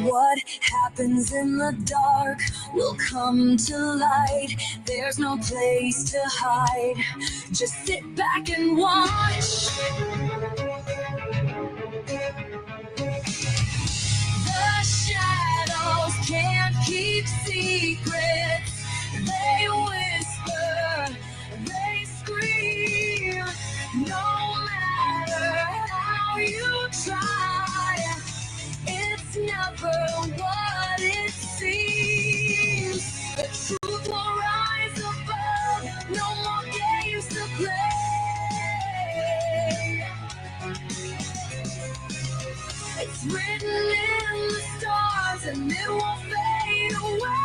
What happens in the dark will come to light. There's no place to hide. Just sit back and watch. The shadows can't keep secrets. They whisper, they scream. No matter how you try, it's never what it seems. The truth will rise above. No more games to play. It's written in the stars and it won't fade away.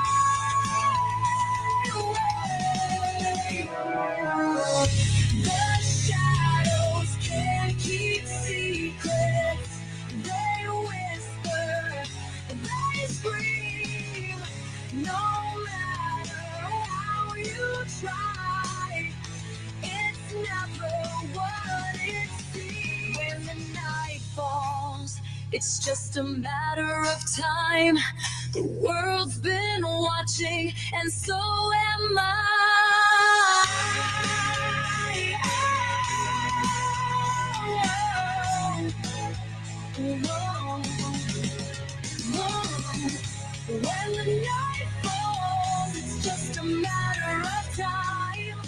The shadows can't keep secrets. They whisper, they scream. No matter how you try, it's never what it seems. When the night falls, it's just a matter of time. The world's been watching, and so am I. When the night falls, it's just a matter of time.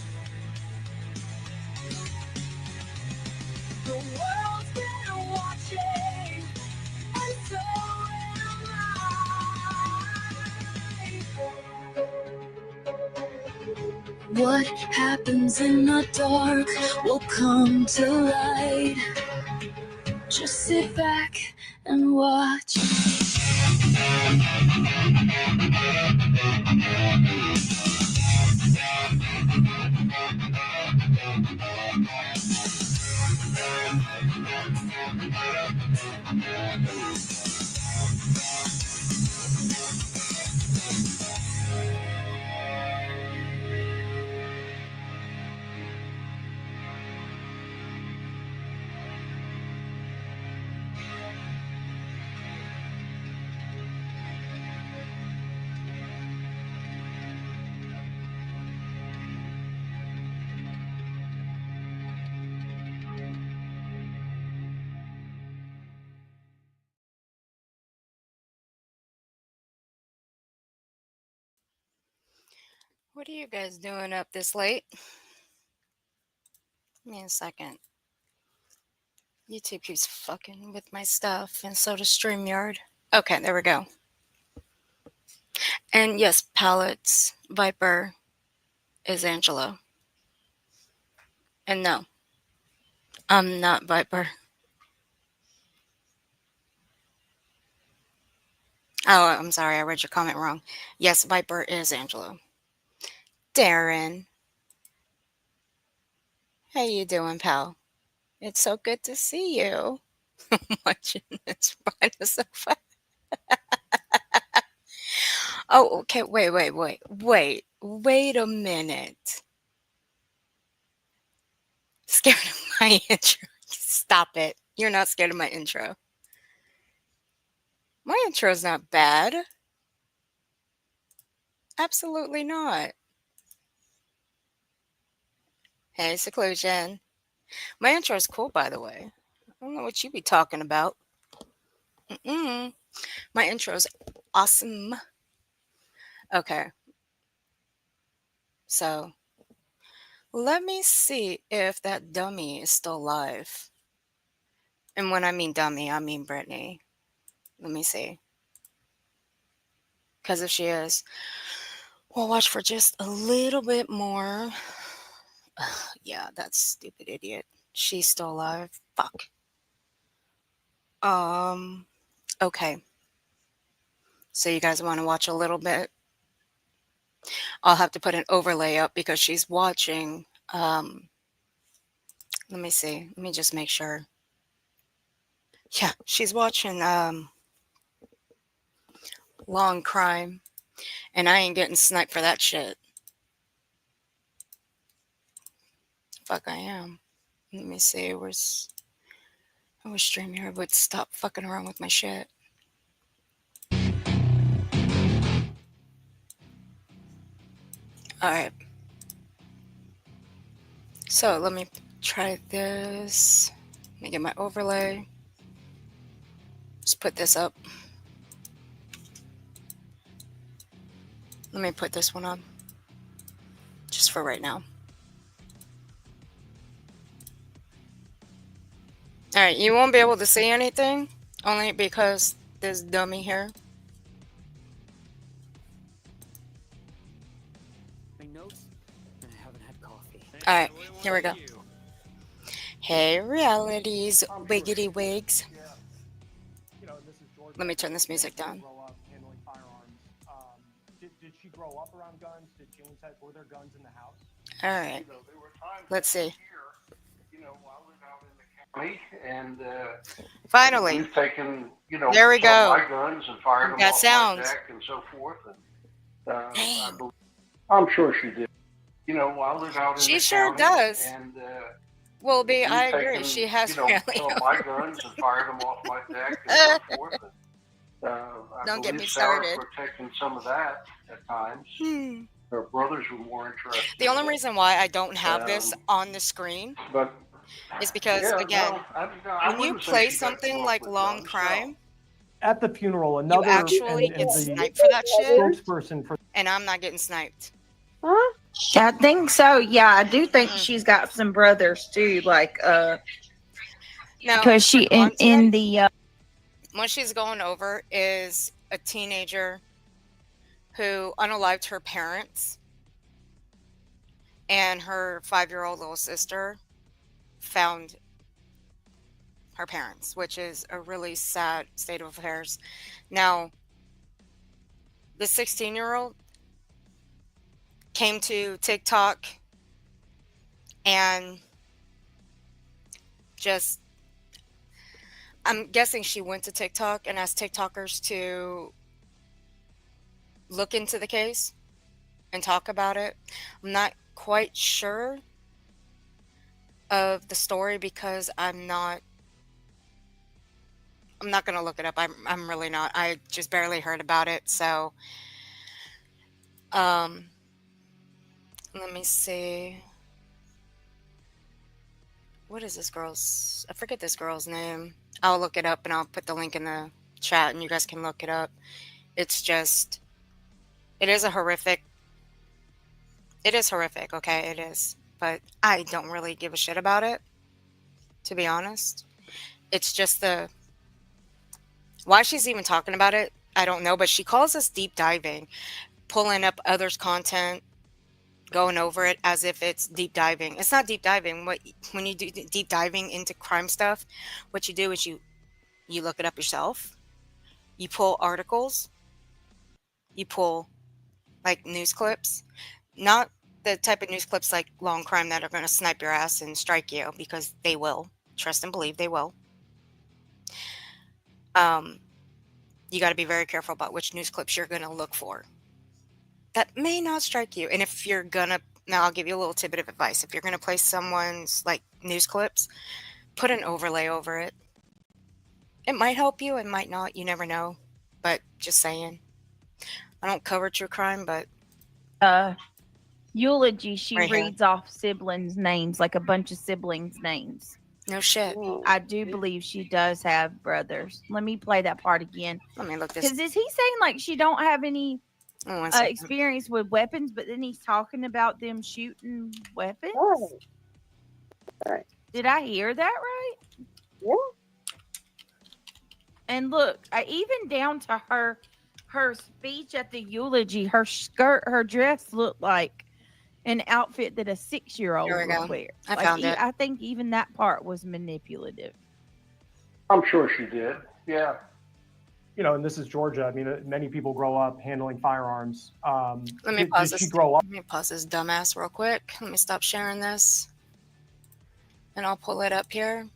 The world's been watching, and so am I. What happens in the dark will come to light. Just sit back and watch. What are you guys doing up this late? Give me a second. YouTube keeps fucking with my stuff, and so does StreamYard. Okay, there we go. And yes, Palettes Viper is Angelo. And no, I'm not Viper. Oh, I'm sorry, I read your comment wrong. Yes, Viper is Angelo. Darren. How you doing, pal? It's so good to see you. Watching this behind the sofa. Oh, okay, wait a minute. Scared of my intro. Stop it. You're not scared of my intro. My intro's not bad. Absolutely not. Hey, Seclusion. My intro's cool, by the way. I don't know what you be talking about. My intro's awesome. Okay. So, let me see if that dummy is still alive. And when I mean dummy, I mean Britney. Let me see. Because if she is, we'll watch for just a little bit more. Yeah, that stupid idiot. She's still alive. Fuck. Okay. So you guys want to watch a little bit? I'll have to put an overlay up because she's watching. Let me see. Let me just make sure. Yeah, she's watching Long Crime, and I ain't getting sniped for that shit. Fuck, I am. Let me see. I wish StreamYard would stop fucking around with my shit. All right. So let me try this. Let me get my overlay. Just put this up. Let me put this one on. Just for right now. All right, you won't be able to see anything, only because this dummy here. All right, here we go. Hey, realities, wiggity wigs. Let me turn this music down. Did she grow up around guns? Did James have, were there guns in the house? All right, let's see. And Finally, we've taken, there we some of go. my guns and fired them Got off sounds. my deck and so forth. And I'm sure she did. I live out in She the sure county, does. and Well, B, we've I agree. taken, She has some really. of my guns and fired them off my deck and so forth. And, I Don't get believe me Sarah started. protected some of that at times. Her brothers were more interested. The only reason why I don't have this on the screen But is because, yeah, again, no, I when you wouldn't say play she got something grew up like with Long guns, no. Crime, At the funeral, you another actually get the sniped for that shit, spokesperson for and I'm not getting sniped. Huh? I think so. Yeah, I do think she's got some brothers too, like Now, because she in the what she's going over is a teenager who unalived her parents, and her 5-year-old little sister found her parents, which is a really sad state of affairs. Now, the 16-year-old came to TikTok and just, I'm guessing she went to TikTok and asked TikTokers to look into the case and talk about it. I'm not quite sure of the story because I'm not going to look it up. I'm really not. I just barely heard about it. So, let me see. What is this girl's? I forget this girl's name. I'll look it up and I'll put the link in the chat and you guys can look it up. It's just, it is horrific, okay? It is. But I don't really give a shit about it, to be honest. It's just why she's even talking about it, I don't know, but she calls us deep diving, pulling up others' content, going over it as if it's deep diving. It's not deep diving. When you do deep diving into crime stuff, what you do is you look it up yourself. You pull articles. You pull like news clips, not the type of news clips like Long Crime that are going to snipe your ass and strike you, because they will. Trust and believe they will. You got to be very careful about which news clips you're going to look for. That may not strike you. And if you're going to, now I'll give you a little tidbit of advice. If you're going to play someone's like news clips, put an overlay over it. It might help you, it might not. You never know. But just saying. I don't cover true crime, but eulogy, she right here. reads off siblings' names, like a bunch of siblings' names. No shit. I do believe she does have brothers. Let me play that part again. Let me look this. Because is he saying like she don't have any one second. experience with weapons, but then he's talking about them shooting weapons? Right. Did I hear that right? Yeah. And look, even down to her speech at the eulogy, her skirt, her dress looked like an outfit that a 6-year-old Here we go. would wear. I found it. I think even that part was manipulative. I'm sure she did. Yeah. and this is Georgia. I mean, many people grow up handling firearms. Let me pause did this. she grow up? Let me pause this dumbass real quick. Let me stop sharing this. And I'll pull it up here.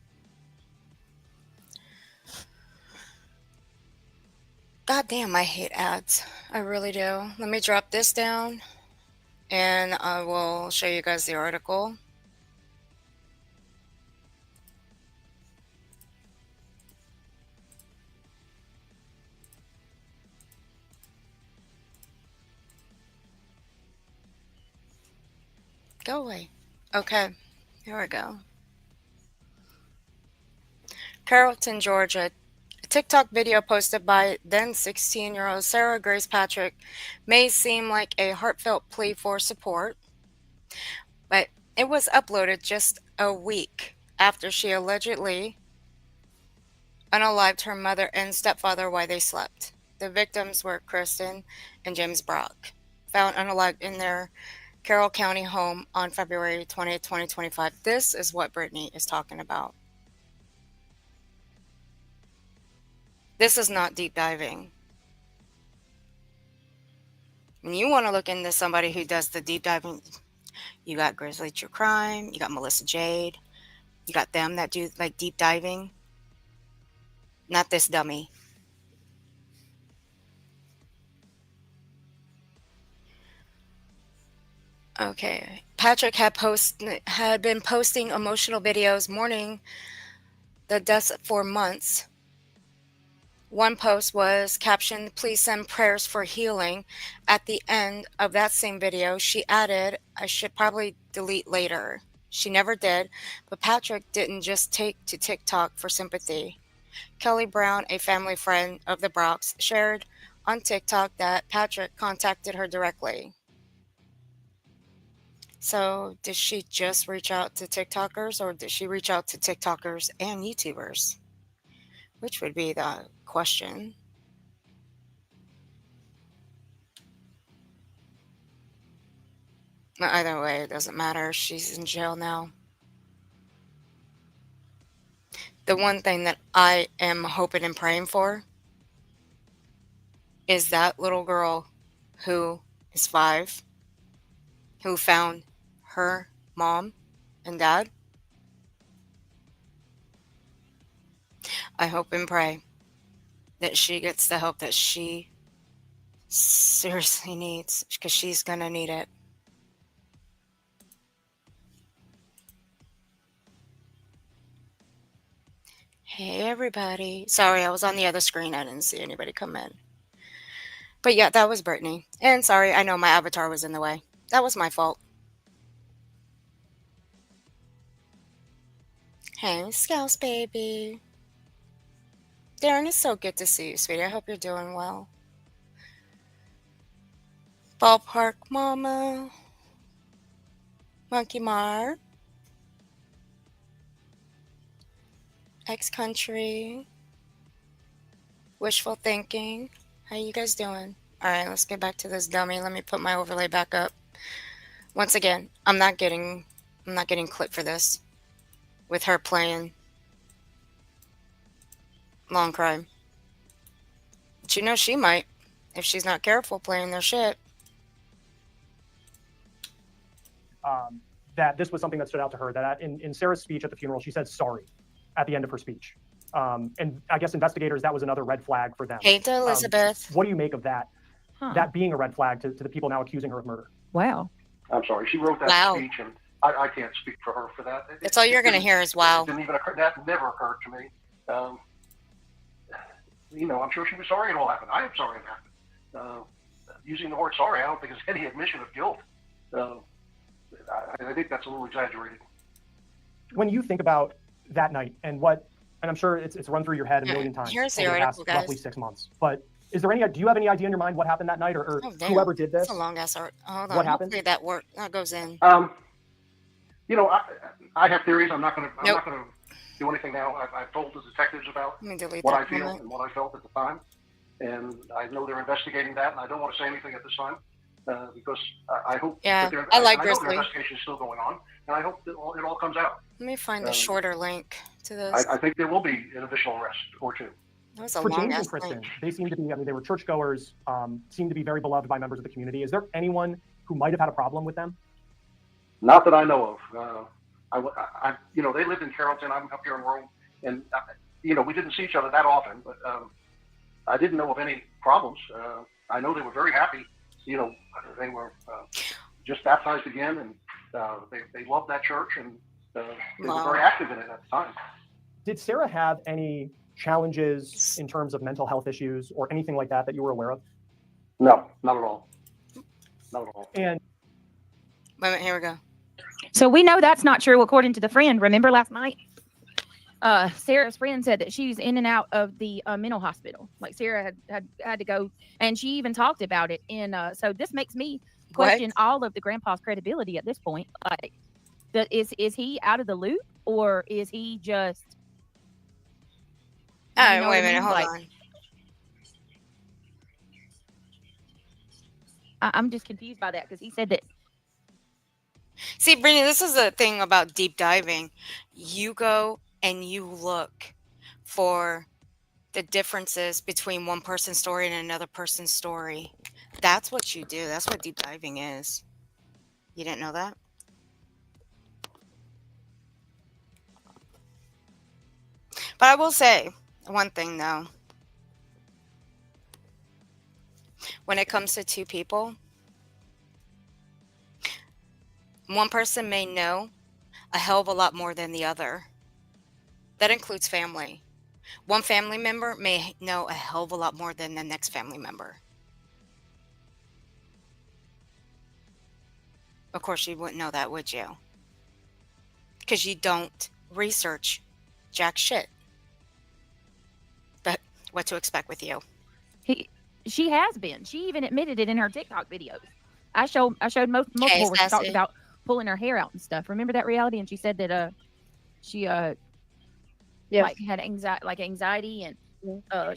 God damn, I hate ads. I really do. Let me drop this down and I will show you guys the article. Go away. Okay, here we go. Carrollton, Georgia. A TikTok video posted by then 16-year-old Sarah Grace Patrick may seem like a heartfelt plea for support, but it was uploaded just a week after she allegedly unalived her mother and stepfather while they slept. The victims were Kristen and James Brock, found unalived in their Carroll County home on February 20th, 2025. This is what Britney is talking about. This is not deep diving. When you want to look into somebody who does the deep diving, you got Grizzly True Crime, you got Melissa Jade, you got them that do like deep diving. Not this dummy. Okay. Patrick had been posting emotional videos mourning the deaths for months. One post was captioned, "Please send prayers for healing." At the end of that same video, she added, "I should probably delete later." She never did, but Patrick didn't just take to TikTok for sympathy. Kelly Brown, a family friend of the Brocks, shared on TikTok that Patrick contacted her directly. So, did she just reach out to TikTokers, or did she reach out to TikTokers and YouTubers? Which would be the question. But either way, it doesn't matter. She's in jail now. The one thing that I am hoping and praying for is that little girl who is 5, who found her mom and dad. I hope and pray that she gets the help that she seriously needs, because she's gonna need it. Hey everybody. Sorry, I was on the other screen. I didn't see anybody come in. But yeah, that was Britney. And sorry, I know my avatar was in the way. That was my fault. Hey, Scouse baby. Darren, it's so good to see you, sweetie. I hope you're doing well. Ballpark Mama. Monkey Mar. X-Country. Wishful Thinking. How you guys doing? Alright, let's get back to this dummy. Let me put my overlay back up. Once again, I'm not getting clipped for this. With her playing Long Crime. But you know she might, if she's not careful playing their shit. That this was something that stood out to her, that in Sarah's speech at the funeral, she said sorry at the end of her speech. And I guess investigators, that was another red flag for them. Hey to Elizabeth. What do you make of that? That being a red flag to the people now accusing her of murder? Wow. I'm sorry, she wrote that speech, and I can't speak for her for that. That's all you're going to hear is wow. It didn't even occur, that never occurred to me. You know, I'm sure she was sorry it all happened. I am sorry it happened. Using the word sorry, I don't think it's any admission of guilt. I think that's a little exaggerated. When you think about that night and I'm sure it's run through your head a million times Here's the over the past article, guys. roughly 6 months, but do you have any idea in your mind what happened that night, or whoever did this? It's a long ass art. Hold on. What happened? That goes in. You know, I have theories. I'm not going to do anything now. I've told the detectives about what I feel and what I felt at the time, and I know they're investigating that, and I don't want to say anything at this time because I hope. Yeah, that I like know Grizzly. the investigation is still going on, and I hope that it all comes out. Let me find the shorter link to this. I think there will be an additional arrest or two. That was a For long James ass and Kristen, link. they seem to be, they were churchgoers, seem to be very beloved by members of the community. Is there anyone who might have had a problem with them? Not that I know of. You know, they lived in Carrollton. I'm up here in Rome, and you know, we didn't see each other that often, but I didn't know of any problems. I know they were very happy. You know, they were just baptized again, and they loved that church, and they were very active in it at the time. Did Sarah have any challenges in terms of mental health issues or anything like that you were aware of? No, not at all. Not at all. And wait a minute, here we go. So we know that's not true according to the friend. Remember last night? Sarah's friend said that she's in and out of the mental hospital. Like Sarah had to go, and she even talked about it. And so this makes me question all of the grandpa's credibility at this point. Like, is he out of the loop, or is he just? All right, wait a minute, hold on. I'm just confused by that because he said that. See, Brittany, this is the thing about deep diving. You go and you look for the differences between one person's story and another person's story. That's what you do. That's what deep diving is. You didn't know that? But I will say one thing, though. When it comes to two people, one person may know a hell of a lot more than the other. That includes family. One family member may know a hell of a lot more than the next family member. Of course, you wouldn't know that, would you? Because you don't research jack shit. But what to expect with you? She has been. She even admitted it in her TikTok videos. I showed multiple where she talked about pulling her hair out and stuff. Remember that reality? And she said that she like had anxiety and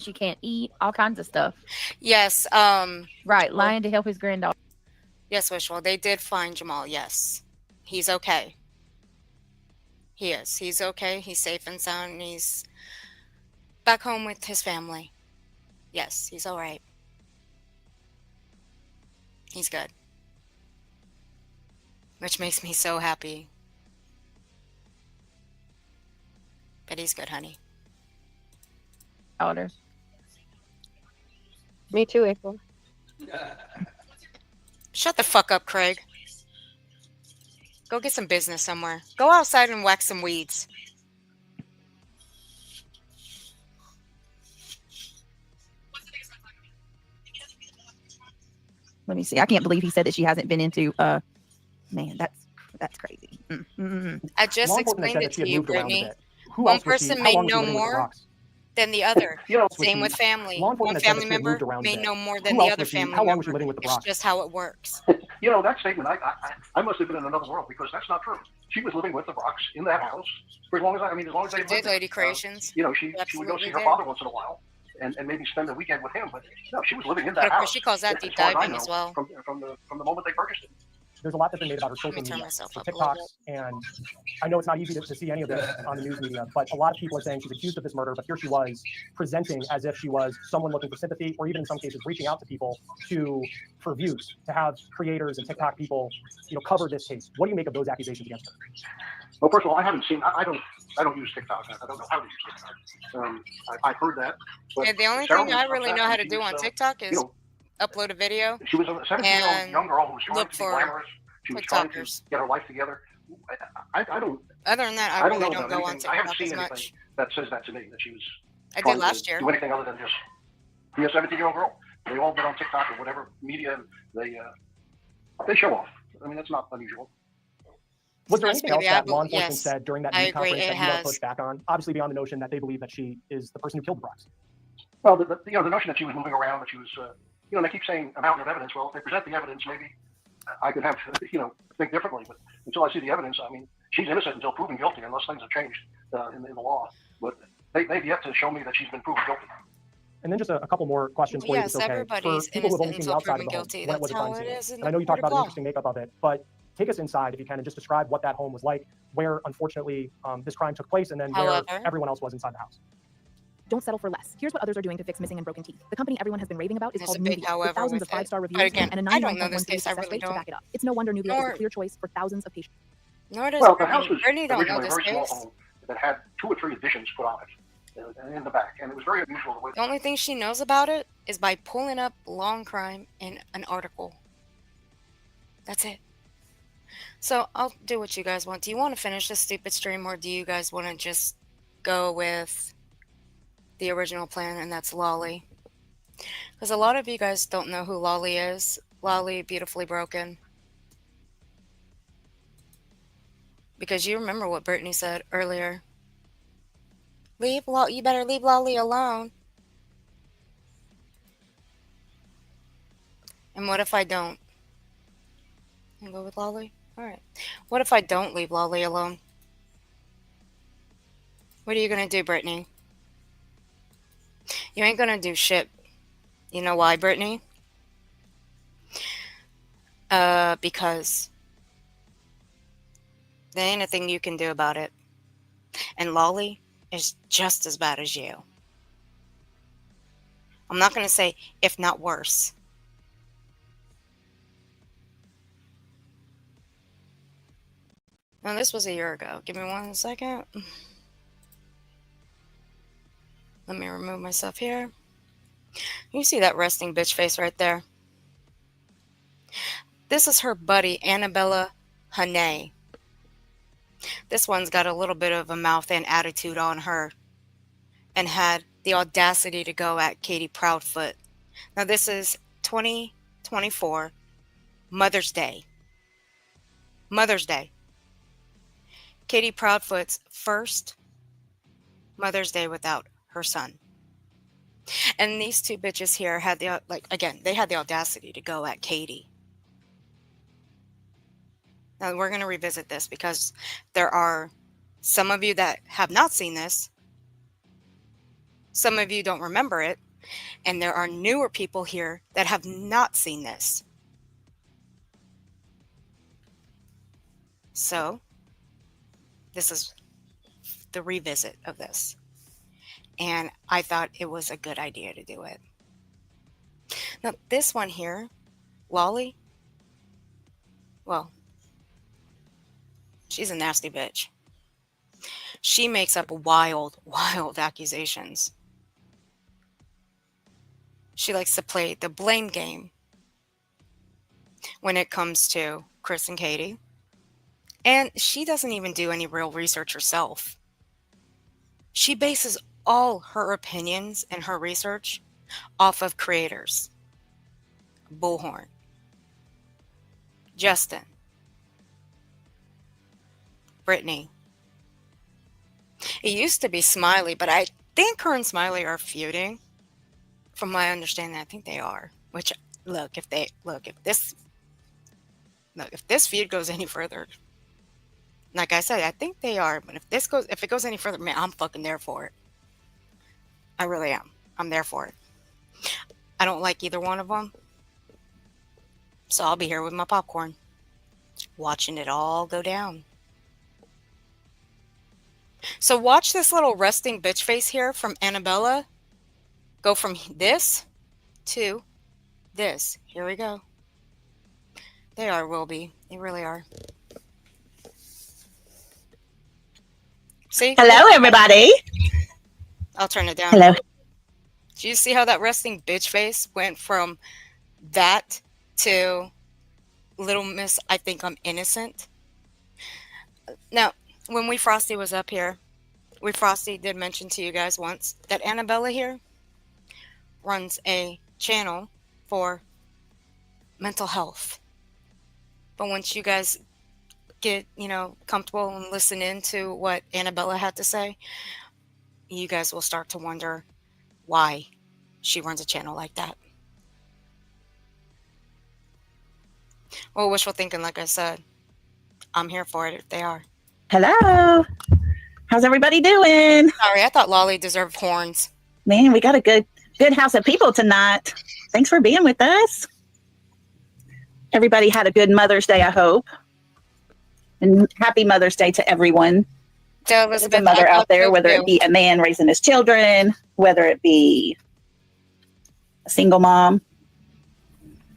she can't eat, all kinds of stuff. Yes. Right, lying to help his granddaughter. Yes, Wishful. They did find Jamal. Yes, he's okay. He is. He's okay. He's safe and sound. And he's back home with his family. Yes, he's all right. He's good. Which makes me so happy. But he's good, honey. Daughters. Me too, April. Shut the fuck up, Craig. Go get some business somewhere. Go outside and whack some weeds. Let me see. I can't believe he said that she hasn't been into. Man, that's crazy. I just explained it to you, Brittany. One person may know more than the other. Same with family. One family member may know more than the other family member. It's just how it works. That statement, I must have been in another world because that's not true. She was living with the Brocks in that house for as long as as long as they did Lady Creations. She would go see her father once in a while and maybe spend a weekend with him. But no, she was living in that house. She calls that deep diving as well. From the moment they purchased it. There's a lot that's been made about her social media, her TikToks, and I know it's not easy to see any of this on the news media, but a lot of people are saying she's accused of this murder, but here she was presenting as if she was someone looking for sympathy, or even in some cases reaching out to people for views, to have creators and TikTok people, cover this case. What do you make of those accusations against her? Well, first of all, I haven't seen. I don't use TikTok. I don't know how to use TikTok. I've heard that. But the only thing I really know how to do on TikTok is upload a video. She was a 17-year-old young girl who was trying to be glamorous. She was trying to get her life together. I don't. Other than that, I really don't go on TikTok I haven't seen as anything much. that says that to me, that she was. I did last year. Do anything other than just be a 17-year-old girl. They all get on TikTok or whatever media they show off. I mean, that's not unusual. Was there anything else that law enforcement said during that news conference that you have pushed back on? Obviously, beyond the notion that they believe that she is the person who killed the Brocks. Well, the notion that she was moving around, that she was, and they keep saying a mountain of evidence. Well, if they present the evidence, maybe I could have, think differently. But until I see the evidence, I mean, she's innocent until proven guilty, unless things have changed in the law. But they've yet to show me that she's been proven guilty. And then just a couple more questions for you. Yes, everybody's innocent until proven guilty. That's how it is. And I know you talked about the interesting makeup of it, but take us inside if you can and just describe what that home was like, where unfortunately this crime took place, and then where everyone else was inside the house. Don't settle for less. Here's what others are doing to fix missing and broken teeth. The company everyone has been raving about is called Nuvia, with thousands of 5-star reviews and a 99.1% success rate to back it up. It's no wonder Nuvia is a clear choice for thousands of patients. Nor does the house was originally a very small home that had 2 or 3 additions put on it in the back, and it was very unusual. The only thing she knows about it is by pulling up long crime in an article. That's it. So I'll do what you guys want. Do you want to finish this stupid stream, or do you guys want to just go with the original plan, and that's Lolly? Because a lot of you guys don't know who Lolly is. Lolly, Beautifully Broken. Because you remember what Brittany said earlier. You better leave Lolly alone. And what if I don't? And go with Lolly? Alright. What if I don't leave Lolly alone? What are you gonna do, Brittany? You ain't gonna do shit. You know why, Brittany? Because there ain't a thing you can do about it. And Lolly is just as bad as you. I'm not gonna say if not worse. Now, this was a year ago. Give me 1 second. Let me remove myself here. You see that resting bitch face right there? This is her buddy, Annabella Hane. This one's got a little bit of a mouth and attitude on her and had the audacity to go at Katie Proudfoot. Now, this is 2024, Mother's Day. Mother's Day. Katie Proudfoot's first Mother's Day without her son. And these two bitches here had the, they had the audacity to go at Katie. Now, we're going to revisit this because there are some of you that have not seen this. Some of you don't remember it. And there are newer people here that have not seen this. So, this is the revisit of this. And I thought it was a good idea to do it. Now, this one here, Lolly, well, she's a nasty bitch. She makes up wild, wild accusations. She likes to play the blame game when it comes to Chris and Katie. And she doesn't even do any real research herself. She bases all her opinions and her research off of creators. Bullhorn, Justin, Britney. It used to be Smiley, but I think her and Smiley are feuding. From my understanding, I think they are. Which, if this feud goes any further, like I said, I think they are. But if it goes any further, man, I'm fucking there for it. I really am. I'm there for it. I don't like either one of them. So I'll be here with my popcorn, watching it all go down. So watch this little resting bitch face here from Annabella go from this to this. Here we go. They will be. They really are. See? Hello, everybody. I'll turn it down. Hello. Do you see how that resting bitch face went from that to Little Miss, I think I'm innocent? Now, when Wee Frosty was up here, Wee Frosty did mention to you guys once that Annabella here runs a channel for mental health. But once you guys get, comfortable and listen in to what Annabella had to say, you guys will start to wonder why she runs a channel like that. Well, wishful thinking, like I said, I'm here for it if they are. Hello. How's everybody doing? Sorry, I thought Lolly deserved horns. Man, we got a good house of people tonight. Thanks for being with us. Everybody had a good Mother's Day, I hope. And happy Mother's Day to everyone. So Elizabeth, a mother out there, whether it be a man raising his children, whether it be a single mom,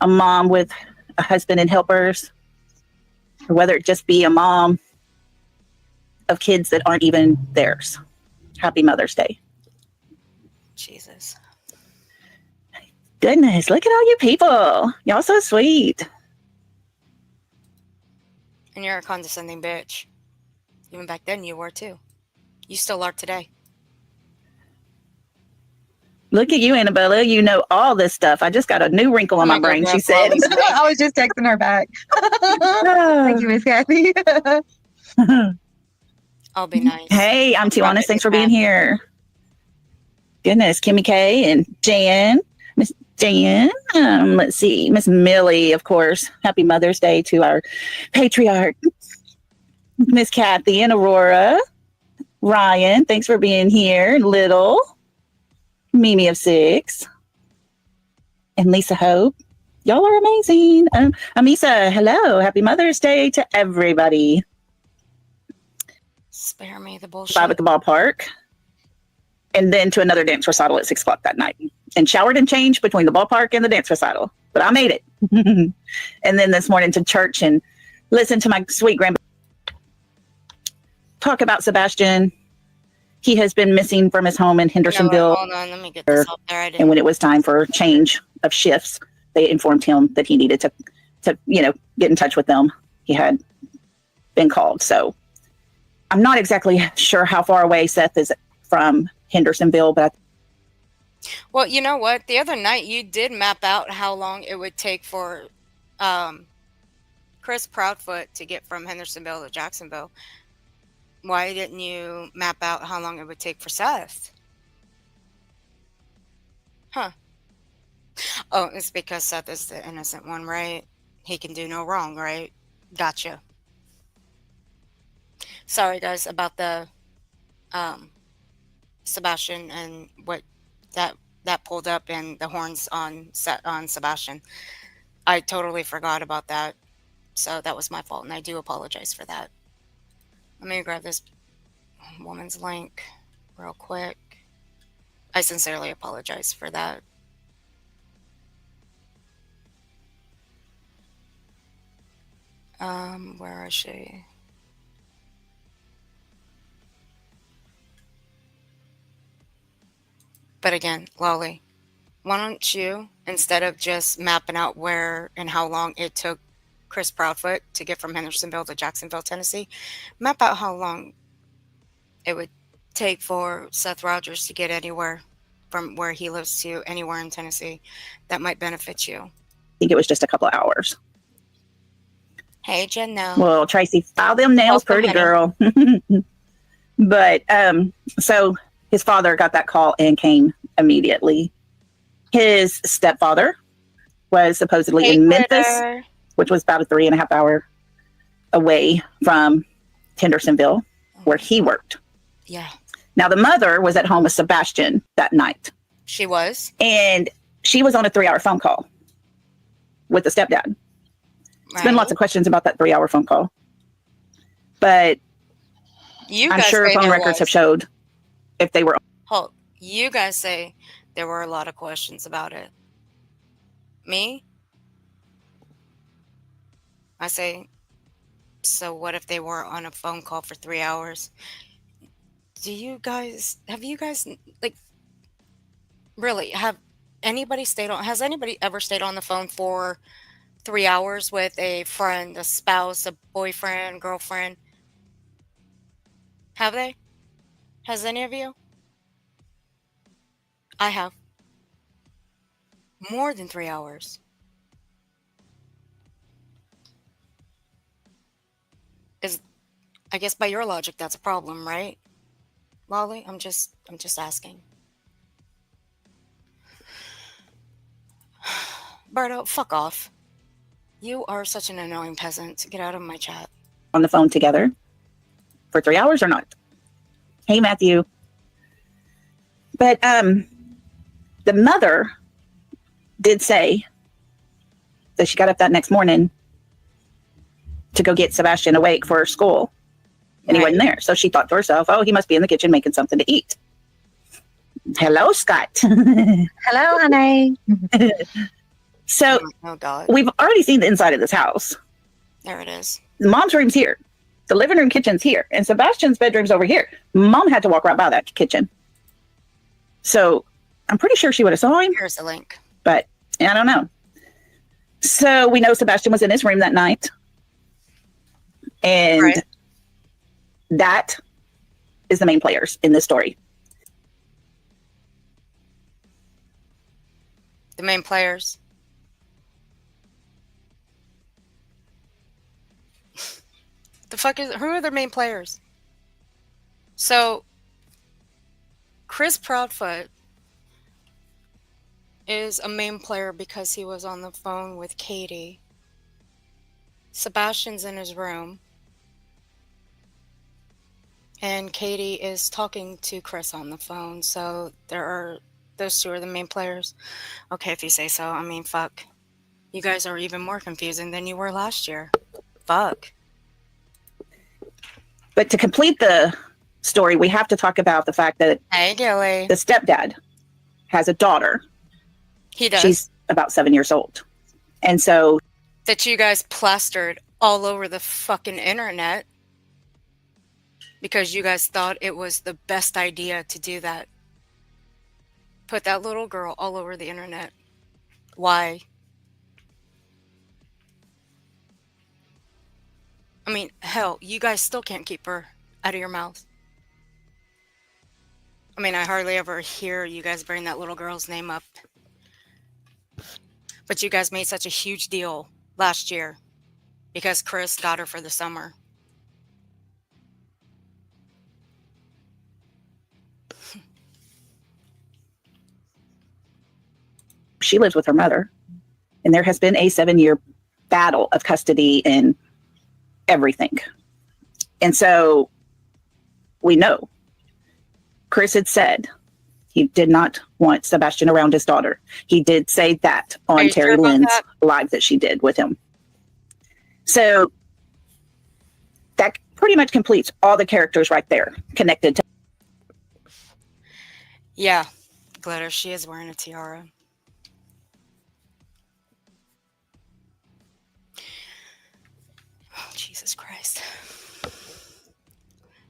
a mom with a husband and helpers, or whether it just be a mom of kids that aren't even theirs. Happy Mother's Day. Jesus. Goodness, look at all you people. Y'all so sweet. And you're a condescending bitch. Even back then you were too. You still are today. Look at you, Annabella. You know all this stuff. I just got a new wrinkle in my brain, she said. I was just texting her back. Thank you, Miss Kathy. I'll be nice. Hey, I'm too honest. Thanks for being here. Goodness, Kimmy K and Jan. Miss Jan. Let's see. Miss Millie, of course. Happy Mother's Day to our patriarch. Miss Kathy and Aurora. Ryan, thanks for being here. Little. Mimi of 6. And Lisa Hope. Y'all are amazing. Amisa, hello. Happy Mother's Day to everybody. Spare me the bullshit. 5 at the ballpark. And then to another dance recital at 6 o'clock that night. And showered and changed between the ballpark and the dance recital. But I made it. And then this morning to church and listen to my sweet grandpa talk about Sebastian. He has been missing from his home in Hendersonville. Hold on, let me get this up there. And when it was time for change of shifts, they informed him that he needed to get in touch with them. He had been called. So I'm not exactly sure how far away Seth is from Hendersonville, but well, you know what? The other night you did map out how long it would take for Chris Proudfoot to get from Hendersonville to Jacksonville. Why didn't you map out how long it would take for Seth? Huh. Oh, it's because Seth is the innocent one, right? He can do no wrong, right? Gotcha. Sorry, guys, about the Sebastian and what that pulled up and the horns on Sebastian. I totally forgot about that. So that was my fault, and I do apologize for that. Let me grab this woman's link real quick. I sincerely apologize for that. Where is she? But again, Lolly, why don't you, instead of just mapping out where and how long it took Chris Proudfoot to get from Hendersonville to Jacksonville, Tennessee, map out how long it would take for Seth Rogers to get anywhere from where he lives to anywhere in Tennessee. That might benefit you. I think it was just a couple of hours. Hey, Jenna. Well, Tracy, file them nails, pretty girl. But so his father got that call and came immediately. His stepfather was supposedly in Memphis, which was about a 3.5 hour away from Hendersonville, where he worked. Yeah. Now, the mother was at home with Sebastian that night. She was? And she was on a 3-hour phone call with the stepdad. Right. There's been lots of questions about that 3-hour phone call. But I'm sure phone records have showed if they were. Hold. You guys say there were a lot of questions about it. Me? I say, so what if they were on a phone call for 3 hours? Have you guys, like, really, has anybody ever stayed on the phone for 3 hours with a friend, a spouse, a boyfriend, girlfriend? Have they? Has any of you? I have. More than 3 hours. I guess by your logic, that's a problem, right? Lolly, I'm just asking. Berto, fuck off. You are such an annoying peasant. Get out of my chat. On the phone together for 3 hours or not? Hey, Matthew. But the mother did say that she got up that next morning to go get Sebastian awake for school. And he wasn't there. So she thought to herself, oh, he must be in the kitchen making something to eat. Hello, Scott. Hello, honey. So we've already seen the inside of this house. There it is. The mom's room's here. The living room kitchen's here. And Sebastian's bedroom's over here. Mom had to walk right by that kitchen. So I'm pretty sure she would have saw him. Here's the link. But I don't know. So we know Sebastian was in his room that night. And that is the main players in this story. The main players. Who are their main players? So, Chris Proudfoot is a main player because he was on the phone with Katie. Sebastian's in his room. And Katie is talking to Chris on the phone. So those two are the main players. Okay, if you say so. I mean, fuck. You guys are even more confusing than you were last year. Fuck. But to complete the story, we have to talk about the fact that Gilly. The stepdad has a daughter. He does. She's about 7 years old. And so... That you guys plastered all over the fucking internet because you guys thought it was the best idea to do that. Put that little girl all over the internet. Why? I mean, hell, you guys still can't keep her out of your mouth. I mean, I hardly ever hear you guys bring that little girl's name up. But you guys made such a huge deal last year because Chris got her for the summer. She lives with her mother, and there has been a 7-year battle of custody and everything. And so we know Chris had said he did not want Sebastian around his daughter. He did say that on Terry Lynn's live that she did with him. So that pretty much completes all the characters right there connected to. Yeah, Glitter, she is wearing a tiara. Oh, Jesus Christ.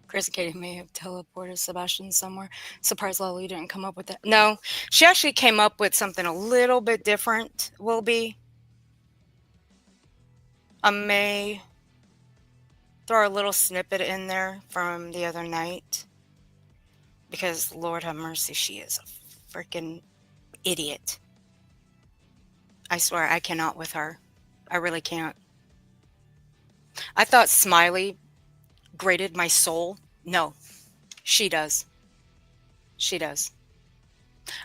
Chris and Katie may have teleported Sebastian somewhere. Surprised Lolly didn't come up with that. No, she actually came up with something a little bit different, will be. I may throw a little snippet in there from the other night. Because, Lord have mercy, she is a freaking idiot. I swear, I cannot with her. I really can't. I thought Smiley grated my soul. No, she does. She does.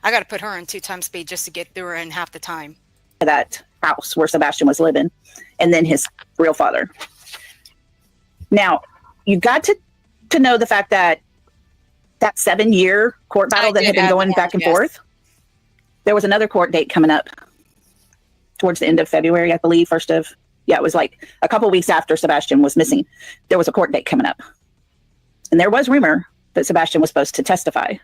I got to put her in 2 times speed just to get through her in half the time. That house where Sebastian was living, and then his real father. Now, you got to know the fact that 7-year court battle that had been going back and forth. There was another court date coming up towards the end of February, I believe. It was like a couple weeks after Sebastian was missing. There was a court date coming up. And there was rumor that Sebastian was supposed to testify.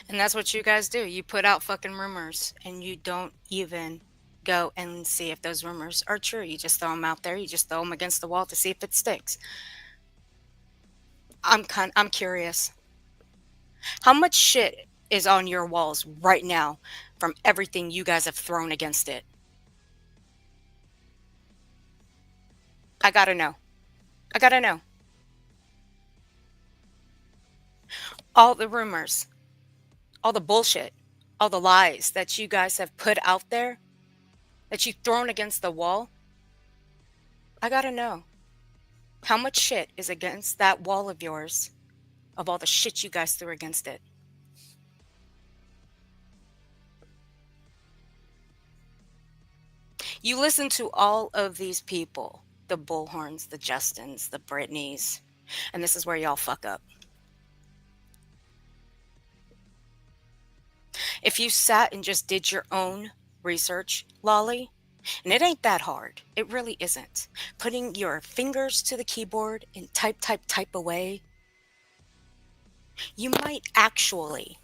And that's what you guys do. You put out fucking rumors and you don't even go and see if those rumors are true. You just throw them out there. You just throw them against the wall to see if it sticks. I'm curious. How much shit is on your walls right now from everything you guys have thrown against it? I gotta know. I gotta know. All the rumors, all the bullshit, all the lies that you guys have put out there, that you've thrown against the wall. I gotta know. How much shit is against that wall of yours of all the shit you guys threw against it? You listen to all of these people, the Bullhorns, the Justins, the Britneys, and this is where y'all fuck up. If you sat and just did your own research, Lolly, and it ain't that hard. It really isn't. Putting your fingers to the keyboard and type away, you might actually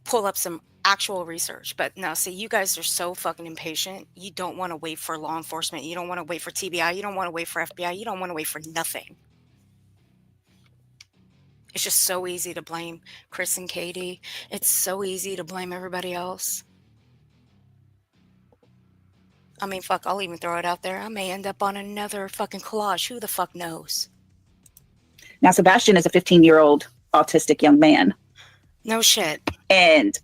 pull up some actual research. But no, see, you guys are so fucking impatient. You don't want to wait for law enforcement. You don't want to wait for TBI. You don't want to wait for FBI. You don't want to wait for nothing. It's just so easy to blame Chris and Katie. It's so easy to blame everybody else. I mean, fuck, I'll even throw it out there. I may end up on another fucking collage. Who the fuck knows? Now, Sebastian is a 15-year-old autistic young man. No shit. And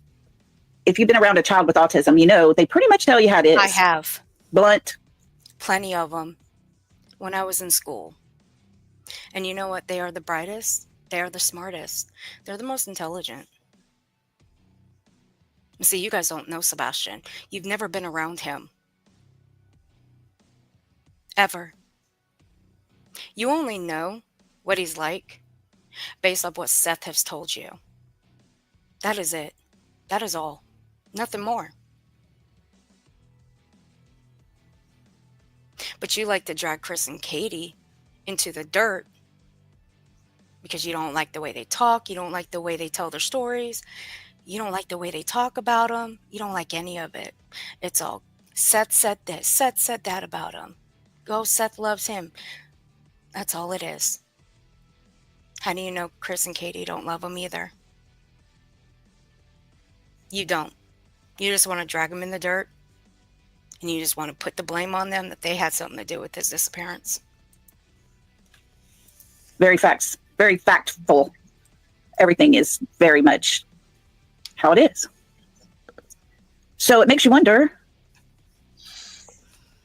if you've been around a child with autism, you know, they pretty much tell you how it is. I have. blunt? Plenty of them. When I was in school. And you know what? They are the brightest. They are the smartest. They're the most intelligent. See, you guys don't know Sebastian. You've never been around him. Ever. You only know what he's like based on what Seth has told you. That is it. That is all. Nothing more. But you like to drag Chris and Katie into the dirt because you don't like the way they talk. You don't like the way they tell their stories. You don't like the way they talk about them. You don't like any of it. It's all Seth said this. Seth said that about him. Go, Seth loves him. That's all it is. How do you know Chris and Katie don't love him either? You don't. You just want to drag him in the dirt. And you just want to put the blame on them that they had something to do with his disappearance. Very factful. Everything is very much how it is. So it makes you wonder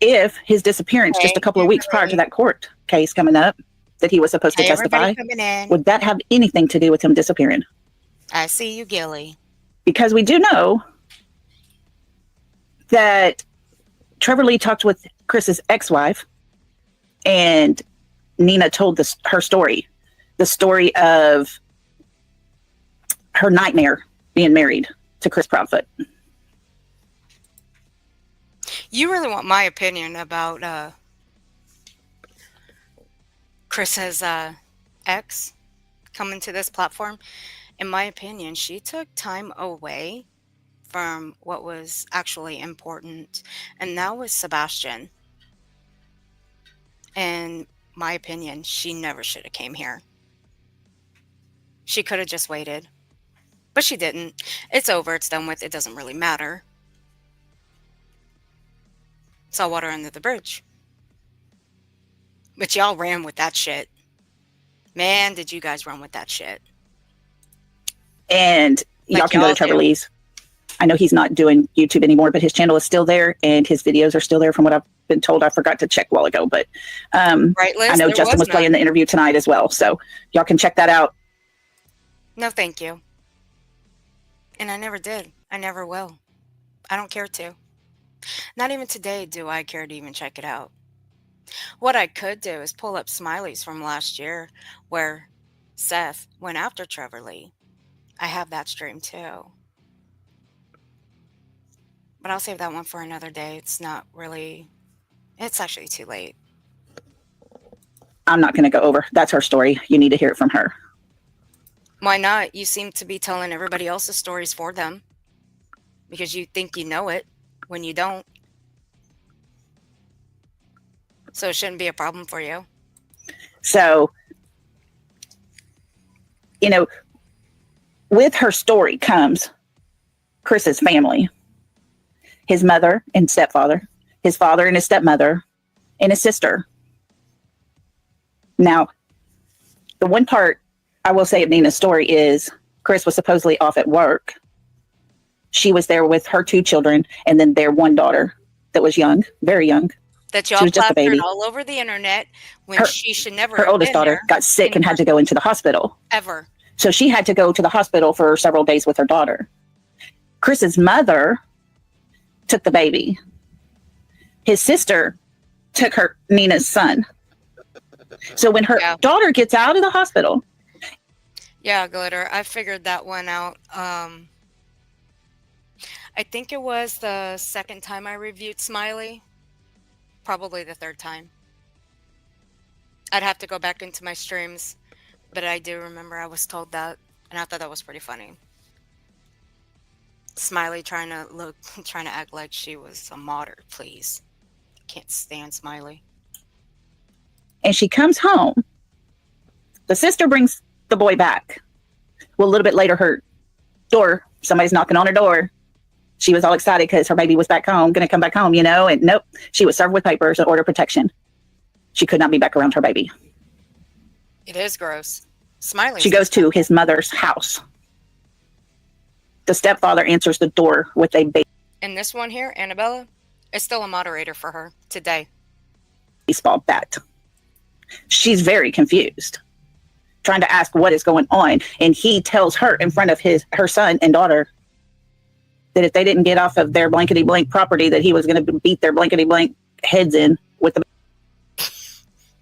if his disappearance just a couple of weeks prior to that court case coming up that he was supposed to testify, would that have anything to do with him disappearing? I see you, Gilly. Because we do know that Trevor Lee talked with Chris's ex-wife, and Nina told her story, the story of her nightmare being married to Chris Proudfoot. You really want my opinion about Chris's ex coming to this platform? In my opinion, she took time away from what was actually important, and that was Sebastian. In my opinion, she never should have came here. She could have just waited, but she didn't. It's over. It's done with. It doesn't really matter. It's all water under the bridge. But y'all ran with that shit. Man, did you guys run with that shit. And y'all can go to Trevor Lee's. I know he's not doing YouTube anymore, but his channel is still there and his videos are still there from what I've been told. I forgot to check a while ago, but right, Liz, I know Justin was playing the interview tonight as well. So y'all can check that out. No, thank you. And I never did. I never will. I don't care to. Not even today do I care to even check it out. What I could do is pull up Smiley's from last year where Seth went after Trevor Lee. I have that stream too. But I'll save that one for another day. It's actually too late. I'm not going to go over. That's her story. You need to hear it from her. Why not? You seem to be telling everybody else's stories for them because you think you know it when you don't. So it shouldn't be a problem for you. So, with her story comes Chris's family. His mother and stepfather, his father and his stepmother, and his sister. Now, the one part I will say of Nina's story is Chris was supposedly off at work. She was there with her 2 children and then their one daughter that was young, very young. That y'all plastered all over the internet when she should never have been. Her oldest daughter got sick and had to go into the hospital. Ever. So she had to go to the hospital for several days with her daughter. Chris's mother took the baby. His sister took Nina's son. So when her daughter gets out of the hospital. Yeah, Glitter, I figured that one out. I think it was the second time I reviewed Smiley. Probably the third time. I'd have to go back into my streams, but I do remember I was told that, and I thought that was pretty funny. Smiley trying to act like she was a martyr, please. Can't stand Smiley. And she comes home. The sister brings the boy back. Well, a little bit later, somebody's knocking on her door. She was all excited because her baby was back home, going to come back home, and nope, she was served with papers and order protection. She could not be back around her baby. It is gross. Smiley. She goes to his mother's house. The stepfather answers the door with a baby. And this one here, Annabella, It's still a moderator for her today. Baseball bat. She's very confused, trying to ask what is going on. And he tells her in front of her son and daughter that if they didn't get off of their blankety blank property, that he was going to beat their blankety blank heads in with the.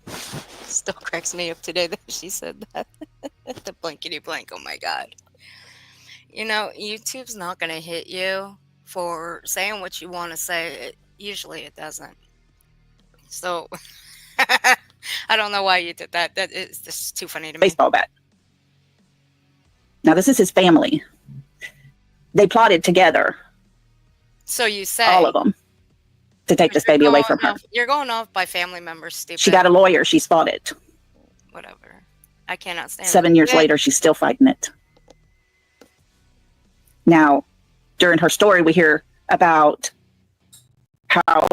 Still cracks me up today that she said that. The blankety blank. Oh my God. You know, YouTube's not going to hit you for saying what you want to say. Usually it doesn't. So I don't know why you did that. That is just too funny to me. Baseball bat. Now, this is his family. They plotted together. So you say. All of them. To take this baby away from her. You're going off by family members, stupid. She got a lawyer. She's fought it. Whatever. I cannot stand 7 years later, she's still fighting it. Now, during her story, we hear about how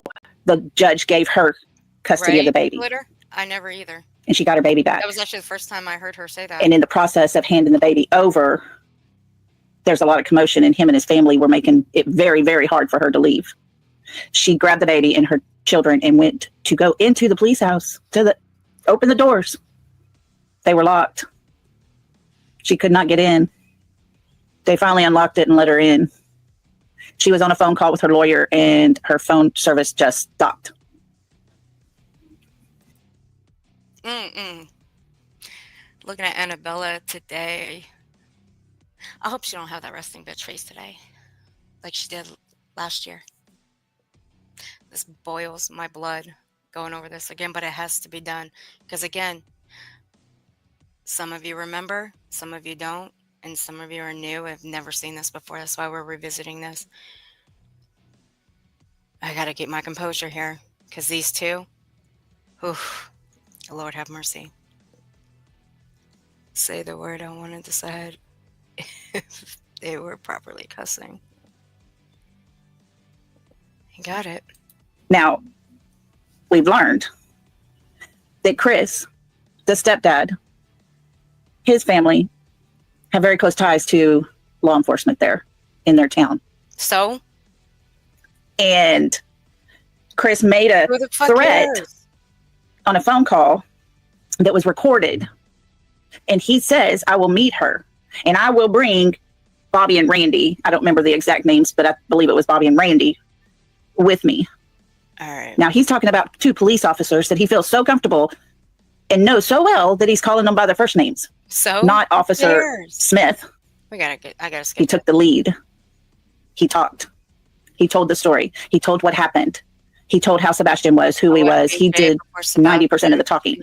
the judge gave her custody of the baby. Twitter? I never either. And she got her baby back. That was actually the first time I heard her say that. And in the process of handing the baby over, there's a lot of commotion, and him and his family were making it very, very hard for her to leave. She grabbed the baby and her children and went to go into the police house to open the doors. They were locked. She could not get in. They finally unlocked it and let her in. She was on a phone call with her lawyer, and her phone service just stopped. Looking at Annabella today. I hope she don't have that resting bitch face today, like she did last year. This boils my blood going over this again, but it has to be done because, again, some of you remember, some of you don't, and some of you are new, have never seen this before. That's why we're revisiting this. I gotta keep my composure here because these two, oof, Lord have mercy. Say the word I wanted to say if they were properly cussing. You got it. Now, we've learned that Chris, the stepdad, his family have very close ties to law enforcement there in their town. So? And Chris made a threat on a phone call that was recorded. And he says, I will meet her and I will bring Bobby and Randy. I don't remember the exact names, but I believe it was Bobby and Randy with me. All right. Now he's talking about two police officers that he feels so comfortable and knows so well that he's calling them by their first names. So not Officer Smith. I gotta skip. He took the lead. He talked. He told the story. He told what happened. He told how Sebastian was, who he was. He did 90% of the talking.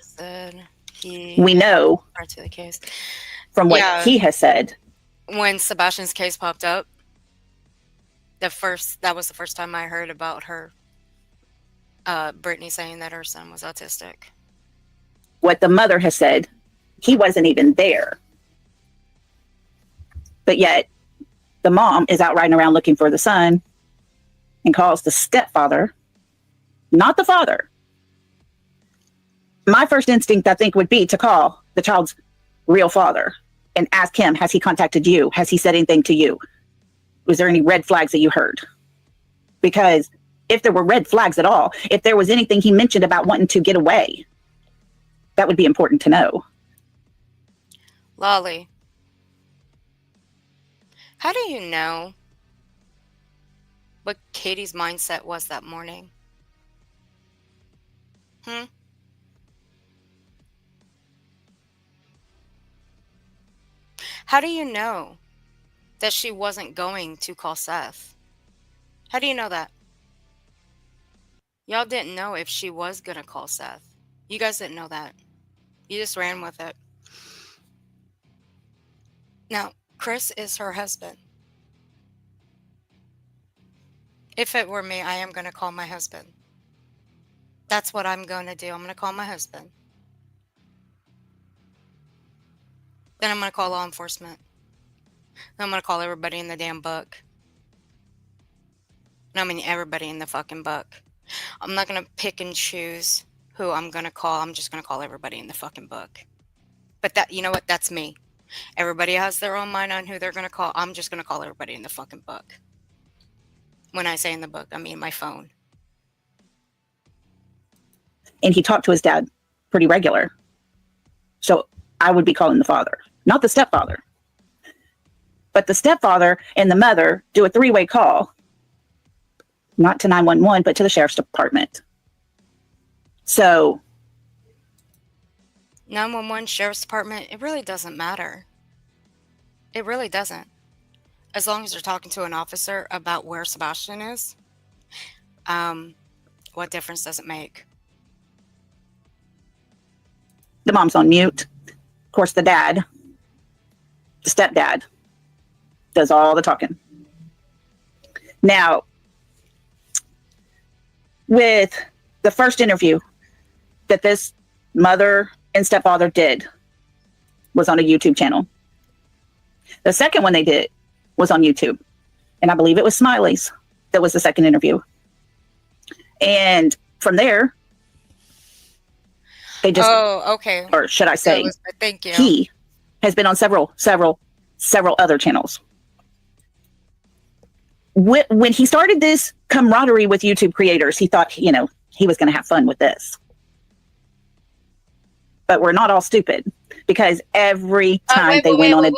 We know from what he has said. When Sebastian's case popped up, that was the first time I heard about her, Britney saying that her son was autistic. What the mother has said, he wasn't even there. But yet, the mom is out riding around looking for the son and calls the stepfather, not the father. My first instinct, I think, would be to call the child's real father and ask him, has he contacted you? Has he said anything to you? Was there any red flags that you heard? Because if there were red flags at all, if there was anything he mentioned about wanting to get away, that would be important to know. Lolly, how do you know what Katie's mindset was that morning? How do you know that she wasn't going to call Seth? How do you know that? Y'all didn't know if she was going to call Seth. You guys didn't know that. You just ran with it. Now, Chris is her husband. If it were me, I am going to call my husband. That's what I'm going to do. I'm going to call my husband. Then I'm going to call law enforcement. Then I'm going to call everybody in the damn book. I mean, everybody in the fucking book. I'm not going to pick and choose who I'm going to call. I'm just going to call everybody in the fucking book. But that, you know what? That's me. Everybody has their own mind on who they're going to call. I'm just going to call everybody in the fucking book. When I say in the book, I mean my phone. and he talked to his dad pretty regular. So I would be calling the father, not the stepfather. But the stepfather and the mother do a three-way call, not to 911, but to the sheriff's department. So 911, sheriff's department, it really doesn't matter. It really doesn't. As long as you're talking to an officer about where Sebastian is, what difference does it make? the mom's on mute. Of course, the dad, the stepdad, does all the talking. Now, with the first interview that this mother and stepfather did was on a YouTube channel. The second one they did was on YouTube. And I believe it was Smiley's that was the second interview. And from there, they just... Oh, okay. Or should I say, thank you. He has been on several other channels. When he started this camaraderie with YouTube creators, he thought, he was going to have fun with this. But we're not all stupid, because every time they went on it.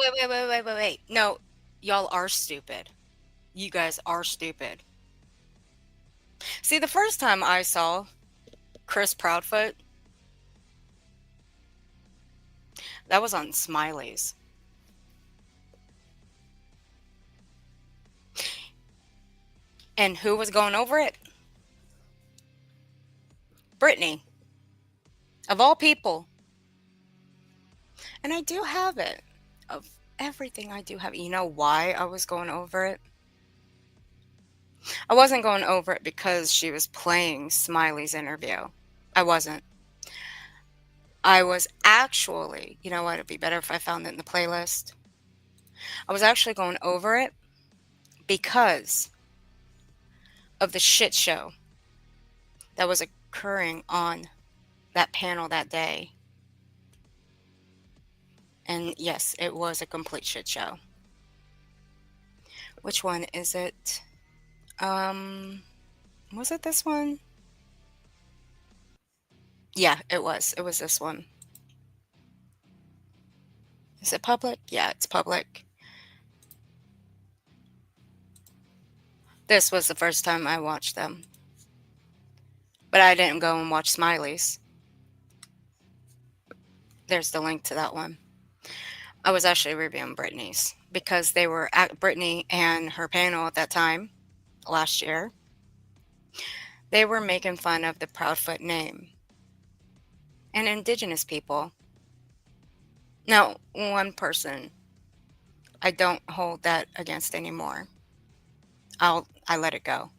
Wait. No, y'all are stupid. You guys are stupid. See, the first time I saw Chris Proudfoot, that was on Smiley's. And who was going over it? Britney. Of all people. And I do have it. Of everything I do have. You know why I was going over it? I wasn't going over it because she was playing Smiley's interview. I wasn't. I was actually, you know what, it'd be better if I found it in the playlist. I was actually going over it because of the shit show that was occurring on that panel that day. And yes, it was a complete shit show. Which one is it? Was it this one? Yeah, it was. It was this one. Is it public? Yeah, it's public. This was the first time I watched them. But I didn't go and watch Smiley's. There's the link to that one. I was actually reviewing Britney's because they were at Britney and her panel at that time, last year. They were making fun of the Proudfoot name and indigenous people. Now, one person, I don't hold that against anymore. I let it go.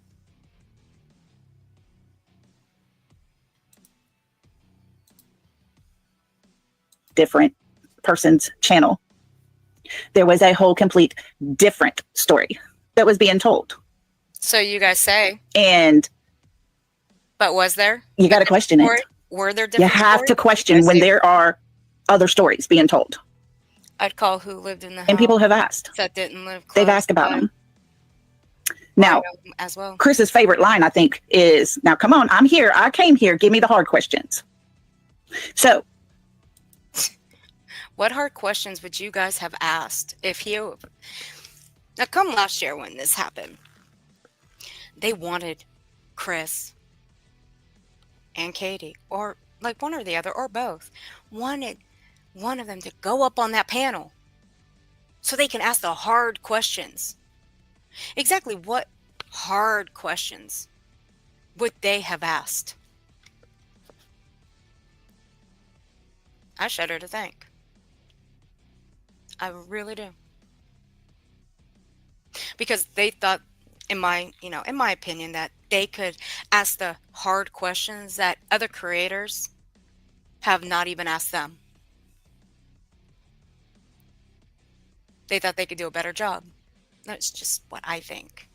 Different person's channel. There was a whole complete different story that was being told. So you guys say. But was there? You got to question it. Were there different You have stories? to question when there are other stories being told. I'd call who lived in the house. And people have asked. That didn't live close. They've asked about them. Now, as well. Chris's favorite line, I think, is, now come on, I'm here. I came here. Give me the hard questions. So. What hard questions would you guys have asked if you... Now, come last year when this happened, they wanted Chris and Katie, or like one or the other, or both, wanted one of them to go up on that panel so they can ask the hard questions. Exactly what hard questions would they have asked? I shudder to think. I really do. Because they thought, in my opinion, that they could ask the hard questions that other creators have not even asked them. They thought they could do a better job. That's just what I think.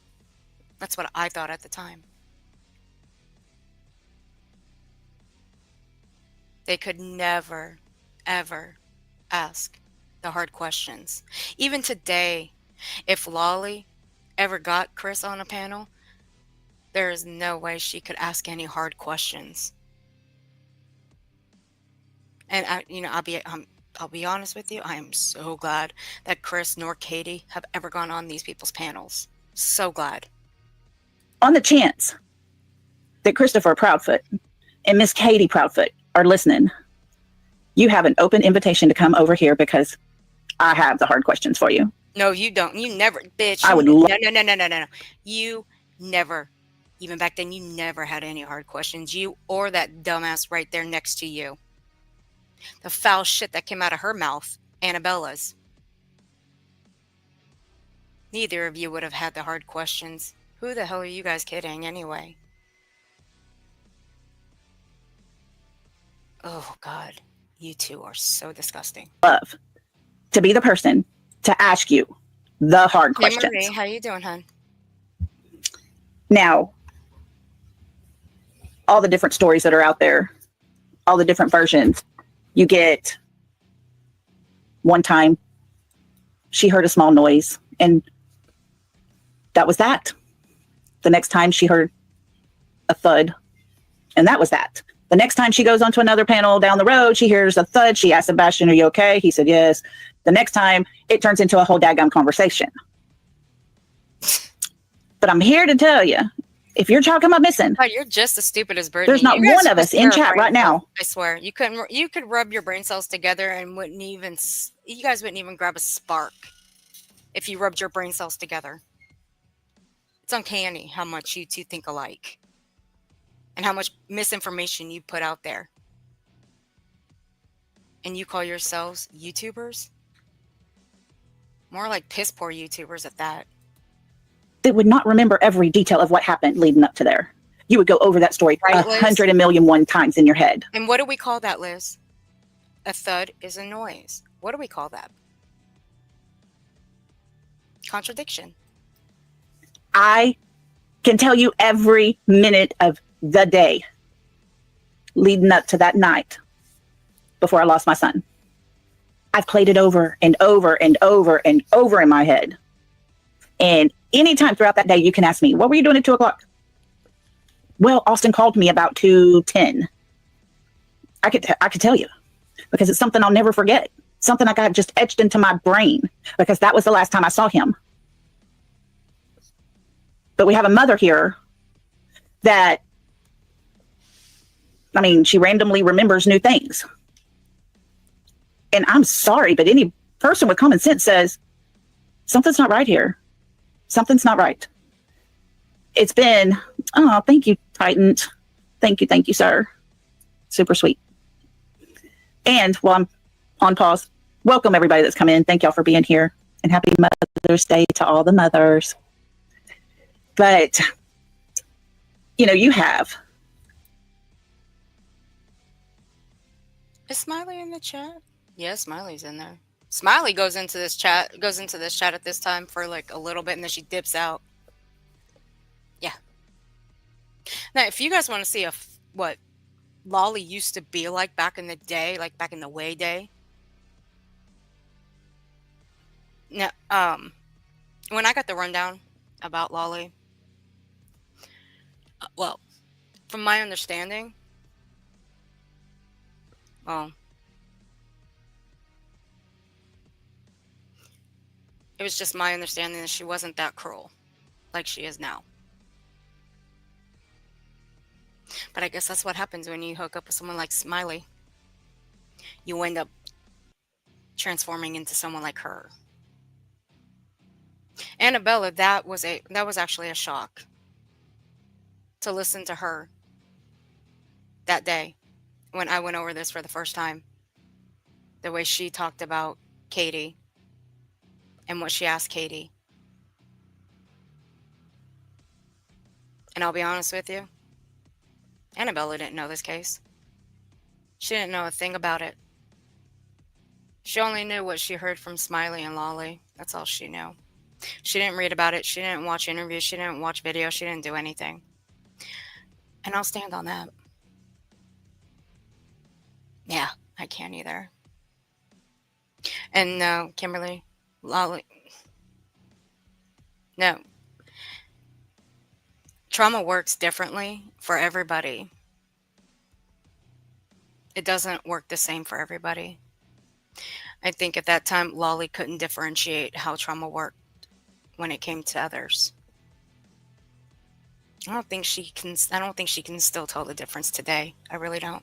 That's what I thought at the time. They could never, ever ask the hard questions. Even today, if Lolly ever got Chris on a panel, there is no way she could ask any hard questions. And I'll be honest with you. I am so glad that Chris nor Katie have ever gone on these people's panels. So glad. On the chance that Christopher Proudfoot and Miss Katie Proudfoot are listening, you have an open invitation to come over here because I have the hard questions for you. No, you don't. You never, bitch. I would no. You never, even back then, you never had any hard questions. You or that dumbass right there next to you. The foul shit that came out of her mouth, Annabella's. Neither of you would have had the hard questions. Who the hell are you guys kidding anyway? Oh, God. You two are so disgusting. Love to be the person to ask you the hard questions. Marie, how you doing, hon? Now, all the different stories that are out there, all the different versions, you get one time she heard a small noise and that was that. The next time she heard a thud and that was that. The next time she goes onto another panel down the road, she hears a thud. She asked Sebastian, are you okay? He said, yes. The next time it turns into a whole daggum conversation. But I'm here to tell you, if your child come up missing, God, you're just as stupid as Britney. There's not one of us in chat right now. I swear, you could rub your brain cells together and you guys wouldn't even grab a spark if you rubbed your brain cells together. It's uncanny how much you two think alike and how much misinformation you put out there. And you call yourselves YouTubers? More like piss poor YouTubers at that. They would not remember every detail of what happened leading up to there. You would go over that story 100,000,001 times in your head. And what do we call that, Liz? A thud is a noise. What do we call that? Contradiction. I can tell you every minute of the day leading up to that night before I lost my son. I've played it over and over and over and over in my head. And anytime throughout that day, you can ask me, what were you doing at 2:00? Well, Austin called me about 2:10. I could tell you because it's something I'll never forget. Something I got just etched into my brain because that was the last time I saw him. But we have a mother here that, I mean, she randomly remembers new things. And I'm sorry, but any person with common sense says, something's not right here. Something's not right. It's been, oh, thank you, Titan. Thank you, sir. Super sweet. And while I'm on pause, welcome everybody that's come in. Thank y'all for being here. And happy Mother's Day to all the mothers. But, you know, you have. Is Smiley in the chat? Yeah, Smiley's in there. Smiley goes into this chat at this time for like a little bit and then she dips out. Yeah. Now, if you guys want to see what Lolly used to be like back in the day, like back in the way day. Now, when I got the rundown about Lolly, well, from my understanding, it was just my understanding that she wasn't that cruel like she is now. But I guess that's what happens when you hook up with someone like Smiley. You end up transforming into someone like her. Annabella, that was actually a shock to listen to her that day when I went over this for the first time. The way she talked about Katie and what she asked Katie. And I'll be honest with you, Annabella didn't know this case. She didn't know a thing about it. She only knew what she heard from Smiley and Lolly. That's all she knew. She didn't read about it. She didn't watch interviews. She didn't watch videos. She didn't do anything. And I'll stand on that. Yeah, I can't either. And no, Kimberly, Lolly, no. Trauma works differently for everybody. It doesn't work the same for everybody. I think at that time, Lolly couldn't differentiate how trauma worked when it came to others. I don't think she can still tell the difference today. I really don't.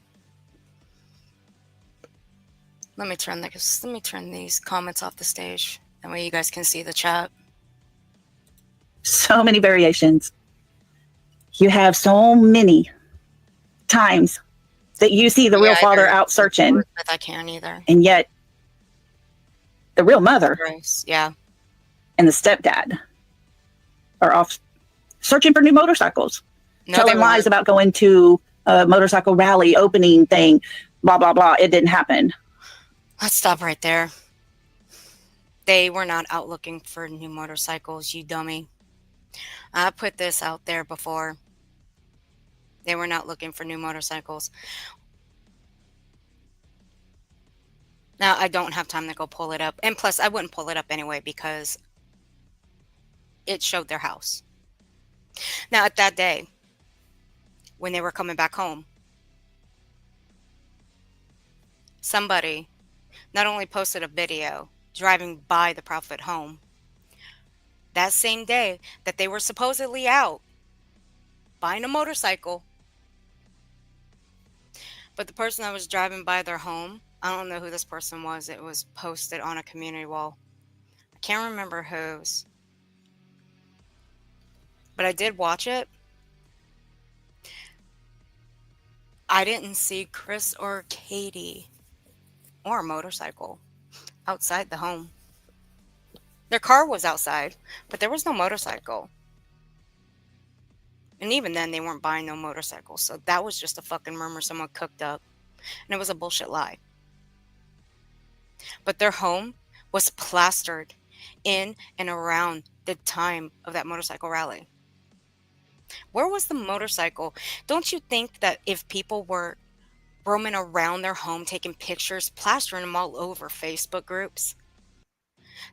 Let me turn these comments off the stage. That way you guys can see the chat. So many variations. You have so many times that you see the real father out searching. I can't either. And yet the real mother yeah, and the stepdad are off searching for new motorcycles, telling lies about going to a motorcycle rally opening thing, blah, blah, blah. It didn't happen. Let's stop right there. They were not out looking for new motorcycles, you dummy. I put this out there before. They were not looking for new motorcycles. Now, I don't have time to go pull it up. And plus, I wouldn't pull it up anyway because it showed their house. Now, at that day, when they were coming back home, somebody not only posted a video driving by the Proudfoot home that same day that they were supposedly out buying a motorcycle, but the person that was driving by their home, I don't know who this person was. It was posted on a community wall. I can't remember whose, but I did watch it. I didn't see Chris or Katie or a motorcycle outside the home. Their car was outside, but there was no motorcycle. And even then, they weren't buying no motorcycle. So that was just a fucking rumor someone cooked up. And it was a bullshit lie. But their home was plastered in and around the time of that motorcycle rally. Where was the motorcycle? Don't you think that if people were roaming around their home, taking pictures, plastering them all over Facebook groups,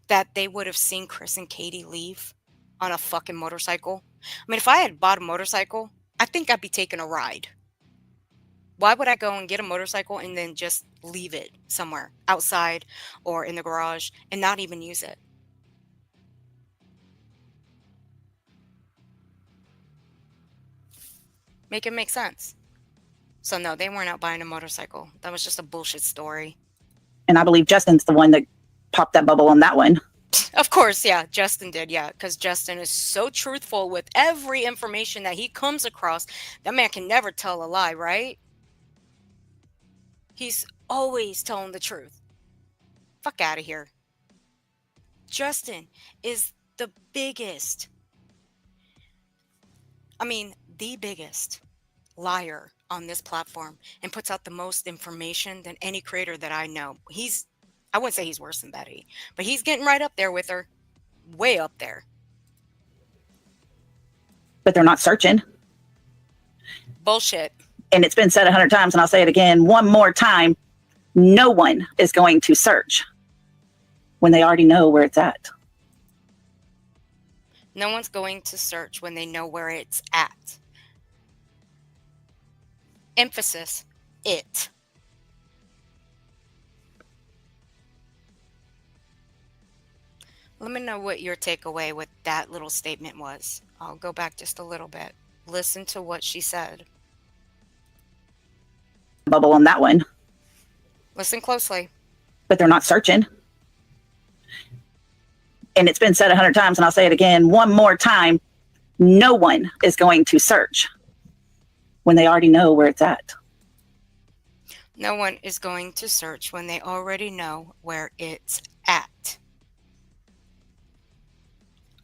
that they would have seen Chris and Katie leave on a fucking motorcycle? I mean, if I had bought a motorcycle, I think I'd be taking a ride. Why would I go and get a motorcycle and then just leave it somewhere outside or in the garage and not even use it? Make it make sense. So no, they weren't out buying a motorcycle. That was just a bullshit story. And I believe Justin's the one that popped that bubble on that one. Of course, yeah, Justin did, yeah, because Justin is so truthful with every information that he comes across. That man can never tell a lie, right? He's always telling the truth. Fuck out of here. Justin is the biggest, the biggest liar on this platform and puts out the most information than any creator that I know. I wouldn't say he's worse than Betty, but he's getting right up there with her. Way up there. But they're not searching. Bullshit. And it's been said 100 times, and I'll say it again one more time. No one is going to search when they already know where it's at. No one's going to search when they know where it's at. Emphasis, it. Let me know what your takeaway with that little statement was. I'll go back just a little bit. Listen to what she said. Bubble on that one. Listen closely. But they're not searching. And it's been said 100 times, and I'll say it again one more time. No one is going to search when they already know where it's at. No one is going to search when they already know where it's at.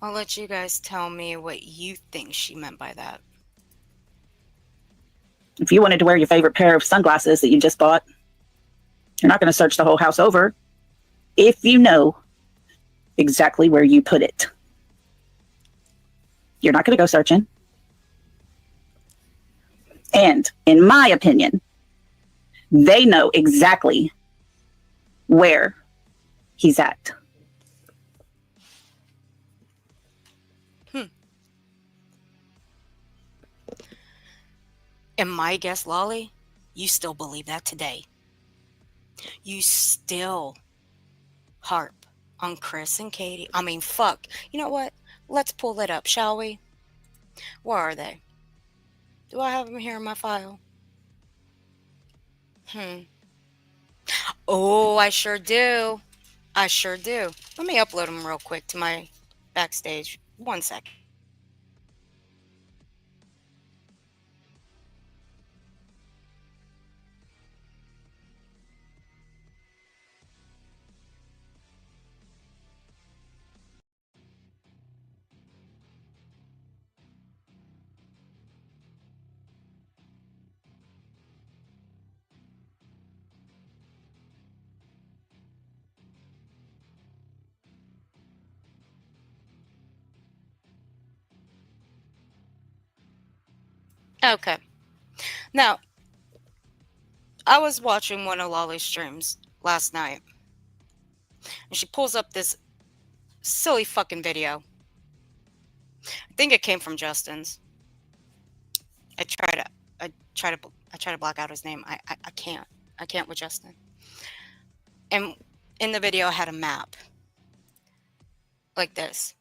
I'll let you guys tell me what you think she meant by that. If you wanted to wear your favorite pair of sunglasses that you just bought, you're not going to search the whole house over if you know exactly where you put it. You're not going to go searching. And in my opinion, they know exactly where he's at. And my guess, Lolly, You still believe that today. You still harp on Chris and Katie. I mean, fuck. You know what? Let's pull it up, shall we? Where are they? Do I have them here in my file? Oh, I sure do. I sure do. Let me upload them real quick to my Backstage. 1 second. Okay. Now, I was watching one of Lolly's streams last night, and she pulls up this silly fucking video. I think it came from Justin's. I try to block out his name. I can't. I can't with Justin. And in the video, I had a map like this.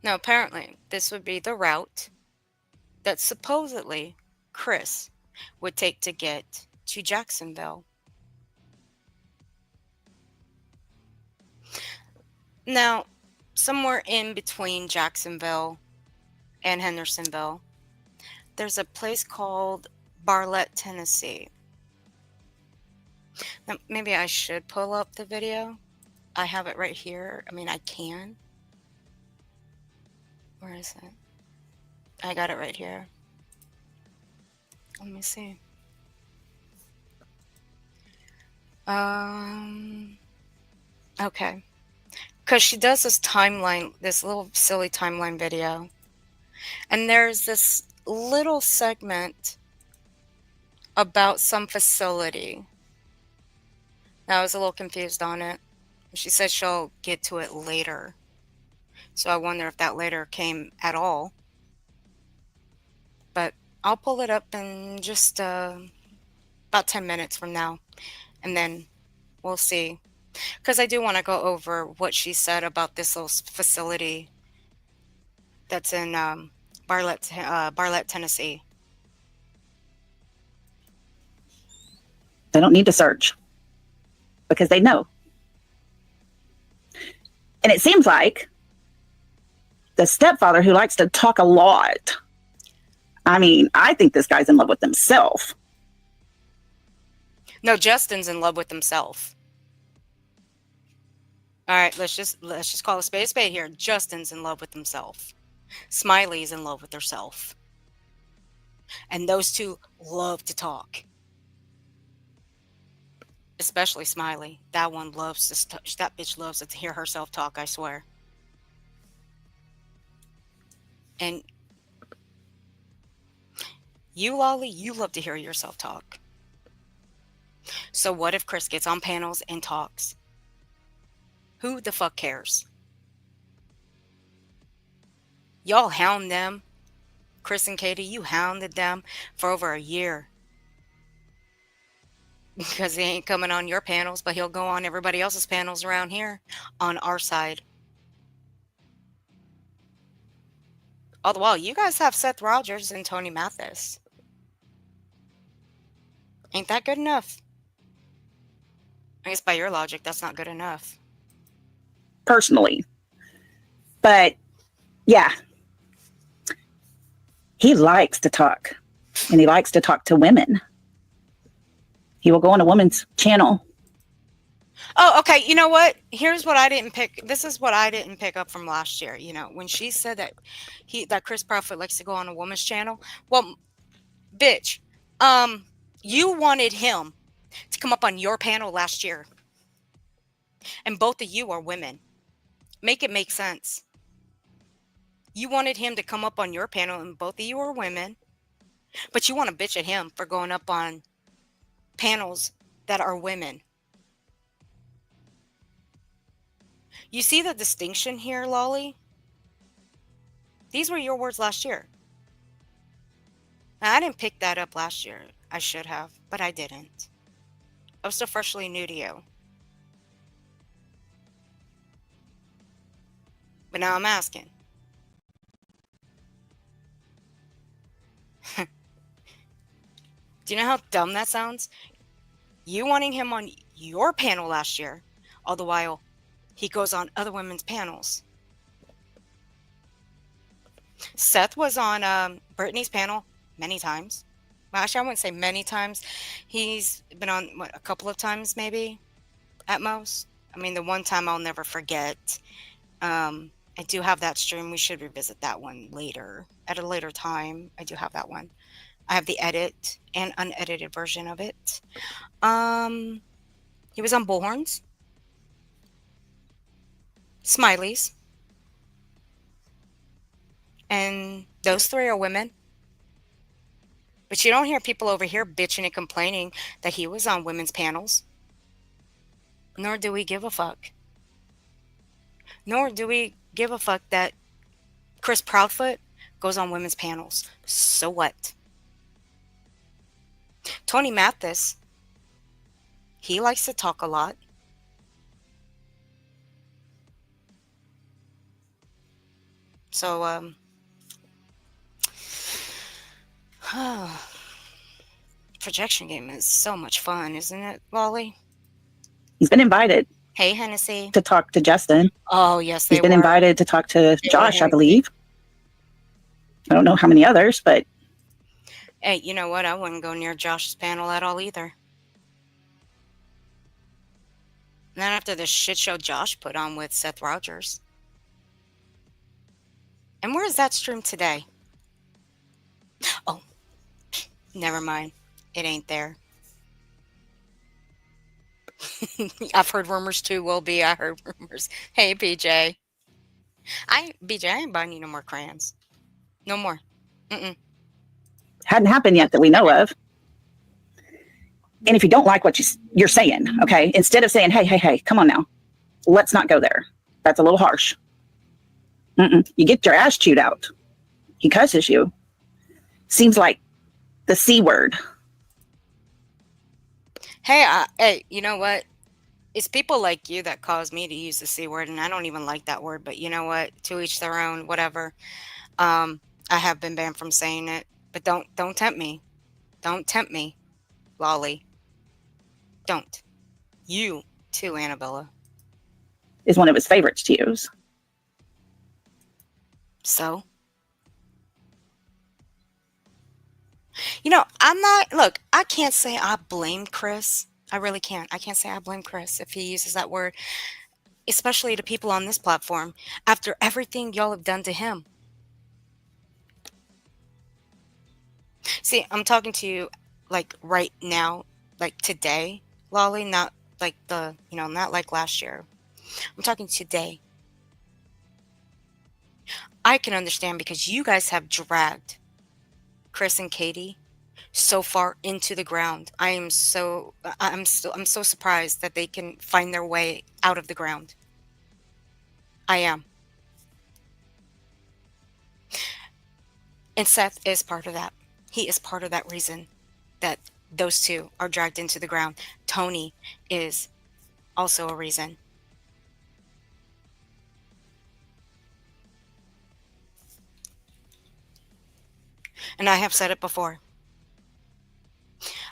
Now, apparently, this would be the route that supposedly Chris would take to get to Jacksonville. Now, somewhere in between Jacksonville and Hendersonville, there's a place called Bartlett, Tennessee. Now, maybe I should pull up the video. I have it right here. I mean, I can. Where is it? I got it right here. Let me see. Okay. Because she does this timeline, this little silly timeline video. And there's this little segment about some facility. Now, I was a little confused on it. She said she'll get to it later. So I wonder if that later came at all. But I'll pull it up in just about 10 minutes from now. And then we'll see. Because I do want to go over what she said about this little facility that's in Bartlett, Tennessee. They don't need to search because they know. And it seems like the stepfather who likes to talk a lot. I mean, I think this guy's in love with himself. No, Justin's in love with himself. All right, let's just call a spade here. Justin's in love with himself. Smiley's in love with herself. And those two love to talk. Especially Smiley. That one loves to that bitch loves to hear herself talk, I swear. And you, Lolly, you love to hear yourself talk. So what if Chris gets on panels and talks? Who the fuck cares? Y'all hound them. Chris and Katie, you hounded them for over a year. Because he ain't coming on your panels, but he'll go on everybody else's panels around here on our side. All the while, you guys have Seth Rogers and Tony Mathis. Ain't that good enough? I guess by your logic, that's not good enough. Personally. But, yeah. He likes to talk. And he likes to talk to women. He will go on a woman's channel. Oh, okay. You know what? Here's what I didn't pick. This is what I didn't pick up from last year. You know, when she said that Chris Proudfoot likes to go on a woman's channel. Well, bitch, you wanted him to come up on your panel last year. And both of you are women. Make it make sense. You wanted him to come up on your panel and both of you are women. But you want to bitch at him for going up on panels that are women. You see the distinction here, Lolly? These were your words last year. Now, I didn't pick that up last year. I should have, but I didn't. I was still freshly new to you. But now I'm asking. Do you know how dumb that sounds? You wanting him on your panel last year, all the while he goes on other women's panels. Seth was on Britney's panel many times. Well, actually, I wouldn't say many times. He's been on, a couple of times maybe, at most. I mean, the one time I'll never forget. I do have that stream. We should revisit that one later. At a later time, I do have that one. I have the edit and unedited version of it. He was on Bullhorns. Smileys. And those three are women. But you don't hear people over here bitching and complaining that he was on women's panels. Nor do we give a fuck. Nor do we give a fuck that Chris Proudfoot goes on women's panels. So what? Tony Mathis, he likes to talk a lot. So, projection game is so much fun, isn't it, Lolly? He's been invited. Hey, Hennessy. To talk to Justin. Oh, yes, He's been invited to talk to Josh, I believe. I don't know how many others, but... Hey, you know what? I wouldn't go near Josh's panel at all either. Not after the shit show Josh put on with Seth Rogers. And where is that stream today? Oh, never mind. It ain't there. I've heard rumors too. Will be. I heard rumors. Hey, BJ. BJ, I ain't buying you no more crayons. No more. Hadn't happened yet that we know of. And if you don't like what you're saying, okay, instead of saying, hey, come on now, let's not go there. That's a little harsh. You get your ass chewed out. He cusses you. Seems like the C word. Hey, you know what? It's people like you that cause me to use the C word, and I don't even like that word, but you know what? To each their own, whatever. I have been banned from saying it, but don't tempt me. Don't tempt me, Lolly. Don't. You too, Annabella. Is one of his favorites to use. So? You know, I can't say I blame Chris. I really can't. I can't say I blame Chris if he uses that word, especially to people on this platform, after everything y'all have done to him. See, I'm talking to you like right now, like today, Lolly, not like not like last year. I'm talking today. I can understand because you guys have dragged Chris and Katie so far into the ground. I'm so surprised that they can find their way out of the ground. I am. And Seth is part of that. He is part of that reason that those two are dragged into the ground. Tony is also a reason. And I have said it before.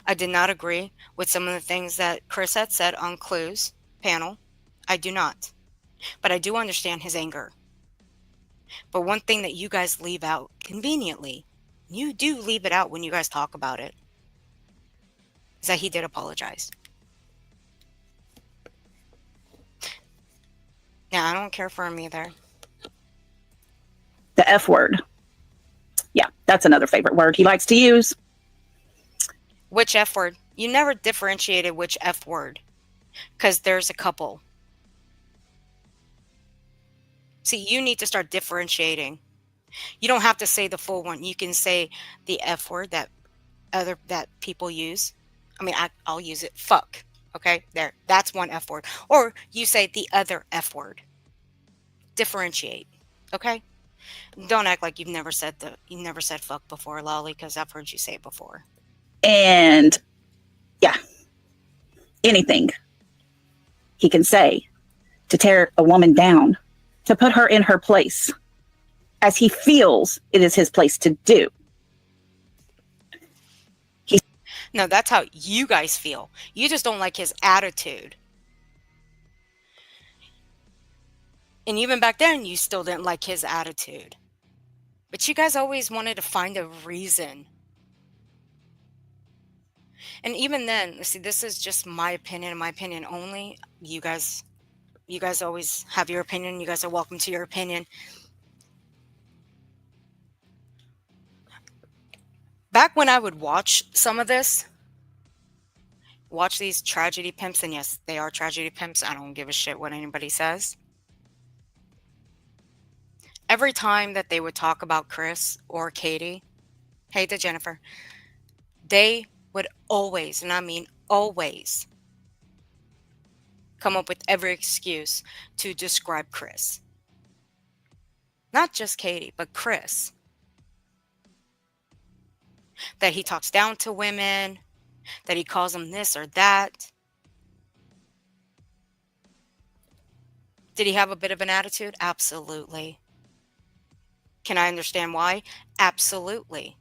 I did not agree with some of the things that Chris had said on Clue's panel. I do not. But I do understand his anger. But one thing that you guys leave out conveniently, you do leave it out when you guys talk about it, is that he did apologize. Now, I don't care for him either. The F word. Yeah, that's another favorite word he likes to use. Which F word? You never differentiated which F word, because there's a couple. See, you need to start differentiating. You don't have to say the full one. You can say the F word that people use. I mean, I'll use it. Fuck. Okay, there. That's one F word. Or you say the other F word. Differentiate. Okay? Don't act like you've never said fuck before, Lolly, because I've heard you say it before. And yeah, anything he can say to tear a woman down, to put her in her place, as he feels it is his place to do. No, that's how you guys feel. You just don't like his attitude. And even back then, you still didn't like his attitude. But you guys always wanted to find a reason. And even then, see, this is just my opinion and my opinion only. You guys always have your opinion. You guys are welcome to your opinion. Back when I would watch some of this, watch these tragedy pimps, and yes, they are tragedy pimps. I don't give a shit what anybody says. Every time that they would talk about Chris or Katie, hey to Jennifer, they would always, and I mean always, come up with every excuse to describe Chris. Not just Katie, but Chris. That he talks down to women, that he calls them this or that. Did he have a bit of an attitude? Absolutely. Can I understand why? Absolutely.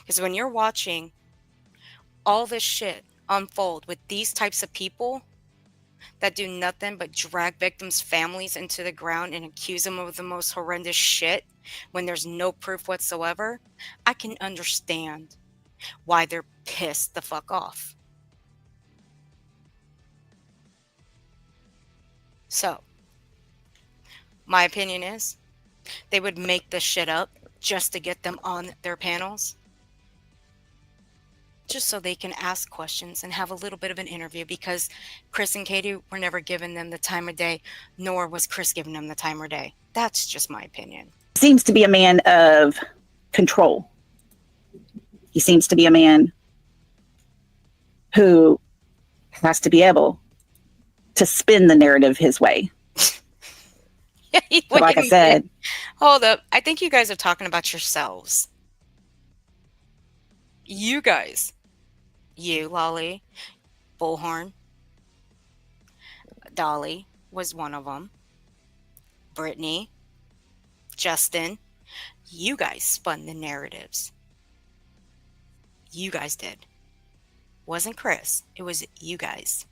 Because when you're watching all this shit unfold with these types of people that do nothing but drag victims' families into the ground and accuse them of the most horrendous shit when there's no proof whatsoever, I can understand why they're pissed the fuck off. So, my opinion is they would make this shit up just to get them on their panels, just so they can ask questions and have a little bit of an interview, because Chris and Katie were never giving them the time of day, nor was Chris giving them the time of day. That's just my opinion. Seems to be a man of control. He seems to be a man who has to be able to spin the narrative his way. So like I said, hold up. I think you guys are talking about yourselves. You guys. You, Lolly, Bullhorn, Dolly was one of them. Britney, Justin. You guys spun the narratives. You guys did. Wasn't Chris. It was you guys.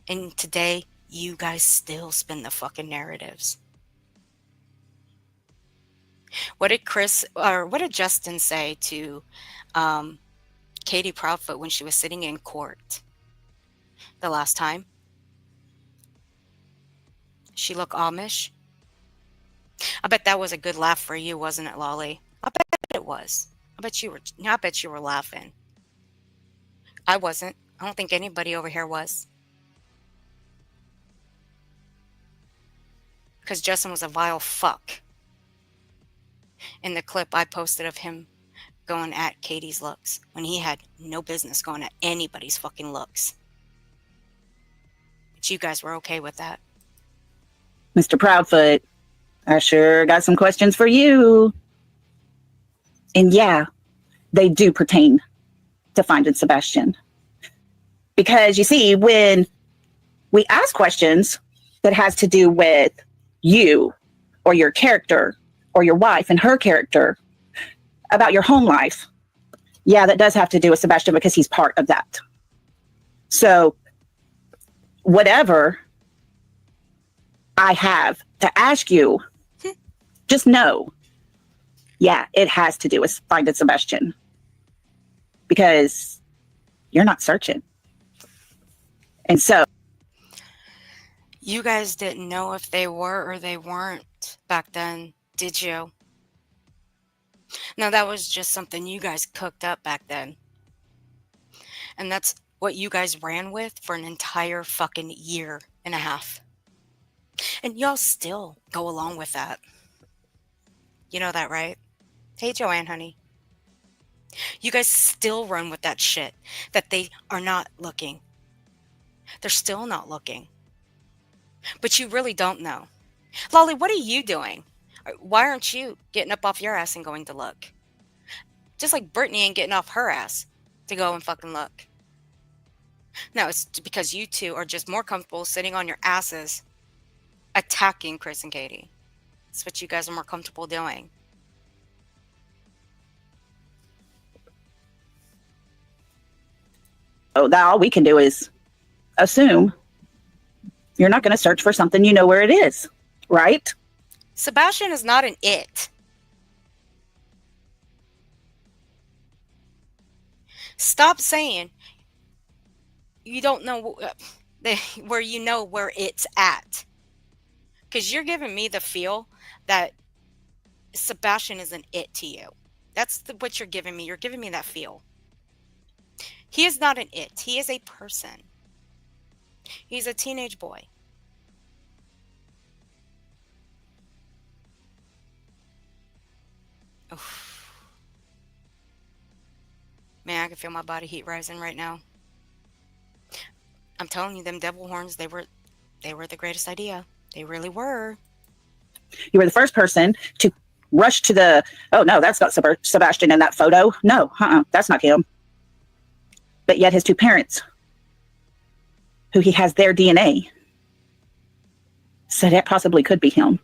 And today, you guys still spin the fucking narratives. What did Justin say to Katie Proudfoot when she was sitting in court the last time? She looked Amish. I bet that was a good laugh for you, wasn't it, Lolly? I bet it was. I bet you were laughing. I wasn't. I don't think anybody over here was. Because Justin was a vile fuck. In the clip I posted of him going at Katie's looks when he had no business going at anybody's fucking looks. But you guys were okay with that. Mr. Proudfoot, I sure got some questions for you. And yeah, they do pertain to finding Sebastian. Because you see, when we ask questions that has to do with you or your character or your wife and her character about your home life, yeah, that does have to do with Sebastian because he's part of that. So whatever I have to ask you, just know, yeah, it has to do with finding Sebastian because you're not searching. And so you guys didn't know if they were or they weren't back then, did you? No, that was just something you guys cooked up back then. And that's what you guys ran with for an entire fucking year and a half. And y'all still go along with that. You know that, right? Hey, Joanne, honey. You guys still run with that shit, that they are not looking. They're still not looking. But you really don't know. Lolly, what are you doing? Why aren't you getting up off your ass and going to look? Just like Britney ain't getting off her ass to go and fucking look. No, it's because you two are just more comfortable sitting on your asses attacking Chris and Katie. That's what you guys are more comfortable doing. Oh, now all we can do is assume you're not going to search for something you know where it is, right? Sebastian is not an it. Stop saying you don't know where you know where it's at. Because you're giving me the feel that Sebastian is an it to you. That's what you're giving me. You're giving me that feel. He is not an it. He is a person. He's a teenage boy. Oof. Man, I can feel my body heat rising right now. I'm telling you, them devil horns, they were the greatest idea. They really were. You were the first person to rush to the, oh no, that's not Sebastian in that photo. No, that's not him. But yet his two parents, who he has their DNA, said it possibly could be him.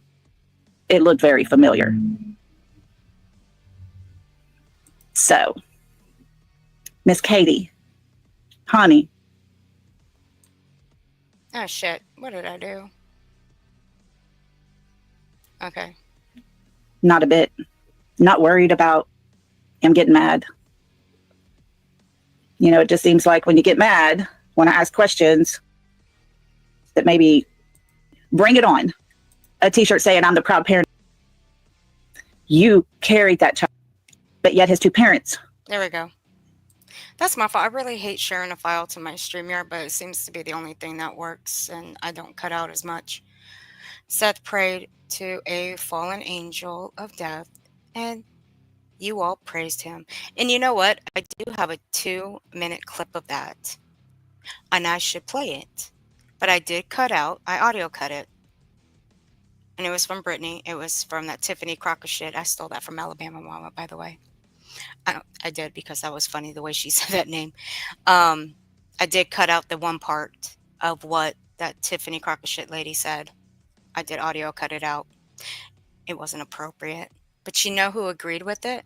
It looked very familiar. So, Miss Katie, honey. Oh shit, what did I do? Okay. Not a bit. Not worried about him getting mad. You know, it just seems like when you get mad, when I ask questions, that maybe bring it on. A t-shirt saying I'm the proud parent. You carried that child, but yet his two parents. There we go. That's my fault. I really hate sharing a file to my StreamYard, but it seems to be the only thing that works, and I don't cut out as much. Seth prayed to a fallen angel of death, and you all praised him. And you know what? I do have a 2-minute clip of that, and I should play it. But I did cut out. I audio cut it. And it was from Britney. It was from that Tiffany Crocker shit. I stole that from Alabama Mama, by the way. I did because that was funny the way she said that name. I did cut out the one part of what that Tiffany Crocker shit lady said. I did audio cut it out. It wasn't appropriate. But you know who agreed with it?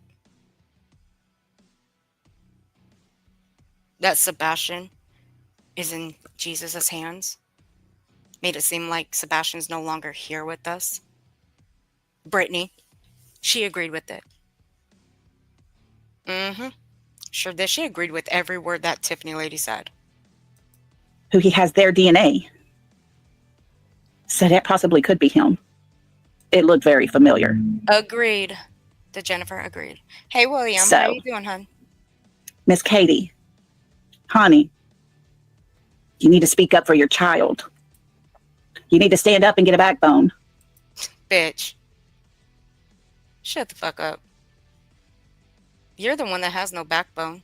That Sebastian is in Jesus' hands. Made it seem like Sebastian's no longer here with us. Britney, she agreed with it. Sure did. She agreed with every word that Tiffany lady said. Who he has their DNA. Said it possibly could be him. It looked very familiar. Agreed. The Jennifer agreed. Hey, William, So, how you doing, hon? Miss Katie, honey, you need to speak up for your child. You need to stand up and get a backbone. Bitch. Shut the fuck up. You're the one that has no backbone.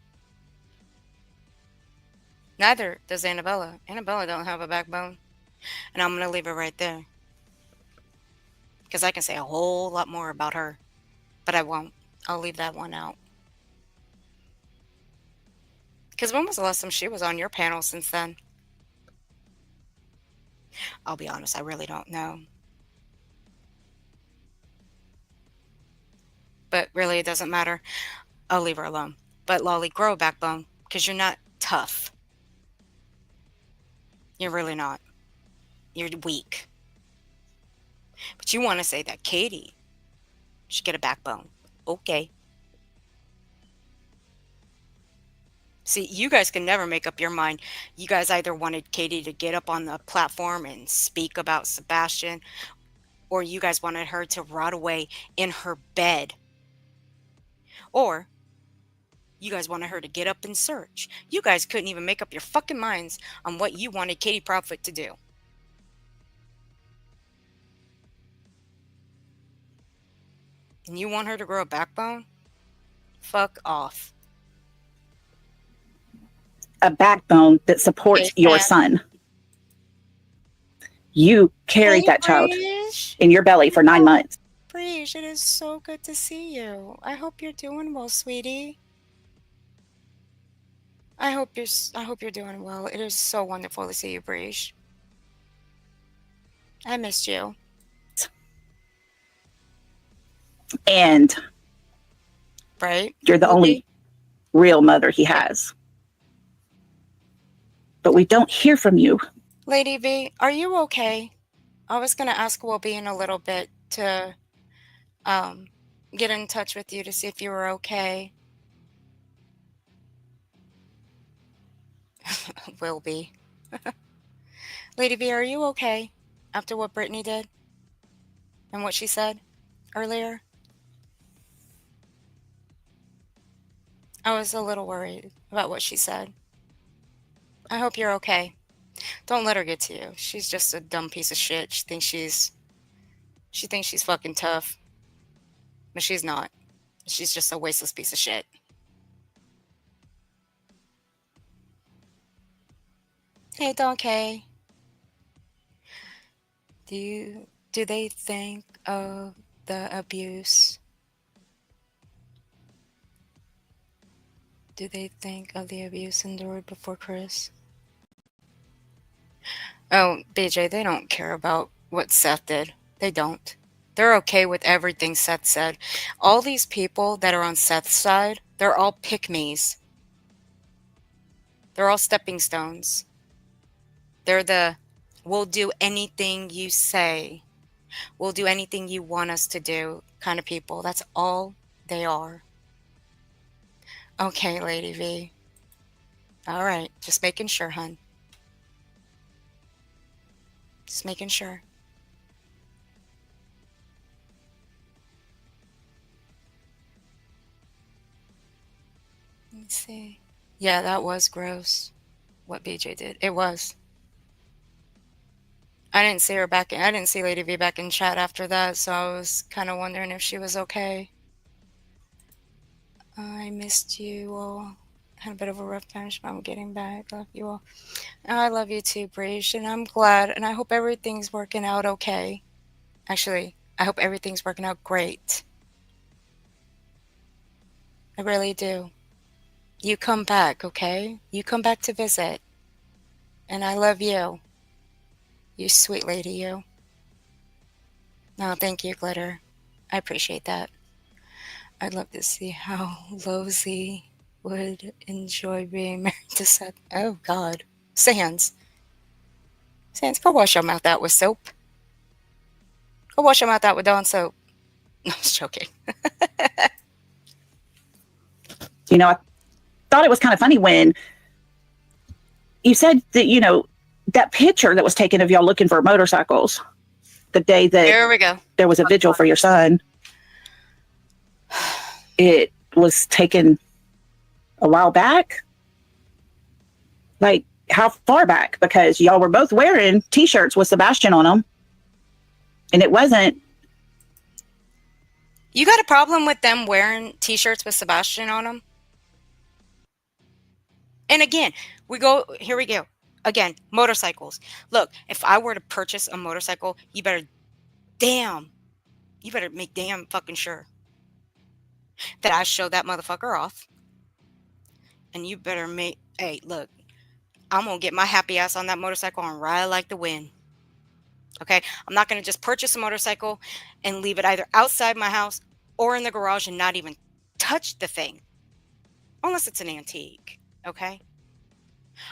Neither does Annabella. Annabella don't have a backbone. And I'm going to leave it right there. Because I can say a whole lot more about her. But I won't. I'll leave that one out. Because when was the last time she was on your panel since then? I'll be honest, I really don't know. But really, it doesn't matter. I'll leave her alone. But Lolly, grow a backbone. Because you're not tough. You're really not. You're weak. But you want to say that Katie should get a backbone. Okay. See, you guys can never make up your mind. You guys either wanted Katie to get up on the platform and speak about Sebastian, or you guys wanted her to rot away in her bed. Or you guys wanted her to get up and search. You guys couldn't even make up your fucking minds on what you wanted Katie Proudfoot to do. And you want her to grow a backbone? Fuck off. A backbone that supports your son. You carried that child. in your belly for 9 months. Breege, it is so good to see you. I hope you're doing well, sweetie. I hope you're doing well. It is so wonderful to see you, Breege. I missed you. And right? You're the only real mother he has. But we don't hear from you. Lady V, are you okay? I was going to ask Will-Be in a little bit to get in touch with you to see if you were okay. Will-Be. Lady V, are you okay after what Britney did and what she said earlier? I was a little worried about what she said. I hope you're okay. Don't let her get to you. She's just a dumb piece of shit. She thinks she's fucking tough. But she's not. She's just a wasteless piece of shit. Hey, Donkey. Do they think of the abuse? Do they think of the abuse endured before Chris? Oh, BJ, they don't care about what Seth did. They don't. They're okay with everything Seth said. All these people that are on Seth's side, they're all pick-me's. They're all stepping stones. They're the, we'll do anything you say. We'll do anything you want us to do kind of people. That's all they are. Okay, Lady V. All right, just making sure, hun. Just making sure. Let me see. Yeah, that was gross. What BJ did. It was. I didn't see her back. I didn't see Lady V back in chat after that, so I was kind of wondering if she was okay. I missed you all. Had a bit of a rough time, but I'm getting back. Love you all. I love you too, Breege, and I'm glad, and I hope everything's working out okay. Actually, I hope everything's working out great. I really do. You come back, okay? You come back to visit. And I love you. You sweet lady, you. No, thank you, Glitter. I appreciate that. I'd love to see how Losey would enjoy being married to Seth. Oh, God. Sans, go wash your mouth out with soap. Go wash your mouth out with Dawn soap. No, I was joking. You know, I thought it was kind of funny when you said that, you know, that picture that was taken of y'all looking for motorcycles the day that Here we go. There was a vigil for your son. It was taken a while back. Like, how far back? Because y'all were both wearing t-shirts with Sebastian on them. And it wasn't. You got a problem with them wearing t-shirts with Sebastian on them? And again, here we go. Again, motorcycles. Look, if I were to purchase a motorcycle, you better make damn fucking sure that I show that motherfucker off. And you better hey, look, I'm going to get my happy ass on that motorcycle and ride like the wind. Okay? I'm not going to just purchase a motorcycle and leave it either outside my house or in the garage and not even touch the thing. Unless it's an antique. Okay?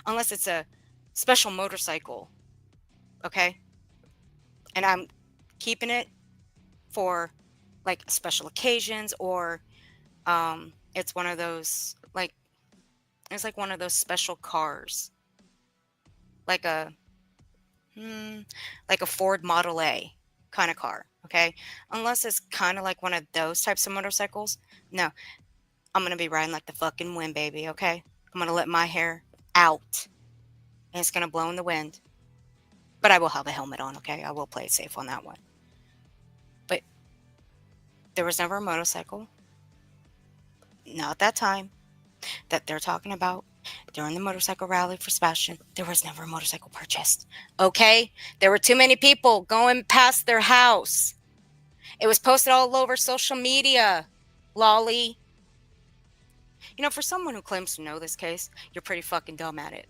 Unless it's a special motorcycle. Okay? And I'm keeping it for like special occasions, or it's one of those it's like one of those special cars. Like a Ford Model A kind of car, okay? Unless it's kind of like one of those types of motorcycles. No. I'm going to be riding like the fucking wind, baby, okay? I'm going to let my hair out. And it's going to blow in the wind. But I will have a helmet on, okay? I will play it safe on that one. But there was never a motorcycle. Not that time that they're talking about. During the motorcycle rally for Sebastian, there was never a motorcycle purchased. Okay? There were too many people going past their house. It was posted all over social media. Lolly. You know, for someone who claims to know this case, you're pretty fucking dumb at it.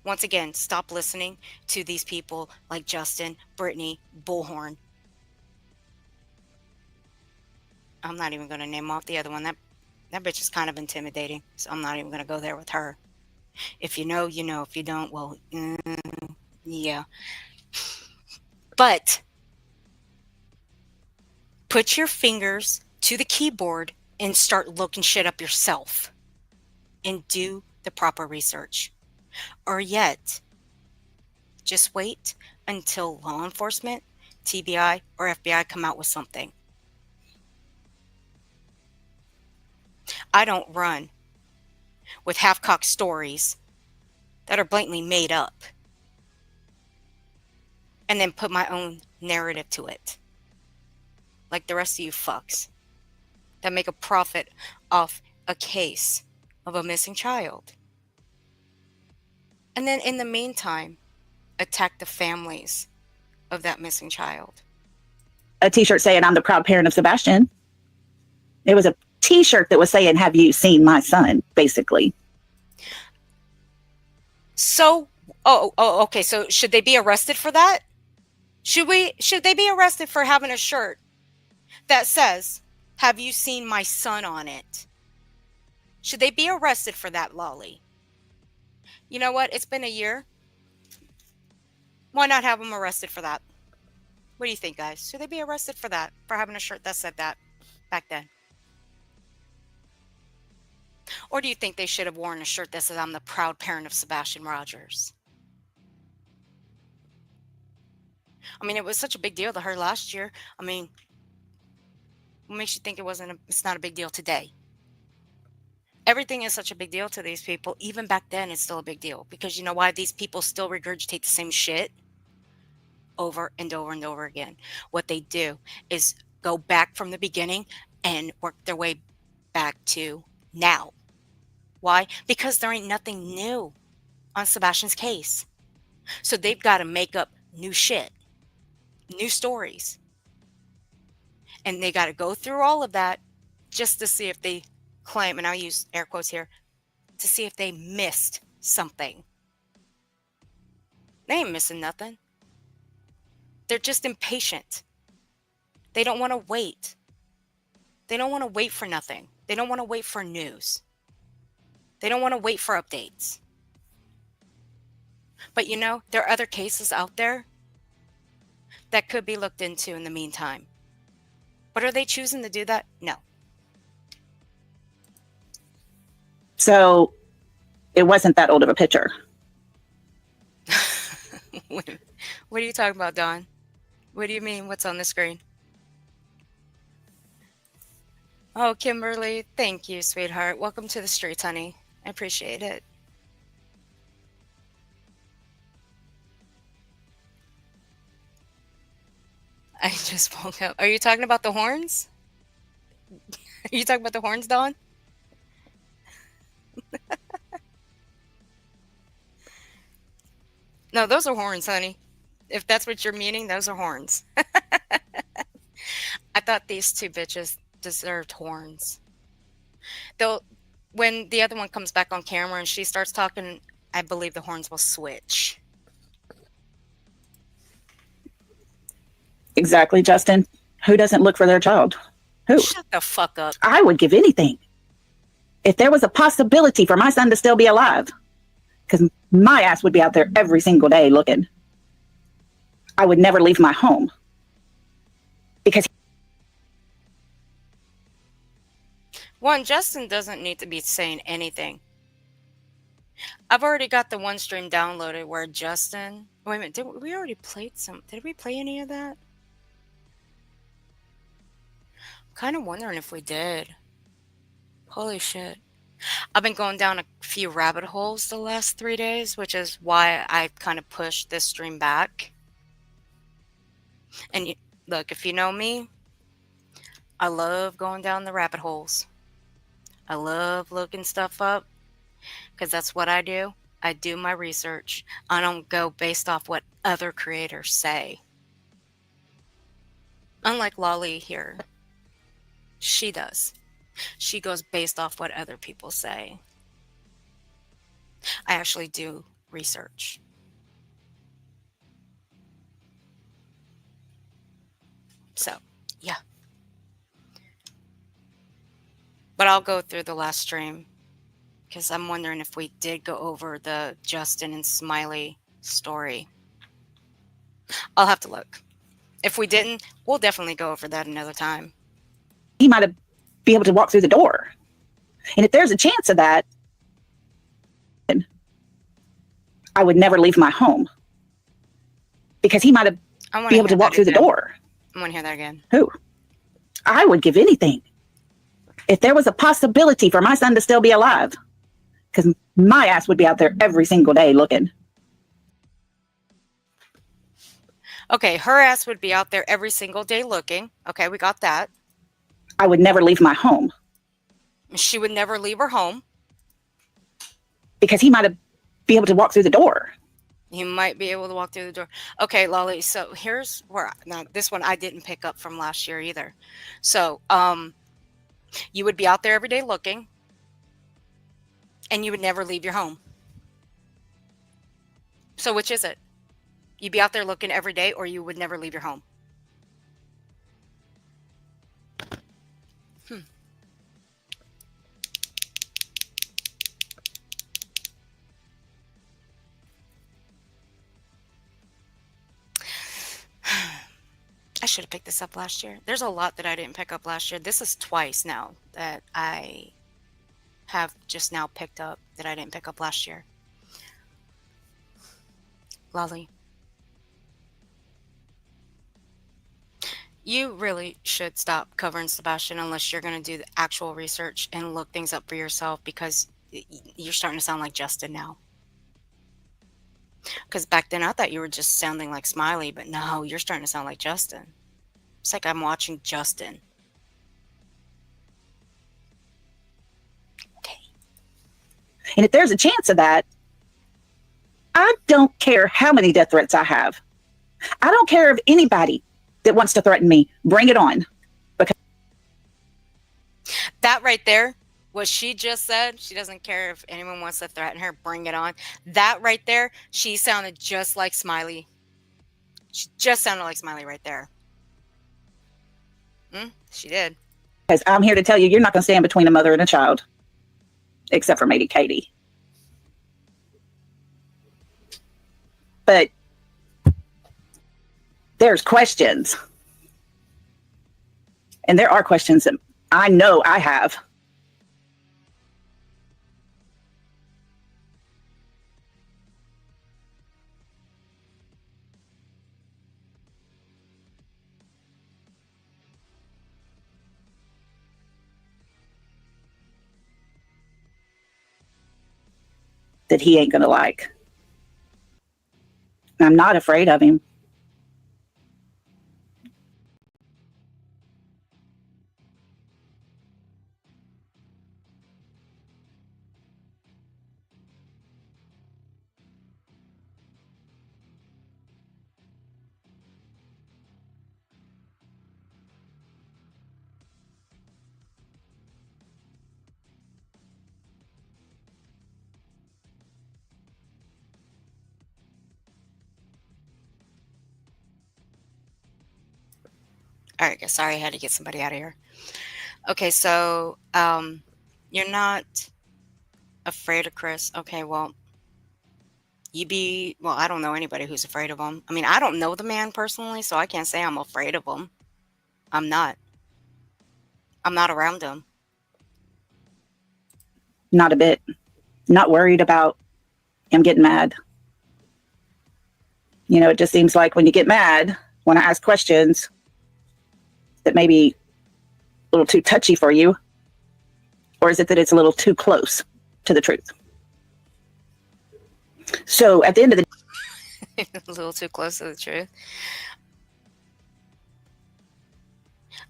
Once again, stop listening to these people like Justin, Britney, Bullhorn. I'm not even going to name off the other one. That bitch is kind of intimidating, so I'm not even going to go there with her. If you know, you know. If you don't, well, yeah. But put your fingers to the keyboard and start looking shit up yourself and do the proper research. Or yet, just wait until law enforcement, TBI, or FBI come out with something. I don't run with half-cocked stories that are blatantly made up and then put my own narrative to it. Like the rest of you fucks that make a profit off a case of a missing child. And then in the meantime, attack the families of that missing child. A t-shirt saying I'm the proud parent of Sebastian. It was a t-shirt that was saying, have you seen my son, basically. So, okay. So should they be arrested for that? Should they be arrested for having a shirt that says, have you seen my son on it? Should they be arrested for that, Lolly? You know what? It's been a year. Why not have them arrested for that? What do you think, guys? Should they be arrested for that? For having a shirt that said that back then? Or do you think they should have worn a shirt that says, I'm the proud parent of Sebastian Rogers? I mean, it was such a big deal to her last year. I mean, what makes you think it's not a big deal today? Everything is such a big deal to these people. Even back then, it's still a big deal. Because you know why? These people still regurgitate the same shit over and over and over again. What they do is go back from the beginning and work their way back to now. Why? Because there ain't nothing new on Sebastian's case. So they've got to make up new shit, new stories. And they got to go through all of that just to see if they claim, and I'll use air quotes here, to see if they missed something. They ain't missing nothing. They're just impatient. They don't want to wait. They don't want to wait for nothing. They don't want to wait for news. They don't want to wait for updates. But you know, there are other cases out there that could be looked into in the meantime. But are they choosing to do that? No. So it wasn't that old of a picture. What are you talking about, Dawn? What do you mean? What's on the screen? Oh, Kimberly, thank you, sweetheart. Welcome to the streets, honey. I appreciate it. I just woke up. Are you talking about the horns? Are you talking about the horns, Dawn? No, those are horns, honey. If that's what you're meaning, those are horns. I thought these two bitches deserved horns. Though, when the other one comes back on camera and she starts talking, I believe the horns will switch. Exactly, Justin. Who doesn't look for their child? Who? Shut the fuck up. I would give anything if there was a possibility for my son to still be alive. Because my ass would be out there every single day looking. I would never leave my home. Because one, Justin doesn't need to be saying anything. I've already got the one stream downloaded where Justin... Wait a minute, did we already played some... Did we play any of that? I'm kind of wondering if we did. Holy shit. I've been going down a few rabbit holes the last 3 days, which is why I kind of pushed this stream back. And look, if you know me, I love going down the rabbit holes. I love looking stuff up because that's what I do. I do my research. I don't go based off what other creators say. Unlike Lolly here, she does. She goes based off what other people say. I actually do research. So, yeah. But I'll go through the last stream because I'm wondering if we did go over the Justin and Smiley story. I'll have to look. If we didn't, we'll definitely go over that another time. He might have been able to walk through the door. And if there's a chance of that, I would never leave my home. Because he might have been able to walk through the door. I want to hear that again. Who? I would give anything. If there was a possibility for my son to still be alive. Because my ass would be out there every single day looking. Okay, her ass would be out there every single day looking. Okay, we got that. I would never leave my home. She would never leave her home. Because he might have been able to walk through the door. He might be able to walk through the door. Okay, Lolly, so here's where, now this one I didn't pick up from last year either. So, you would be out there every day looking. And you would never leave your home. So which is it? You'd be out there looking every day, or you would never leave your home? I should have picked this up last year. There's a lot that I didn't pick up last year. This is twice now that I have just now picked up that I didn't pick up last year. Lolly. You really should stop covering Sebastian unless you're going to do the actual research and look things up for yourself, because you're starting to sound like Justin now. Because back then I thought you were just sounding like Smiley, but no, you're starting to sound like Justin. It's like I'm watching Justin. Okay. And if there's a chance of that, I don't care how many death threats I have. I don't care if anybody that wants to threaten me, bring it on. Because that right there, what she just said, she doesn't care if anyone wants to threaten her, bring it on. That right there, she sounded just like Smiley. She just sounded like Smiley right there. She did. Because I'm here to tell you, you're not going to stand between a mother and a child. Except for maybe Katie. But there's questions. And there are questions that I know I have. That he ain't gonna like. I'm not afraid of him. All right, guys, sorry, I had to get somebody out of here. Okay, so you're not afraid of Chris. Okay, well, I don't know anybody who's afraid of him. I mean, I don't know the man personally, so I can't say I'm afraid of him. I'm not around him. Not a bit. Not worried about him getting mad. You know, it just seems like when you get mad, when I ask questions that may be a little too touchy for you, or is it that it's a little too close to the truth? So at the end of the day, a little too close to the truth.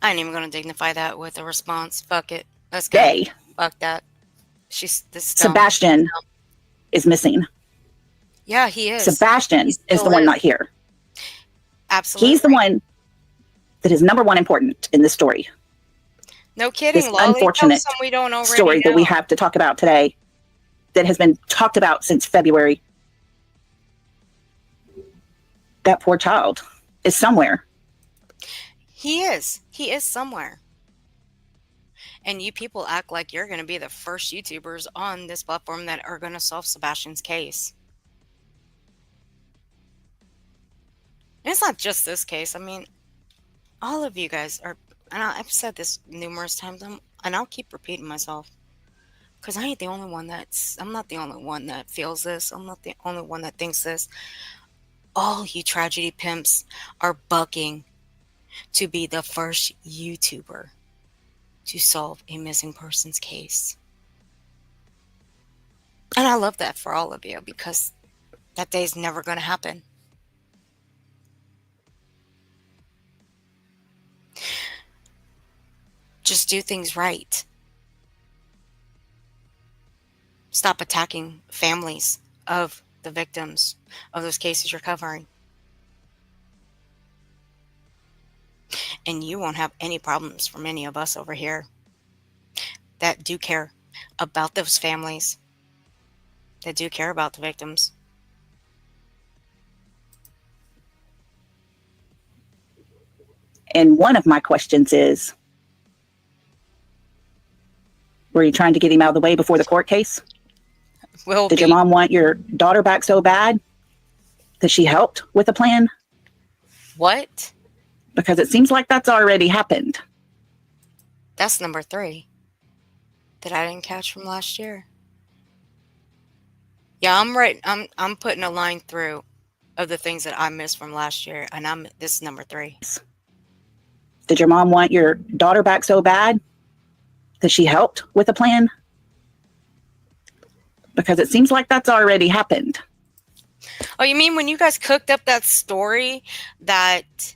I ain't even going to dignify that with a response. Fuck it. Let's go. Fuck that. She's this Sebastian is missing. Yeah, he is. Sebastian is the one not here. Absolutely. He's the one that is number one important in this story. No kidding. This Lolly, unfortunate we don't already story know. that we have to talk about today, that has been talked about since February. That poor child is somewhere. He is. He is somewhere. And you people act like you're going to be the first YouTubers on this platform that are going to solve Sebastian's case. And it's not just this case. I mean, all of you guys are, and I've said this numerous times, and I'll keep repeating myself, because I'm not the only one that feels this. I'm not the only one that thinks this. All you tragedy pimps are bucking to be the first YouTuber to solve a missing persons case. And I love that for all of you, because that day is never going to happen. Just do things right. Stop attacking families of the victims of those cases you're covering. And you won't have any problems from any of us over here that do care about those families, that do care about the victims. And one of my questions is, were you trying to get him out of the way before the court case? Did your mom want your daughter back so bad that she helped with the plan? What? Because it seems like that's already happened. That's number 3 that I didn't catch from last year. Yeah, I'm right. I'm putting a line through of the things that I missed from last year, and this is number 3. Did your mom want your daughter back so bad that she helped with the plan? Because it seems like that's already happened. Oh, you mean when you guys cooked up that story that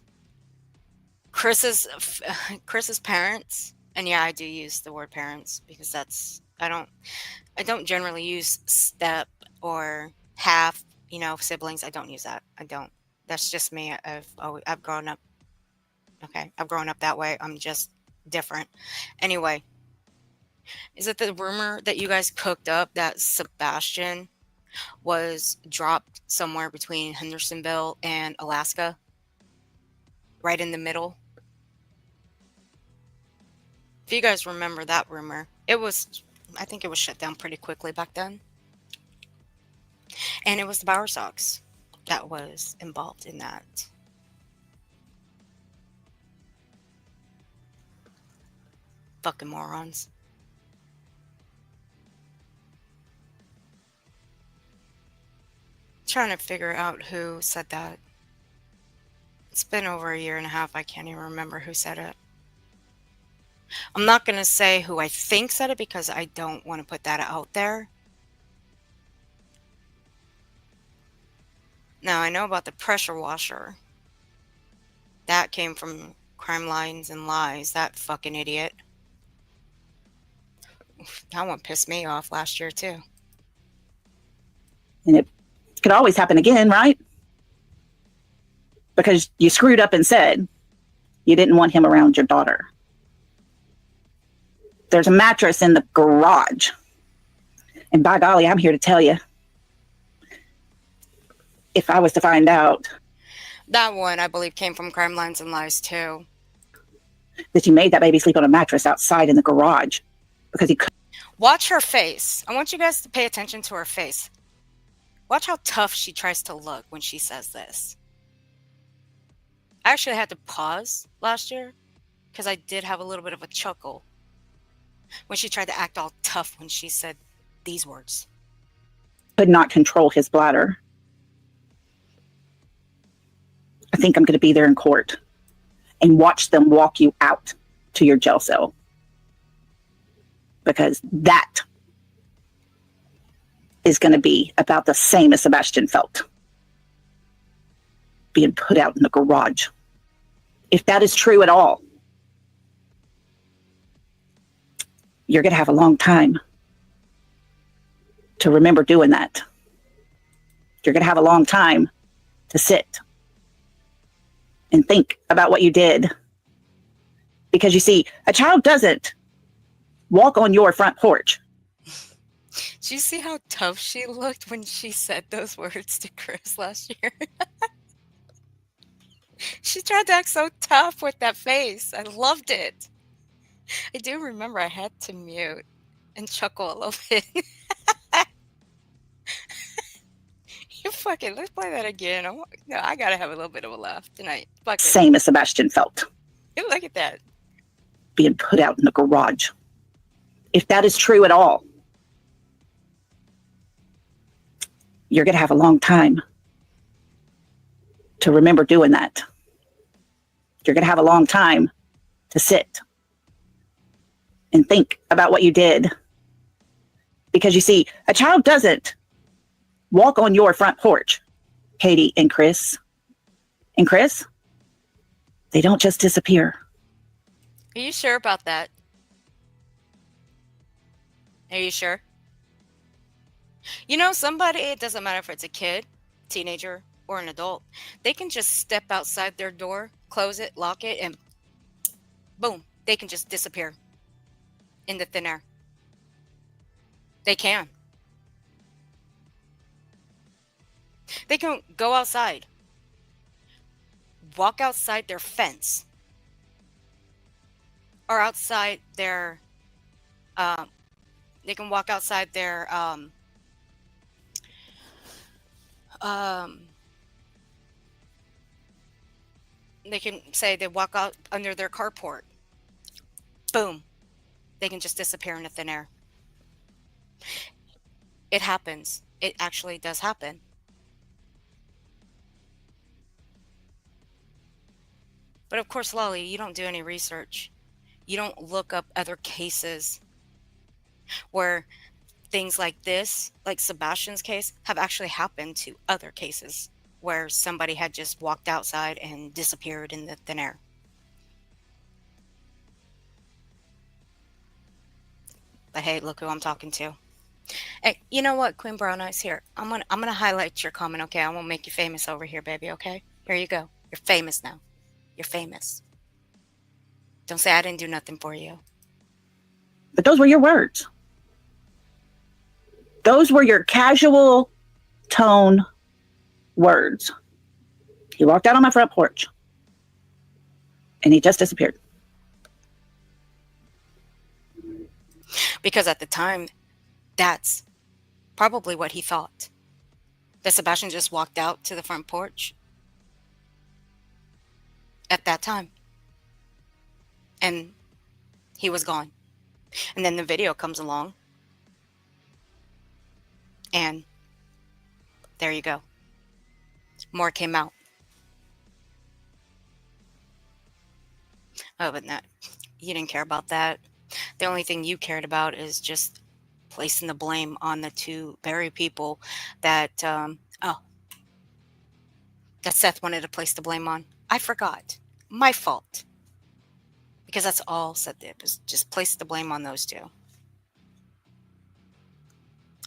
Chris's parents, and yeah, I do use the word parents because that's, I don't generally use step or half, siblings. I don't use that. I don't. That's just me. I've grown up. Okay, I've grown up that way. I'm just different. Anyway, is it the rumor that you guys cooked up that Sebastian was dropped somewhere between Hendersonville and Alaska? Right in the middle? If you guys remember that rumor, I think it was shut down pretty quickly back then. And it was the Bower Sox that was involved in that. Fucking morons. Trying to figure out who said that. It's been over a year and a half. I can't even remember who said it. I'm not going to say who I think said it because I don't want to put that out there. Now, I know about the pressure washer. That came from Crime Lines and Lies. That fucking idiot. That one pissed me off last year, too. And it could always happen again, right? Because you screwed up and said you didn't want him around your daughter. There's a mattress in the garage. And by golly, I'm here to tell you, if I was to find out. That one, I believe, came from Crime Lines and Lies, too. That you made that baby sleep on a mattress outside in the garage. Because he could. Watch her face. I want you guys to pay attention to her face. Watch how tough she tries to look when she says this. I actually had to pause last year because I did have a little bit of a chuckle when she tried to act all tough when she said these words. Could not control his bladder. I think I'm going to be there in court and watch them walk you out to your jail cell. Because that is going to be about the same as Sebastian felt. Being put out in the garage. If that is true at all. You're going to have a long time to remember doing that. You're going to have a long time to sit and think about what you did. Because you see, a child doesn't walk on your front porch. Did you see how tough she looked when she said those words to Chris last year? She tried to act so tough with that face. I loved it. I do remember I had to mute and chuckle a little bit. You fucking, let's play that again. No, I gotta have a little bit of a laugh tonight. Fuck it. Same as Sebastian felt. Look at that. Being put out in the garage. If that is true at all, you're going to have a long time to remember doing that. You're going to have a long time to sit and think about what you did. Because you see, a child doesn't walk on your front porch, Katie and Chris. And Chris, they don't just disappear. Are you sure about that? Are you sure? You know, somebody, it doesn't matter if it's a kid, teenager, or an adult, they can just step outside their door, close it, lock it, and boom, they can just disappear into thin air. They can. They can go outside, walk outside their fence, or outside their, they can walk outside their, they can say they walk out under their carport. Boom. They can just disappear into thin air. It happens. It actually does happen. But of course, Lolly, you don't do any research. You don't look up other cases where things like this, like Sebastian's case, have actually happened to other cases where somebody had just walked outside and disappeared in the thin air. But hey, look who I'm talking to. Hey, you know what, Queen Brown Eyes, here. I'm gonna highlight your comment, okay? I won't make you famous over here, baby, okay? Here you go. You're famous now. You're famous. Don't say I didn't do nothing for you. But those were your words. Those were your casual tone words. He walked out on my front porch and he just disappeared. Because at the time, that's probably what he thought. That Sebastian just walked out to the front porch at that time. And he was gone. And then the video comes along. And there you go. More came out. Oh, but no, you didn't care about that. The only thing you cared about is just placing the blame on the two very people that, that Seth wanted to place the blame on. I forgot. My fault. Because that's all Seth did, was just place the blame on those two.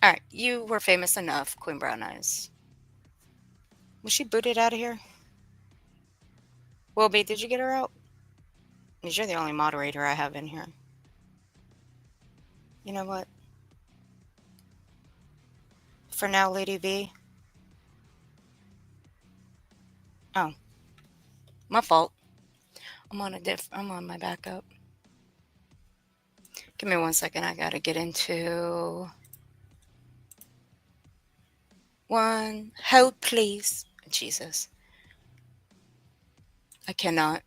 All right, you were famous enough, Queen Brown Eyes. Was she booted out of here? Wilby, did you get her out? Because you're the only moderator I have in here. You know what? For now, Lady V. Oh, my fault. I'm on my backup. Give me 1 second. I gotta get into one. Help, please. Jesus. I cannot.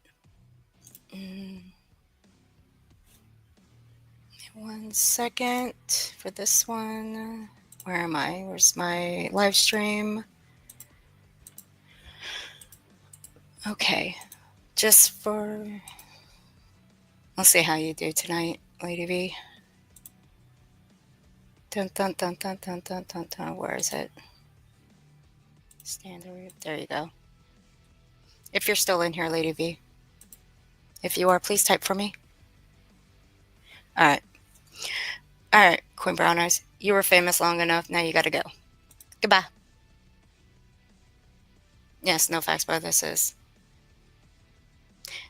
1 second for this one. Where am I? Where's my live stream? Okay. Just for... Let's see how you do tonight, Lady V. Dun, dun, dun, dun, dun, dun, dun, dun. Where is it? Standard. There you go. If you're still in here, Lady V. If you are, please type for me. All right. All right, Queen Brown Eyes, you were famous long enough. Now you got to go. Goodbye. Yes, no facts, but this is.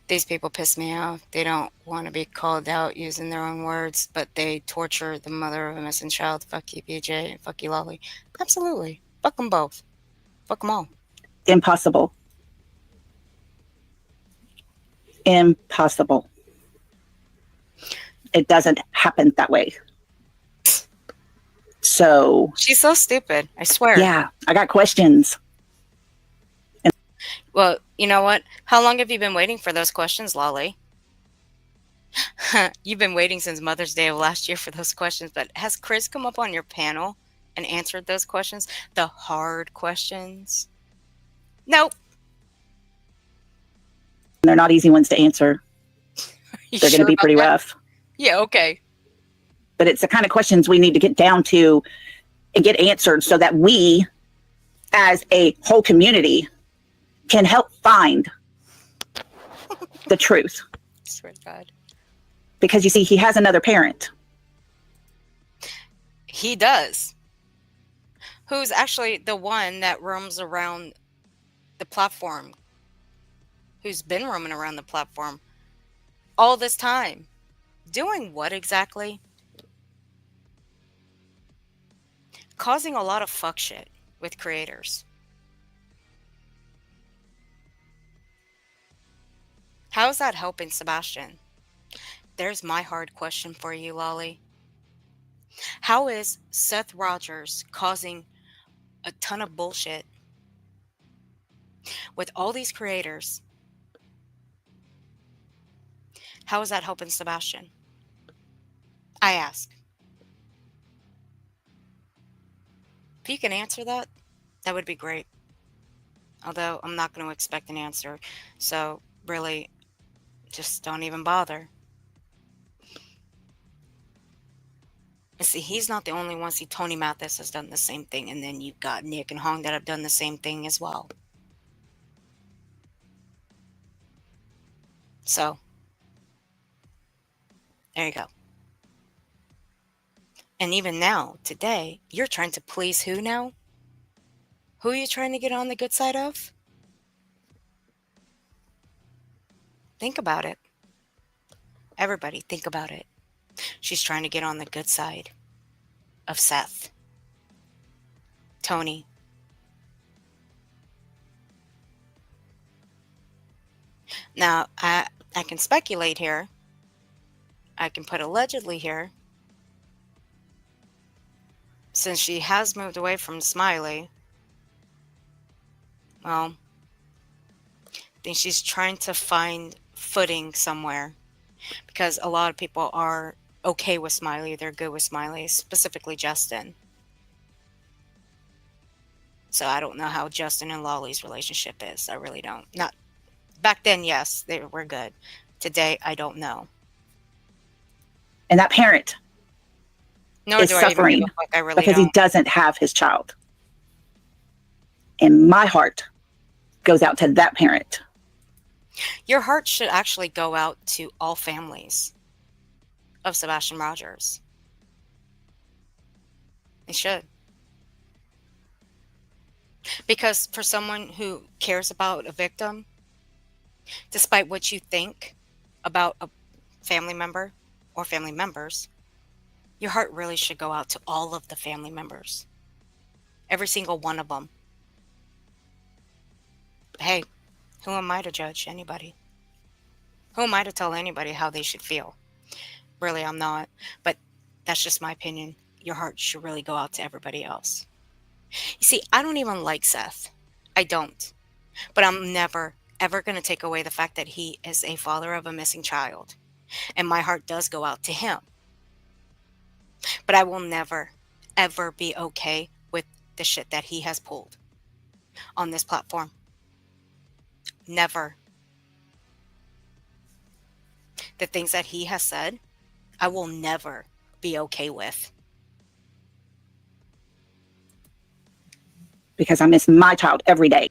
These people piss me off. They don't want to be called out using their own words, but they torture the mother of a missing child. Fuck you, BJ. Fuck you, Lolly. Absolutely. Fuck them both. Fuck them all. Impossible. Impossible. It doesn't happen that way. So. She's so stupid. I swear. Yeah, I got questions. Well, you know what? How long have you been waiting for those questions, Lolly? You've been waiting since Mother's Day of last year for those questions, but has Chris come up on your panel and answered those questions? The hard questions? Nope. They're not easy ones to answer. They're going to be pretty rough. Yeah, okay. But it's the kind of questions we need to get down to and get answered so that we, as a whole community, can help find the truth. I swear to God. Because you see, he has another parent. He does. Who's actually the one that roams around the platform. Who's been roaming around the platform all this time. Doing what exactly? Causing a lot of fuck shit with creators. How is that helping Sebastian? There's my hard question for you, Lolly. How is Seth Rogers causing a ton of bullshit with all these creators? How is that helping Sebastian? I ask. If you can answer that, that would be great. Although I'm not going to expect an answer. So really, just don't even bother. And see, he's not the only one. See, Tony Mathis has done the same thing. And then you've got Nick and Hong that have done the same thing as well. So, there you go. And even now, today, you're trying to please who now? Who are you trying to get on the good side of? Think about it. Everybody, think about it. She's trying to get on the good side of Seth. Tony. Now, I can speculate here. I can put allegedly here. Since she has moved away from Smiley, well, I think she's trying to find footing somewhere. Because a lot of people are okay with Smiley. They're good with Smiley, specifically Justin. So I don't know how Justin and Lolly's relationship is. I really don't. Not back then, yes, they were good. Today, I don't know. And that parent is suffering because he doesn't have his child. And my heart goes out to that parent. Your heart should actually go out to all families of Sebastian Rogers. It should. Because for someone who cares about a victim, despite what you think about a family member or family members, your heart really should go out to all of the family members. Every single one of them. Hey, who am I to judge anybody? Who am I to tell anybody how they should feel? Really, I'm not. But that's just my opinion. Your heart should really go out to everybody else. You see, I don't even like Seth. I don't. But I'm never, ever going to take away the fact that he is a father of a missing child. And my heart does go out to him. But I will never, ever be okay with the shit that he has pulled on this platform. Never. The things that he has said, I will never be okay with. Because I miss my child every day.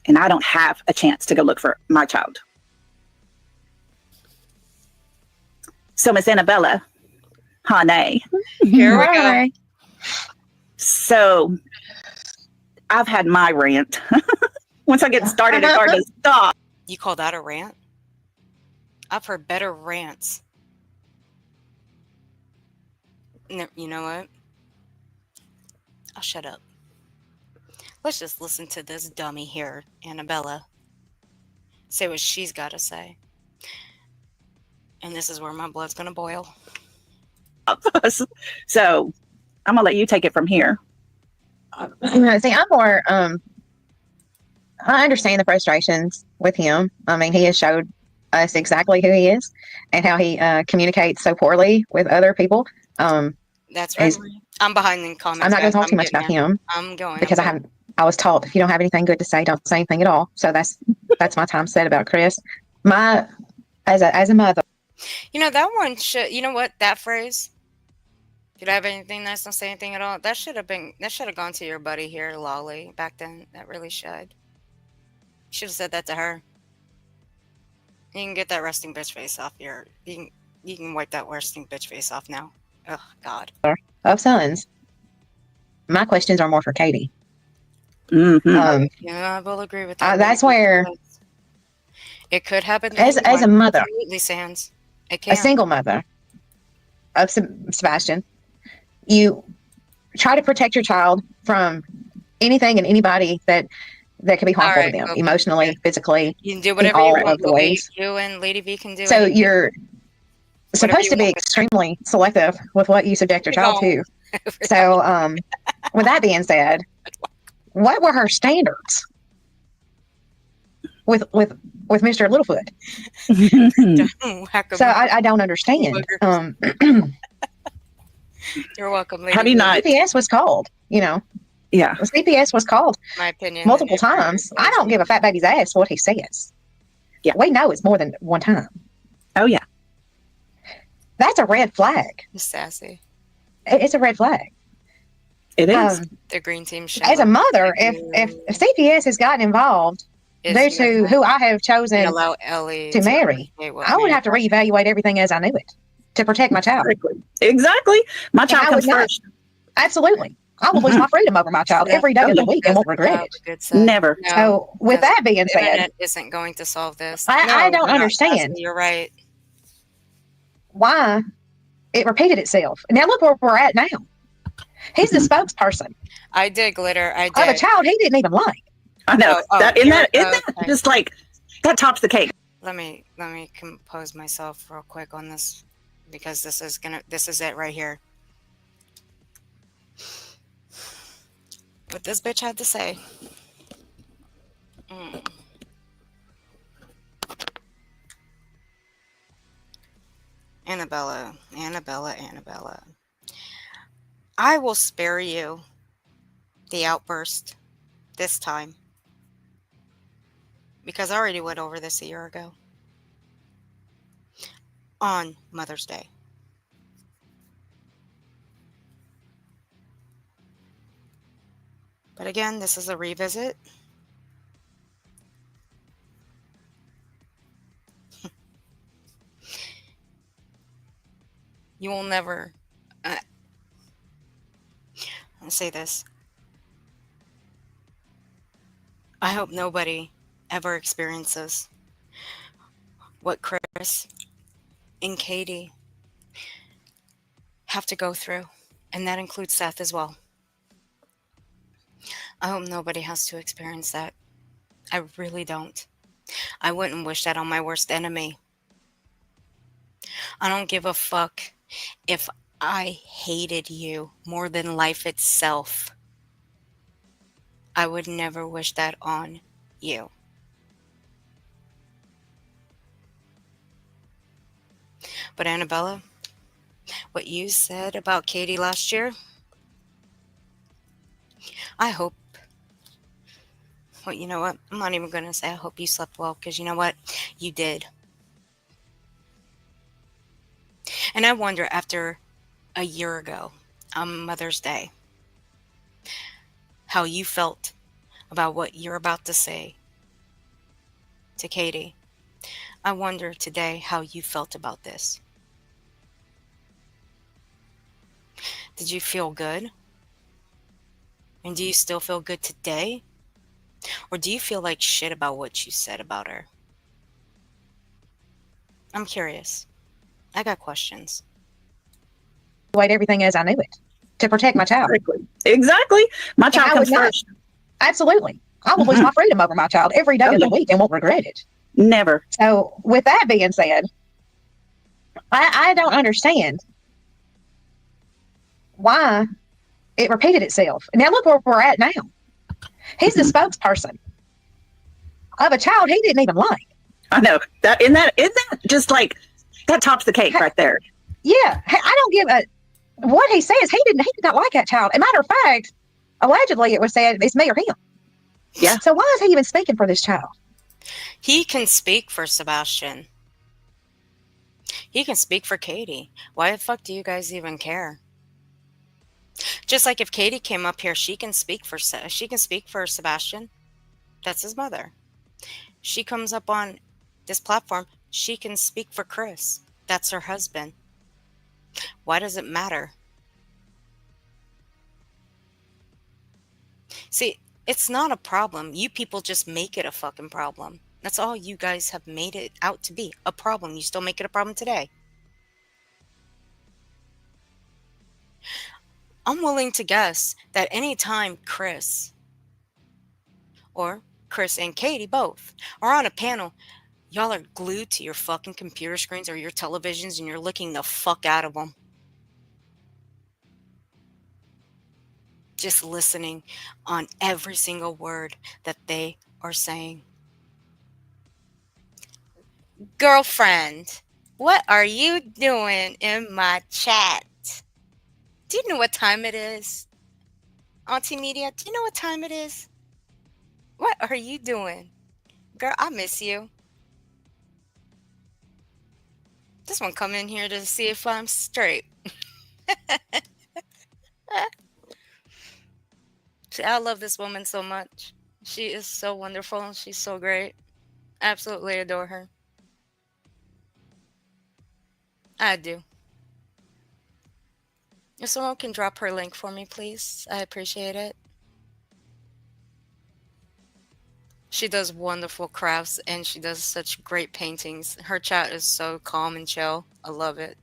And I don't have a chance to go look for my child. So Miss Annabella, honey. Here we go. Hi. So I've had my rant. Once I get started, it's hard to stop. You call that a rant? I've heard better rants. You know what? I'll shut up. Let's just listen to this dummy here, Annabella. Say what she's got to say. And this is where my blood's going to boil. So I'm going to let you take it from here. See, I'm more, I understand the frustrations with him. I mean, he has showed us exactly who he is and how he communicates so poorly with other people. That's right. I'm behind the comments. I'm not going to talk too much about him. I'm going. Because I was taught if you don't have anything good to say, don't say anything at all. So that's my time said about Chris. As a mother. You know, that one should, you know what, that phrase, if you don't have anything nice, don't say anything at all. That should have gone to your buddy here, Lolly, back then. That really should. You should have said that to her. You can get that resting bitch face off you can wipe that resting bitch face off now. Oh, God. Of sons. My questions are more for Katie. Mm-hmm. Yeah, I will agree with that. That's where it could happen. As a mother, absolutely, Sans. It can. A single mother of Sebastian, you try to protect your child from anything and anybody that could be harmful to them, emotionally, physically. You can do whatever in all you want. of the ways. You and Lady V can do. So anything. you're supposed to be extremely selective with what you subject your child to. So, with that being said, what were her standards with Mr. Littlefoot? So I don't understand. You're welcome, Lady. Have you not? CPS was called, Yeah. CPS was called. My opinion. Multiple times. I don't give a fat baby's ass what he says. Yeah. We know it's more than one time. Oh, yeah. That's a red flag. It's sassy. It's a red flag. It is. The green team. As a mother, if CPS has gotten involved due to who I have chosen allow Ellie to marry, I would have to reevaluate everything as I knew it to protect my child. Exactly. My child comes first. Absolutely. I will lose my freedom over my child every day of the week and won't regret it. Never. No, so with that being said, internet isn't going to solve this. I don't understand. You're right. Why it repeated itself. Now look where we're at now. He's the spokesperson. I did, Glitter. I did. Of a child he didn't even like. I know. Isn't that just like that tops the cake? Let me compose myself real quick on this because this is it right here. What this bitch had to say. Annabella. I will spare you the outburst this time because I already went over this a year ago on Mother's Day. But again, this is a revisit. You will never... I'll say this. I hope nobody ever experiences what Chris and Katie have to go through. And that includes Seth as well. I hope nobody has to experience that. I really don't. I wouldn't wish that on my worst enemy. I don't give a fuck if I hated you more than life itself. I would never wish that on you. But Annabella, what you said about Katie last year, I hope, well, you know what? I'm not even going to say I hope you slept well because you know what? You did. And I wonder after a year ago on Mother's Day, how you felt about what you're about to say to Katie. I wonder today how you felt about this. Did you feel good? And do you still feel good today? Or do you feel like shit about what you said about her? I'm curious. I got questions. Everything as I knew it to protect my child. Exactly. My child comes first. Absolutely. I will lose my freedom over my child every day of the week and won't regret it. Never. So with that being said, I don't understand why it repeated itself. Now look where we're at now. He's the spokesperson of a child he didn't even like. I know. Isn't that just like, that tops the cake right there. Yeah. I don't give a, what he says, he did not like that child. As a matter of fact, allegedly it was said it's me or him. Yeah. So why is he even speaking for this child? He can speak for Sebastian. He can speak for Katie. Why the fuck do you guys even care? Just like if Katie came up here, she can speak for Sebastian. That's his mother. She comes up on this platform, she can speak for Chris. That's her husband. Why does it matter? See, it's not a problem. You people just make it a fucking problem. That's all you guys have made it out to be, a problem. You still make it a problem today. I'm willing to guess that anytime Chris and Katie both are on a panel, y'all are glued to your fucking computer screens or your televisions and you're looking the fuck out of them. Just listening on every single word that they are saying. Girlfriend, what are you doing in my chat? Do you know what time it is? Auntie Media, do you know what time it is? What are you doing? Girl, I miss you. Just want to come in here to see if I'm straight. I love this woman so much. She is so wonderful. She's so great. Absolutely adore her. I do. If someone can drop her link for me, please, I appreciate it. She does wonderful crafts and she does such great paintings. Her chat is so calm and chill. I love it.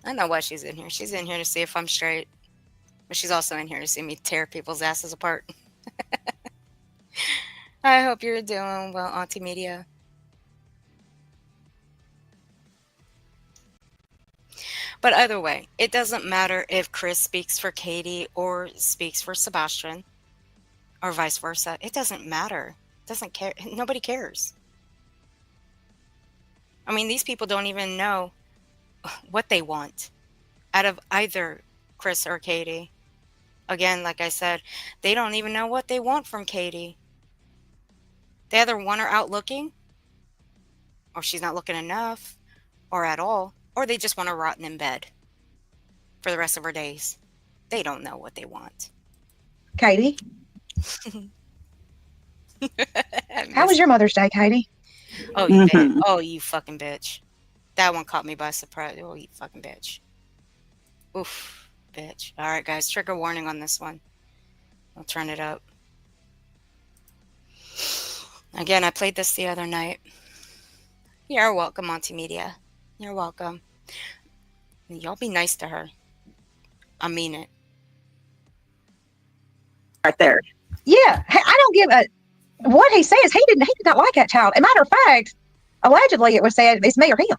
I know why she's in here. She's in here to see if I'm straight. But she's also in here to see me tear people's asses apart. I hope you're doing well, Auntie Media. But either way, it doesn't matter if Chris speaks for Katie or speaks for Sebastian or vice versa. It doesn't matter. It doesn't care. Nobody cares. I mean, these people don't even know what they want out of either Chris or Katie. Again, like I said, they don't even know what they want from Katie. They either want her out looking, or she's not looking enough, or at all, or they just want her rotten in bed for the rest of her days. They don't know what they want. Katie? How was your Mother's Day, Katie? Oh, you bitch. Oh, you fucking bitch. That one caught me by surprise. Oh, you fucking bitch. Oof, bitch. All right, guys, trigger warning on this one. I'll turn it up. Again, I played this the other night. You're welcome, Auntie Media. You're welcome. Y'all be nice to her. I mean it. Right there. Yeah. I don't give a, what he says, he did not like that child. As a matter of fact, allegedly it was said it's me or him.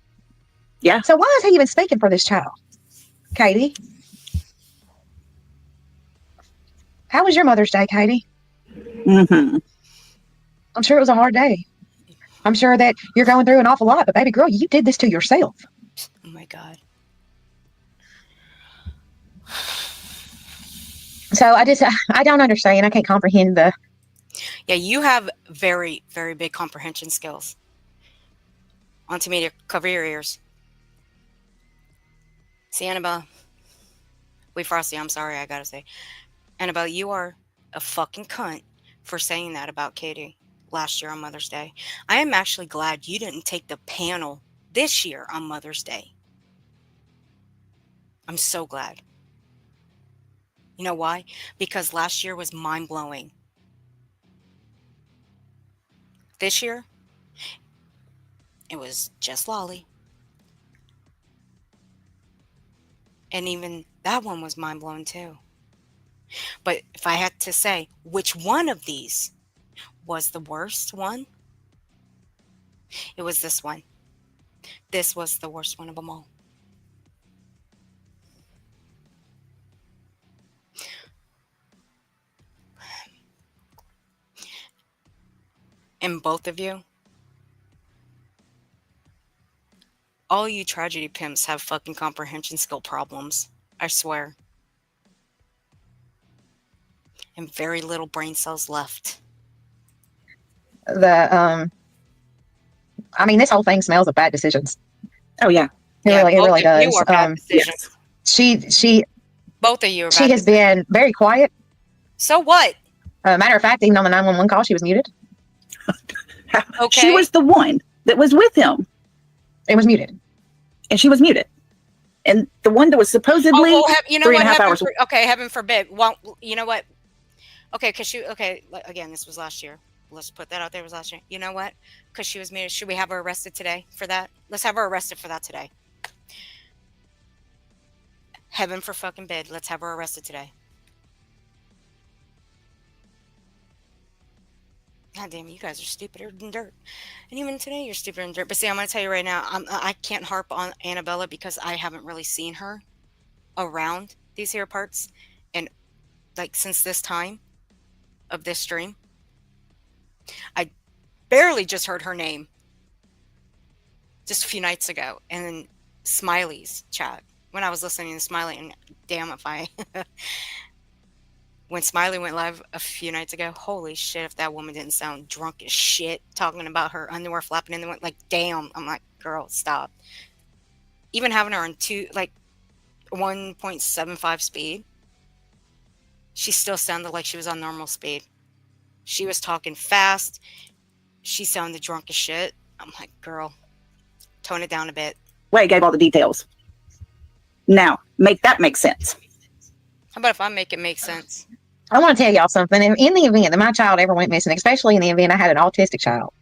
Yeah. So why is he even speaking for this child? Katie? How was your Mother's Day, Katie? I'm sure it was a hard day. I'm sure that you're going through an awful lot, but baby girl, you did this to yourself. Oh my God. So I don't understand. I can't comprehend the. Yeah, you have very, very big comprehension skills. Auntie Media, cover your ears. See, Annabelle. Wait, Frosty, I'm sorry, I gotta say. Annabelle, you are a fucking cunt for saying that about Katie last year on Mother's Day. I am actually glad you didn't take the panel this year on Mother's Day. I'm so glad. You know why? Because last year was mind-blowing. This year, it was just Lolly. And even that one was mind-blowing too. But if I had to say which one of these was the worst one, it was this one. This was the worst one of them all. And both of you, all you tragedy pimps have fucking comprehension skill problems. I swear. And very little brain cells left. I mean, this whole thing smells of bad decisions. Oh yeah. It really does. You are bad decisions. She both of you are bad. She has been very quiet. So what? Matter of fact, even on the 911 call, she was muted. Okay. She was the one that was with him. It was muted. And she was muted. And the one that was supposedly you know 3.5 hours. Okay, heaven forbid. Well, you know what? Okay, because again, this was last year. Let's put that out there. It was last year. You know what? Because she was muted. Should we have her arrested today for that? Let's have her arrested for that today. Heaven for fucking bid. Let's have her arrested today. God damn it, you guys are stupider than dirt. And even today, you're stupider than dirt. But see, I'm going to tell you right now, I can't harp on Annabella because I haven't really seen her around these here parts. And like since this time of this stream, I barely just heard her name just a few nights ago. And then Smiley's chat when I was listening to Smiley. And damn if I... When Smiley went live a few nights ago, holy shit, if that woman didn't sound drunk as shit talking about her underwear flapping in the wind, like, damn. I'm like, girl, stop. Even having her on 1.75 speed, she still sounded like she was on normal speed. She was talking fast. She sounded drunk as shit. I'm like, girl, tone it down a bit. Way gave all the details. Now, make that make sense. How about if I make it make sense? I want to tell y'all something. In the event that my child ever went missing, especially in the event I had an autistic child,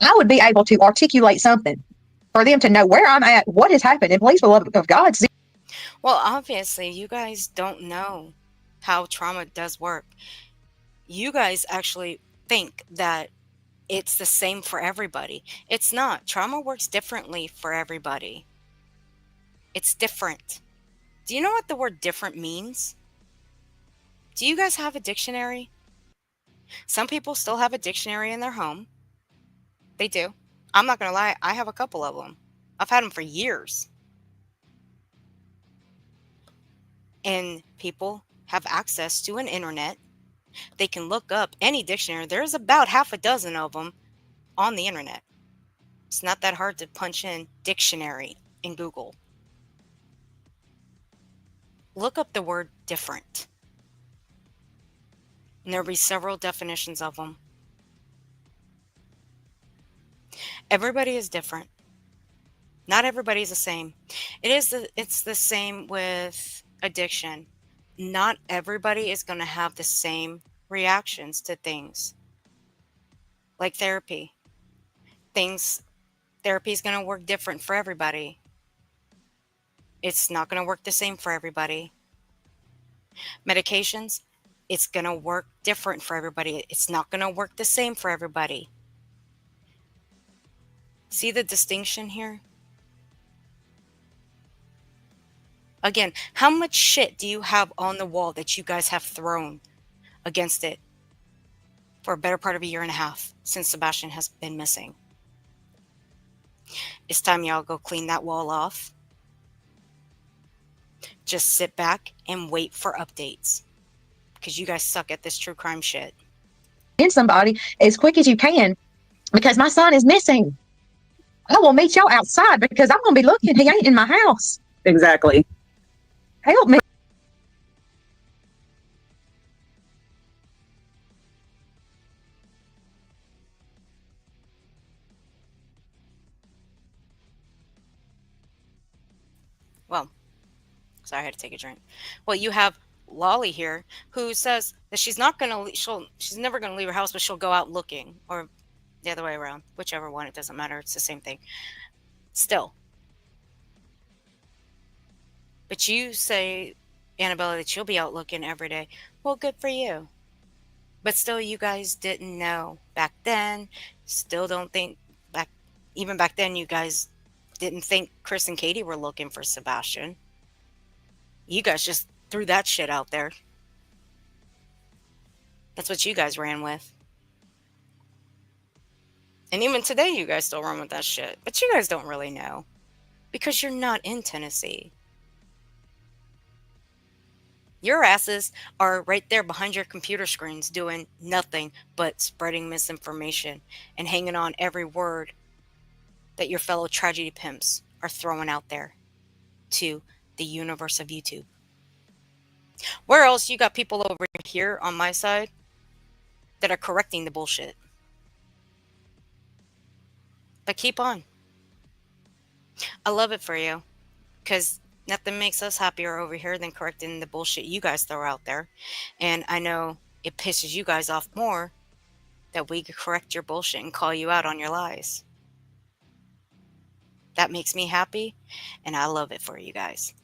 I would be able to articulate something for them to know where I'm at, what has happened, and please, for the love of God. Well, obviously, you guys don't know how trauma does work. You guys actually think that it's the same for everybody. It's not. Trauma works differently for everybody. It's different. Do you know what the word different means? Do you guys have a dictionary? Some people still have a dictionary in their home. They do. I'm not going to lie. I have a couple of them. I've had them for years. And people have access to an internet. They can look up any dictionary. There's about half a dozen of them on the internet. It's not that hard to punch in dictionary in Google. Look up the word different. And there'll be several definitions of them. Everybody is different. Not everybody is the same. It's the same with addiction. Not everybody is going to have the same reactions to things. Like therapy. Therapy is going to work different for everybody. It's not going to work the same for everybody. Medications, it's going to work different for everybody. It's not going to work the same for everybody. See the distinction here? Again, how much shit do you have on the wall that you guys have thrown against it for a better part of a year and a half since Sebastian has been missing? It's time y'all go clean that wall off. Just sit back and wait for updates. Because you guys suck at this true crime shit. In somebody as quick as you can, because my son is missing. I will meet y'all outside because I'm going to be looking. He ain't in my house. Exactly. Help me. Well, Sorry, I had to take a drink. Well, you have Lolly here who says that she's not going to she's never going to leave her house, but she'll go out looking, or the other way around, whichever one, it doesn't matter, it's the same thing. Still. But you say, Annabella, that you'll be out looking every day. Well, good for you. But still, you guys didn't know back then. Still don't think even back then, you guys didn't think Chris and Katie were looking for Sebastian. You guys just threw that shit out there. That's what you guys ran with. And even today, you guys still run with that shit. But you guys don't really know. Because you're not in Tennessee. Your asses are right there behind your computer screens doing nothing but spreading misinformation and hanging on every word that your fellow tragedy pimps are throwing out there to the universe of YouTube. Where else you got people over here on my side that are correcting the bullshit? But keep on. I love it for you, because nothing makes us happier over here than correcting the bullshit you guys throw out there. And I know it pisses you guys off more that we could correct your bullshit and call you out on your lies. That makes me happy, and I love it for you guys.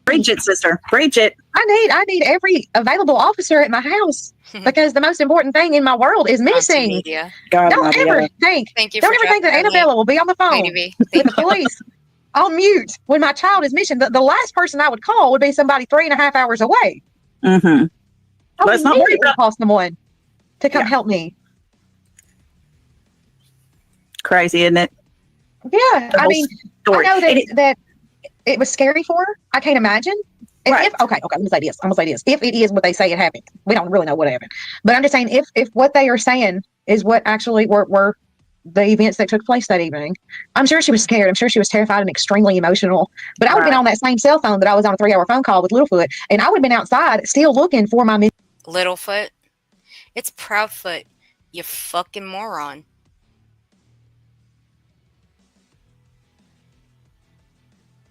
Bridget, sister. Bridget. I need every available officer at my house because the most important thing in my world is missing. Don't ever think that Annabella will be on the phone with the police on mute when my child is missing. The last person I would call would be somebody 3.5 hours away. Mm-hmm. Let's not worry about call someone to come help me. Crazy, isn't it? Yeah, I mean, story. I know that it was scary for her. I can't imagine. Right. Okay, I'm gonna say this. If it is what they say it happened, we don't really know what happened. But I'm just saying, if what they are saying is what actually were the events that took place that evening, I'm sure she was scared. I'm sure she was terrified and extremely emotional. But I would have been on that same cell phone that I was on a 3-hour phone call with Littlefoot, and I would have been outside still looking for my Littlefoot? It's Proudfoot, you fucking moron.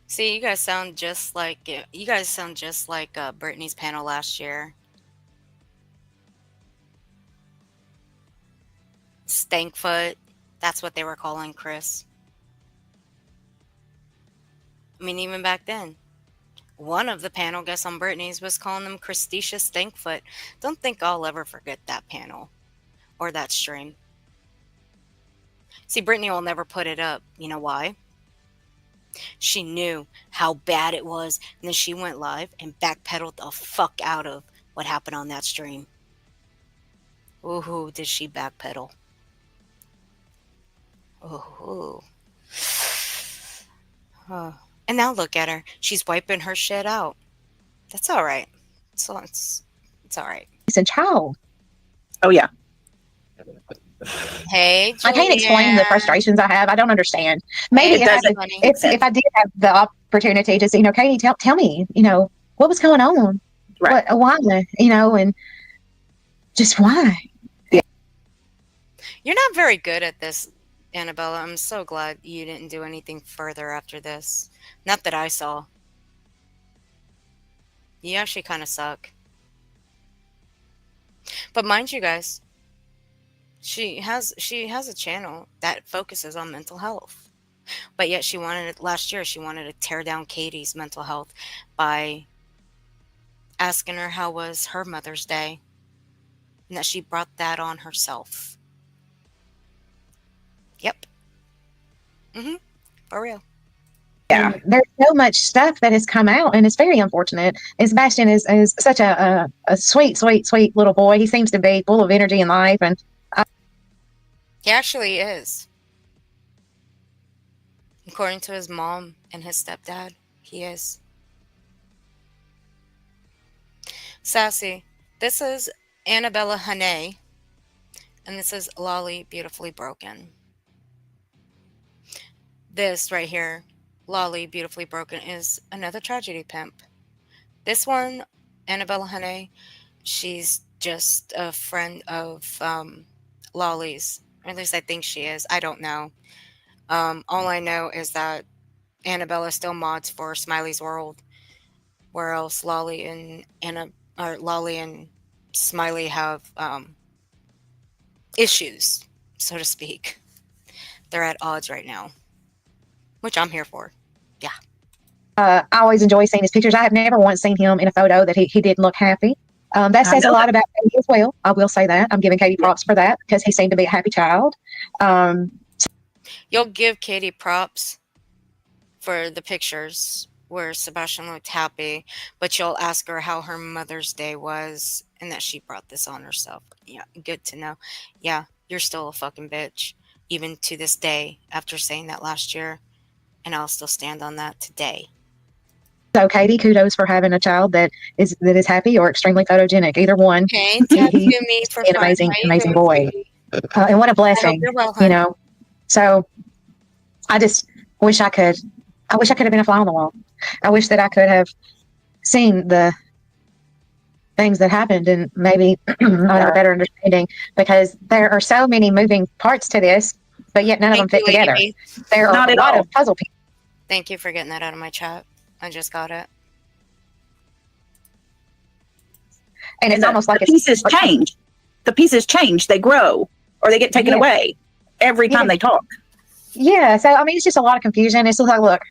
See, you guys sound just like Britney's panel last year. Stankfoot, that's what they were calling Chris. I mean, even back then, one of the panel guests on Britney's was calling them Christicia Stankfoot. Don't think I'll ever forget that panel or that stream. See, Britney will never put it up. You know why? She knew how bad it was, and then she went live and backpedaled the fuck out of what happened on that stream. Ooh, did she backpedal? Ooh. Oh. And now look at her. She's wiping her shit out. That's all right. It's all right. It's a child. Oh, yeah. Hey, I can't explain the frustrations I have. I don't understand. Maybe if I did have the opportunity to say, Katie, tell me, what was going on? Right. Why, and just why? Yeah. You're not very good at this, Annabella. I'm so glad you didn't do anything further after this. Not that I saw. You actually kind of suck. But mind you guys, she has a channel that focuses on mental health. But yet last year she wanted to tear down Katie's mental health by asking her how was her Mother's Day, and that she brought that on herself. Yep. For real. Yeah. There's so much stuff that has come out, and it's very unfortunate. And Sebastian is such a sweet, sweet, sweet little boy. He seems to be full of energy and life, and he actually is. According to his mom and his stepdad, he is. Sassy, this is Annabella Hane, and this is Lolly Beautifully Broken. This right here, Lolly Beautifully Broken, is another tragedy pimp. This one, Annabella Hane, she's just a friend of Lolly's. Or at least I think she is. I don't know. All I know is that Annabella still mods for Smiley's World. where else Lolly and Anna, or Lolly and Smiley have issues, so to speak. They're at odds right now, which I'm here for. Yeah. I always enjoy seeing his pictures. I have never once seen him in a photo that he didn't look happy. That says a lot about Katie as well. I will say that. I'm giving Katie props for that because he seemed to be a happy child. You'll give Katie props for the pictures where Sebastian looked happy, but you'll ask her how her Mother's Day was and that she brought this on herself. Yeah, good to know. Yeah, you're still a fucking bitch, even to this day, after saying that last year, and I'll still stand on that today. So, Katie, kudos for having a child that is happy or extremely photogenic. Either one. Hey, tattoo me for an amazing boy, and what a blessing, you know. So, I just wish I could. I wish I could have been a fly on the wall. I wish that I could have seen the things that happened and maybe I have a better understanding, because there are so many moving parts to this, but yet none of them fit together. There are a lot of puzzle pieces. Thank you for getting that out of my chat. I just got it. And it's almost like the pieces change. The pieces change. They grow or they get taken away every time they talk. Yeah. So, I mean, it's just a lot of confusion. It's just like, look,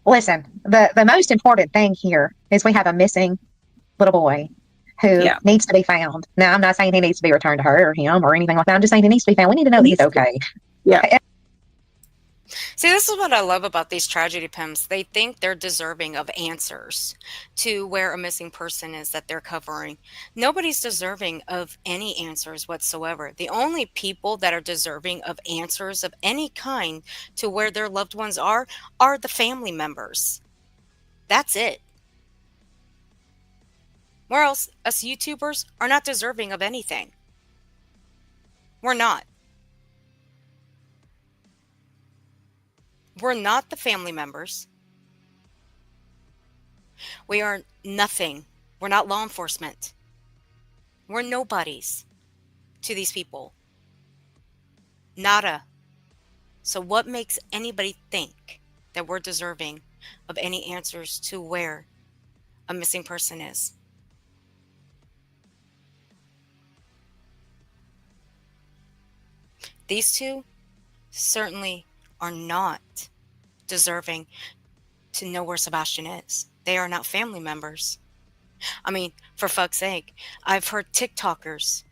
listen, the most important thing here is we have a missing little boy who needs to be found. Now, I'm not saying he needs to be returned to her or him or anything like that. I'm just saying he needs to be found. We need to know that he's okay. Yeah. See, this is what I love about these tragedy pimps. They think they're deserving of answers to where a missing person is that they're covering. Nobody's deserving of any answers whatsoever. The only people that are deserving of answers of any kind to where their loved ones are the family members. That's it. Where else? Us YouTubers are not deserving of anything. We're not. We're not the family members. We are nothing. We're not law enforcement. We're nobodies to these people. Nada. So what makes anybody think that we're deserving of any answers to where a missing person is? These two certainly are not deserving to know where Sebastian is. They are not family members. I mean, for fuck's sake, I've heard TikTokers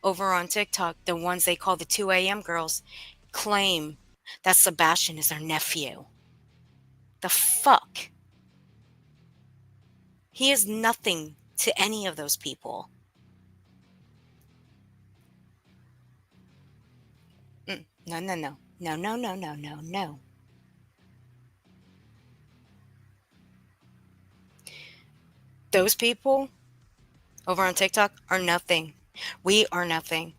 over on TikTok, the ones they call the 2 a.m. girls, claim that Sebastian is their nephew. The fuck? He is nothing to any of those people. No, no, no. No, no, no, no, no, no. Those people over on TikTok are nothing. We are nothing.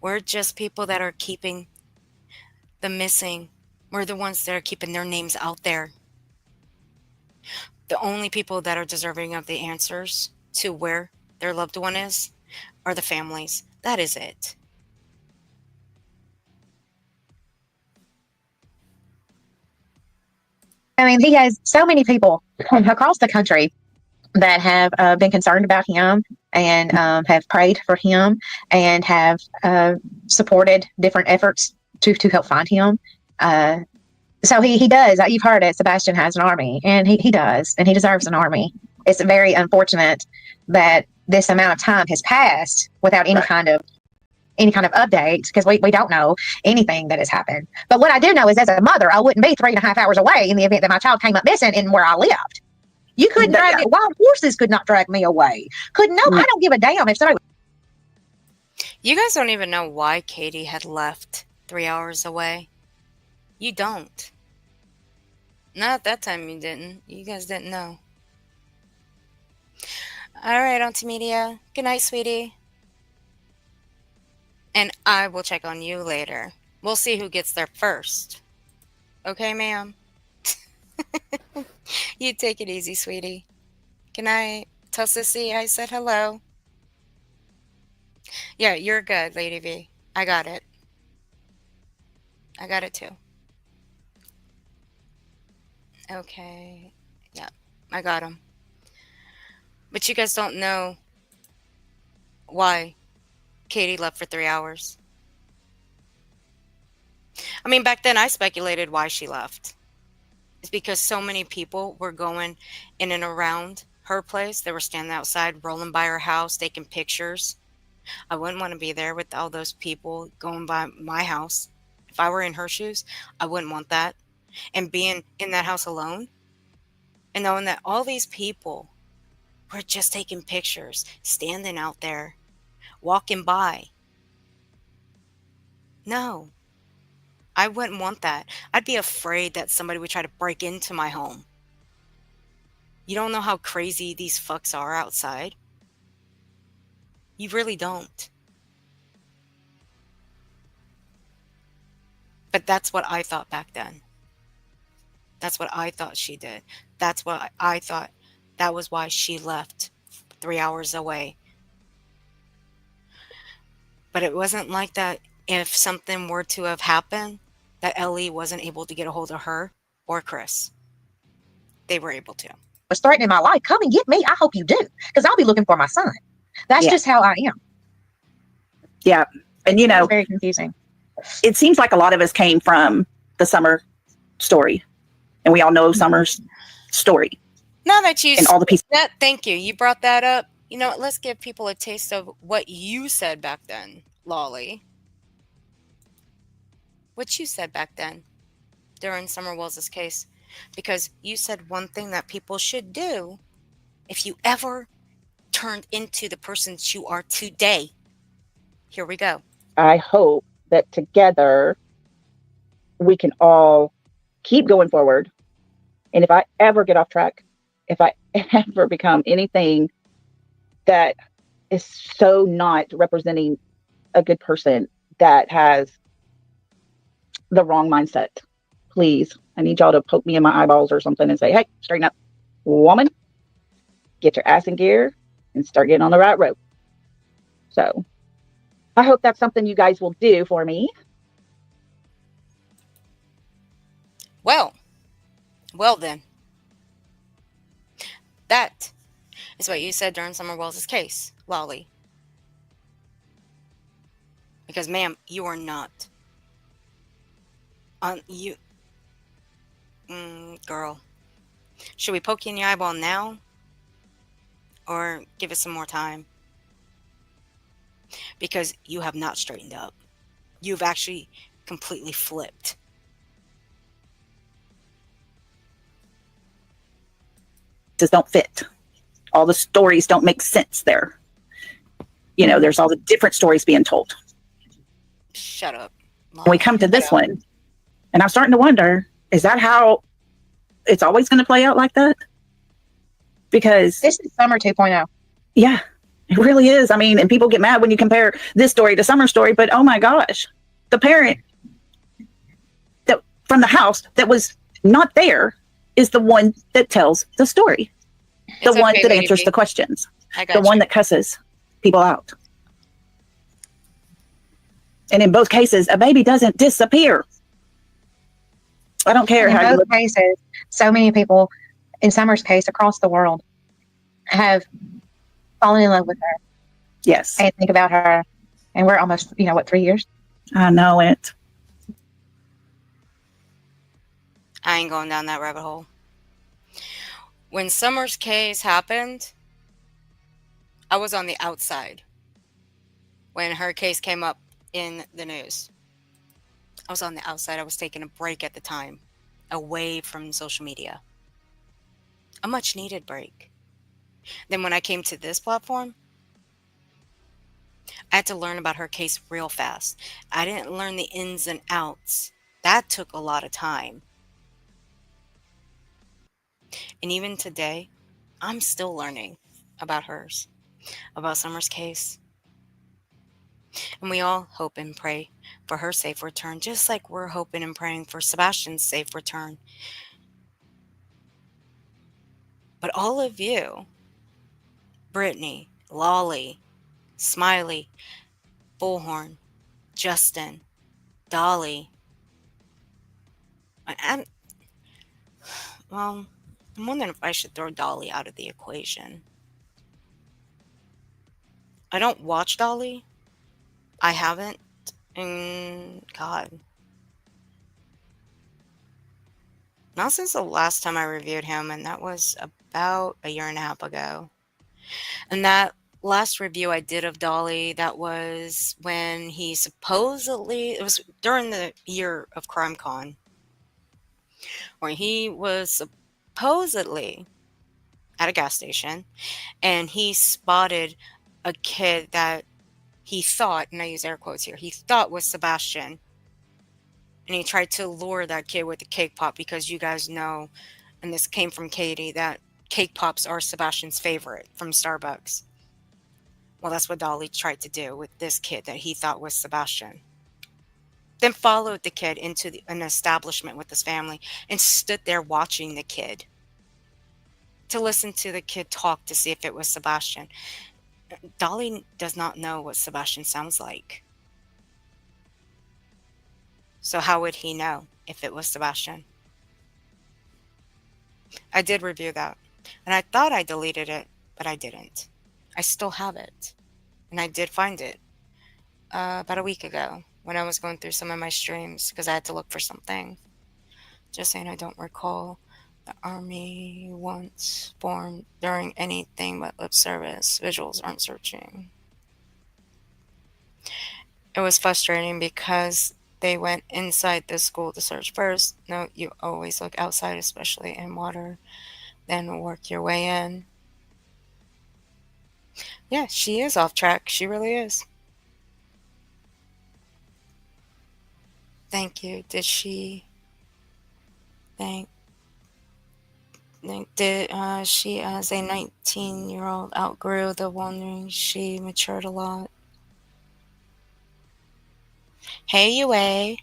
We're just people that are keeping the missing. We're the ones that are keeping their names out there. The only people that are deserving of the answers to where their loved one is are the families. That is it. I mean, he has so many people across the country that have been concerned about him and have prayed for him and have supported different efforts to help find him. So he does. You've heard it. Sebastian has an army, and he does, and he deserves an army. It's very unfortunate that this amount of time has passed without any kind of updates, because we don't know anything that has happened. But what I do know is, as a mother, I wouldn't be 3.5 hours away in the event that my child came up missing in where I lived. You couldn't drag me. Wild horses could not drag me away. I don't give a damn if somebody. You guys don't even know why Katie had left 3 hours away. You don't. Not at that time you didn't. You guys didn't know. All right, Auntie Media. Good night, sweetie. And I will check on you later. We'll see who gets there first. Okay, ma'am? You take it easy, sweetie. Good night. Tell Sissy I said hello. Yeah, you're good, Lady V. I got it. I got it too. Okay. Yeah, I got him. But you guys don't know why Katie left for 3 hours. I mean, back then I speculated why she left. It's because so many people were going in and around her place. They were standing outside, rolling by her house, taking pictures. I wouldn't want to be there with all those people going by my house. If I were in her shoes, I wouldn't want that. And being in that house alone and knowing that all these people were just taking pictures, standing out there, walking by. No, I wouldn't want that. I'd be afraid that somebody would try to break into my home. You don't know how crazy these fucks are outside. You really don't. But that's what I thought back then. That's what I thought she did. That's what I thought. That was why she left 3 hours away. But it wasn't like that. If something were to have happened, that Ellie wasn't able to get a hold of her or Chris. They were able to. Was threatening my life. Come and get me. I hope you do, because I'll be looking for my son. That's just how I am. Yeah. And you know, it's very confusing. It seems like a lot of us came from the Summer story, and we all know Summer's story. Now that you and all the pieces. That, thank you. You brought that up. You know, let's give people a taste of what you said back then, Lolly. What you said back then during Summer Wells' case. Because you said one thing that people should do if you ever turned into the person you are today. Here we go. I hope that together we can all keep going forward. And if I ever get off track, if I ever become anything that is so not representing a good person that has the wrong mindset, please, I need y'all to poke me in my eyeballs or something and say, hey, straighten up, woman, get your ass in gear and start getting on the right road. So I hope that's something you guys will do for me. Well then. That is what you said during Summer Wells' case, Lolly. Because, ma'am, you are not. Girl. Should we poke you in the eyeball now? Or give it some more time? Because you have not straightened up. You've actually completely flipped. Just don't fit. All the stories don't make sense there. You know, there's all the different stories being told. Shut up. When we come to this one, and I'm starting to wonder, is that how it's always going to play out like that? Because this is Summer 2.0. Yeah, it really is. I mean, and people get mad when you compare this story to Summer's story, but oh my gosh, the parent that from the house that was not there is the one that tells the story. The one that answers the questions. The one that cusses people out. And in both cases, a baby doesn't disappear. I don't care how you look. In both cases, so many people, in Summer's case, across the world, have fallen in love with her. Yes. And think about her. And we're almost, 3 years? I know it. I ain't going down that rabbit hole. When Summer's case happened, I was on the outside. When her case came up in the news, I was on the outside. I was taking a break at the time, away from social media. A much needed break. Then when I came to this platform, I had to learn about her case real fast. I didn't learn the ins and outs. That took a lot of time. And even today, I'm still learning about hers, about Summer's case. And we all hope and pray for her safe return, just like we're hoping and praying for Sebastian's safe return. But all of you, Britney, Lolly, Smiley, Bullhorn, Justin, Dolly, I'm wondering if I should throw Dolly out of the equation. I don't watch Dolly. I haven't. And God. Not since the last time I reviewed him, and that was about a year and a half ago. And that last review I did of Dolly, that was when he supposedly, it was during the year of CrimeCon, where he was supposedly at a gas station, and he spotted a kid that he thought, and I use air quotes here, he thought was Sebastian. And he tried to lure that kid with the cake pop, because you guys know, and this came from Katie, that cake pops are Sebastian's favorite from Starbucks. Well, that's what Dolly tried to do with this kid that he thought was Sebastian. Then followed the kid into an establishment with his family and stood there watching the kid to listen to the kid talk to see if it was Sebastian. Dolly does not know what Sebastian sounds like. So how would he know if it was Sebastian? I did review that, and I thought I deleted it, but I didn't. I still have it, and I did find it about a week ago when I was going through some of my streams because I had to look for something. Just saying, I don't recall the army once formed during anything but lip service. Visuals aren't searching. It was frustrating because they went inside the school to search first. No, you always look outside, especially in water, then work your way in. Yeah, she is off track. She really is. Thank you. Did she... Did she, as a 19-year-old, outgrew the wondering she matured a lot? Hey, UA.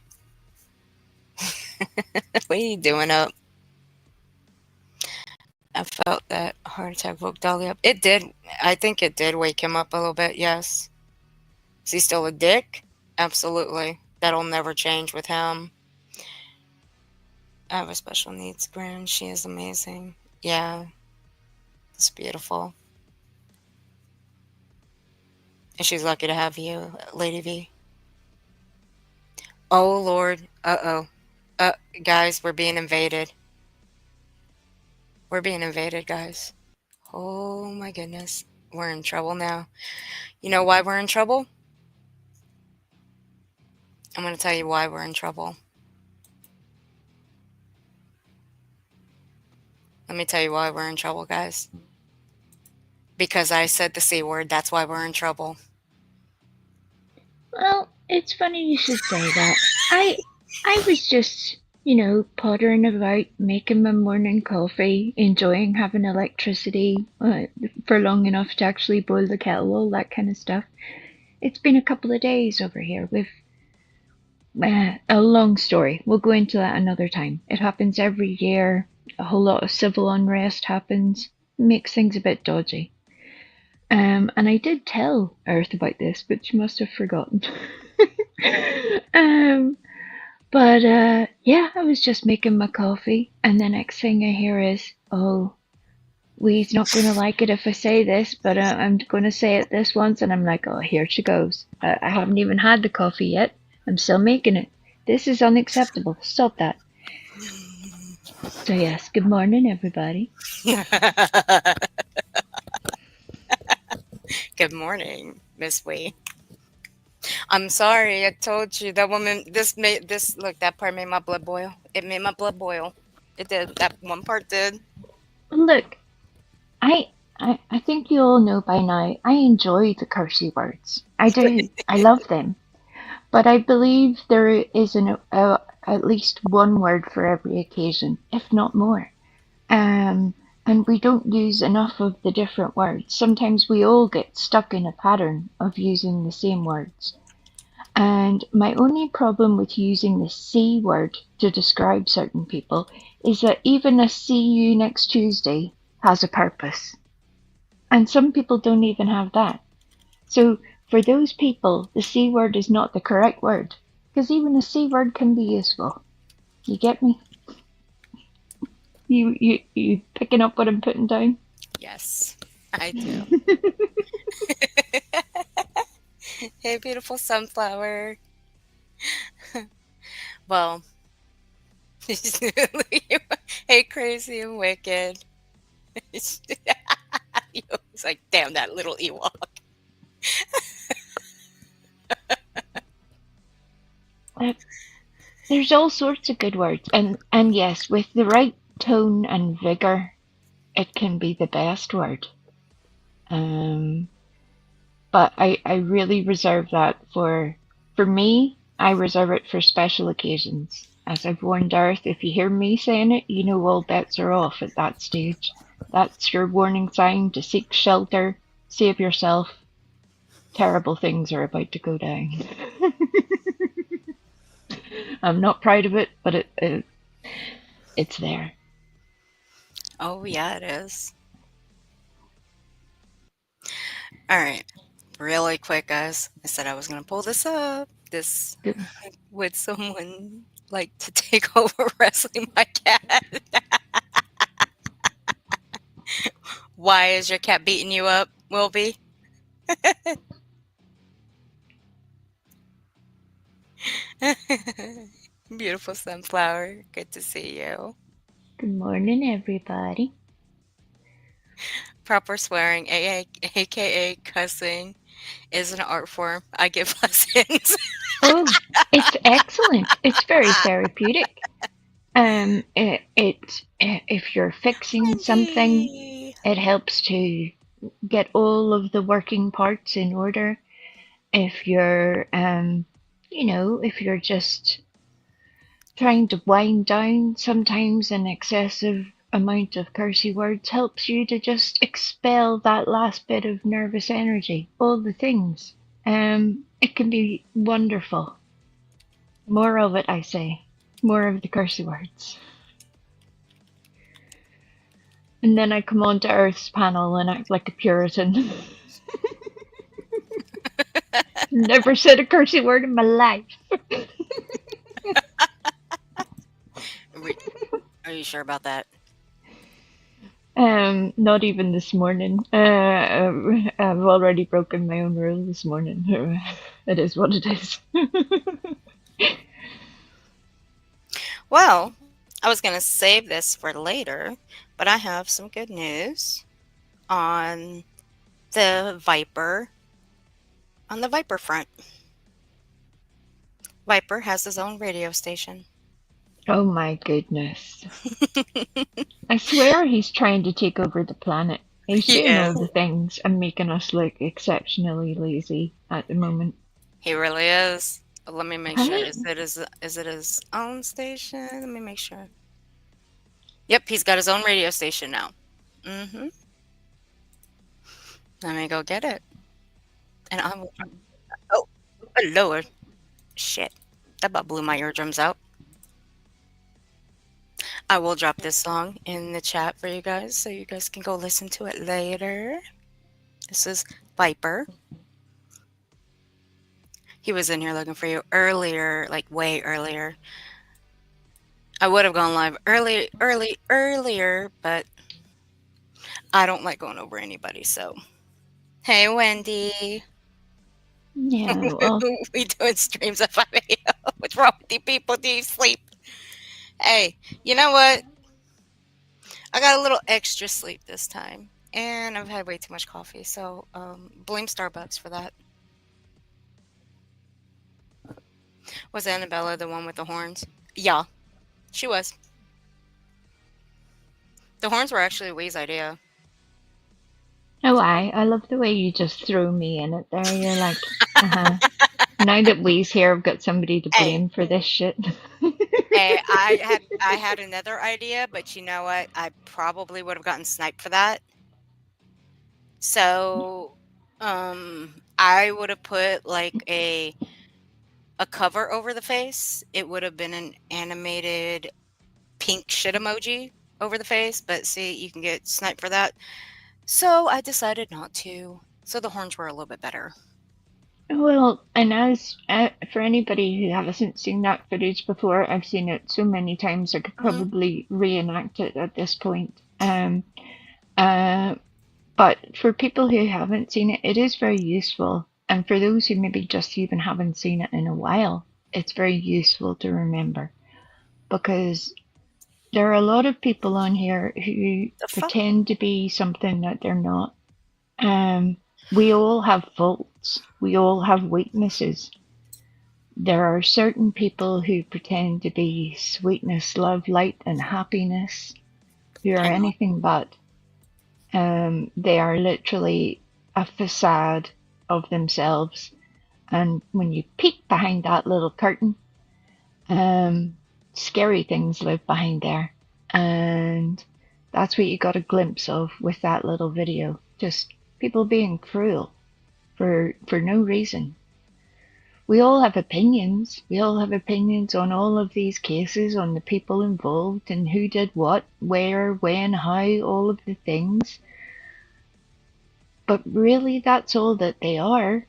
What are you doing up? I felt that heart attack woke Dolly up. It did. I think it did wake him up a little bit, yes. Is he still a dick? Absolutely. That'll never change with him. I have a special needs grand. She is amazing. Yeah. It's beautiful. And she's lucky to have you, Lady V. Oh, Lord. Uh-oh. Guys, we're being invaded. We're being invaded, guys. Oh, my goodness. We're in trouble now. You know why we're in trouble? I'm going to tell you why we're in trouble. Let me tell you why we're in trouble, guys. Because I said the C word. That's why we're in trouble. Well, it's funny you should say that. I was just, pottering about, making my morning coffee, enjoying having electricity for long enough to actually boil the kettle, all that kind of stuff. It's been a couple of days over here with a long story. We'll go into that another time. It happens every year. A whole lot of civil unrest happens. Makes things a bit dodgy. And I did tell Earth about this, but she must have forgotten. Yeah, I was just making my coffee, and the next thing I hear is, oh, we's not going to like it if I say this, but I'm going to say it this once, and I'm like, oh, here she goes. I haven't even had the coffee yet. I'm still making it. This is unacceptable. Stop that. So yes, good morning, everybody. Good morning, Miss Wee. I'm sorry, I told you that woman. Look, that part made my blood boil. It made my blood boil. It did. That one part did. Look, I think you all know by now. I enjoy the cursey words. I do. I love them. But I believe there is at least one word for every occasion, if not more. And we don't use enough of the different words. Sometimes we all get stuck in a pattern of using the same words. And my only problem with using the C word to describe certain people is that even a see you next Tuesday has a purpose. And some people don't even have that. So for those people, the C word is not the correct word, because even a C word can be useful. You get me? You picking up what I'm putting down? Yes, I do. Hey, beautiful sunflower. Well, hey, crazy and wicked. He's like, damn that little Ewok. There's all sorts of good words, and yes, with the right tone and vigor, it can be the best word. But I really reserve that for me. I reserve it for special occasions. As I've warned Darth, if you hear me saying it, you know all bets are off at that stage. That's your warning sign to seek shelter, save yourself. Terrible things are about to go down. I'm not proud of it, but it's there. Oh, yeah, it is. All right. Really quick, guys. I said I was going to pull this up. Would someone like to take over wrestling my cat? Why is your cat beating you up, Wilby? Beautiful sunflower. Good to see you. Good morning, everybody. Proper swearing, aka cussing, is an art form. I give lessons. Oh, it's excellent. It's very therapeutic. If you're fixing something, it helps to get all of the working parts in order. If you're, if you're just trying to wind down, sometimes an excessive amount of cursey words helps you to just expel that last bit of nervous energy. All the things. It can be wonderful. More of it, I say. More of the cursey words. And then I come on to Earth's panel and act like a Puritan. Never said a cursey word in my life. Are you sure about that? Not even this morning. I've already broken my own rule this morning. It is what it is. Well, I was going to save this for later, but I have some good news on the Viper. On the Viper front. Viper has his own radio station. Oh my goodness. I swear he's trying to take over the planet. He's doing all the things and making us look exceptionally lazy at the moment. He really is. Let me make sure. Is it his own station? Let me make sure. Yep, he's got his own radio station now. Mm-hmm. Let me go get it. And I will. Oh, Lord. Shit. That about blew my eardrums out. I will drop this song in the chat for you guys so you guys can go listen to it later. This is Viper. He was in here looking for you earlier, like way earlier. I would have gone live earlier, but I don't like going over anybody, so. Hey, Wendy. Yeah, well. We doing streams at 5 a.m. What's wrong with you people? Do you sleep? Hey, you know what? I got a little extra sleep this time, and I've had way too much coffee, so blame Starbucks for that. Was Annabella the one with the horns? Yeah, she was. The horns were actually Way's idea. Oh, I love the way you just throw me in it there. You're like, now that Way's here, I've got somebody to blame for this shit. Hey, I had another idea, but you know what? I probably would have gotten sniped for that. So, I would have put like a cover over the face. It would have been an animated pink shit emoji over the face, but see, you can get sniped for that. So I decided not to. So the horns were a little bit better. Well, and as for anybody who hasn't seen that footage before, I've seen it so many times I could probably reenact it at this point. But for people who haven't seen it, it is very useful. And for those who maybe just even haven't seen it in a while, it's very useful to remember, because there are a lot of people on here who pretend to be something that they're not. We all have faults. We all have weaknesses. There are certain people who pretend to be sweetness, love, light, and happiness, who are anything but. They are literally a facade of themselves. And when you peek behind that little curtain, scary things live behind there. And that's what you got a glimpse of with that little video. Just people being cruel for no reason. We all have opinions. We all have opinions on all of these cases, on the people involved and who did what, where, when, how, all of the things. But really, that's all that they are,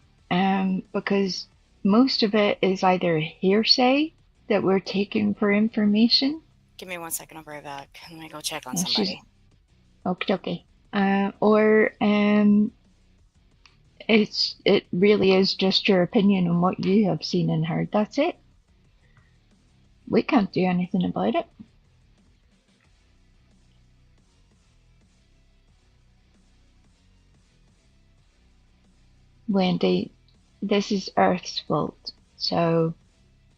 because most of it is either hearsay that we're taking for information. Give me 1 second, I'll be right back. Let me go check on somebody. Okay. Or it really is just your opinion on what you have seen and heard. That's it. We can't do anything about it. Wendy, this is Earth's fault. So,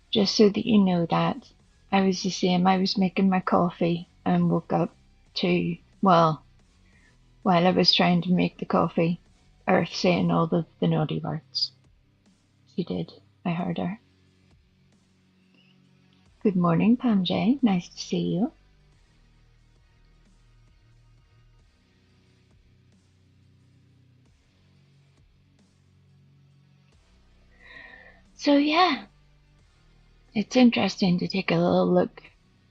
just so that you know that, I was the same. I was making my coffee and woke up to, well, while I was trying to make the coffee, Earth saying all of the naughty words. She did. I heard her. Good morning, Pam J. Nice to see you. So yeah, it's interesting to take a little look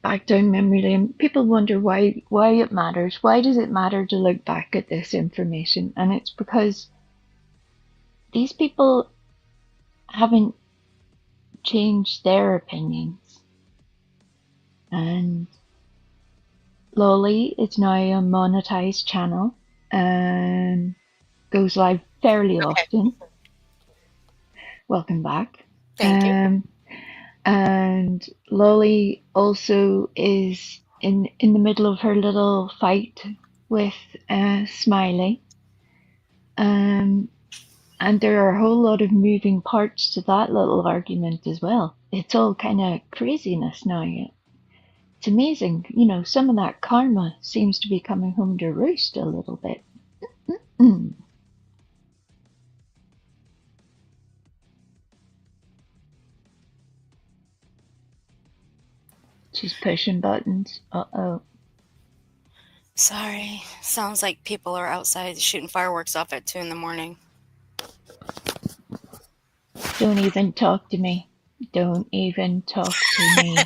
back down memory lane. People wonder why it matters. Why does it matter to look back at this information? And it's because these people haven't changed their opinions. And Lolly is now a monetized channel and goes live fairly often. Welcome back. Thank you. And Lolly also is in the middle of her little fight with Smiley. And there are a whole lot of moving parts to that little argument as well. It's all kind of craziness now. It's amazing. You know, some of that karma seems to be coming home to roost a little bit. She's pushing buttons. Uh-oh. Sorry. Sounds like people are outside shooting fireworks off at 2 in the morning. Don't even talk to me. Don't even talk to me.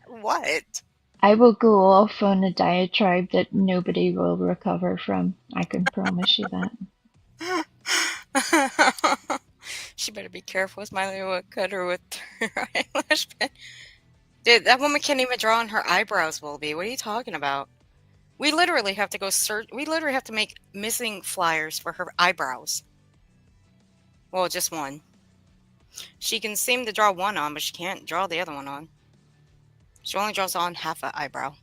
What? I will go off on a diatribe that nobody will recover from. I can promise you that. She better be careful. Smiley will cut her with her eyelash pen. Dude, that woman can't even draw on her eyebrows, Wilby. What are you talking about? We literally have to go search. We literally have to make missing flyers for her eyebrows. Well, just one. She can seem to draw one on, but she can't draw the other one on. She only draws on half an eyebrow.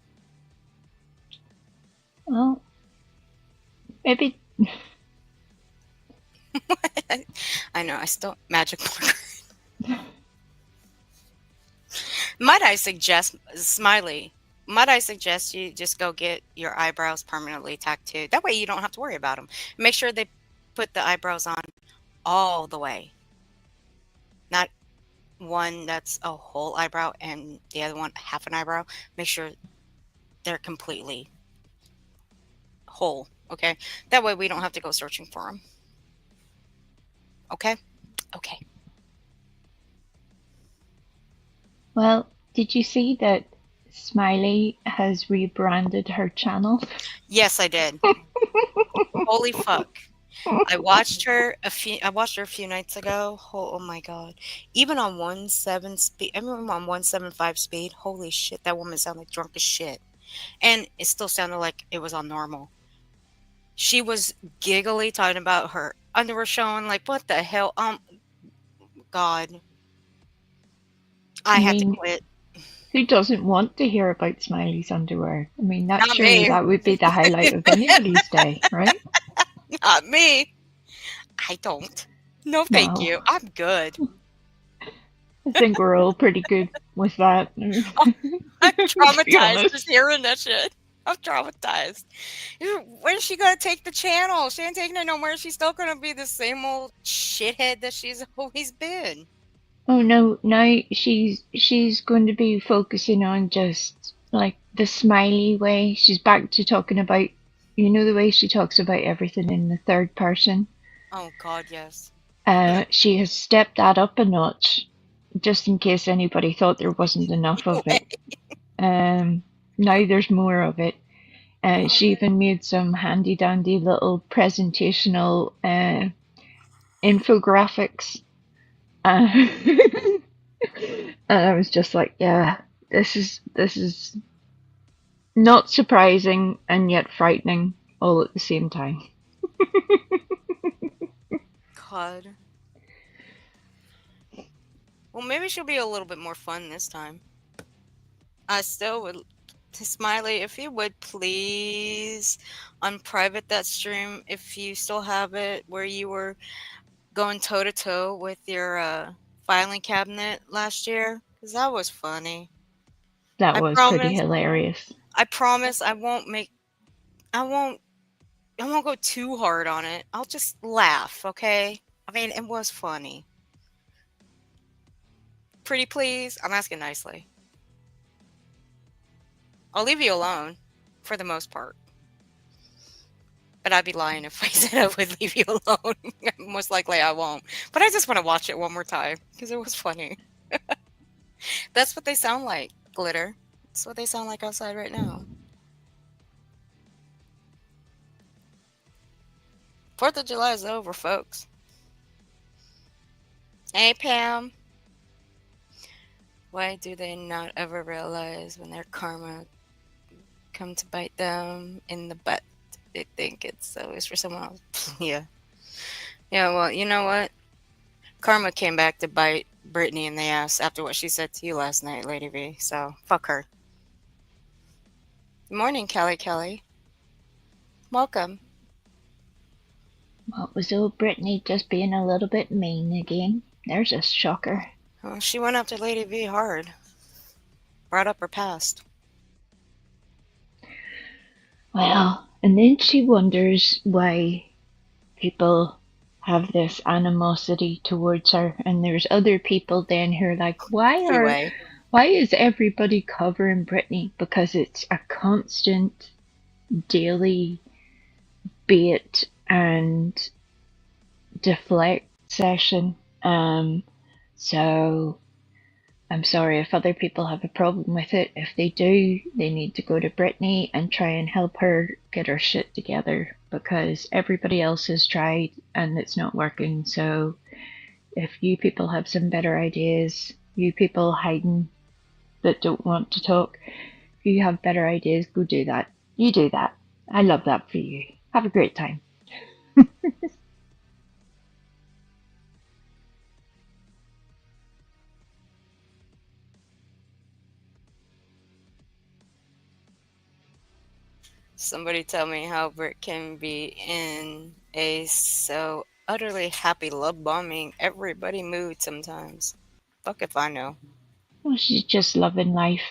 Well, maybe. I know, I still magic marker. Might I suggest, Smiley, might I suggest you just go get your eyebrows permanently tattooed? That way you don't have to worry about them. Make sure they put the eyebrows on all the way. Not one that's a whole eyebrow and the other one half an eyebrow. Make sure they're completely whole, okay? That way we don't have to go searching for them. Okay? Okay. Well, did you see that Smiley has rebranded her channel? Yes, I did. Holy fuck. I watched her a few nights ago. Oh my god. Even on 1.7 speed, I remember on 1.75 speed, holy shit, that woman sounded drunk as shit. And it still sounded like it was on normal. She was giggly talking about her underwear showing. Like, what the hell? God. I I had to mean, quit. who doesn't want to hear about Smiley's underwear? I mean, Not surely me. that would be the highlight of anybody's day, right? Not me. I don't. No, thank No. you. I'm good. I think we're all pretty good with that. I'm To be traumatized honest. just hearing that shit. I'm traumatized. Where's she gonna take the channel? She ain't taking it nowhere. She's still gonna be the same old shithead that she's always been. Oh no, now she's going to be focusing on just like the smiley way. She's back to talking about, you know, the way she talks about everything in the third person. Oh God, yes. She has stepped that up a notch, just in case anybody thought there wasn't enough of it. Now there's more of it. She even made some handy dandy little presentational infographics. And I was just like, yeah, this is not surprising and yet frightening all at the same time. God. Well, maybe she'll be a little bit more fun this time. I still would, Smiley, if you would please unprivate that stream if you still have it, where you were going toe to toe with your filing cabinet last year, because that was funny. That was pretty hilarious. I promise I won't go too hard on it. I'll just laugh, okay? I mean, it was funny. Pretty please? I'm asking nicely. I'll leave you alone for the most part. But I'd be lying if I said I would leave you alone. Most likely I won't. But I just want to watch it one more time because it was funny. That's what they sound like, Glitter. That's what they sound like outside right now. 4th of July is over, folks. Hey, Pam. Why do they not ever realize when their karma come to bite them in the butt? They think it's always for someone else. Yeah. Yeah, well, you know what? Karma came back to bite Britney in the ass after what she said to you last night, Lady V. So, fuck her. Good morning, Kelly. Welcome. What was old Britney just being a little bit mean again? There's a shocker. Well, she went after Lady V hard. Brought up her past. Well, and then she wonders why people have this animosity towards her, and there's other people then who are like, why is everybody covering Britney? Because it's a constant daily bait and deflect session. So I'm sorry if other people have a problem with it. If they do, they need to go to Britney and try and help her get her shit together, because everybody else has tried and it's not working. So if you people have some better ideas, you people hiding that don't want to talk, if you have better ideas, go do that. You do that. I love that for you. Have a great time. Somebody tell me how Brit can be in a so utterly happy love bombing everybody mood sometimes. Fuck if I know. Well, she's just loving life.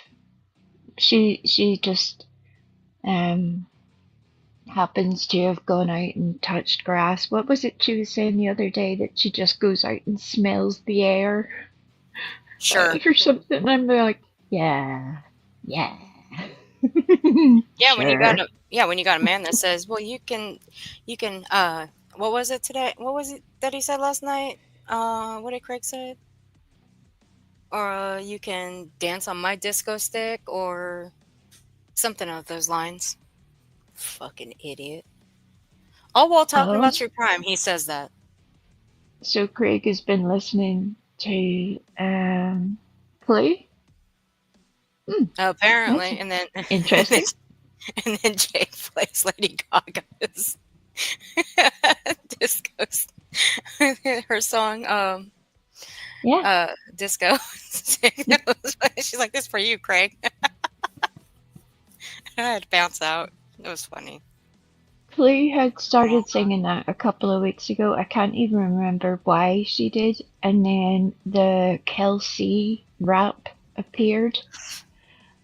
She just happens to have gone out and touched grass. What was it she was saying the other day, that she just goes out and smells the air? Sure. Or something. I'm like, yeah. Yeah, Sure. when you got a man that says, well, you can what was it today? What was it that he said last night? What did Craig say? Or you can dance on my disco stick, or something of those lines. Fucking idiot. All while talking about your crime, he says that. So Craig has been listening to Play? Apparently, and then interesting. and then Jay plays Lady Gaga's Disco's her song, Yeah. Disco. She's like, "This for you, Craig." I had to bounce out. It was funny. Chloe had started singing that a couple of weeks ago. I can't even remember why she did. And then the Kelsey rap appeared.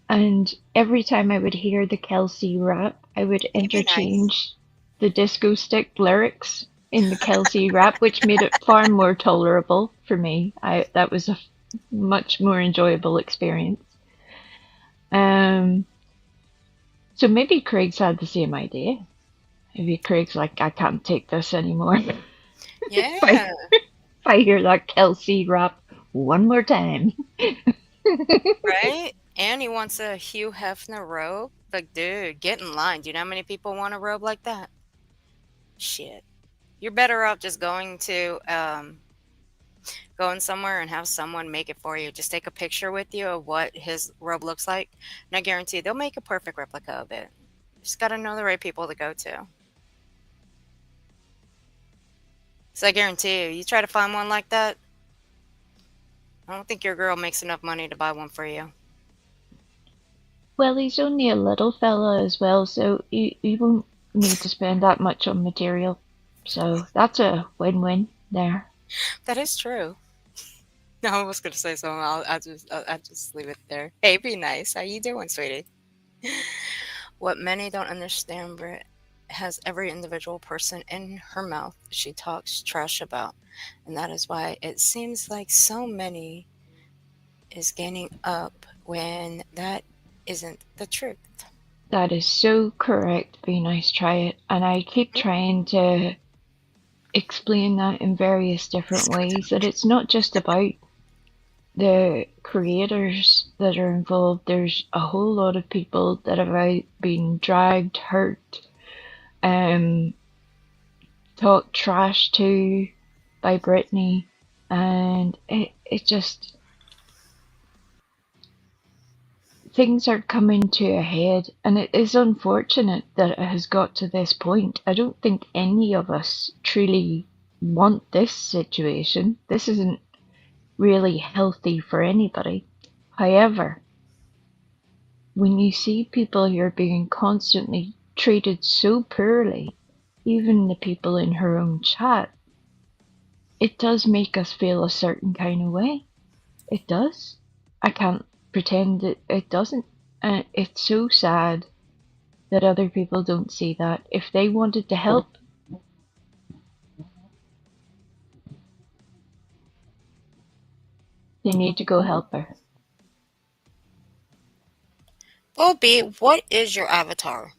And every time I would hear the Kelsey rap, I would interchange the disco stick lyrics in the Kelsey rap, which made it far more tolerable for me. That was a much more enjoyable experience. So maybe Craig's had the same idea. Maybe Craig's like, I can't take this anymore. Yeah. if I hear that Kelsey rap one more time. Right? And he wants a Hugh Hefner robe. Like, dude, get in line. Do you know how many people want a robe like that? Shit. You're better off just going somewhere and have someone make it for you. Just take a picture with you of what his robe looks like. And I guarantee they'll make a perfect replica of it. Just gotta know the right people to go to. So I guarantee you try to find one like that, I don't think your girl makes enough money to buy one for you. Well, he's only a little fella as well, so he won't need to spend that much on material. So that's a win-win there. That is true. No, I was gonna say something. I'll just leave it there. Hey, be nice. How you doing, sweetie? What many don't understand, Britt has every individual person in her mouth she talks trash about, and that is why it seems like so many is gaining up when that isn't the truth. That is so correct. Be nice, try it. And I keep trying to explain that in various different ways, that it's not just about the creators that are involved. There's a whole lot of people that have been dragged, hurt, talked trash to by Britney, and it just, things are coming to a head, and it is unfortunate that it has got to this point. I don't think any of us truly want this situation. This isn't really healthy for anybody. However, when you see people who are being constantly treated so poorly, even the people in her own chat, it does make us feel a certain kind of way. It does. I can't pretend that it doesn't. It's so sad that other people don't see that. If they wanted to help, they need to go help her. Well, B, what is your avatar?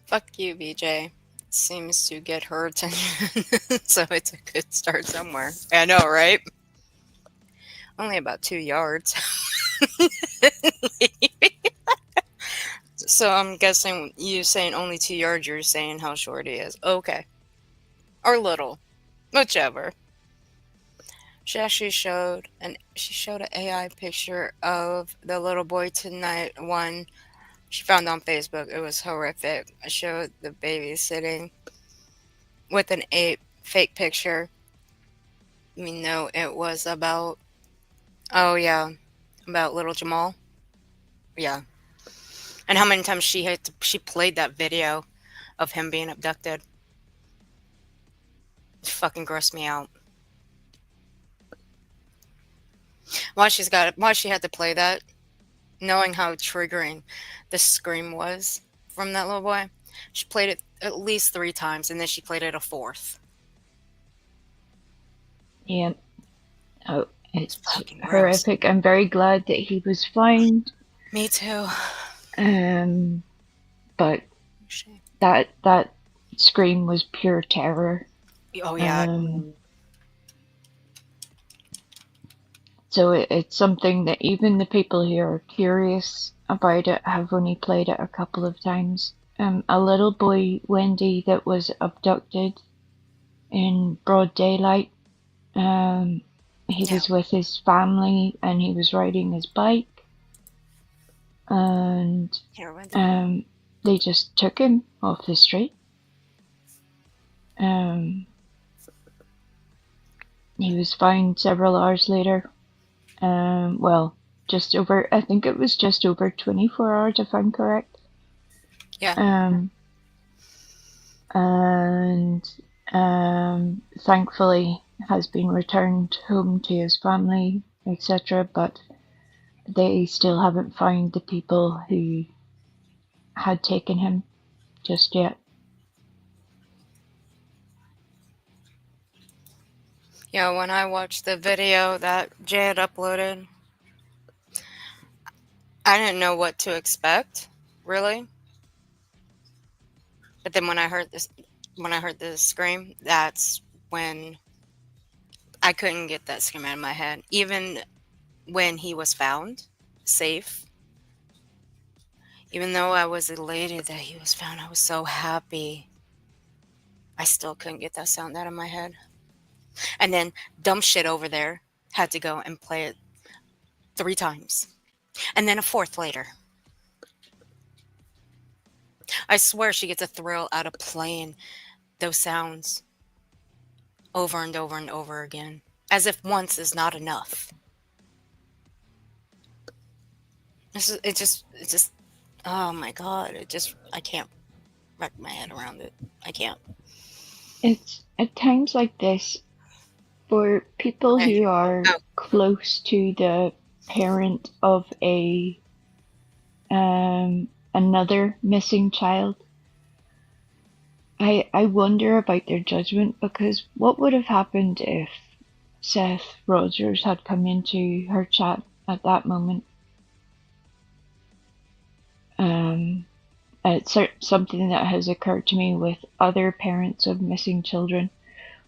Fuck you, BJ. Seems to get her attention, so it's a good start somewhere. I know, right? Only about 2 yards. So I'm guessing you saying only 2 yards, you're saying how short he is. Okay. Or little. Whichever. She actually showed an AI picture of the little boy tonight, one she found on Facebook. It was horrific. I showed the baby sitting with an ape fake picture. No, it was about, oh yeah, about little Jamal. Yeah. And how many times she played that video of him being abducted. It fucking grossed me out. Why she had to play that, knowing how triggering the scream was from that little boy. She played it at least 3 times, and then she played it a 4th. Yeah. Oh, it's horrific. I'm very glad that he was found. Me too. But that scream was pure terror. Oh yeah. So it's something that even the people who are curious about it have only played it a couple of times. A little boy, Wendy, that was abducted in broad daylight. He was with his family and he was riding his bike, and they just took him off the street. He was found several hours later. Well, just over, I think it was just over 24 hours, if I'm correct. Yeah. And thankfully has been returned home to his family, etc. But they still haven't found the people who had taken him just yet. Yeah, when I watched the video that Jay had uploaded, I didn't know what to expect, really. But then when I heard the scream, that's when I couldn't get that scream out of my head. Even when he was found safe, even though I was elated that he was found, I was so happy. I still couldn't get that sound out of my head. And then dumb shit over there had to go and play it 3 times. And then a 4th later. I swear she gets a thrill out of playing those sounds over and over and over again. As if once is not enough. It just, oh my God. I can't wrap my head around it. I can't. It's at times like this, for people who are close to the parent of another missing child, I wonder about their judgment, because what would have happened if Seth Rogers had come into her chat at that moment? It's something that has occurred to me with other parents of missing children.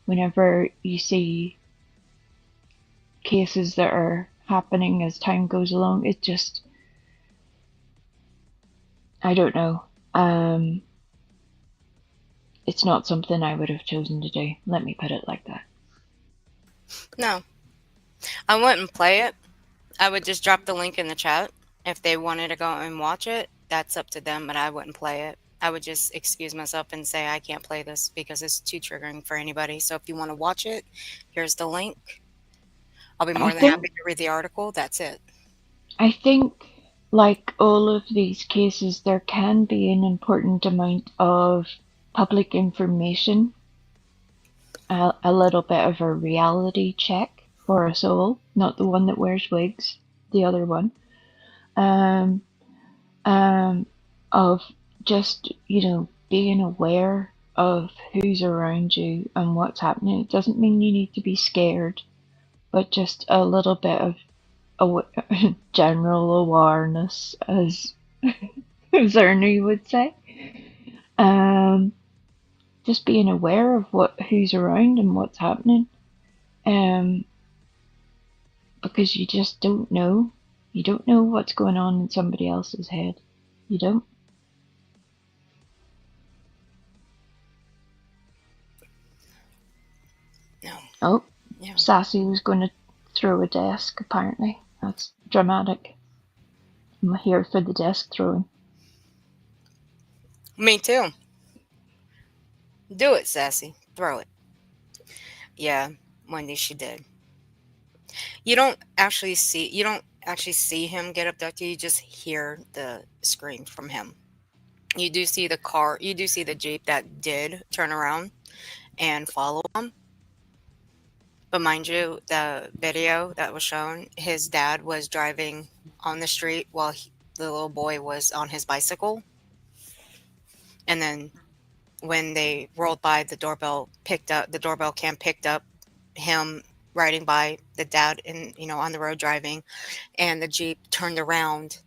Whenever you see cases that are happening as time goes along, it just, I don't know. It's not something I would have chosen to do. Let me put it like that. No. I wouldn't play it. I would just drop the link in the chat. If they wanted to go and watch it, that's up to them, but I wouldn't play it. I would just excuse myself and say I can't play this because it's too triggering for anybody. So if you want to watch it, here's the link. I'll be more than happy to read the article. That's it. I think, like all of these cases, there can be an important amount of public information, a little bit of a reality check for us all, not the one that wears wigs, the other one, of just, being aware of who's around you and what's happening. It doesn't mean you need to be scared, but just a little bit of general awareness, as Ernie would say. Just being aware of who's around and what's happening. Because you just don't know. You don't know what's going on in somebody else's head. You don't. No. Oh, yeah. Sassy was going to throw a desk, apparently. That's dramatic. I'm here for the desk throwing. Me too. Do it, Sassy. Throw it. Yeah, Wendy, she did. You don't actually see him get abducted. You just hear the scream from him. You do see the car. You do see the Jeep that did turn around and follow him. But mind you, the video that was shown, his dad was driving on the street while the little boy was on his bicycle. And then when they rolled by, the doorbell cam picked up him riding by, the dad on the road driving, and the Jeep turned around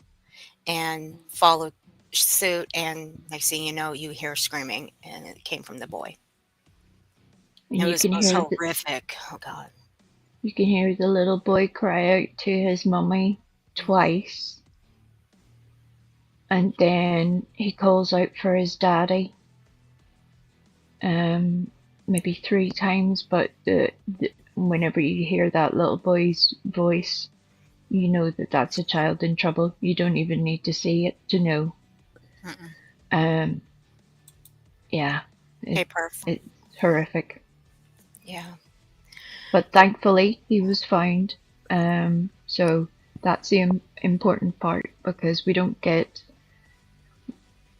and followed suit, and next thing you know, you hear screaming, and it came from the boy. It was horrific. Oh God. You can hear the little boy cry out to his mummy twice. and then he calls out for his daddy, maybe 3 times, but whenever you hear that little boy's voice, you know that that's a child in trouble. You don't even need to see it to know. Yeah, it's horrific. Yeah. But thankfully, he was found. So that's the important part, because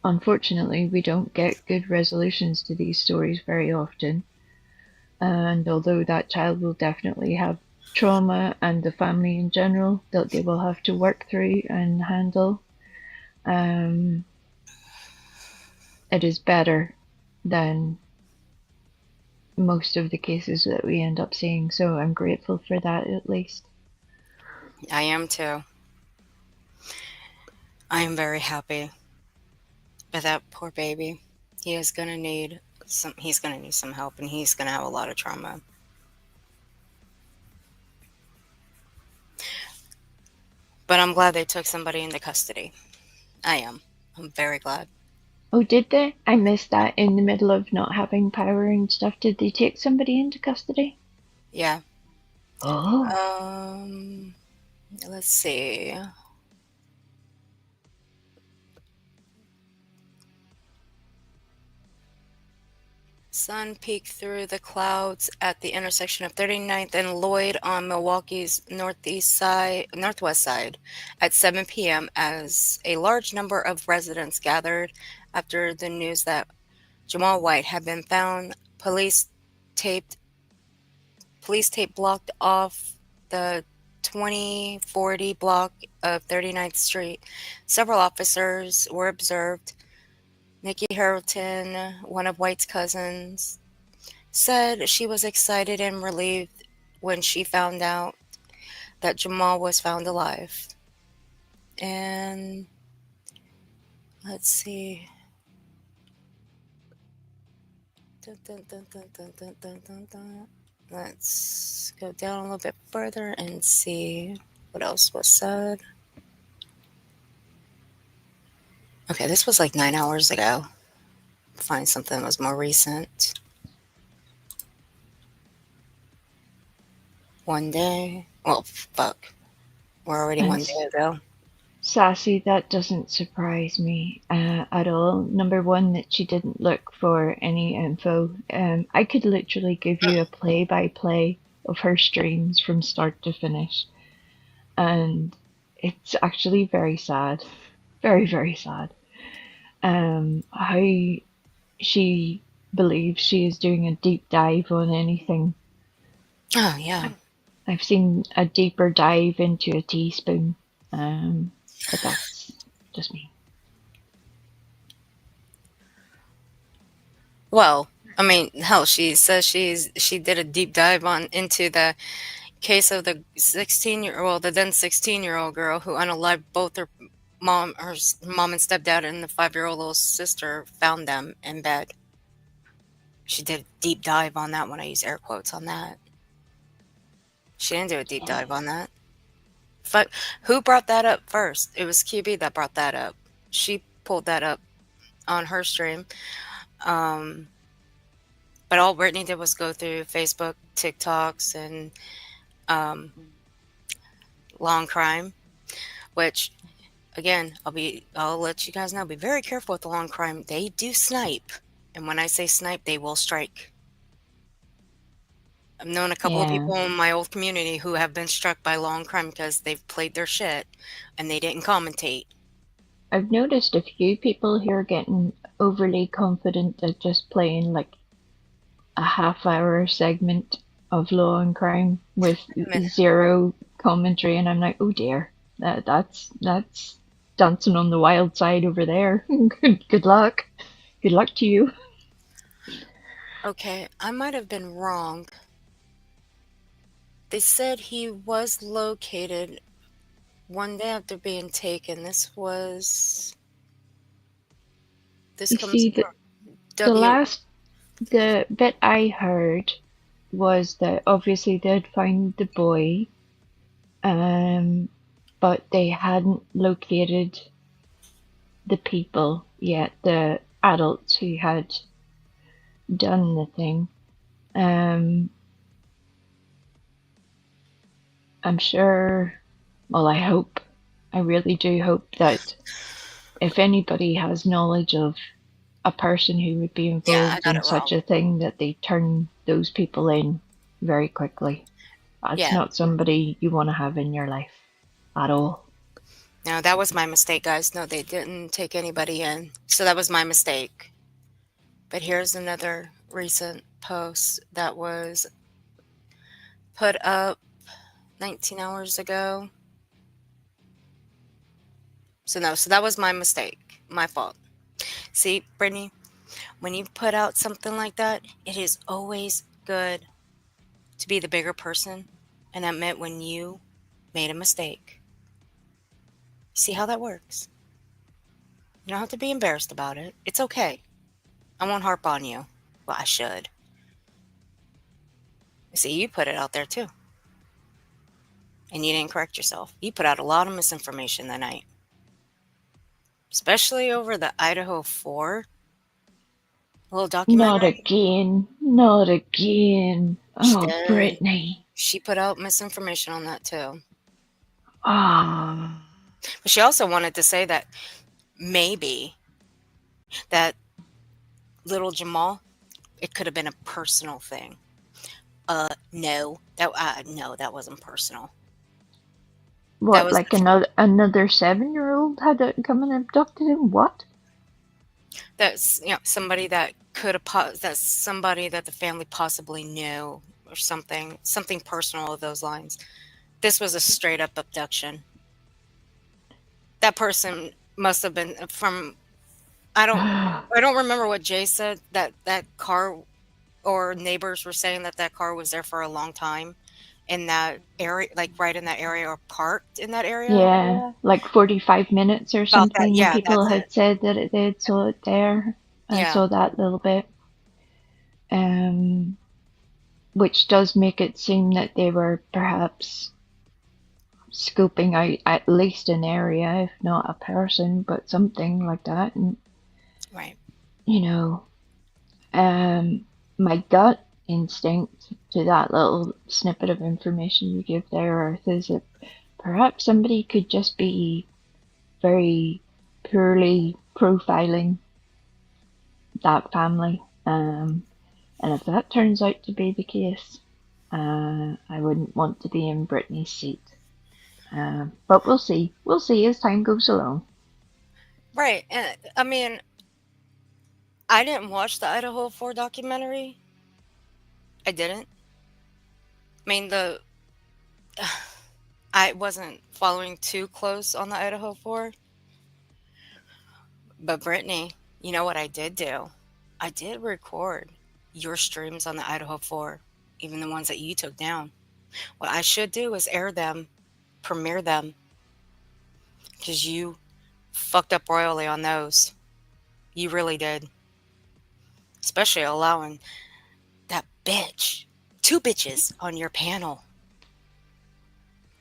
unfortunately, we don't get good resolutions to these stories very often. And although that child will definitely have trauma, and the family in general, that they will have to work through and handle, it is better than most of the cases that we end up seeing. So I'm grateful for that, at least. I am too. I am very happy. But that poor baby, he's gonna need some help, and he's gonna have a lot of trauma. But I'm glad they took somebody into custody. I am. I'm very glad. Oh, did they? I missed that in the middle of not having power and stuff. Did they take somebody into custody? Yeah. Oh. Let's see. Sun peeked through the clouds at the intersection of 39th and Lloyd on Milwaukee's northwest side at 7 p.m. as a large number of residents gathered after the news that Jamal White had been found. Police tape blocked off the 2040 block of 39th Street. Several officers were observed. Nikki Carrollton, one of White's cousins, said she was excited and relieved when she found out that Jamal was found alive. And let's see. Let's go down a little bit further and see what else was said. Okay, this was like 9 hours ago. Find something that was more recent. One day. Well, fuck. We're already one day ago. Sassy, that doesn't surprise me at all. Number one, that she didn't look for any info. I could literally give you a play-by-play of her streams from start to finish. And it's actually very sad. Very, very sad. How she believes she is doing a deep dive on anything. Oh, yeah. I've seen a deeper dive into a teaspoon. But that's just me. Well, I mean, hell, she says she did a deep dive into the case of the then 16-year-old girl who unalived both her mom and stepdad, and the 5-year-old little sister found them in bed. She did a deep dive on that one. I use air quotes on that. She didn't do a deep dive on that. Who brought that up first? It was QB that brought that up. She pulled that up on her stream. But all Britney did was go through Facebook, TikToks, and Law and Crime, which, again, I'll let you guys know, be very careful with the Law and Crime. They do snipe. And when I say snipe, they will strike. I've known a couple of people in my old community who have been struck by Law and Crime because they've played their shit and they didn't commentate. I've noticed a few people here getting overly confident at just playing like a half-hour segment of Law and Crime with zero commentary, and I'm like, oh dear, that's dancing on the wild side over there. Good luck. Good luck to you. Okay, I might have been wrong. They said he was located one day after being taken. This comes the bit I heard was that obviously they'd found the boy, but they hadn't located the people yet, the adults who had done the thing. I'm sure, well, I really do hope that if anybody has knowledge of a person who would be involved in such a thing, that they turn those people in very quickly. That's not somebody you want to have in your life at all. No, that was my mistake, guys. No, they didn't take anybody in. So that was my mistake. But here's another recent post that was put up 19 hours ago. So no, so that was my mistake, my fault. See, Brittany, when you put out something like that, it is always good to be the bigger person and admit when you made a mistake. See how that works? You don't have to be embarrassed about it. It's okay. I won't harp on you. Well, I should. See, you put it out there too. And you didn't correct yourself. You put out a lot of misinformation that night. Especially over the Idaho 4 little documentary. Not again. Not again. Oh, Britney. She put out misinformation on that too. Ah. But she also wanted to say that maybe that little Jamal, it could have been a personal thing. No, that wasn't personal. What, was like another 7-year-old had come and abducted him? What? That's somebody that could have that's somebody that the family possibly knew or something personal of those lines. This was a straight up abduction. That person must have been from I don't remember what Jay said, that car or neighbors were saying that car was there for a long time in that area, like right in that area or parked in that area. Yeah, like 45 minutes or something. Yeah, people had said that they saw it there. I saw that little bit. Which does make it seem that they were perhaps scoping out at least an area, if not a person, but something like that. And, right. My gut instinct to that little snippet of information you give there, Earth, is that perhaps somebody could just be very purely profiling that family. And if that turns out to be the case, I wouldn't want to be in Britney's seat. But we'll see. We'll see as time goes along. Right. And I mean, I didn't watch the Idaho 4 documentary. I didn't. I mean, I wasn't following too close on the Idaho 4. But Brittany, you know what I did do? I did record your streams on the Idaho 4, even the ones that you took down. What I should do is air them, premiere them, because you fucked up royally on those. You really did. Especially allowing that bitch, 2 bitches on your panel.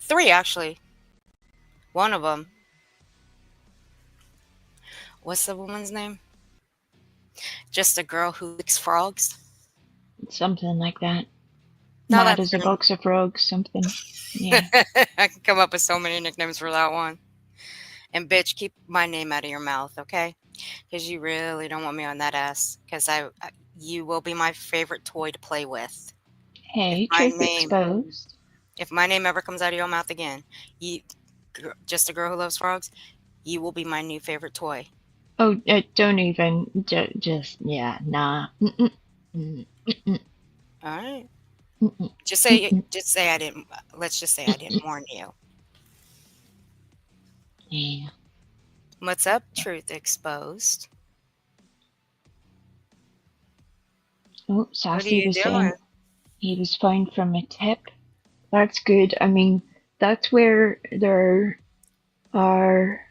3, actually. One of them. What's the woman's name? Just a girl who licks frogs? Something like that. No, Mad as a box of frogs, something. Yeah. I can come up with so many nicknames for that one. And bitch, keep my name out of your mouth, okay? Because you really don't want me on that ass. Because you will be my favorite toy to play with. Hey, truth exposed. If my name ever comes out of your mouth again, just a girl who loves frogs, you will be my new favorite toy. Oh, don't even. Just yeah, nah. All right. Just say I didn't. Let's just say I didn't warn you. Yeah. What's up, Truth Exposed? Oh, Sassy was saying he was found from a tip. That's good. I mean, that's where there are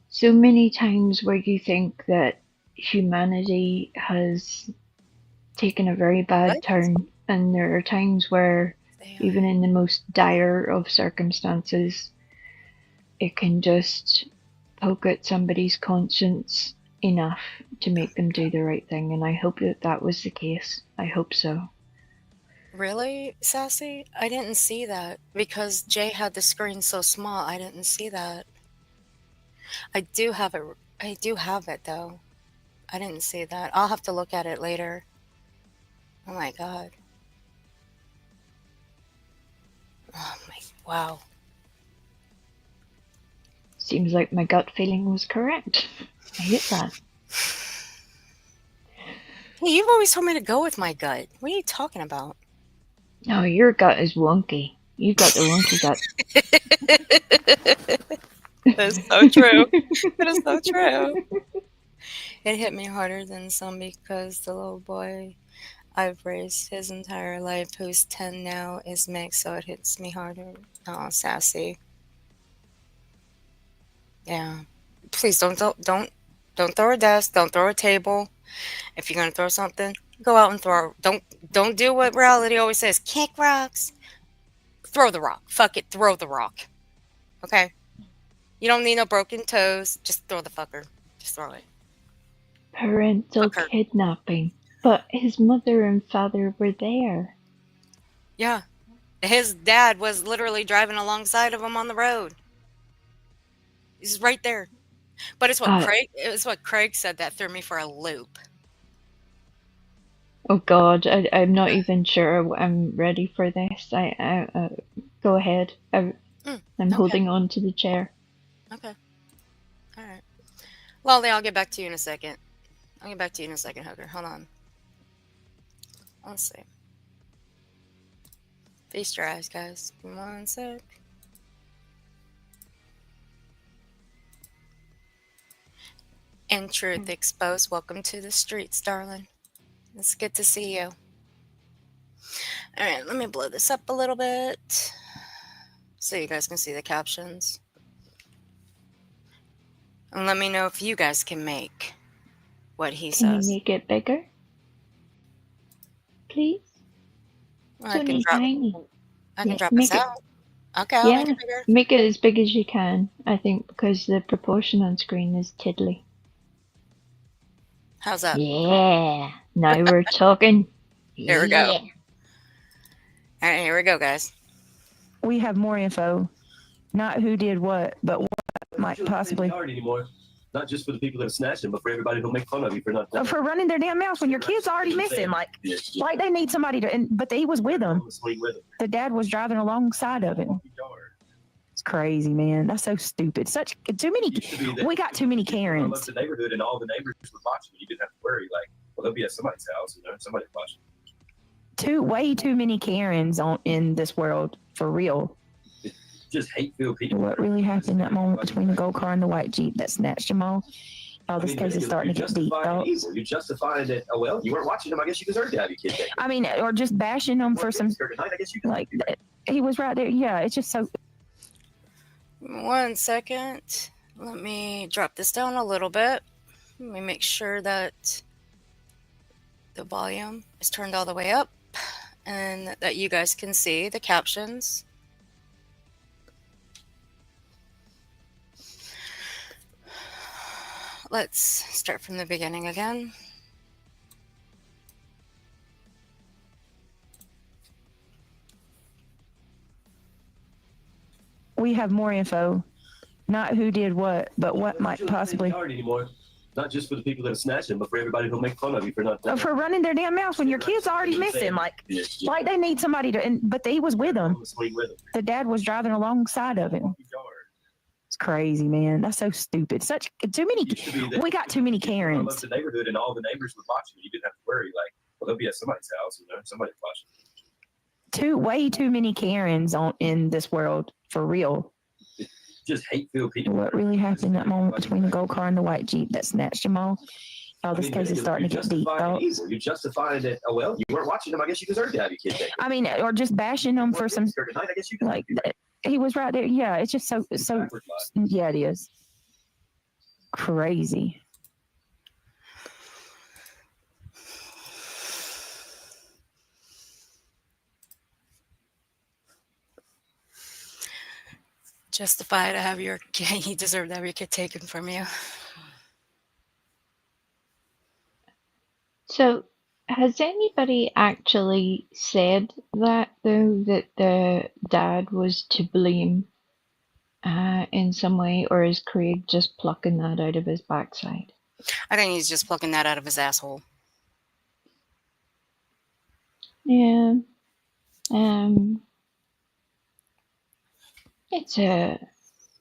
so many times where you think that humanity has taken a very bad turn, and there are times where even in the most dire of circumstances, it can just poke at somebody's conscience enough to make them do the right thing, and I hope that that was the case. I hope so. Really, Sassy? I didn't see that because Jay had the screen so small. I didn't see that. I do have it. I do have it though. I didn't see that. I'll have to look at it later. Oh my god. Oh my, wow. Seems like my gut feeling was correct. I hate that. Hey, you've always told me to go with my gut. What are you talking about? No, your gut is wonky. You've got the wonky gut. That is so true. That is so true. It hit me harder than some because the little boy I've raised his entire life, who's 10 now, is mixed, so it hits me harder. Oh, Sassy. Yeah. Please don't throw a desk. Don't throw a table. If you're gonna throw something, go out and throw. Don't do what reality always says. Kick rocks. Throw the rock. Fuck it. Throw the rock. Okay. You don't need no broken toes. Just throw the fucker. Just throw it. Parental Fucker. kidnapping. But his mother and father were there. Yeah. His dad was literally driving alongside of him on the road. He's right there. But it's what Craig said that threw me for a loop. Oh God, I'm not even sure I'm ready for this. Go ahead. I'm Okay. holding on to the chair. Okay. All right. Lolly, I'll get back to you in a second. I'll get back to you in a second, Hooker. Hold on. Let's see. Feast your eyes, guys. Give me 1 sec. And Truth Exposed, welcome to the streets, darling. It's good to see you. All right, let me blow this up a little bit so you guys can see the captions. And let me know if you guys can make what he Can says. you make it bigger? Please? Well, It's only tiny. I can drop make this it- out. Okay, I'll make it bigger. Make it as big as you can, I think, because the proportion on screen is tiddly. How's that? Yeah. Now we're talking. Here we go. All right, here we go, guys. We have more info, not who did what, but what might possibly. Anymore. Not just for the people that snatched them, but for everybody who'll make fun of you for not. For running their damn mouth when your kid's already missing. Like they need somebody to. But he was with them. The dad was driving alongside of him. It's crazy, man. That's so stupid. Such too many. We got too many Karens. The neighborhood and all the neighbors would watch you. You didn't have to worry. Like, well, they'll be at somebody's house, somebody watching. Way too many Karens in this world for real. Just hate-filled people. What really happened that moment between the gold car and the white Jeep that snatched them all? Oh, this case is starting to get deep. You're justifying that. Oh well, you weren't watching them. I guess you deserve to have your kid taken. I mean, or just bashing them for some. I guess you like he was right there. Yeah, it's just so. 1 second. Let me drop this down a little bit. Let me make sure that the volume is turned all the way up and that you guys can see the captions. Let's start from the beginning again. We have more info, not who did what, but what might possibly. Anymore. Not just for the people that snatched them, but for everybody who'll make fun of you for not. For running their damn mouth when your kid's already missing. Like they need somebody to. But he was with them. The dad was driving alongside of him. It's crazy, man. That's so stupid. Such too many. We got too many Karens. The neighborhood and all the neighbors would watch you. You didn't have to worry. Like, well, they'll be at somebody's house, somebody watching. Way too many Karens in this world for real. Just hate-filled people. What really happened that moment between the gold car and the white Jeep that snatched them all? Oh, this case is starting to get deep. You're justifying that. Oh well, you weren't watching them. I guess you deserve to have your kid taken. I mean, or just bashing them for some. I guess you like he was right there. Yeah, it's just so. Yeah, it is crazy. Justify to have your kid. You deserve to have your kid taken from you. So, has anybody actually said that, though, that the dad was to blame in some way, or is Craig just plucking that out of his backside? I think he's just plucking that out of his asshole. Yeah. It's an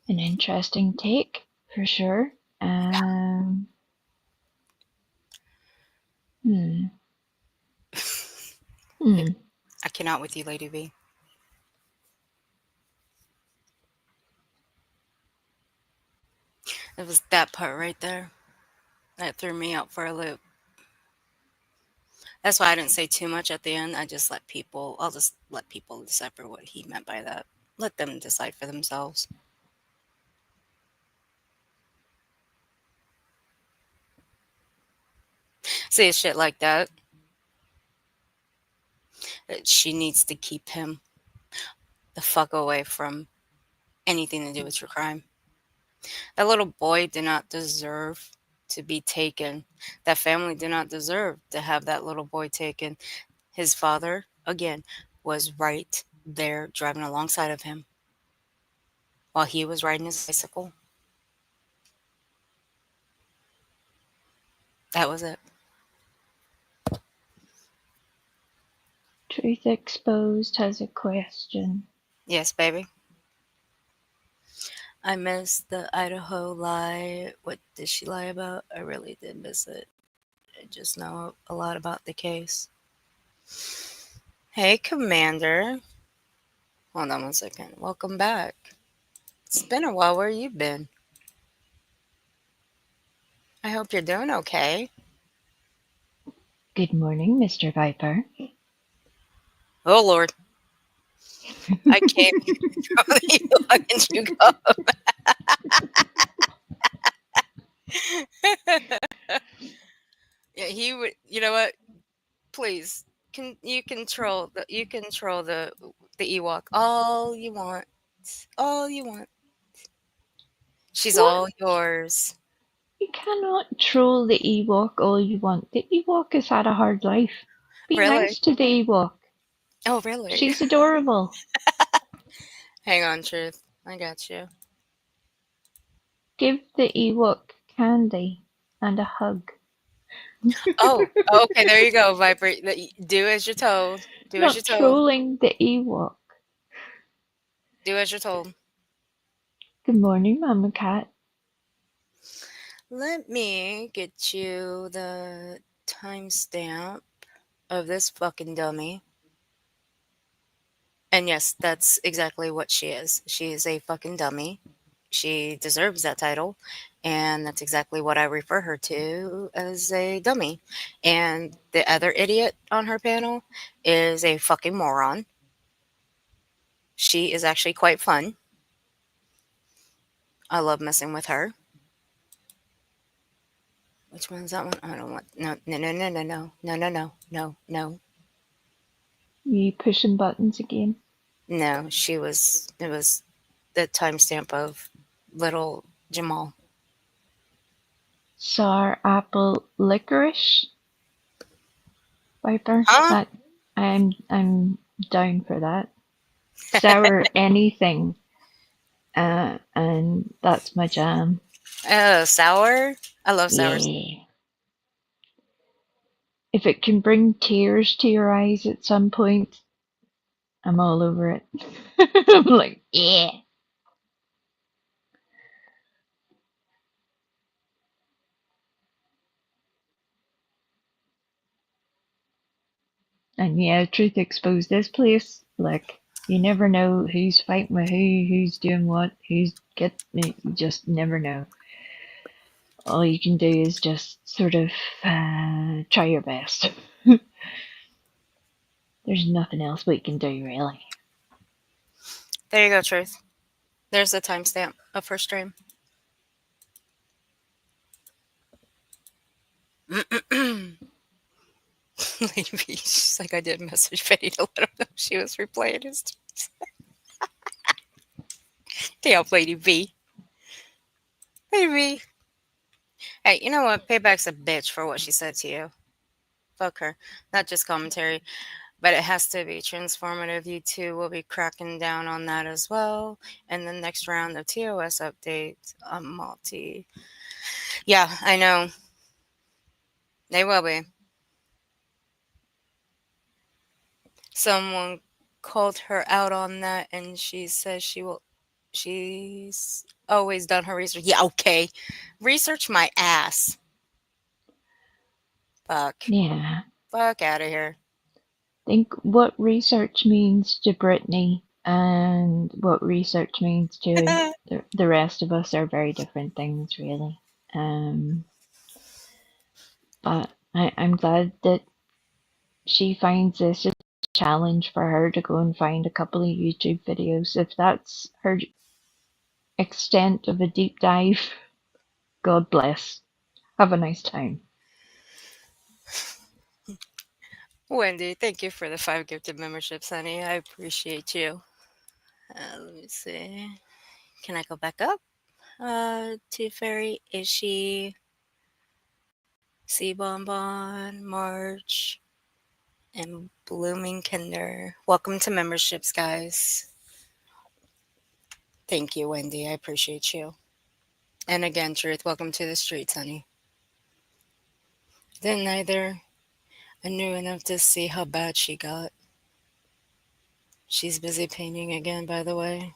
interesting take, for sure. Hmm. I cannot with you, Lady V. It was that part right there that threw me out for a loop. That's why I didn't say too much at the end. I'll just let people decipher what he meant by that. Let them decide for themselves. See, shit like that. She needs to keep him the fuck away from anything to do with true crime. That little boy did not deserve to be taken. That family did not deserve to have that little boy taken. His father, again, was right there driving alongside of him while he was riding his bicycle. That was it. Truth Exposed has a question. Yes, baby. I missed the Idaho lie. What did she lie about? I really did miss it. I just know a lot about the case. Hey, Commander. Hold on 1 second. Welcome back. It's been a while. Where you been? I hope you're doing okay. Good morning, Mr. Viper. Oh, Lord. I came from the fucking you go. Yeah, he would. You know what? Please, you control the Ewok all you want. All you want. She's What? all yours. You cannot troll the Ewok all you want. The Ewok has had a hard life. Be Really? nice to the Ewok. Oh, really? She's adorable. Hang on, Truth. I got you. Give the Ewok candy and a hug. Oh, okay. There you go, Viper. Do as you're told. Do as Not you're told. trolling the Ewok. Do as you're told. Good morning, Mama Cat. Let me get you the timestamp of this fucking dummy. And yes, that's exactly what she is. She is a fucking dummy. She deserves that title. And that's exactly what I refer her to, as a dummy. And the other idiot on her panel is a fucking moron. She is actually quite fun. I love messing with her. Which one's that one? I don't want. No. You pushing buttons again? No, it was the timestamp of little Jamal. Sour apple licorice? Viper? Huh? I'm down for that. Sour anything. And that's my jam. Sour? I love sour. Yeah. If it can bring tears to your eyes at some point, I'm all over it. I'm like, yeah. And yeah, Truth Exposed this place. Like, you never know who's fighting with who's doing what, you just never know. All you can do is just sort of try your best. There's nothing else we can do, really. There you go, Truth. There's the timestamp of her stream. Maybe she's like, I did message Betty to let him know she was replaying his tweets. Damn, Lady V. Lady V. Hey, you know what? Payback's a bitch for what she said to you. Fuck her. Not just commentary, but it has to be transformative. You two will be cracking down on that as well. And the next round of TOS updates on multi. Yeah, I know. They will be. Someone called her out on that, and she says she's always done her research. Yeah, okay. Research my ass. Fuck. Yeah. Fuck out of here. Think what research means to Britney and what research means to the rest of us are very different things, really. But I'm glad that she finds this a challenge for her to go and find a couple of YouTube videos. If that's her extent of a deep dive, God bless. Have a nice time. Wendy, thank you for the 5 gifted memberships, honey. I appreciate you. Let me see. Can I go back up? Tooth Fairy, Ishi, Sea Bonbon, March, and Blooming Kinder. Welcome to memberships, guys. Thank you, Wendy. I appreciate you. And again, Truth, welcome to the streets, honey. Then neither I knew enough to see how bad she got. She's busy painting again, by the way.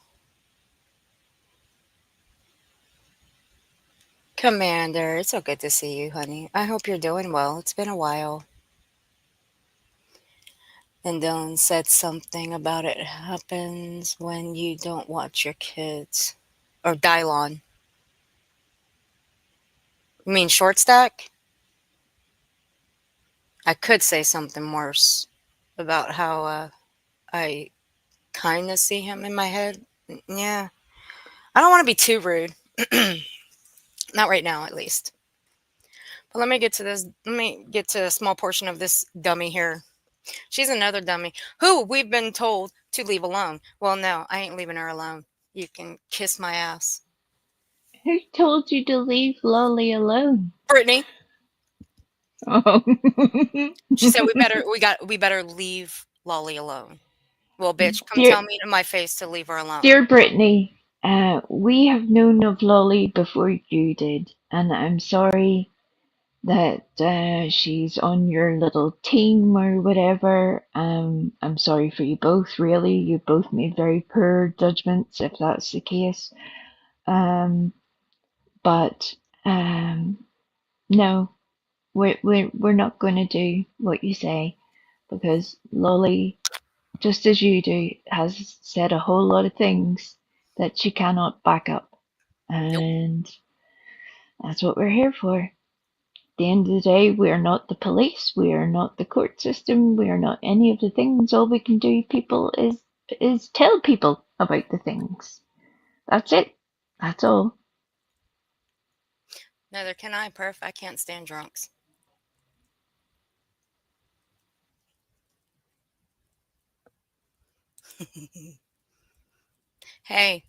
Commander, it's so good to see you, honey. I hope you're doing well. It's been a while. And Dylan said something about it happens when you don't watch your kids. Or Dylon. You mean short stack? I could say something worse about how I kind of see him in my head. Yeah. I don't want to be too rude. Not right now, at least. But let me get to this. Let me get to a small portion of this dummy here. She's another dummy who we've been told to leave alone. Well, no, I ain't leaving her alone. You can kiss my ass. Who told you to leave Lolly alone? Britney. Oh. She said we better leave Lolly alone. Well, bitch, come tell me to my face to leave her alone. Dear Brittany, we have known of Lolly before you did, and I'm sorry that she's on your little team or whatever. I'm sorry for you both, really. You both made very poor judgments if that's the case. But no, we're not going to do what you say, because Lolly, just as you do, has said a whole lot of things that she cannot back up. And that's what we're here for. At the end of the day, we are not the police, we are not the court system, we are not any of the things. All we can do, people, is tell people about the things. That's it. That's all. Neither can I, Perf. I can't stand drunks. Hey,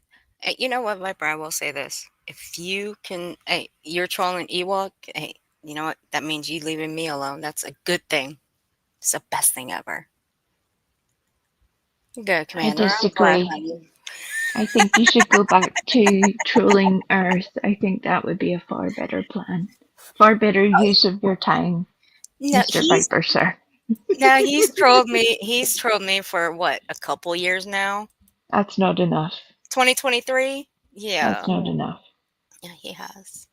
you know what, Viper? I will say this. If you can, hey, you're trolling Ewok, hey, you know what? That means you leaving me alone. That's a good thing. It's the best thing ever. Good, Commander. I disagree. I think you should go back to trolling Earth. I think that would be a far better plan. Far better use of your time, no, Mr. Viper, sir. No, he's trolled me. He's trolled me for what, a couple years now? That's not enough. 2023? Yeah. That's not enough. Yeah, he has.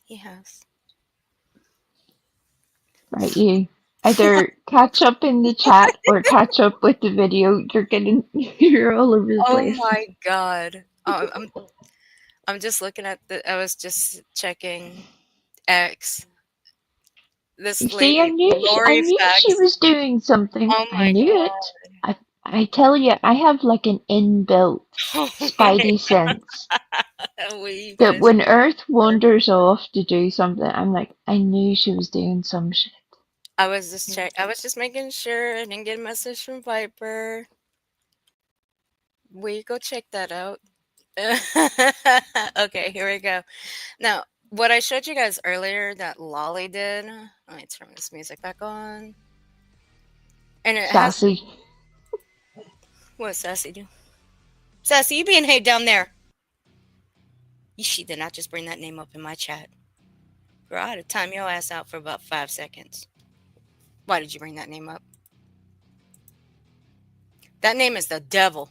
He has. Right, you either catch up in the chat or catch up with the video. You're all over the place. Oh my god. I'm just looking at I was just checking X. This lady, I knew she was doing something. Oh my I knew god. it. I tell you, I have like an inbuilt spidey sense that when Earth wanders off to do something, I'm like, I knew she was doing some shit. I was just making sure I didn't get a message from Viper. Will you go check that out? Okay, here we go. Now, what I showed you guys earlier that Lolly did. Let me turn this music back on. And it has. Sassy. What Sassy do? Sassy, you being hey down there. She did not just bring that name up in my chat. Girl, I had to time your ass out for about 5 seconds. Why did you bring that name up? That name is the devil.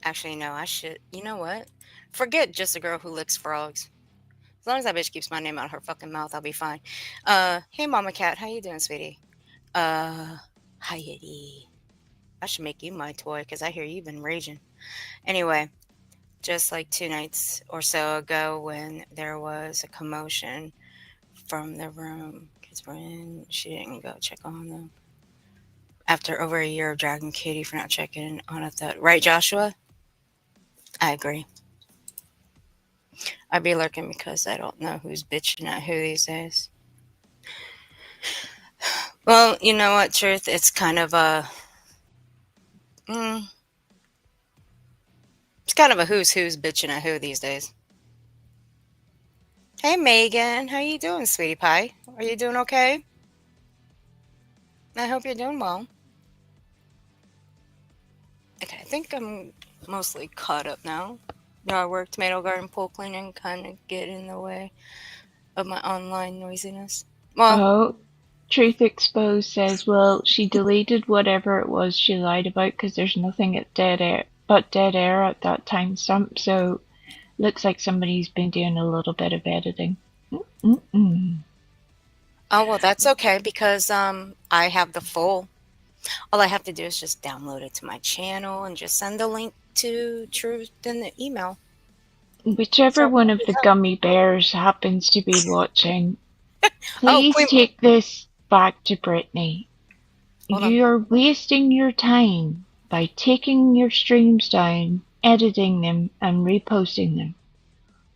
Actually, no, I should. You know what? Forget just a girl who licks frogs. As long as that bitch keeps my name out of her fucking mouth, I'll be fine. Hey, Mama Cat, how you doing, sweetie? Hi, I should make you my toy because I hear you've been raging. Anyway, just like 2 nights or so ago when there was a commotion from the room because she didn't go check on them. After over a year of dragging Katie for not checking on a thought. Right, Joshua? I agree. I'd be lurking because I don't know who's bitching at who these days. Well, you know what, Truth? It's kind of a... it's kind of a who's bitching at who these days. Hey, Megan. How you doing, sweetie pie? Are you doing okay? I hope you're doing well. Okay, I think I'm mostly caught up now. Yard work, tomato garden, pool cleaning kind of get in the way of my online noisiness. Well, Truth Exposed says, well, she deleted whatever it was she lied about because there's nothing at dead air at that timestamp. So looks like somebody's been doing a little bit of editing. Mm-mm. Oh, well, that's okay because I have the full. All I have to do is just download it to my channel and just send the link to Truth in the email. Whichever one of the gummy bears happens to be watching, please take this back to Britney. You're wasting your time by taking your streams down, editing them, and reposting them.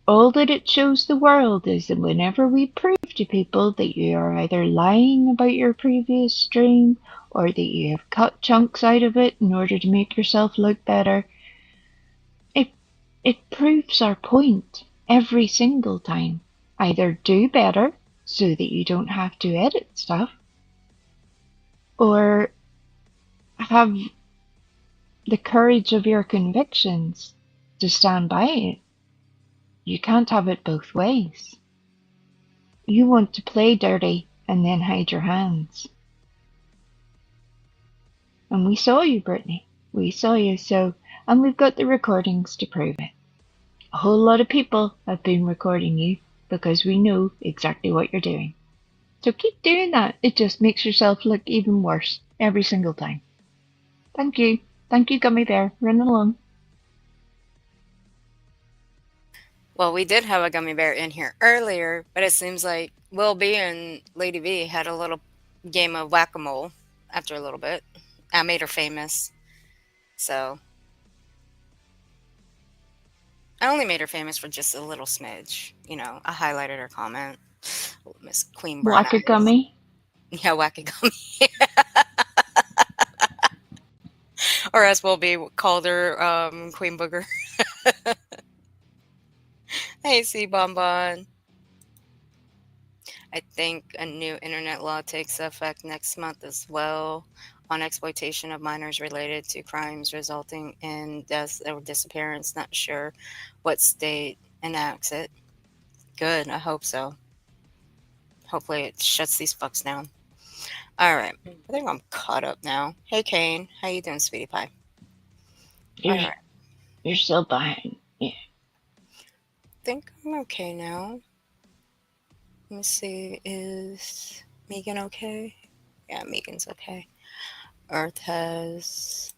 All that it shows the world is that whenever we prove to people that you are either lying about your previous stream or that you have cut chunks out of it in order to make yourself look better, it proves our point every single time. Either do better so that you don't have to edit stuff, or have the courage of your convictions to stand by it. You can't have it both ways. You want to play dirty and then hide your hands. And we saw you, Britney. We saw you, and we've got the recordings to prove it. A whole lot of people have been recording you because we know exactly what you're doing. So keep doing that. It just makes yourself look even worse every single time. Thank you. Thank you, Gummy Bear. Run along. Well, we did have a gummy bear in here earlier, but it seems like Will B and Lady V had a little game of whack-a-mole after a little bit. I made her famous. So I only made her famous for just a little smidge. You know, I highlighted her comment. Miss Queen Brown. Whack-a-gummy? Yeah, whack-a-gummy. Or as Will B called her, Queen Booger. Hey, C Bonbon. I think a new internet law takes effect next month as well on exploitation of minors related to crimes resulting in death or disappearance. Not sure what state enacts it. Good, I hope so. Hopefully it shuts these fucks down. All right, I think I'm caught up now. Hey, Kane, how you doing, sweetie pie? You're still behind. Yeah. I think I'm okay now. Let me see, is Megan okay? Yeah, Megan's okay. Earth has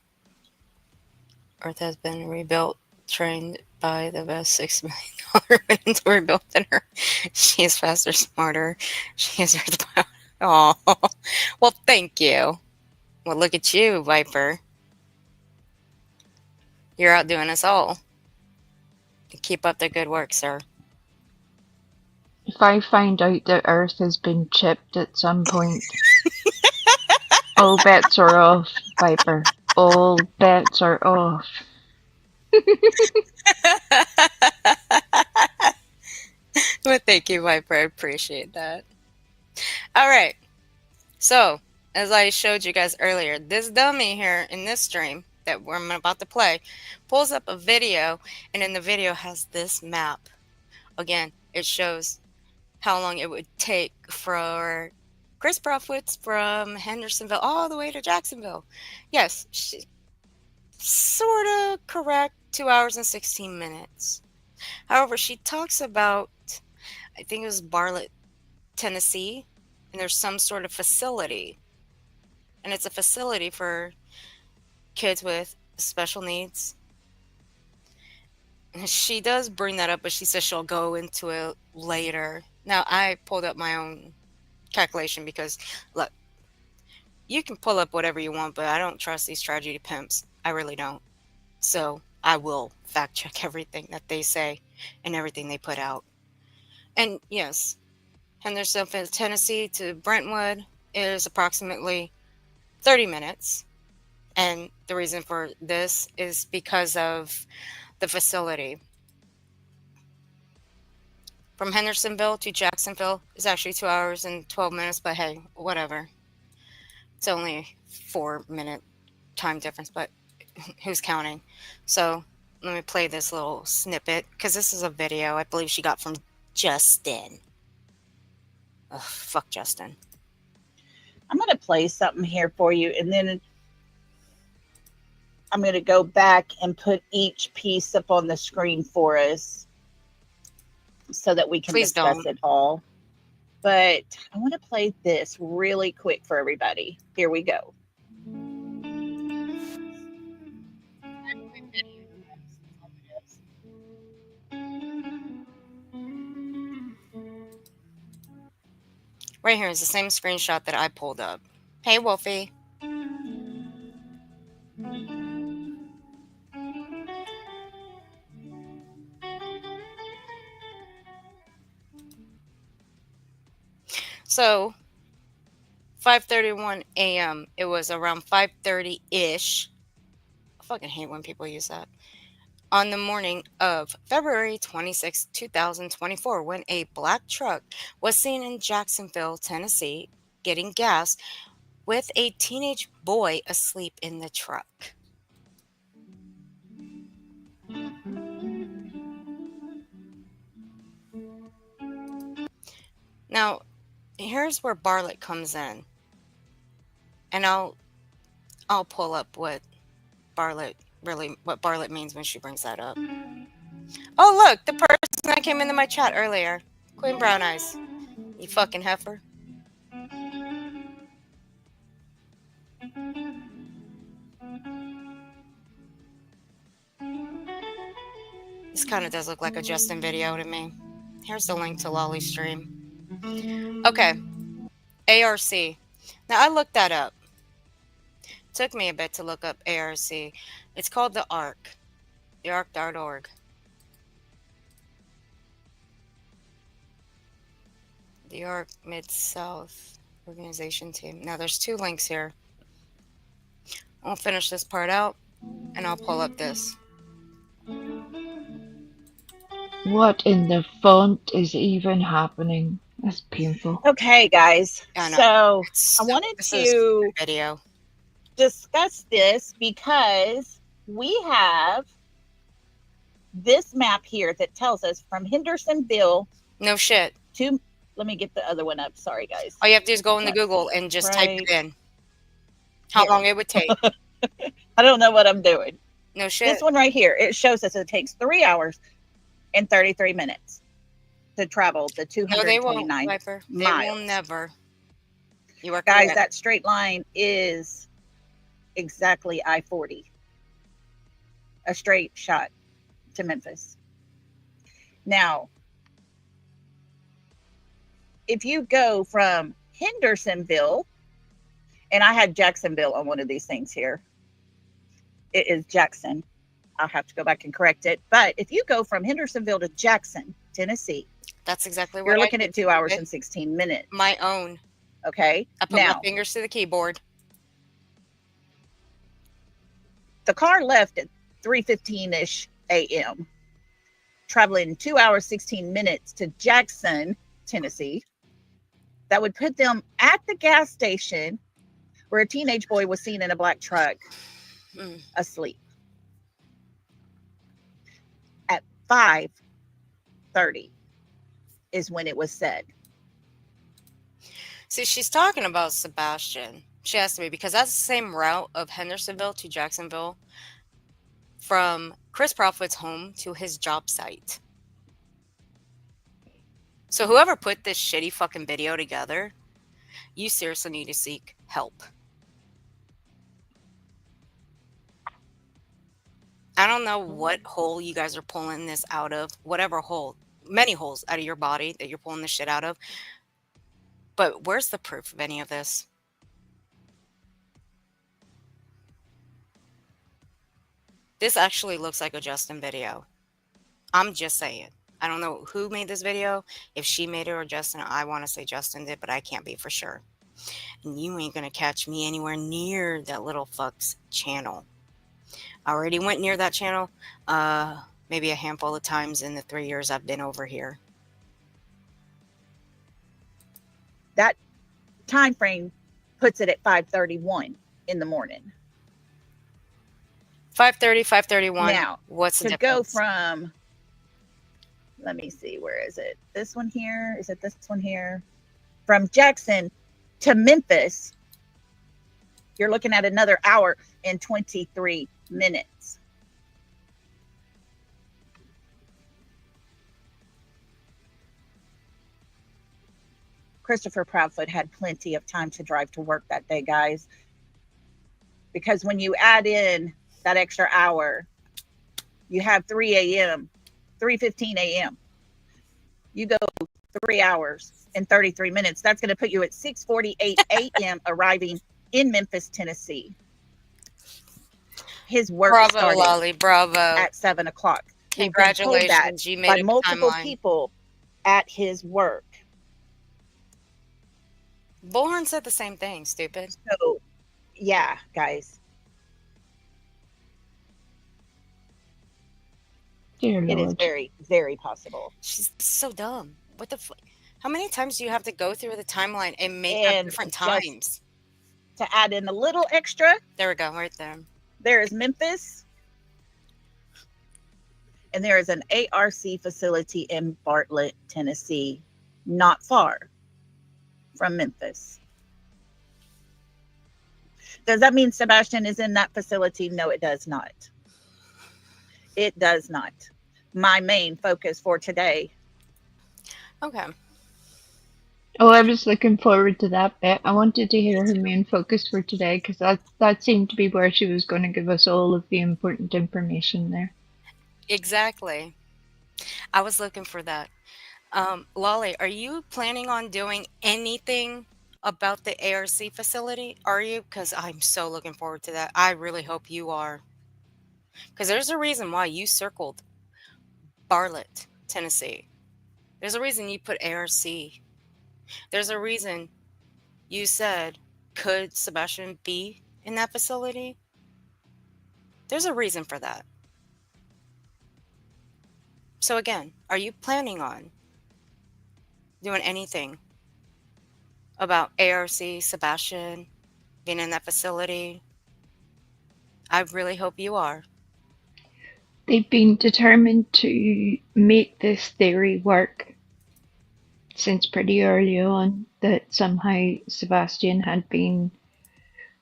been rebuilt, trained by the best $6 million women to rebuild than her. She is faster, smarter. She is Earth power. Oh, well, thank you. Well, look at you, Viper. You're outdoing us all. Keep up the good work, sir. If I find out that Earth has been chipped at some point, all bets are off, Viper. All bets are off. Well, thank you, Viper. I appreciate that. All right. So, as I showed you guys earlier, this dummy here in this stream that I'm about to play pulls up a video, and in the video has this map. Again, it shows how long it would take for Chris Proudfoot from Hendersonville all the way to Jacksonville. Yes, she's sort of correct, 2 hours and 16 minutes. However, she talks about, I think it was Bartlett, Tennessee, and there's some sort of facility. And it's a facility for kids with special needs. And she does bring that up, but she says she'll go into it later. Now, I pulled up my own calculation because, look, you can pull up whatever you want, but I don't trust these tragedy pimps. I really don't. So I will fact check everything that they say and everything they put out. And yes, Hendersonville, Tennessee to Brentwood is approximately 30 minutes. And the reason for this is because of the facility. From Hendersonville to Jacksonville is actually 2 hours and 12 minutes, but hey, whatever. It's only 4-minute time difference, but who's counting? So let me play this little snippet, because this is a video I believe she got from Justin. Ugh, fuck Justin. I'm going to play something here for you, and then I'm going to go back and put each piece up on the screen for us so that we can discuss it all. But I want to play this really quick for everybody. Here we go. Right here is the same screenshot that I pulled up. Hey, Wolfie. So, 5:31 a.m. It was around 5:30-ish. I fucking hate when people use that. On the morning of February 26, 2024, when a black truck was seen in Jacksonville, Tennessee, getting gas with a teenage boy asleep in the truck. Now, here's where Bartlett comes in. And I'll pull up what Bartlett means when she brings that up. Oh, look, the person that came into my chat earlier. Queen Brown Eyes. You fucking heifer. This kind of does look like a Justin video to me. Here's the link to Lolly's stream. Okay. ARC. Now, I looked that up. Took me a bit to look up ARC. It's called the ARC. TheARC.org. The ARC Mid-South Organization Team. Now, there's 2 links here. I'll finish this part out, and I'll pull up this. What in the font is even happening? That's painful. Okay, guys. So I wanted to video. Discuss this because we have this map here that tells us from Hendersonville. No shit. To, let me get the other one up. Sorry, guys. All you have to do is go into Google and just type it in. How long it would take. I don't know what I'm doing. No shit. This one right here, it shows us it takes 3 hours and 33 minutes to travel the 229 no, they won't, Viper. They miles. will never. You are guys, correct. that straight line is exactly I-40. A straight shot to Memphis. Now, if you go from Hendersonville, and I had Jacksonville on one of these things here. It is Jackson. I'll have to go back and correct it. But if you go from Hendersonville to Jackson, Tennessee, that's exactly what you're looking at 2 hours and 16 minutes. My own. Okay. I put my fingers to the keyboard. The car left at 3:15-ish a.m., traveling 2 hours, 16 minutes to Jackson, Tennessee. That would put them at the gas station where a teenage boy was seen in a black truck asleep. At 5:30 is when it was said. See, she's talking about Sebastian. She has to be, because that's the same route of Hendersonville to Jacksonville from Chris Proudfoot's home to his job site. So whoever put this shitty fucking video together, you seriously need to seek help. I don't know what hole you guys are pulling this out of, whatever hole, many holes out of your body that you're pulling this shit out of. But where's the proof of any of this? This actually looks like a Justin video. I'm just saying. I don't know who made this video. If she made it or Justin, I want to say Justin did, but I can't be for sure. And you ain't going to catch me anywhere near that little fuck's channel. I already went near that channel maybe a handful of times in the 3 years I've been over here. That time frame puts it at 5:31 in the morning. 5:30, 5:31. Now, what's the to difference? go from, let me see, where is it? This one here? Is it this one here? From Jackson to Memphis, you're looking at another hour and 23 minutes. Christopher Proudfoot had plenty of time to drive to work that day, guys. Because when you add in that extra hour, you have 3 a.m., 3:15 a.m. You go 3 hours and 33 minutes. That's going to put you at 6:48 a.m. arriving in Memphis, Tennessee. His work Bravo, started Lolly, bravo. at 7 o'clock. Congratulations, you made by it multiple timeline. people at his work. Bullhorn said the same thing, stupid. So, yeah, guys. Dear It is Lord. very, very possible. She's so dumb. What the fuck? How many times do you have to go through the timeline and make up different times? To add in a little extra. There we go, right there. There is Memphis. And there is an ARC facility in Bartlett, Tennessee, not far from Memphis. Does that mean Sebastian is in that facility? No, it does not. It does not. My main focus for today. Okay. Oh, I was looking forward to that bit. I wanted to hear her main focus for today because that seemed to be where she was going to give us all of the important information there. Exactly. I was looking for that. Lolly, are you planning on doing anything about the ARC facility? Are you? Because I'm so looking forward to that. I really hope you are. Because there's a reason why you circled Bartlett, Tennessee. There's a reason you put ARC. There's a reason you said, could Sebastian be in that facility? There's a reason for that. So again, are you planning on doing anything about ARC, Sebastian, being in that facility? I really hope you are. They've been determined to make this theory work since pretty early on, that somehow Sebastian had been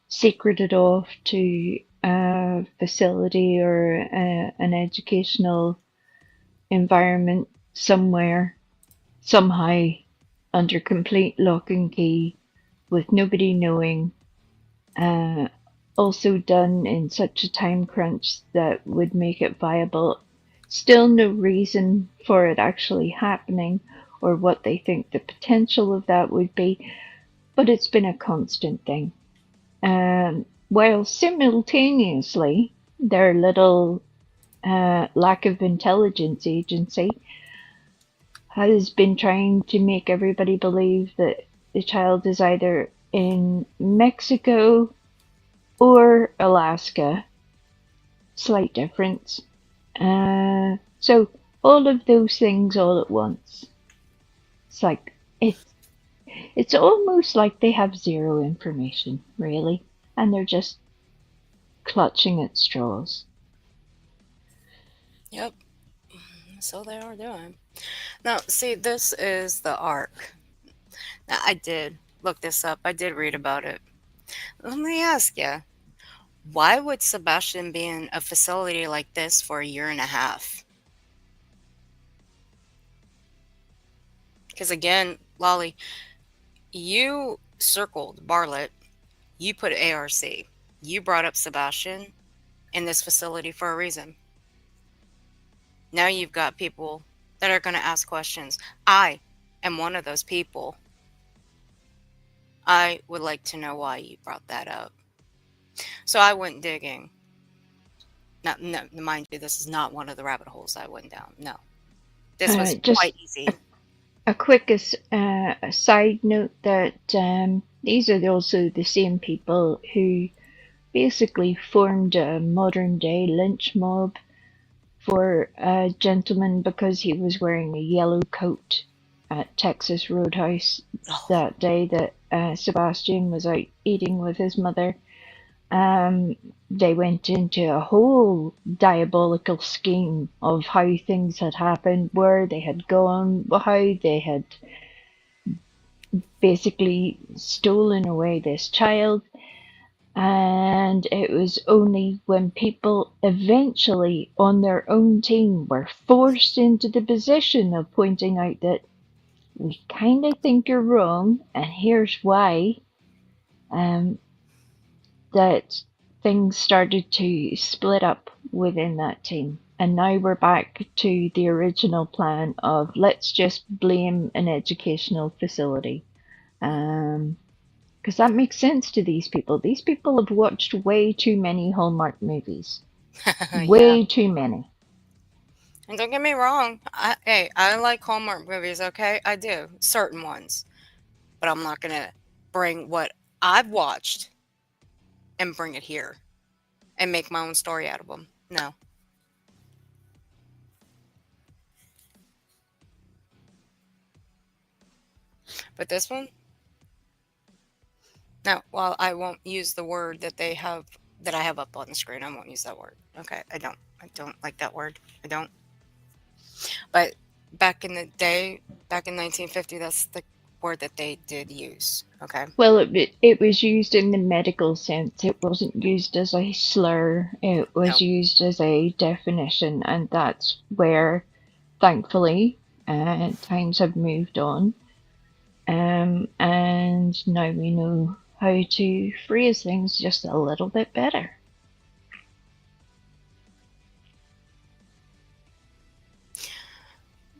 secreted off to a facility or an educational environment somewhere, somehow under complete lock and key, with nobody knowing, also done in such a time crunch that would make it viable. Still no reason for it actually happening or what they think the potential of that would be, but it's been a constant thing. While simultaneously, their little lack of intelligence agency has been trying to make everybody believe that the child is either in Mexico or Alaska, slight difference. So all of those things all at once. It's like it's almost like they have zero information, really, and they're just clutching at straws. Yep. So they are doing. Now, see, this is the arc. Now, I did look this up. I did read about it. Let me ask you, why would Sebastian be in a facility like this for a year and a half? Because again, Lolly, you circled Bartlett, you put ARC, you brought up Sebastian in this facility for a reason. Now you've got people that are going to ask questions. I am one of those people. I would like to know why you brought that up. So I went digging. Now, no, mind you, this is not one of the rabbit holes I went down. No. This was Just quite easy. A quick side note that these are also the same people who basically formed a modern day lynch mob for a gentleman because he was wearing a yellow coat at Texas Roadhouse that day that Sebastian was out eating with his mother. They went into a whole diabolical scheme of how things had happened, where they had gone, how they had basically stolen away this child. And it was only when people eventually on their own team were forced into the position of pointing out that we kind of think you're wrong and here's why, that things started to split up within that team. And now we're back to the original plan of let's just blame an educational facility. Because that makes sense to these people. These people have watched way too many Hallmark movies. Way too many. And don't get me wrong. I like Hallmark movies, okay? I do. Certain ones. But I'm not going to bring what I've watched and bring it here and make my own story out of them. No. But this one? No, well, I won't use the word that I have up on the screen. I won't use that word. Okay, I don't like that word. I don't. But back in the day, back in 1950, that's the word that they did use. Okay. Well, it was used in the medical sense. It wasn't used as a slur. It was used as a definition, and that's where, thankfully, times have moved on. And now we know how to phrase things just a little bit better.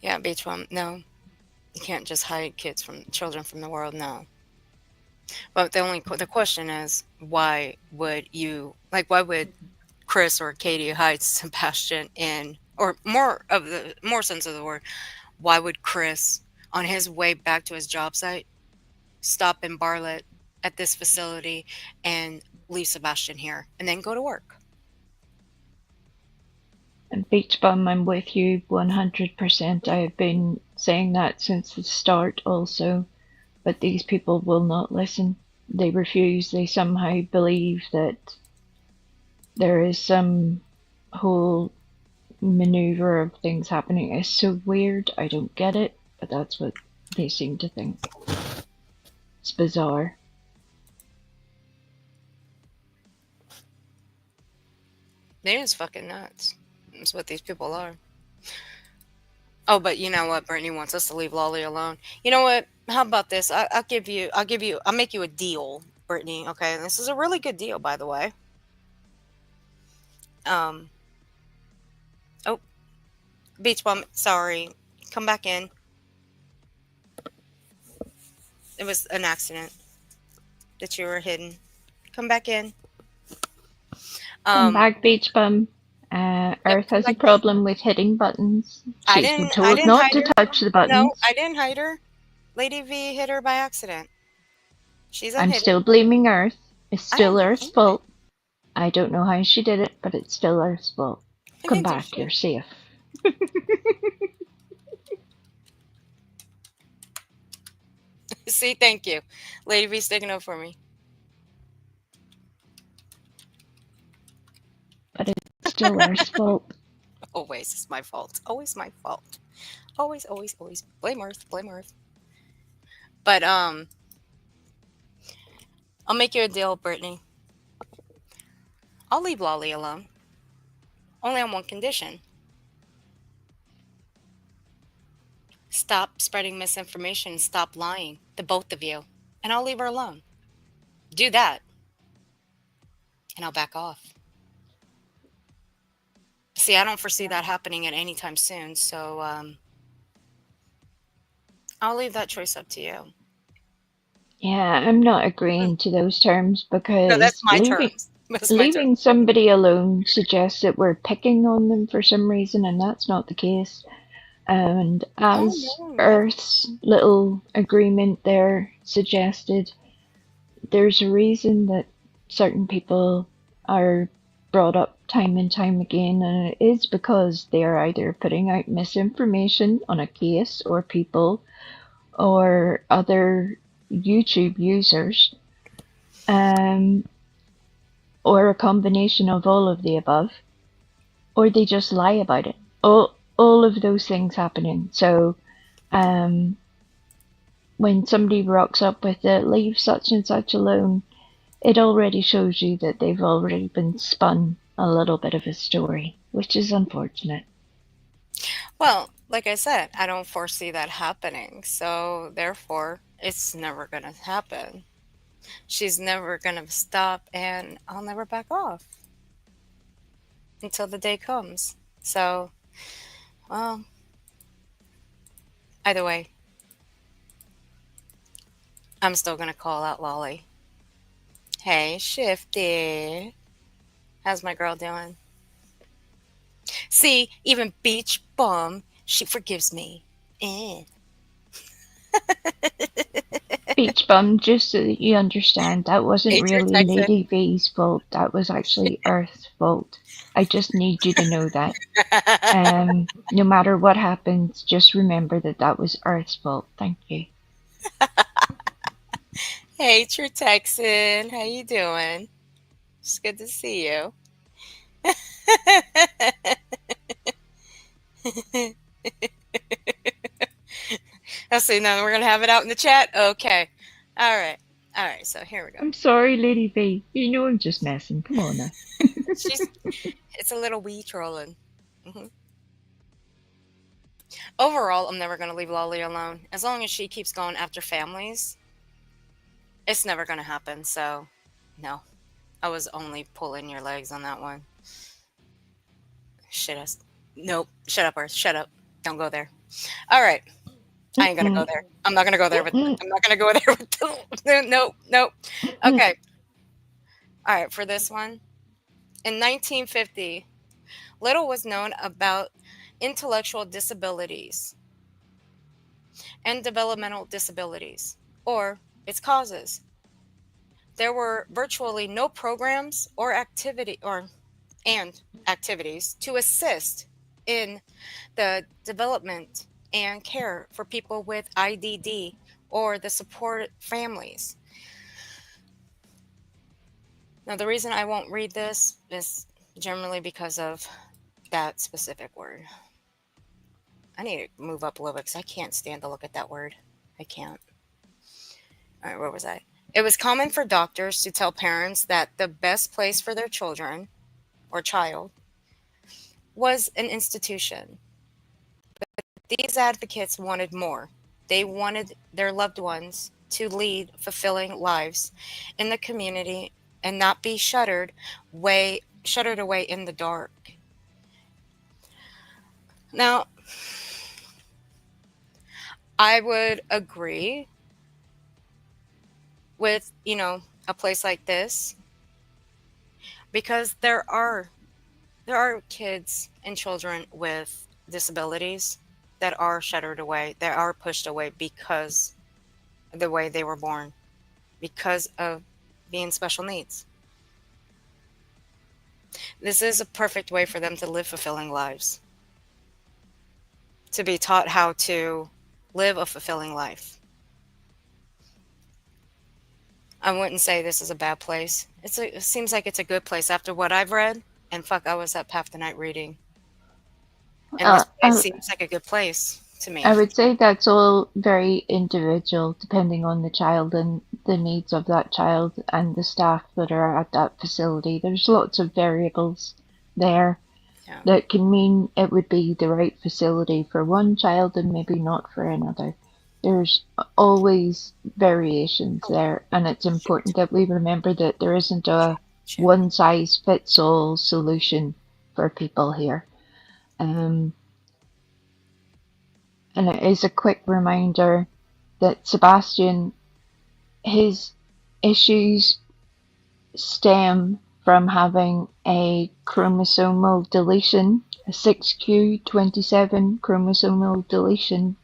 Yeah, Beach Bum, no. You can't just hide children from the world, no. But the question is, why would Chris or Katie hide Sebastian or more sense of the word, why would Chris, on his way back to his job site, stop in Bartlett at this facility and leave Sebastian here and then go to work? And Beach Bum, I'm with you 100%. I have been saying that since the start also, but these people will not listen. They refuse. They somehow believe that there is some whole maneuver of things happening. It's so weird. I don't get it, but that's what they seem to think. It's bizarre. They're just fucking nuts. That's what these people are. Oh, but you know what? Brittany wants us to leave Lolly alone. You know what? How about this? I'll make you a deal, Brittany. Okay, and this is a really good deal, by the way. Oh, Beach Bum, sorry. Come back in. It was an accident that you were hidden. Come back in. Come back, Beach Bum. Earth has a problem with hitting buttons. She's been told not to touch the buttons. No, I didn't hide her. Lady V hit her by accident. She's unhidden. I'm still blaming Earth. It's still Earth's fault. I don't know how she did it, but it's still Earth's fault. Come back, you're safe. See, thank you. Lady B sticking up for me. But it's still Earth's fault. Always, it's my fault. Always my fault. Always, always, always. Blame Earth. Blame Earth. But I'll make you a deal, Brittany. I'll leave Lolly alone. Only on one condition. Stop spreading misinformation. Stop lying. The both of you. And I'll leave her alone. Do that. And I'll back off. See, I don't foresee that happening at any time soon. So I'll leave that choice up to you. Yeah, I'm not agreeing to those terms because No, that's my terms. Leaving somebody alone suggests that we're picking on them for some reason, and that's not the case. And as Earth's little agreement there suggested, there's a reason that certain people are brought up time and time again, and it is because they are either putting out misinformation on a case or people or other YouTube users, or a combination of all of the above, or they just lie about it. All of those things happening. So when somebody rocks up with it, leave such and such alone, it already shows you that they've already been spun a little bit of a story, which is unfortunate. Well, like I said, I don't foresee that happening. So therefore, it's never going to happen. She's never going to stop, and I'll never back off until the day comes. So, well, either way, I'm still going to call out Lolly. Hey, Shifty. How's my girl doing? See, even Beach Bum, she forgives me. Beach Bum, just so that you understand, that wasn't really Lady V's fault. That was actually Earth's fault. I just need you to know that. No matter what happens, just remember that that was Earth's fault. Thank you. Hey, True Texan, how you doing? It's good to see you. Let's see, now we're going to have it out in the chat? Okay. All right. So here we go. I'm sorry, Lady V. You know I'm just messing. Come on now. It's a little wee trolling. Overall, I'm never going to leave Lolly alone. As long as she keeps going after families, it's never going to happen. So, no. I was only pulling your legs on that one. Nope. Shut up, Earth. Shut up. Don't go there. All right. I ain't gonna go there. I'm not gonna go there with. I'm not gonna go there with. Nope. Okay. All right. For this one, in 1950, little was known about intellectual disabilities and developmental disabilities, or its causes. There were virtually no programs or activities to assist in the development and care for people with IDD or the support families. Now, the reason I won't read this is generally because of that specific word. I need to move up a little bit because I can't stand to look at that word. I can't. All right, where was I? It was common for doctors to tell parents that the best place for their children or child was an institution. These advocates wanted more. They wanted their loved ones to lead fulfilling lives in the community and not be shuttered away in the dark. Now, I would agree with, a place like this, because there are kids and children with disabilities that are shuttered away, that are pushed away because of the way they were born, because of being special needs. This is a perfect way for them to live fulfilling lives. To be taught how to live a fulfilling life. I wouldn't say this is a bad place. It seems like it's a good place after what I've read. And fuck, I was up half the night reading. And this place seems like a good place to me. I would say that's all very individual, depending on the child and the needs of that child and the staff that are at that facility. There's lots of variables there that can mean it would be the right facility for one child and maybe not for another. There's always variations there, and it's important that we remember that there isn't a one-size-fits-all solution for people here. And it is a quick reminder that Sebastian, his issues stem from having a chromosomal deletion, a 6q27 chromosomal deletion.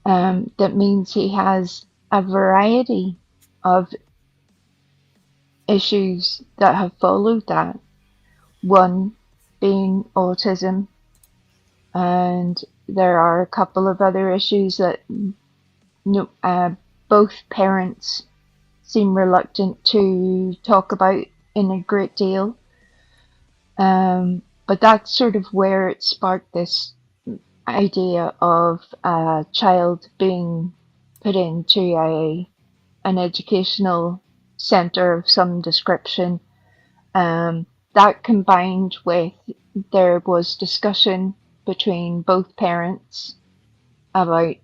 That means he has a variety of issues that have followed that. One being autism, and there are a couple of other issues that both parents seem reluctant to talk about in a great deal. But that's sort of where it sparked this idea of a child being put into an educational center of some description. That combined with there was discussion between both parents about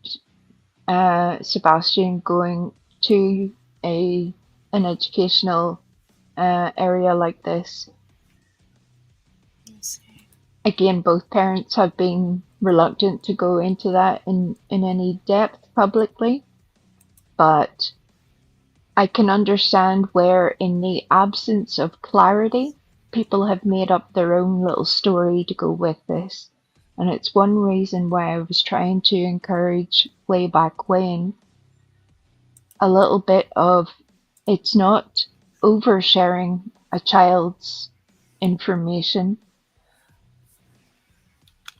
Sebastian going to an educational area like this. Again, both parents have been reluctant to go into that in any depth publicly, but I can understand where, in the absence of clarity, people have made up their own little story to go with this. And it's one reason why I was trying to encourage way back when a little bit of, it's not oversharing a child's information,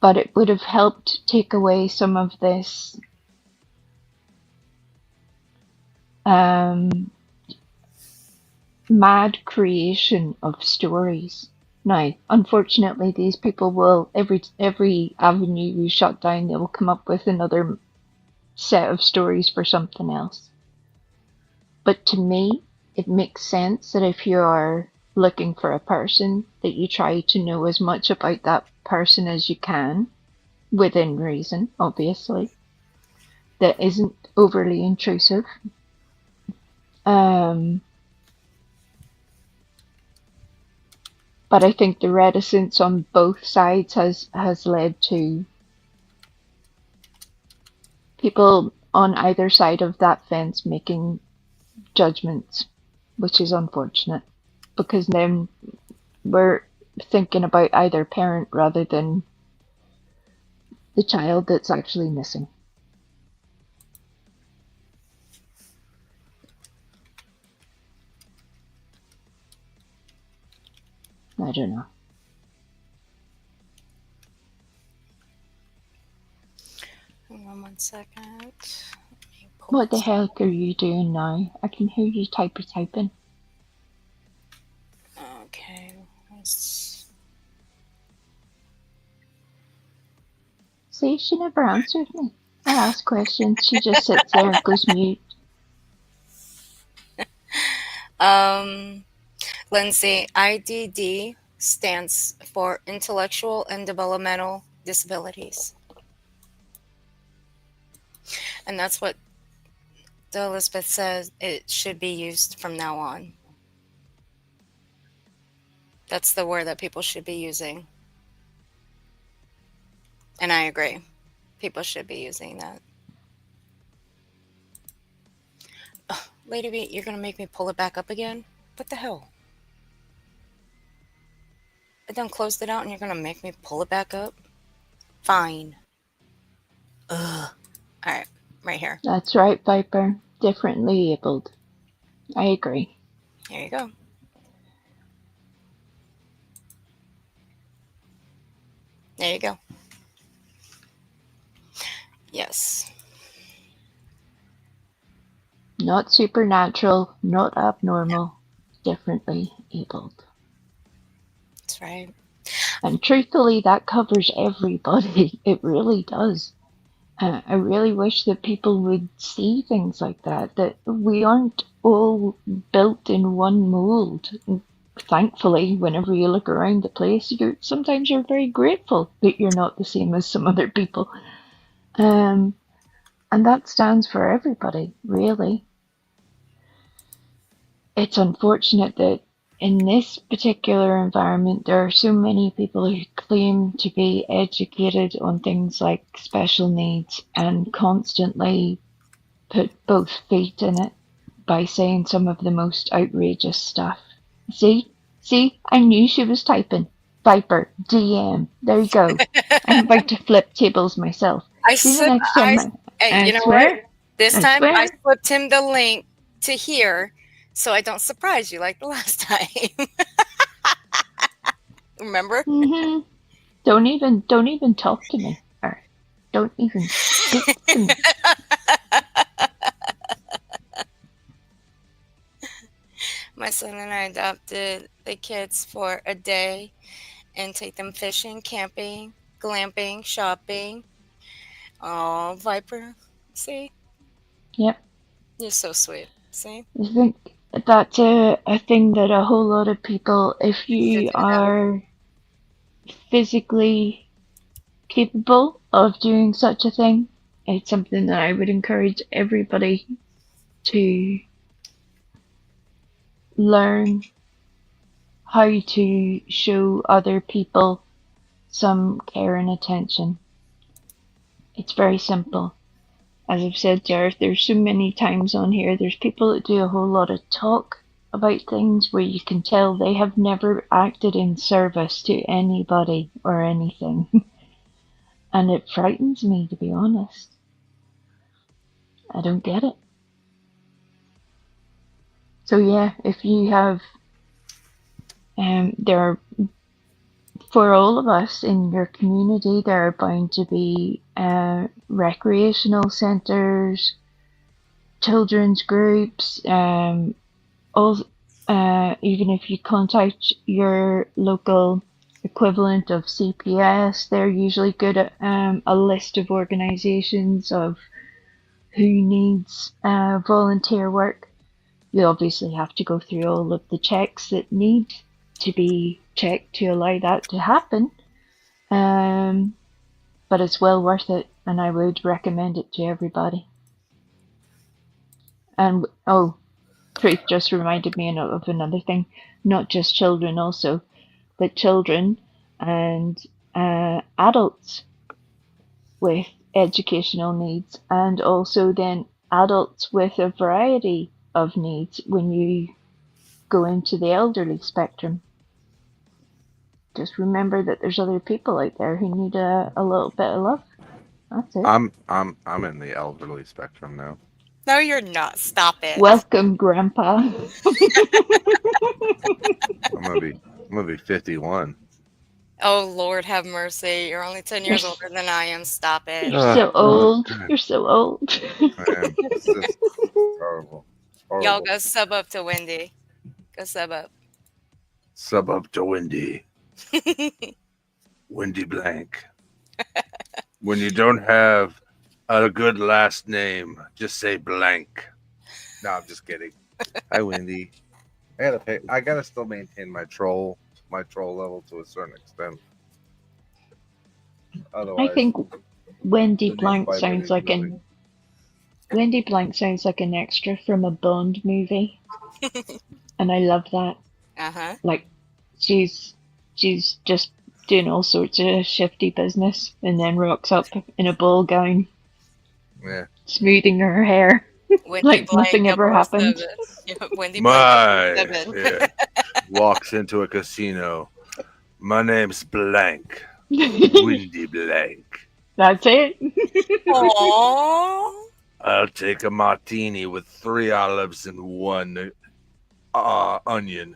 but it would have helped take away some of this mad creation of stories. Now, unfortunately, these people will, every avenue you shut down, they will come up with another set of stories for something else. But to me, it makes sense that if you are looking for a person, that you try to know as much about that person as you can, within reason, obviously, that isn't overly intrusive. But I think the reticence on both sides has led to people on either side of that fence making judgments, which is unfortunate, because then we're thinking about either parent rather than the child that's actually missing. I don't know. Hang on 1 second. What the hell are you doing now? I can hear you typing. Okay. See, she never answered me. I ask questions, she just sits there and goes mute. Lindsay, IDD stands for Intellectual and Developmental Disabilities. And that's what Elizabeth says it should be used from now on. That's the word that people should be using. And I agree. People should be using that. Ugh, Lady B, you're going to make me pull it back up again? What the hell? I done closed it out and you're going to make me pull it back up? Fine. Ugh. All right. Right here. That's right, Viper. Differently abled. I agree. There you go. There you go. Yes. Not supernatural, not abnormal, differently abled. That's right. And truthfully, that covers everybody. It really does. I really wish that people would see things like that, that we aren't all built in one mold. Thankfully, whenever you look around the place, sometimes you're very grateful that you're not the same as some other people. And that stands for everybody, really. It's unfortunate that in this particular environment, there are so many people who claim to be educated on things like special needs and constantly put both feet in it by saying some of the most outrageous stuff. See, I knew she was typing. Viper, DM. There you go. I'm about to flip tables myself. Hey, you know what? This time I flipped him the link to here, so I don't surprise you like the last time. Remember? Mm-hmm. Don't even talk to me. Or don't even speak to me. My son and I adopted the kids for a day and take them fishing, camping, glamping, shopping. Oh, Viper. See? Yep. You're so sweet. See? I think that's a thing that a whole lot of people, if you are physically capable of doing such a thing, it's something that I would encourage everybody to learn how to show other people some care and attention. It's very simple. As I've said, Gareth, there's so many times on here, there's people that do a whole lot of talk about things where you can tell they have never acted in service to anybody or anything. And it frightens me, to be honest. I don't get it. So yeah, if you have, there are, for all of us in your community, there are bound to be recreational centres, children's groups, even if you contact your local equivalent of CPS, they're usually good at a list of organisations of who needs volunteer work. You obviously have to go through all of the checks that need to be checked to allow that to happen. But it's well worth it, and I would recommend it to everybody. And Truth just reminded me of another thing. Not just children also, but children and adults with educational needs, and also then adults with a variety of needs when you go into the elderly spectrum. Just remember that there's other people out there who need a little bit of love. That's it. I'm in the elderly spectrum now. No, you're not. Stop it. Welcome, Grandpa. I'm gonna be 51. Oh, Lord have mercy. You're only 10 years older than I am. Stop it. You're so old. You're so old. Man, it's just horrible. Y'all go sub up to Wendy. Go sub up. Sub up to Wendy. Wendy Blank. When you don't have a good last name, just say blank. No, I'm just kidding. Hi, Wendy. I gotta still maintain my troll level to a certain extent. Otherwise, I think Wendy Blank sounds like an extra from a Bond movie, and I love that. Like she's just doing all sorts of shifty business, and then rocks up in a ball gown, smoothing her hair like nothing ever happened. Wendy walks into a casino. My name's Blank. Wendy Blank. That's it. Aww. I'll take a martini with 3 olives and 1 onion.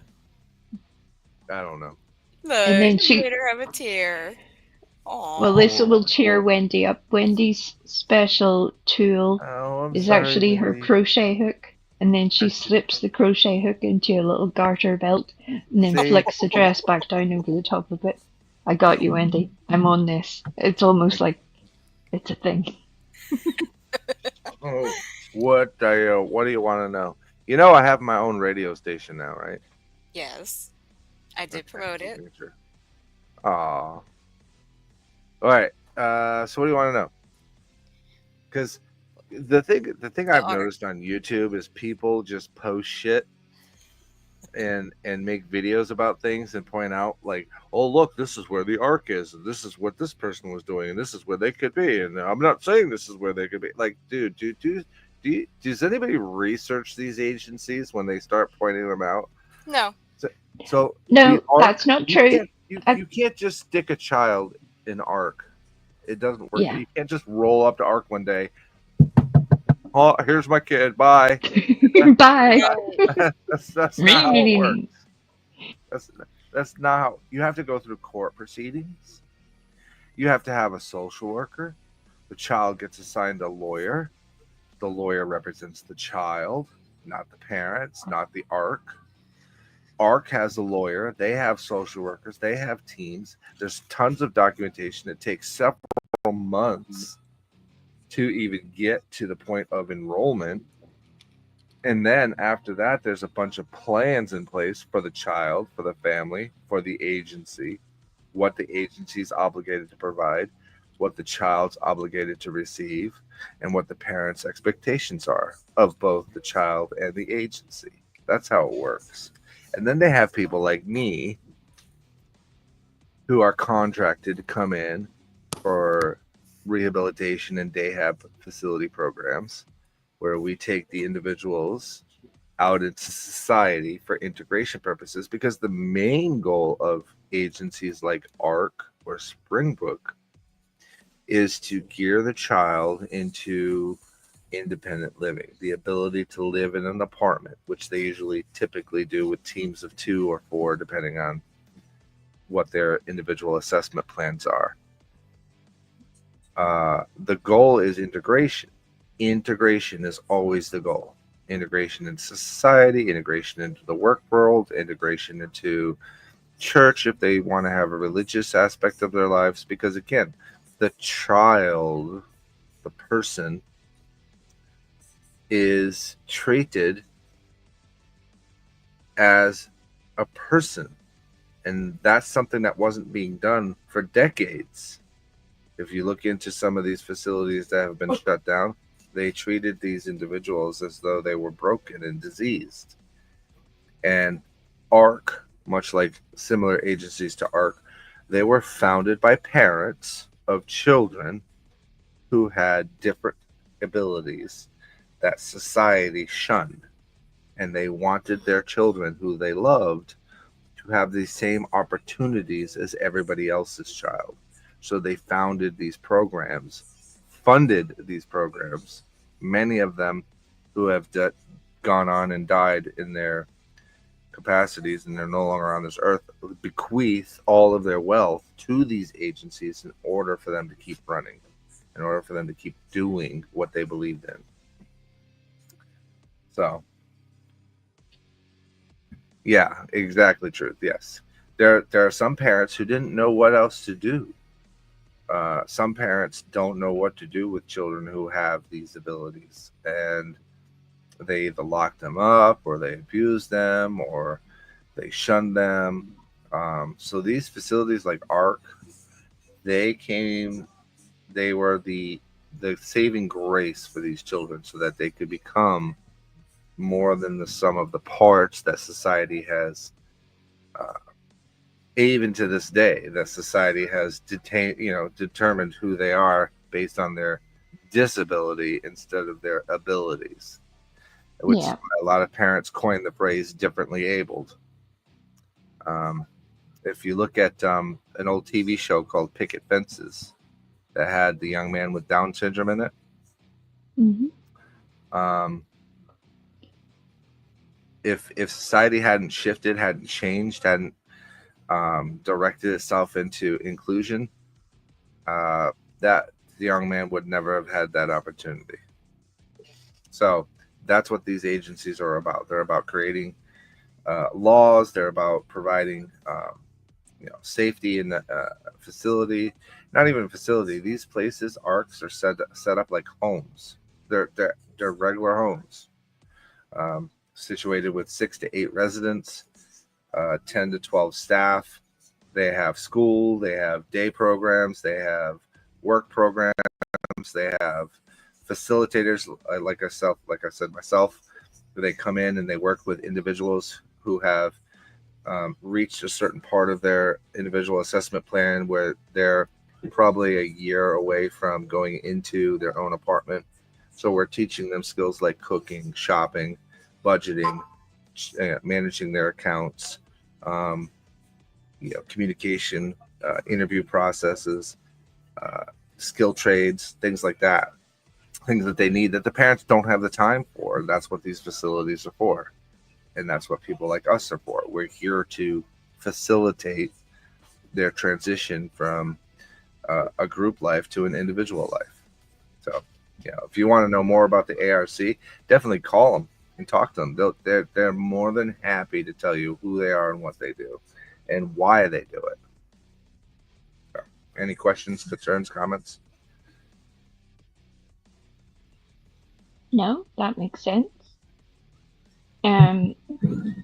I don't know. Look, and then she made her have a tear. Well, this will cheer Wendy up. Wendy's special tool is actually her crochet hook. And then she slips the crochet hook into a little garter belt and then flicks the dress back down over the top of it. I got you, Wendy. I'm on this. It's almost like it's a thing. What do you want to know? You know, I have my own radio station now, right? Yes, I did promote it. Aw. All right. So what do you want to know? Because the thing I've noticed on YouTube is people just post shit and make videos about things and point out like, oh look, this is where the arc is, and this is what this person was doing, and this is where they could be, and I'm not saying this is where they could be. Like, dude, does anybody research these agencies when they start pointing them out? No. So no, that's not true. You can't just stick a child in ARC. It doesn't work. Yeah. You can't just roll up to ARC one day. Oh, here's my kid. Bye. Bye. That's not how it works. That's not how. You have to go through court proceedings. You have to have a social worker. The child gets assigned a lawyer. The lawyer represents the child, not the parents, not the ARC. ARC has a lawyer. They have social workers. They have teams. There's tons of documentation. It takes several months to even get to the point of enrollment. And then after that, there's a bunch of plans in place for the child, for the family, for the agency, what the agency is obligated to provide, what the child's obligated to receive, and what the parents' expectations are of both the child and the agency. That's how it works. And then they have people like me who are contracted to come in for rehabilitation and day hab facility programs where we take the individuals out into society for integration purposes, because the main goal of agencies like ARC or Springbrook is to gear the child into independent living, the ability to live in an apartment, which they usually typically do with teams of 2 or 4, depending on what their individual assessment plans are. The goal is integration. Integration is always the goal. Integration into society, integration into the work world, integration into church if they want to have a religious aspect of their lives. Because again, the child, the person, is treated as a person, and that's something that wasn't being done for decades. If you look into some of these facilities that have been shut down, they treated these individuals as though they were broken and diseased. And ARC, much like similar agencies to ARC, they were founded by parents of children who had different abilities that society shunned, and they wanted their children who they loved to have the same opportunities as everybody else's child. So they founded these programs, funded these programs, many of them who have gone on and died in their capacities and they're no longer on this earth, bequeath all of their wealth to these agencies in order for them to keep running, in order for them to keep doing what they believed in. So, yeah, exactly, truth. Yes, there are some parents who didn't know what else to do. Some parents don't know what to do with children who have these abilities, and they either lock them up, or they abuse them, or they shun them. So these facilities like ARC, they were the saving grace for these children, so that they could become more than the sum of the parts that society has, even to this day, that society has determined who they are based on their disability instead of their abilities, which is why a lot of parents coined the phrase differently abled. If you look at an old TV show called Picket Fences that had the young man with Down syndrome in it, if society hadn't shifted, hadn't changed, hadn't directed itself into inclusion, that the young man would never have had that opportunity. So that's what these agencies are about. They're about creating laws. They're about providing safety in the facility. Not even facility. These places, ARCs, are set up like homes. They're regular homes, situated with 6 to 8 residents, 10 to 12 staff. They have school. They have day programs. They have work programs. They have facilitators like I said myself. They come in and they work with individuals who have reached a certain part of their individual assessment plan where they're probably a year away from going into their own apartment. So we're teaching them skills like cooking, shopping, budgeting, managing their accounts, communication, interview processes, skill trades, things like that. Things that they need that the parents don't have the time for. That's what these facilities are for. And that's what people like us are for. We're here to facilitate their transition from a group life to an individual life. So, if you want to know more about the ARC, definitely call them and talk to them. They're more than happy to tell you who they are and what they do and why they do it. So, any questions, concerns, comments? No, that makes sense. I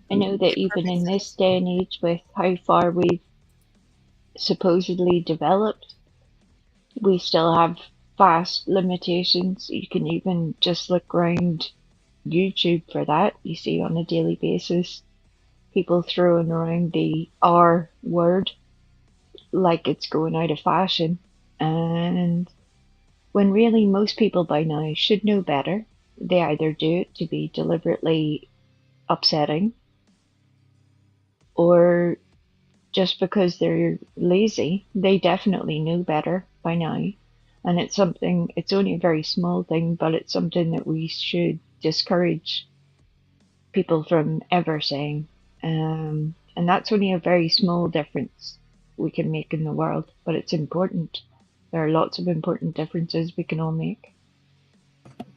know that even in this day and age, with how far we've supposedly developed, we still have vast limitations. You can even just look around YouTube for that. You see on a daily basis people throwing around the R word like it's going out of fashion, and when really most people by now should know better. They either do it to be deliberately upsetting, or just because they're lazy. They definitely know better by now. And it's only a very small thing, but it's something that we should discourage people from ever saying. And that's only a very small difference we can make in the world, but it's important. There are lots of important differences we can all make.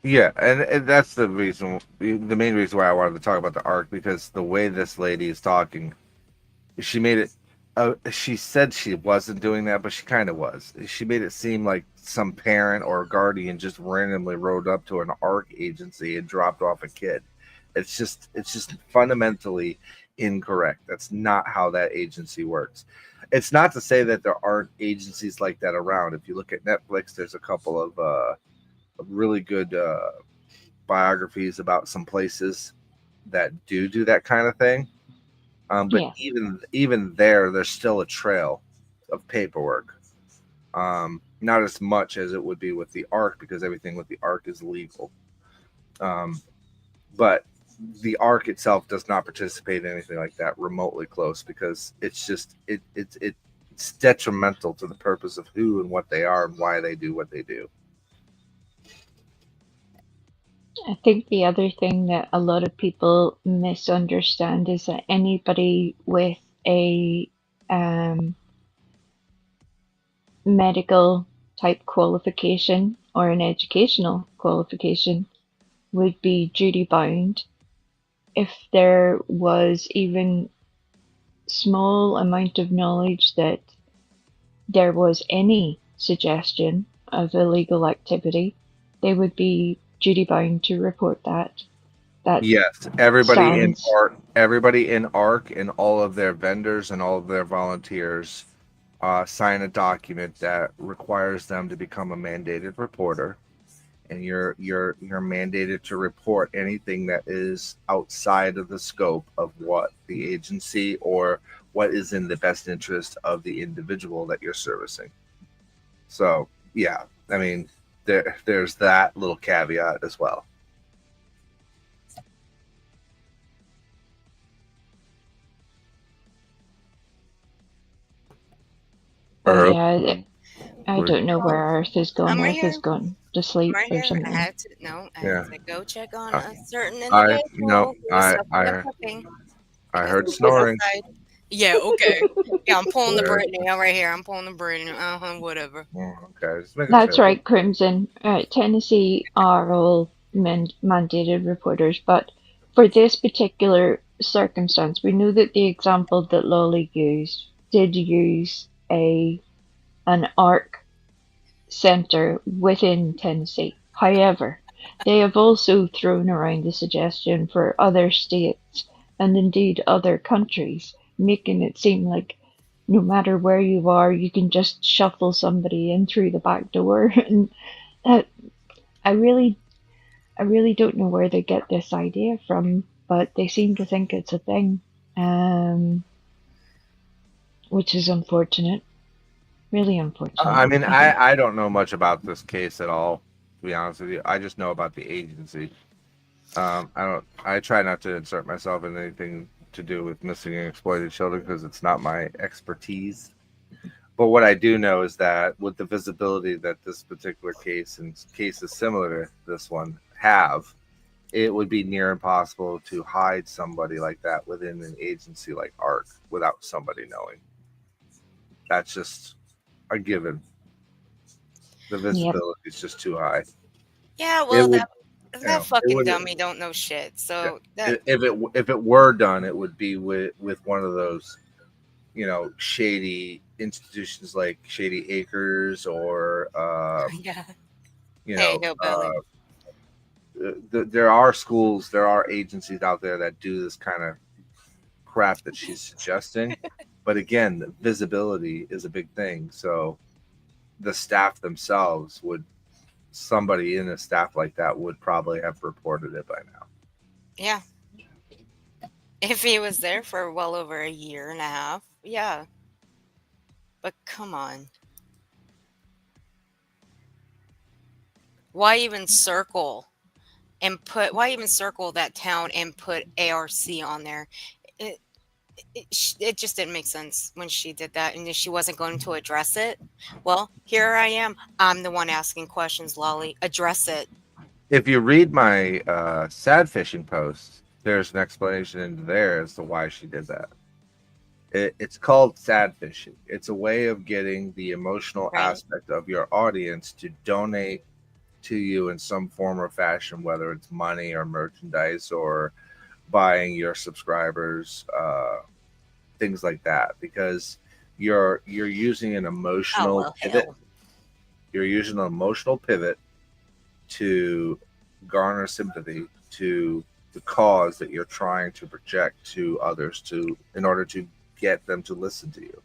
Yeah, and that's the main reason why I wanted to talk about the ARC, because the way this lady is talking, she made it, she said she wasn't doing that, but she kind of was. She made it seem like some parent or guardian just randomly rode up to an ARC agency and dropped off a kid. It's just fundamentally incorrect. That's not how that agency works. It's not to say that there aren't agencies like that around. If you look at Netflix, there's a couple of really good biographies about some places that do that kind of thing. But even there's still a trail of paperwork. Not as much as it would be with the ARC, because everything with the ARC is legal. But the ARC itself does not participate in anything like that remotely close, because it's just it's detrimental to the purpose of who and what they are and why they do what they do. I think the other thing that a lot of people misunderstand is that anybody with a medical type qualification or an educational qualification would be duty bound if there was even small amount of knowledge that there was any suggestion of illegal activity. They would be duty bound to report that. Yes, everybody in ARC and all of their vendors and all of their volunteers sign a document that requires them to become a mandated reporter, and you're mandated to report anything that is outside of the scope of what the agency or what is in the best interest of the individual that you're servicing. So yeah, I mean, there's that little caveat as well. Yeah, I don't know where Earth is going. Right Earth is going to sleep right or here. something. I had to go check on a certain I individual. heard snoring. Yeah, okay. Yeah, I'm pulling the Britney out right here. I'm pulling the Britney. Whatever. Okay. That's right, Crimson. Tennessee are all mandated reporters, but for this particular circumstance, we know that the example that Lolly used did use an ARC center within Tennessee. However, they have also thrown around the suggestion for other states and indeed other countries, making it seem like no matter where you are, you can just shuffle somebody in through the back door. And I really don't know where they get this idea from, but they seem to think it's a thing, which is unfortunate. Really unfortunate. I mean, I don't know much about this case at all, to be honest with you. I just know about the agency. I try not to insert myself in anything to do with missing and exploited children because it's not my expertise. But what I do know is that with the visibility that this particular case and cases similar to this one have, it would be near impossible to hide somebody like that within an agency like ARC without somebody knowing. That's just a given. The visibility is just too high. Yeah, well, that fucking dummy don't know shit. So if it were done, it would be with one of those, shady institutions like Shady Acres or there are schools, there are agencies out there that do this kind of crap that she's suggesting. But again, the visibility is a big thing. So the staff themselves somebody in a staff like that would probably have reported it by now. Yeah. If he was there for well over a year and a half, yeah. But come on. Why even circle that town and put ARC on there? It just didn't make sense when she did that, and if she wasn't going to address it, well, here I am. I'm the one asking questions, Lolly. Address it. If you read my sad fishing post, there's an explanation in there as to why she did that. It's called sad fishing. It's a way of getting the emotional aspect of your audience to donate to you in some form or fashion, whether it's money or merchandise or buying your subscribers, things like that, because you're using an emotional pivot. You're using an emotional pivot to garner sympathy to the cause that you're trying to project to others in order to get them to listen to you.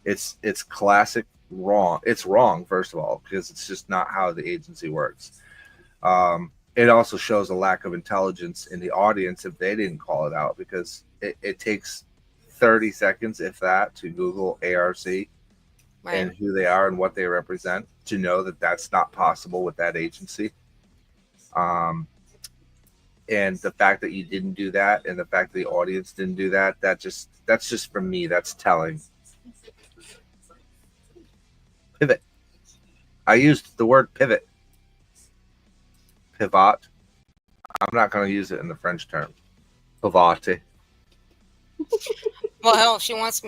It's classic wrong. It's wrong, first of all, because it's just not how the agency works. It also shows a lack of intelligence in the audience if they didn't call it out, because it takes 30 seconds, if that, to Google ARC and who they are and what they represent to know that that's not possible with that agency. And the fact that you didn't do that and the fact that the audience didn't do that, that's just for me, that's telling. Pivot. I used the word pivot. Pivot. I'm not going to use it in the French term. Pivot. Well, hell, she wants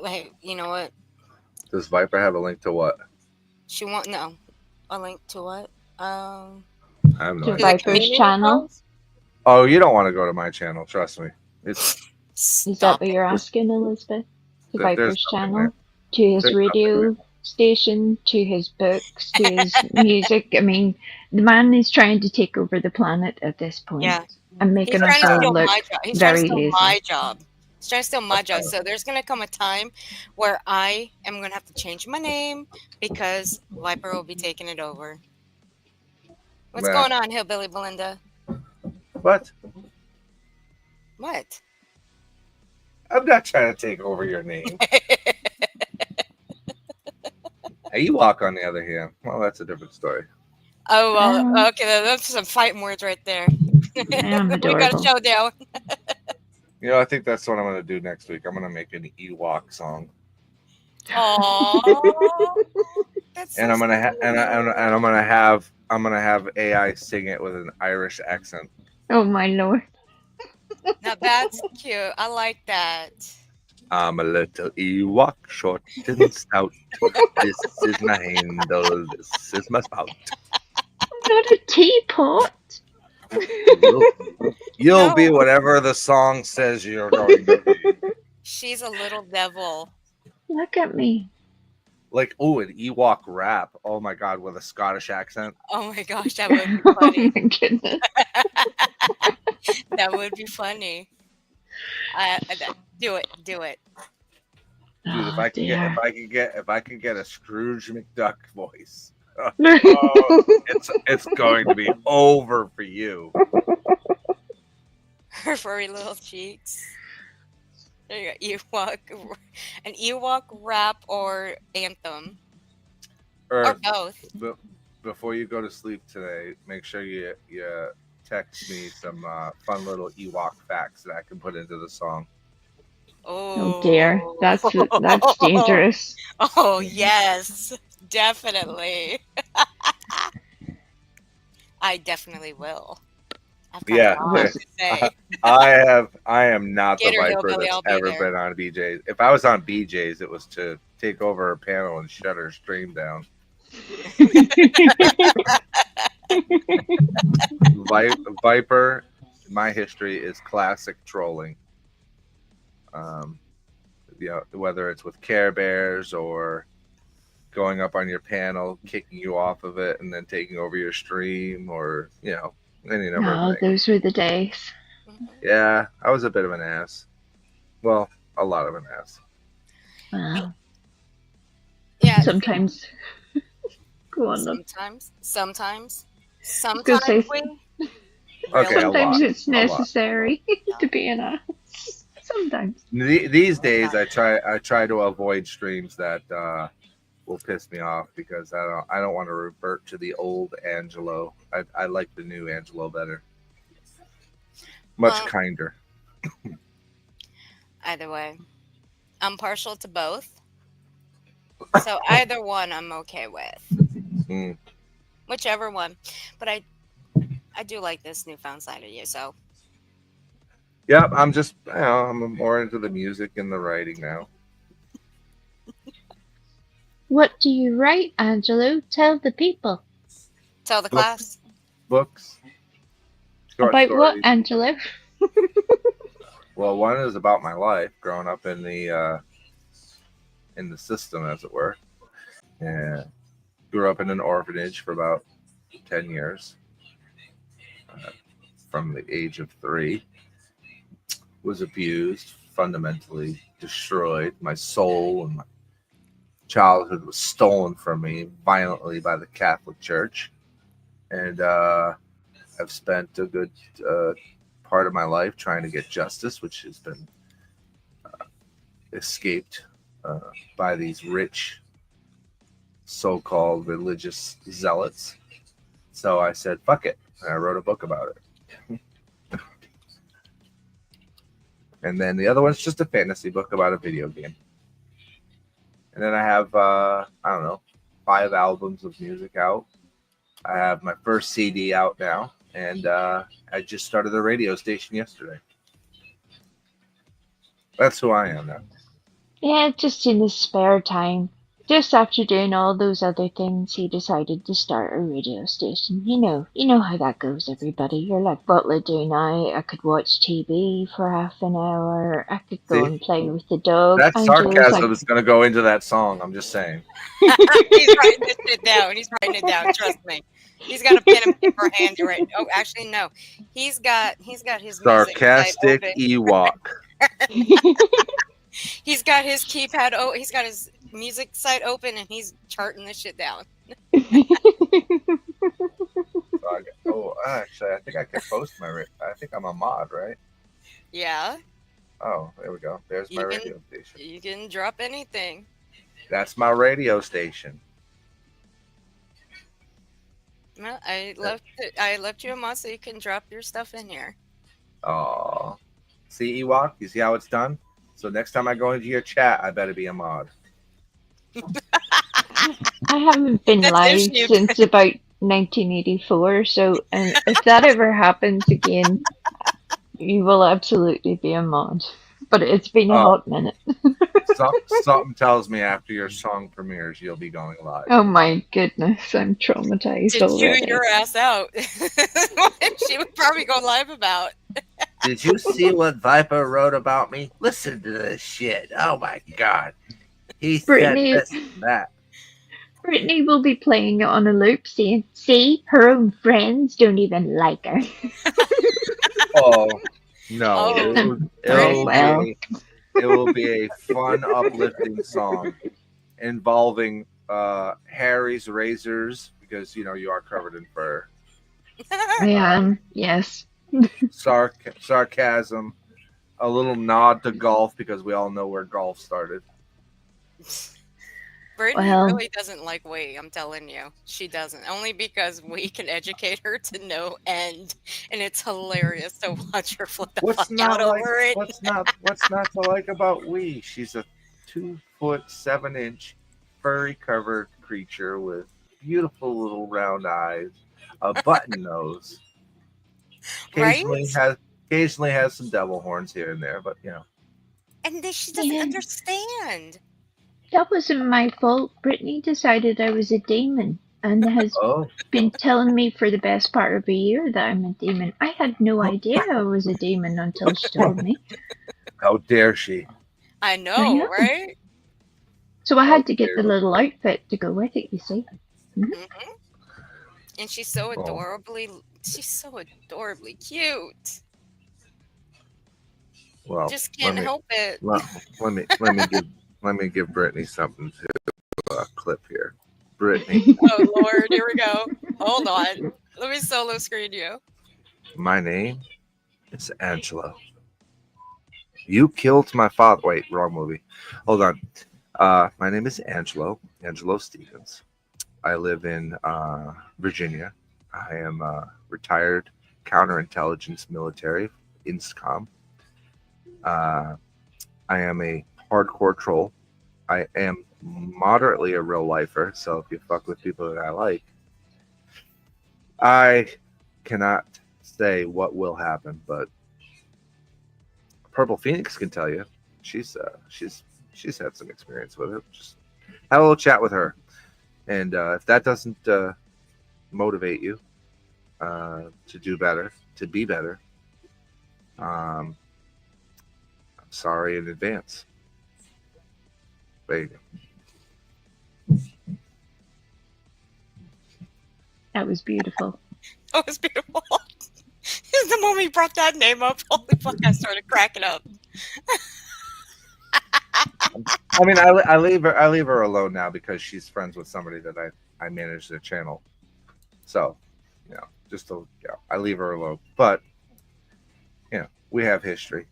hey, you know what? Does Viper have a link to what? A link to what? I have no To idea. Viper's channel. Oh, you don't want to go to my channel, trust me. Is that what you're asking, Elizabeth? To Viper's channel? To his radio station, to his books, to his music. I mean, the man is trying to take over the planet at this point. Yeah. And making us all look very lazy. My job. He's trying to steal my job. So there's going to come a time where I am going to have to change my name because Viper will be taking it over. What's going on, Hillbilly Belinda? What? What? I'm not trying to take over your name. Hey, Ewok, on the other hand, well, that's a different story. Oh, well, okay, that's some fighting words right there. We got a showdown. I think that's what I'm going to do next week. I'm going to make an Ewok song. Aww. And I'm going to have AI sing it with an Irish accent. Oh my lord. Now that's cute. I like that. I'm a little Ewok, short and stout. This is my handle. This is my spout. I'm not a teapot. You'll be whatever the song says you're going to be. She's a little devil. Look at me. Like, oh, an Ewok rap. Oh my God, with a Scottish accent. Oh my gosh, that would be funny. Oh my goodness. That would be funny. Do it. Dude, if I can get a Scrooge McDuck voice, it's going to be over for you. Her furry little cheeks. There you go. An Ewok rap or anthem, or both. Before you go to sleep today, make sure you text me some fun little Ewok facts that I can put into the song. Oh dear, that's dangerous. Oh yes, definitely. I definitely will. Yeah, I am not the Viper that's ever been on BJ's. If I was on BJ's, it was to take over her panel and shut her stream down. Viper, my history is classic trolling. Whether it's with Care Bears or going up on your panel, kicking you off of it, and then taking over your stream, or any number of things. Those were the days. Yeah, I was a bit of an ass. Well, a lot of an ass. Wow. Yeah. Sometimes. Go on. Sometimes. Okay, sometimes it's necessary to be an ass. Sometimes. These days, I try to avoid streams that will piss me off, because I don't want to revert to the old Angelo. I like the new Angelo better. Much kinder. Either way, I'm partial to both. So either one I'm okay with. Whichever one. But I do like this newfound side of you, so. Yep, I'm just I'm more into the music and the writing now. What do you write, Angelo? Tell the people. Tell the class. Books. About what, Angelo? Well, one is about my life growing up in the system, as it were. And grew up in an orphanage for about 10 years. From the age of 3. Was abused, fundamentally destroyed. My soul and my childhood was stolen from me violently by the Catholic Church, and I've spent a good part of my life trying to get justice, which has been escaped by these rich so-called religious zealots. So I said, fuck it, and I wrote a book about it. And then the other one's just a fantasy book about a video game. And then I have, 5 albums of music out. I have my first CD out now. And I just started a radio station yesterday. That's who I am now. Yeah, just in his spare time. Just after doing all those other things, he decided to start a radio station. You know how that goes, everybody. You're like, what'll I do now? I could watch TV for half an hour. I could go and play with the dog. That sarcasm is going to go into that song. I'm just saying. He's writing this shit down. He's writing it down. Trust me. He's got a pen and paper handy right. Oh, actually, no. He's got his sarcastic Ewok. He's got his keypad. Oh, he's got his music site open, and he's charting this shit down. Actually, I think I can post I think I'm a mod, right? Yeah. Oh, there we go. There's my radio station. You can drop anything. That's my radio station. Well, I left you a mod so you can drop your stuff in here. Oh, see, Ewok, you see how it's done? So next time I go into your chat, I better be a mod. I haven't been live since about 1984, so if that ever happens again, you will absolutely be a mod. but it's been a hot minute. Something tells me after your song premieres, you'll be going live. Oh my goodness, I'm traumatized already. Did your ass out? She would probably go live about. Did you see what Viper wrote about me? Listen to this shit. Oh my god. He Britney, said this and that. Britney will be playing it on a loop saying, see, her own friends don't even like her. Oh, no. It will be a fun, uplifting song involving Harry's razors, because, you are covered in fur. I am, yes. Sarcasm, a little nod to golf, because we all know where golf started. Britney really doesn't like we, I'm telling you. She doesn't. Only because we can educate her to no end. And it's hilarious to watch her flip the fuck out over it. What's not to like about we? She's a 2'7" furry covered creature with beautiful little round eyes, a button nose. Occasionally has some devil horns here and there, but And she doesn't understand. That wasn't my fault. Brittany decided I was a demon and has been telling me for the best part of a year that I'm a demon. I had no idea I was a demon until she told me. How dare she? I know, right? So I had to get the little outfit to go with it, you see. Mm-hmm. And she's so adorably cute. Well, just can't help it. Well, let me give Brittany something to clip here. Brittany. Oh Lord, here we go. Hold on. Let me solo screen you. My name is Angelo. You killed my father. Wait, wrong movie. Hold on. My name is Angelo Stevens. I live in Virginia. I am a retired counterintelligence military, INSCOM. I am a hardcore troll. I am moderately a real lifer, so if you fuck with people that I like, I cannot say what will happen, but Purple Phoenix can tell you. She's had some experience with it. Just have a little chat with her, and if that doesn't motivate you to do better, to be better, I'm sorry in advance. There you go. That was beautiful. That was beautiful. The moment you brought that name up, holy fuck, I started cracking up. I mean, I leave her alone now because she's friends with somebody that I manage their channel. So, I leave her alone. But, we have history.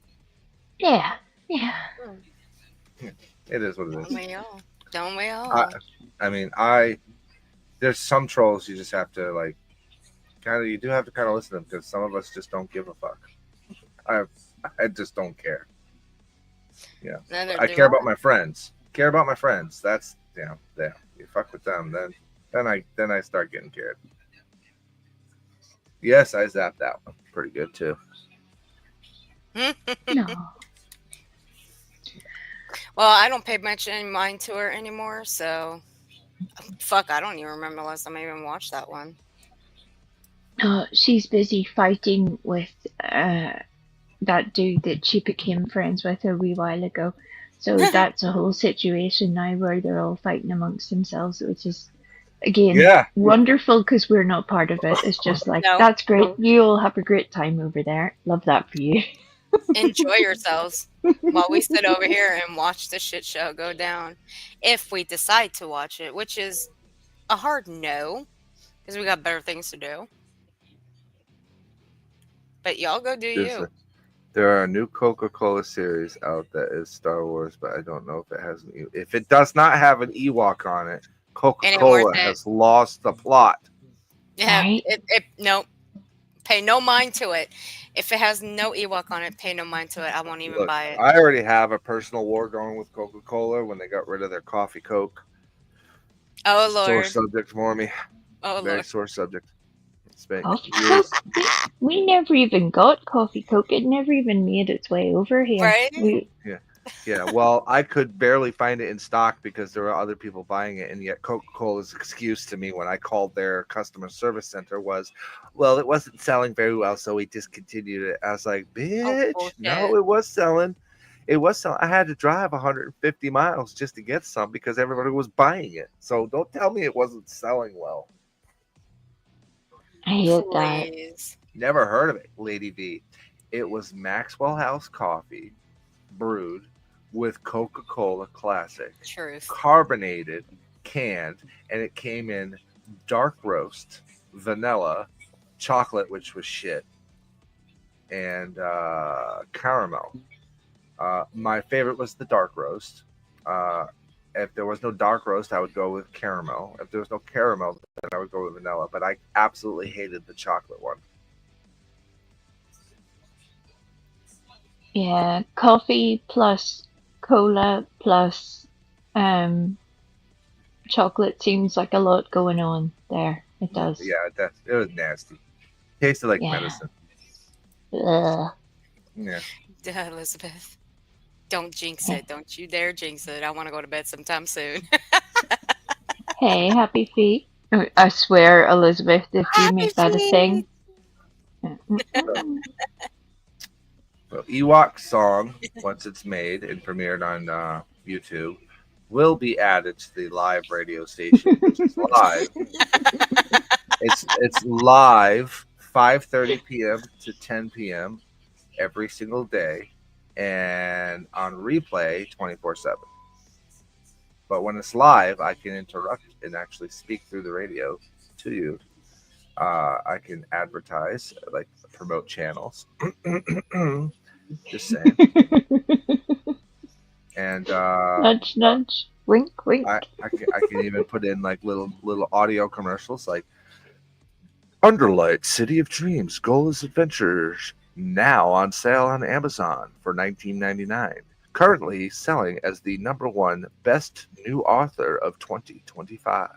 Yeah. It is what it is. Don't we all? I mean, there's some trolls you just have to you do have to kind of listen to them, because some of us just don't give a fuck. I just don't care. Yeah, I care about my friends. That's you fuck with them, then I start getting cared. Yes, I zapped that one pretty good too. No. Well, I don't pay much any mind to her anymore, so fuck, I don't even remember last time I even watched that one. She's busy fighting with that dude that she became friends with a wee while ago. So that's a whole situation now where they're all fighting amongst themselves, which is, again, wonderful because we're not part of it. It's just like, that's great. You all have a great time over there. Love that for you. Enjoy yourselves while we sit over here and watch the shit show go down. If we decide to watch it, which is a hard no, because we got better things to do. But y'all go do you. There are a new Coca-Cola series out that is Star Wars, but I don't know if it has if it does not have an Ewok on it, Coca-Cola has lost the plot. Yeah, nope. Pay no mind to it. If it has no Ewok on it, pay no mind to it. I won't even buy it. I already have a personal war going with Coca-Cola when they got rid of their coffee Coke. Oh Lord. Sore subject for me. Oh Very Lord. sore subject. Coffee Coke? We never even got Coffee Coke. It never even made its way over here. Right? Yeah. Well, I could barely find it in stock because there were other people buying it, and yet Coca-Cola's excuse to me when I called their customer service center was, "Well, it wasn't selling very well, so we discontinued it." I was like, "Bitch, no, it was selling. It was selling. I had to drive 150 miles just to get some because everybody was buying it. So don't tell me it wasn't selling well." I hate that. Never heard of it, Lady V. It was Maxwell House coffee brewed with Coca-Cola Classic. Truth. Carbonated, canned, and it came in dark roast, vanilla, chocolate, which was shit, and caramel. My favorite was the dark roast. If there was no dark roast, I would go with caramel. If there was no caramel, then I would go with vanilla. But I absolutely hated the chocolate one. Yeah, coffee plus cola plus chocolate seems like a lot going on there. It does. Yeah, it was nasty. Tasted like medicine. Ugh. Yeah. Elizabeth, don't jinx it. Don't you dare jinx it. I want to go to bed sometime soon. Hey, happy feet. I swear, Elizabeth, if you make that a thing. Well, Ewok's song, once it's made and premiered on YouTube, will be added to the live radio station, which is live. It's live 5:30 p.m. to 10 p.m. every single day, and on replay 24/7. But when it's live, I can interrupt and actually speak through the radio to you. I can advertise, like promote channels. Just saying. And nudge, nudge, wink, wink. I can even put in like little audio commercials, like Underlight City of Dreams Goalless Adventures, now on sale on Amazon for $19.99. Currently selling as the #1 best new author of 2025.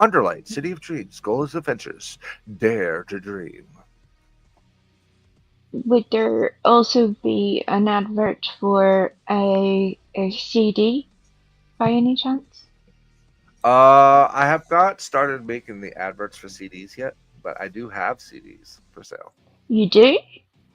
Underlight City of Dreams Goalless Adventures, Dare to Dream. Would there also be an advert for a CD by any chance? I have not started making the adverts for CDs yet, but I do have CDs for sale. You do?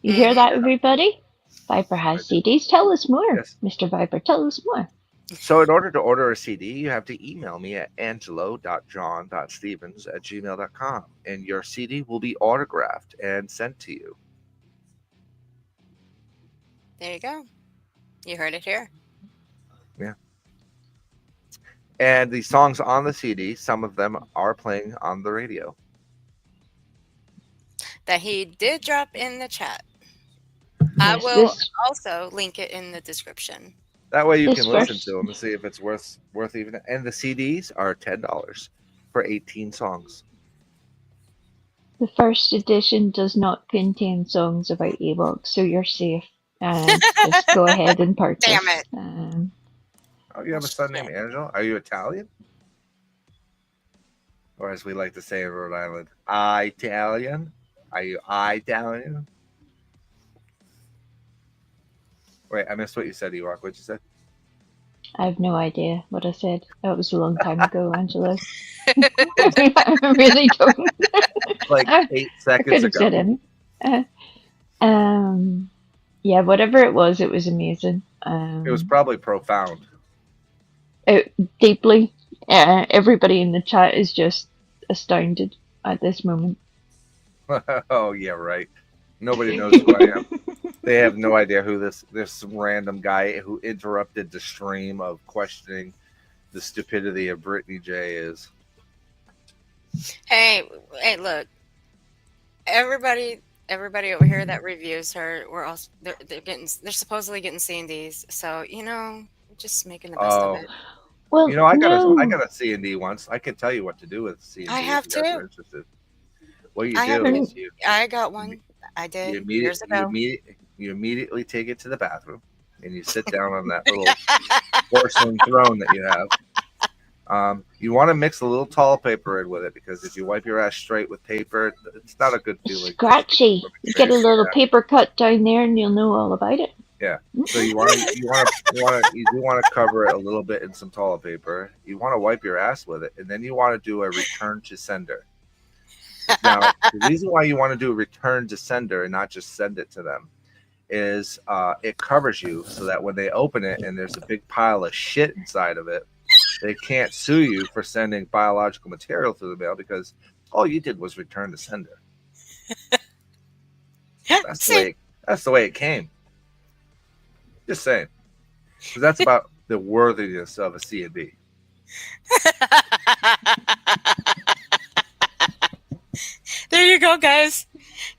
You hear that, everybody? Viper has CDs. Tell us more, yes. Mr. Viper. Tell us more. So in order to order a CD, you have to email me at angelo.john.stevens@gmail.com, and your CD will be autographed and sent to you. There you go. You heard it here. Yeah. And the songs on the CD, some of them are playing on the radio. That he did drop in the chat. I will also link it in the description. That way you can listen to them and see if it's worth even. And the CDs are $10 for 18 songs. The first edition does not contain songs about Ewoks, so you're safe. Just go ahead and purchase. Damn it. Oh, you have a son named Angelo? Are you Italian? Or as we like to say in Rhode Island, Italian? Are you Italian? Wait, I missed what you said, Ewok. What'd you say? I have no idea what I said. That was a long time ago, Angelo. I really don't. Like 8 seconds ago. Said yeah, whatever it was amazing. It was probably profound. Deeply. Everybody in the chat is just astounded at this moment. Oh, yeah, right. Nobody knows who I am. They have no idea who this random guy who interrupted the stream of questioning the stupidity of Britney J is. Hey, look. Everybody over here that reviews her, they're supposedly getting C&Ds. So, we're just making the best of it. Well, I got a C&D once. I can tell you what to do with C&D. I have too. What you do is I got one. I did years ago. You immediately take it to the bathroom and you sit down on that little porcelain throne that you have, You want to mix a little toilet paper in with it, because if you wipe your ass straight with paper, it's not a good feeling. Scratchy. You get a little paper cut down there, and you'll know all about it. Yeah. So you do want to cover it a little bit in some toilet paper. You want to wipe your ass with it, and then you want to do a return to sender. Now, the reason why you want to do a return to sender and not just send it to them is it covers you, so that when they open it and there's a big pile of shit inside of it, they can't sue you for sending biological material through the mail, because all you did was return the sender. That's the way it came. Just saying. So that's about the worthiness of a C&B. There you go, guys.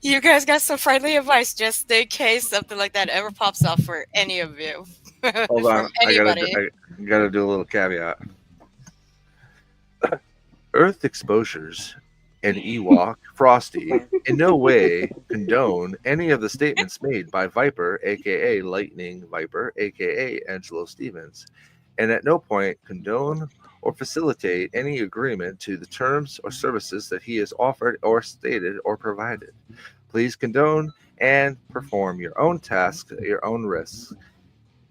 You guys got some friendly advice just in case something like that ever pops up for any of you. Hold on. I gotta do a little caveat. Earth exposures and Ewok Frosty in no way condone any of the statements made by Viper, aka Lightning Viper, aka Angelo Stevens, and at no point condone or facilitate any agreement to the terms or services that he has offered or stated or provided. Please condone and perform your own tasks at your own risks.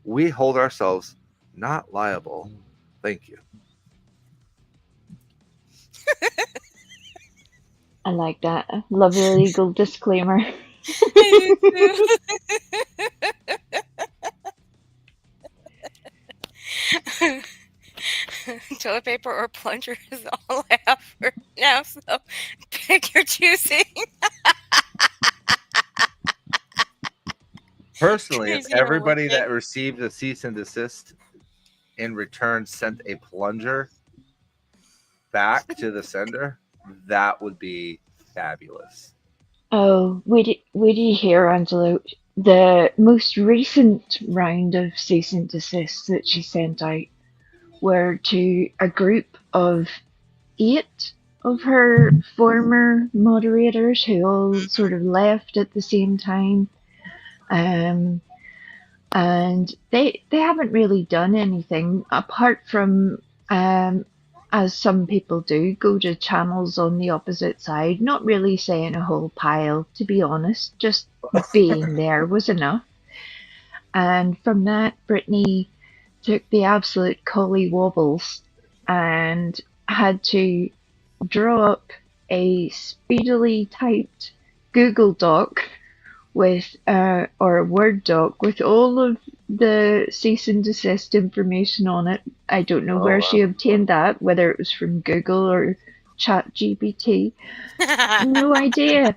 We hold ourselves not liable. Thank you. I like that. Love the legal disclaimer. Toilet paper or plunger is all I have for now, so pick your choosing. Personally, if everybody that received a cease and desist in return sent a plunger back to the sender, that would be fabulous. Oh, would you hear, Angelo? The most recent round of cease and desist that she sent out were to a group of 8 of her former moderators who all sort of left at the same time. And they haven't really done anything apart from, as some people do, go to channels on the opposite side, not really saying a whole pile, to be honest. Just being there was enough. And from that, Britney took the absolute collie wobbles and had to draw up a speedily typed Google Doc with or a Word doc with all of the cease and desist information on it. I don't know where she obtained that, whether it was from Google or ChatGPT. No idea.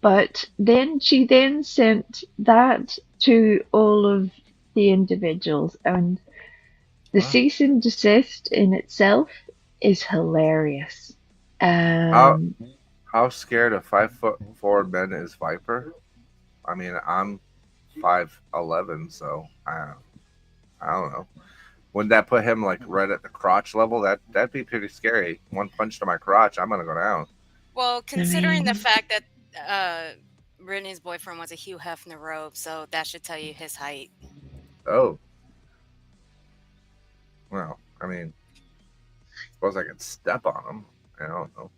But then she sent that to all of the individuals, and the cease and desist in itself is hilarious. How scared of 5'4" men is Viper? I mean, I'm 5'11", so I don't know. Wouldn't that put him like right at the crotch level? That'd be pretty scary. One punch to my crotch, I'm gonna go down. Well, considering the fact that Britney's boyfriend was a Hugh Hefner robe, so that should tell you his height. Oh. Well, I mean, suppose I could step on him. I don't know.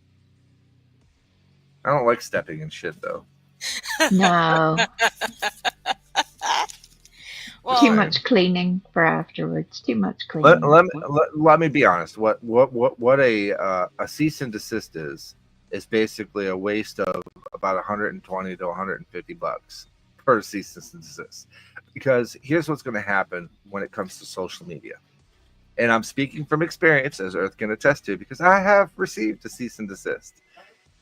I don't like stepping in shit, though. No. Well, too much cleaning for afterwards. Too much cleaning. Let me be honest. What a cease and desist is basically a waste of about $120 to $150 per cease and desist. Because here's what's going to happen when it comes to social media. And I'm speaking from experience, as Earth can attest to, because I have received a cease and desist.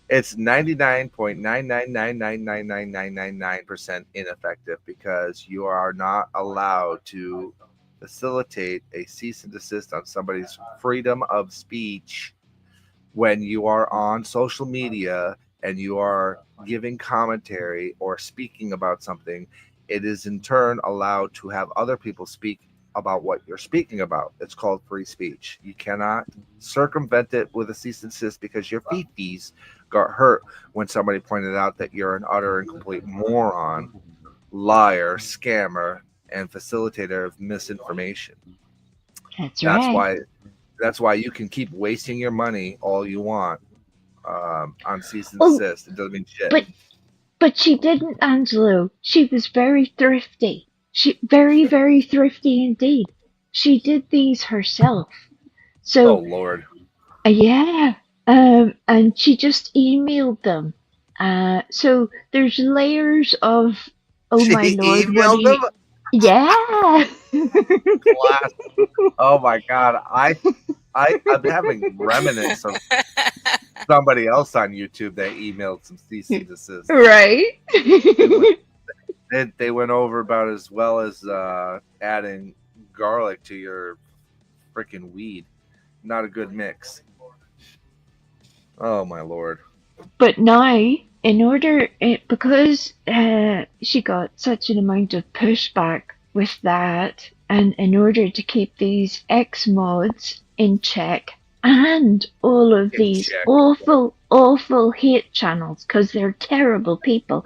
It's 99.999999999% ineffective, because you are not allowed to facilitate a cease and desist on somebody's freedom of speech when you are on social media and you are giving commentary or speaking about something. It is in turn allowed to have other people speak about what you're speaking about. It's called free speech. You cannot circumvent it with a cease and desist because your fifis got hurt when somebody pointed out that you're an utter and complete moron, liar, scammer, and facilitator of misinformation. That's why you can keep wasting your money all you want on cease and desist. It doesn't mean shit. But she didn't, Angelo. She was very thrifty. She very, very thrifty indeed. She did these herself. So, oh Lord. Yeah. And she just emailed them. So there's layers of, oh my Lord, what do you... Yeah. Oh my God. I'm having remnants of somebody else on YouTube that emailed some cease and desist. Right. They went over about as well as adding garlic to your freaking weed. Not a good mix. Oh my Lord. But now, because she got such an amount of pushback with that, and in order to keep these ex-mods in check, and all of these awful, awful hate channels, because they're terrible people.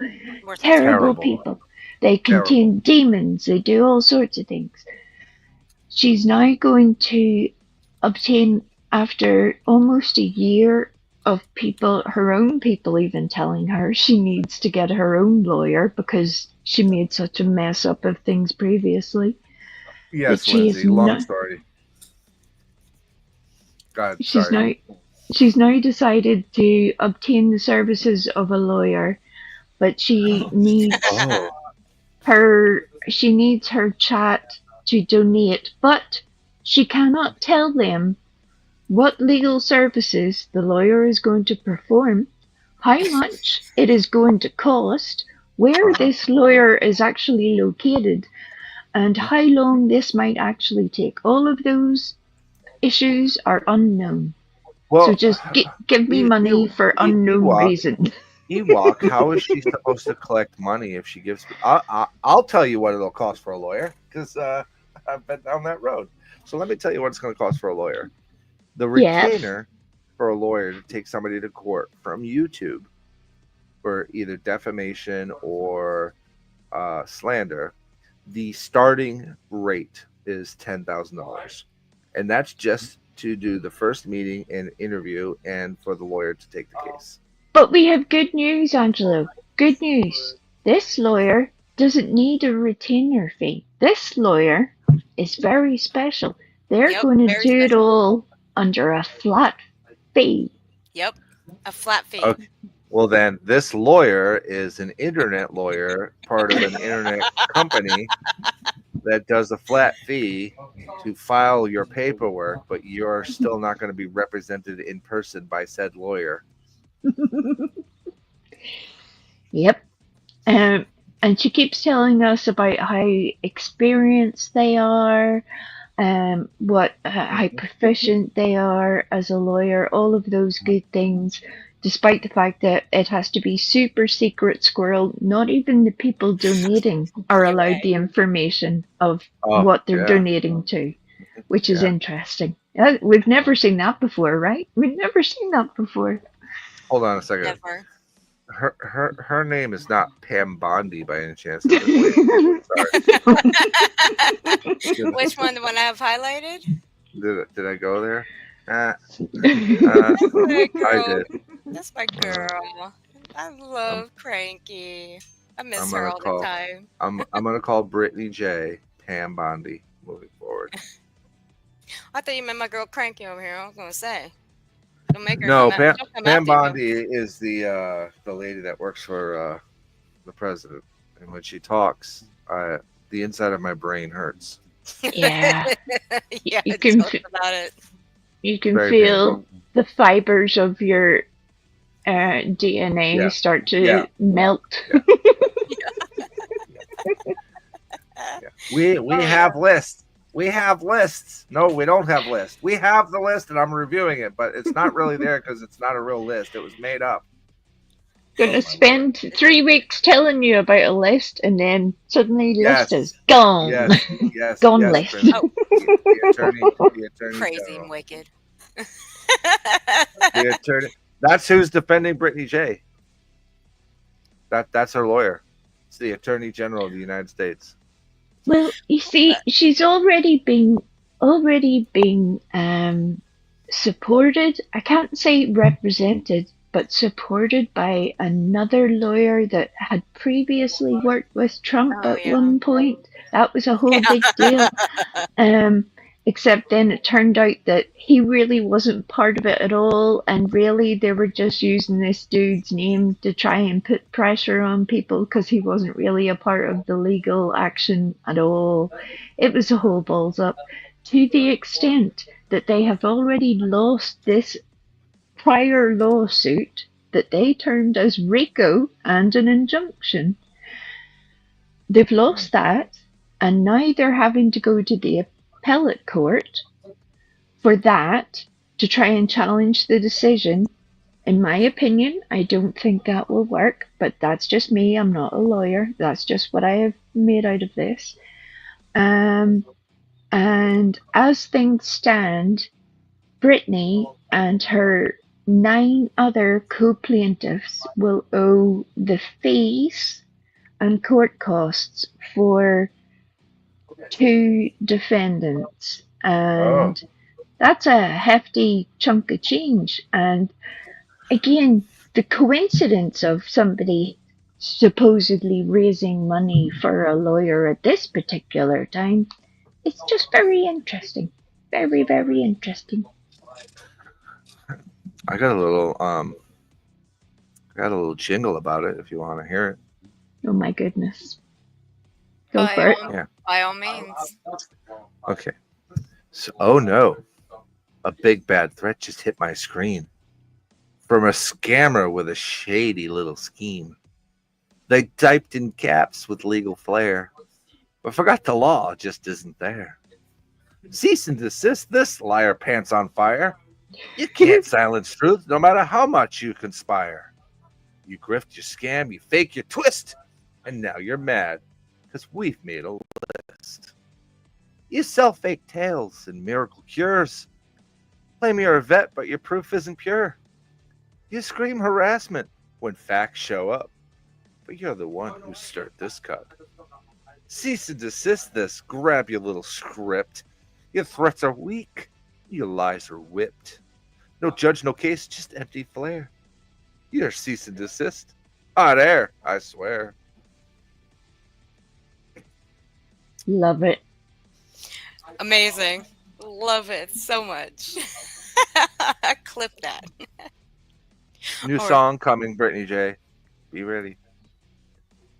Terrible people. They contain demons. They do all sorts of things. She's now going to obtain, after almost a year of people, her own people even telling her she needs to get her own lawyer because she made such a mess up of things previously. Yes, Lindsay, long story. God, she's now decided to obtain the services of a lawyer, but she needs her chat to donate, but she cannot tell them what legal services the lawyer is going to perform, how much it is going to cost, where this lawyer is actually located, and how long this might actually take. All of those issues are unknown. Well, so just give me money for unknown reason. Ewok, how is she supposed to collect money if she gives... I'll tell you what it'll cost for a lawyer, because I've been down that road. So let me tell you what it's going to cost for a lawyer. The retainer for a lawyer to take somebody to court from YouTube for either defamation or slander, the starting rate is $10,000. And that's just to do the first meeting and interview and for the lawyer to take the case. But we have good news, Angelo. Good news. This lawyer doesn't need a retainer fee. This lawyer is very special. They're going to do it all under a flat fee. Yep, a flat fee. Okay. Well, then this lawyer is an internet lawyer, part of an internet company that does a flat fee to file your paperwork, but you're still not going to be represented in person by said lawyer. Yep. And she keeps telling us about how experienced they are, how proficient they are as a lawyer, all of those good things, despite the fact that it has to be super secret squirrel. Not even the people donating are allowed the information of what they're donating to, which is interesting. We've never seen that before, right? We've never seen that before. Hold on a second. Never. Her name is not Pam Bondi by any chance. Which one? The one I have highlighted? Did I go there? I did. That's my girl. I love Cranky. I miss her all the time. I'm gonna call Britney J Pam Bondi moving forward. I thought you meant my girl Cranky over here. I was gonna say. No, Pam Bondi is the lady that works for the president, and when she talks, the inside of my brain hurts. Yeah, yeah. You can about it. You can feel the fibers of your DNA start to melt. We have lists. We have lists. No, we don't have lists. We have the list, and I'm reviewing it, but it's not really there because it's not a real list. It was made up. Gonna spend 3 weeks telling you about a list, and then suddenly list is gone. Yes. Gone list. The attorney Crazy general. and wicked. The attorney. That's who's defending Britney J. That's her lawyer. It's the Attorney General of the United States. Well, you see, she's already been already been supported. I can't say represented, but supported by another lawyer that had previously worked with Trump at one point. That was a whole big deal. Except then it turned out that he really wasn't part of it at all, and really they were just using this dude's name to try and put pressure on people because he wasn't really a part of the legal action at all. It was a whole balls up, to the extent that they have already lost this prior lawsuit that they termed as RICO and an injunction. They've lost that, and now they're having to go to the appellate court for that to try and challenge the decision. In my opinion, I don't think that will work, but that's just me. I'm not a lawyer. That's just what I have made out of this. And as things stand, Britney and her 9 other co-plaintiffs will owe the fees and court costs for 2 defendants, and that's a hefty chunk of change. And again, the coincidence of somebody supposedly raising money for a lawyer at this particular time, it's just very interesting. Very, very interesting. I got a little jingle about it if you want to hear it. Oh my goodness. Go for it. Yeah. By all means. Okay. So, oh no. A big bad threat just hit my screen. From a scammer with a shady little scheme. They typed in caps with legal flair, but forgot the law just isn't there. Cease and desist this, liar pants on fire. You can't silence truth no matter how much you conspire. You grift, you scam, you fake, you twist, and now you're mad because we've made a list. You sell fake tales and miracle cures. Claim you're a vet, but your proof isn't pure. You scream harassment when facts show up, but you're the one who stirred this cup. Cease and desist this, grab your little script. Your threats are weak, your lies are whipped. No judge, no case, just empty flair. You're cease and desist. Hot air, I swear. Love it. Amazing. Love it so much. Clip that. New song coming, Brittany J. Be ready.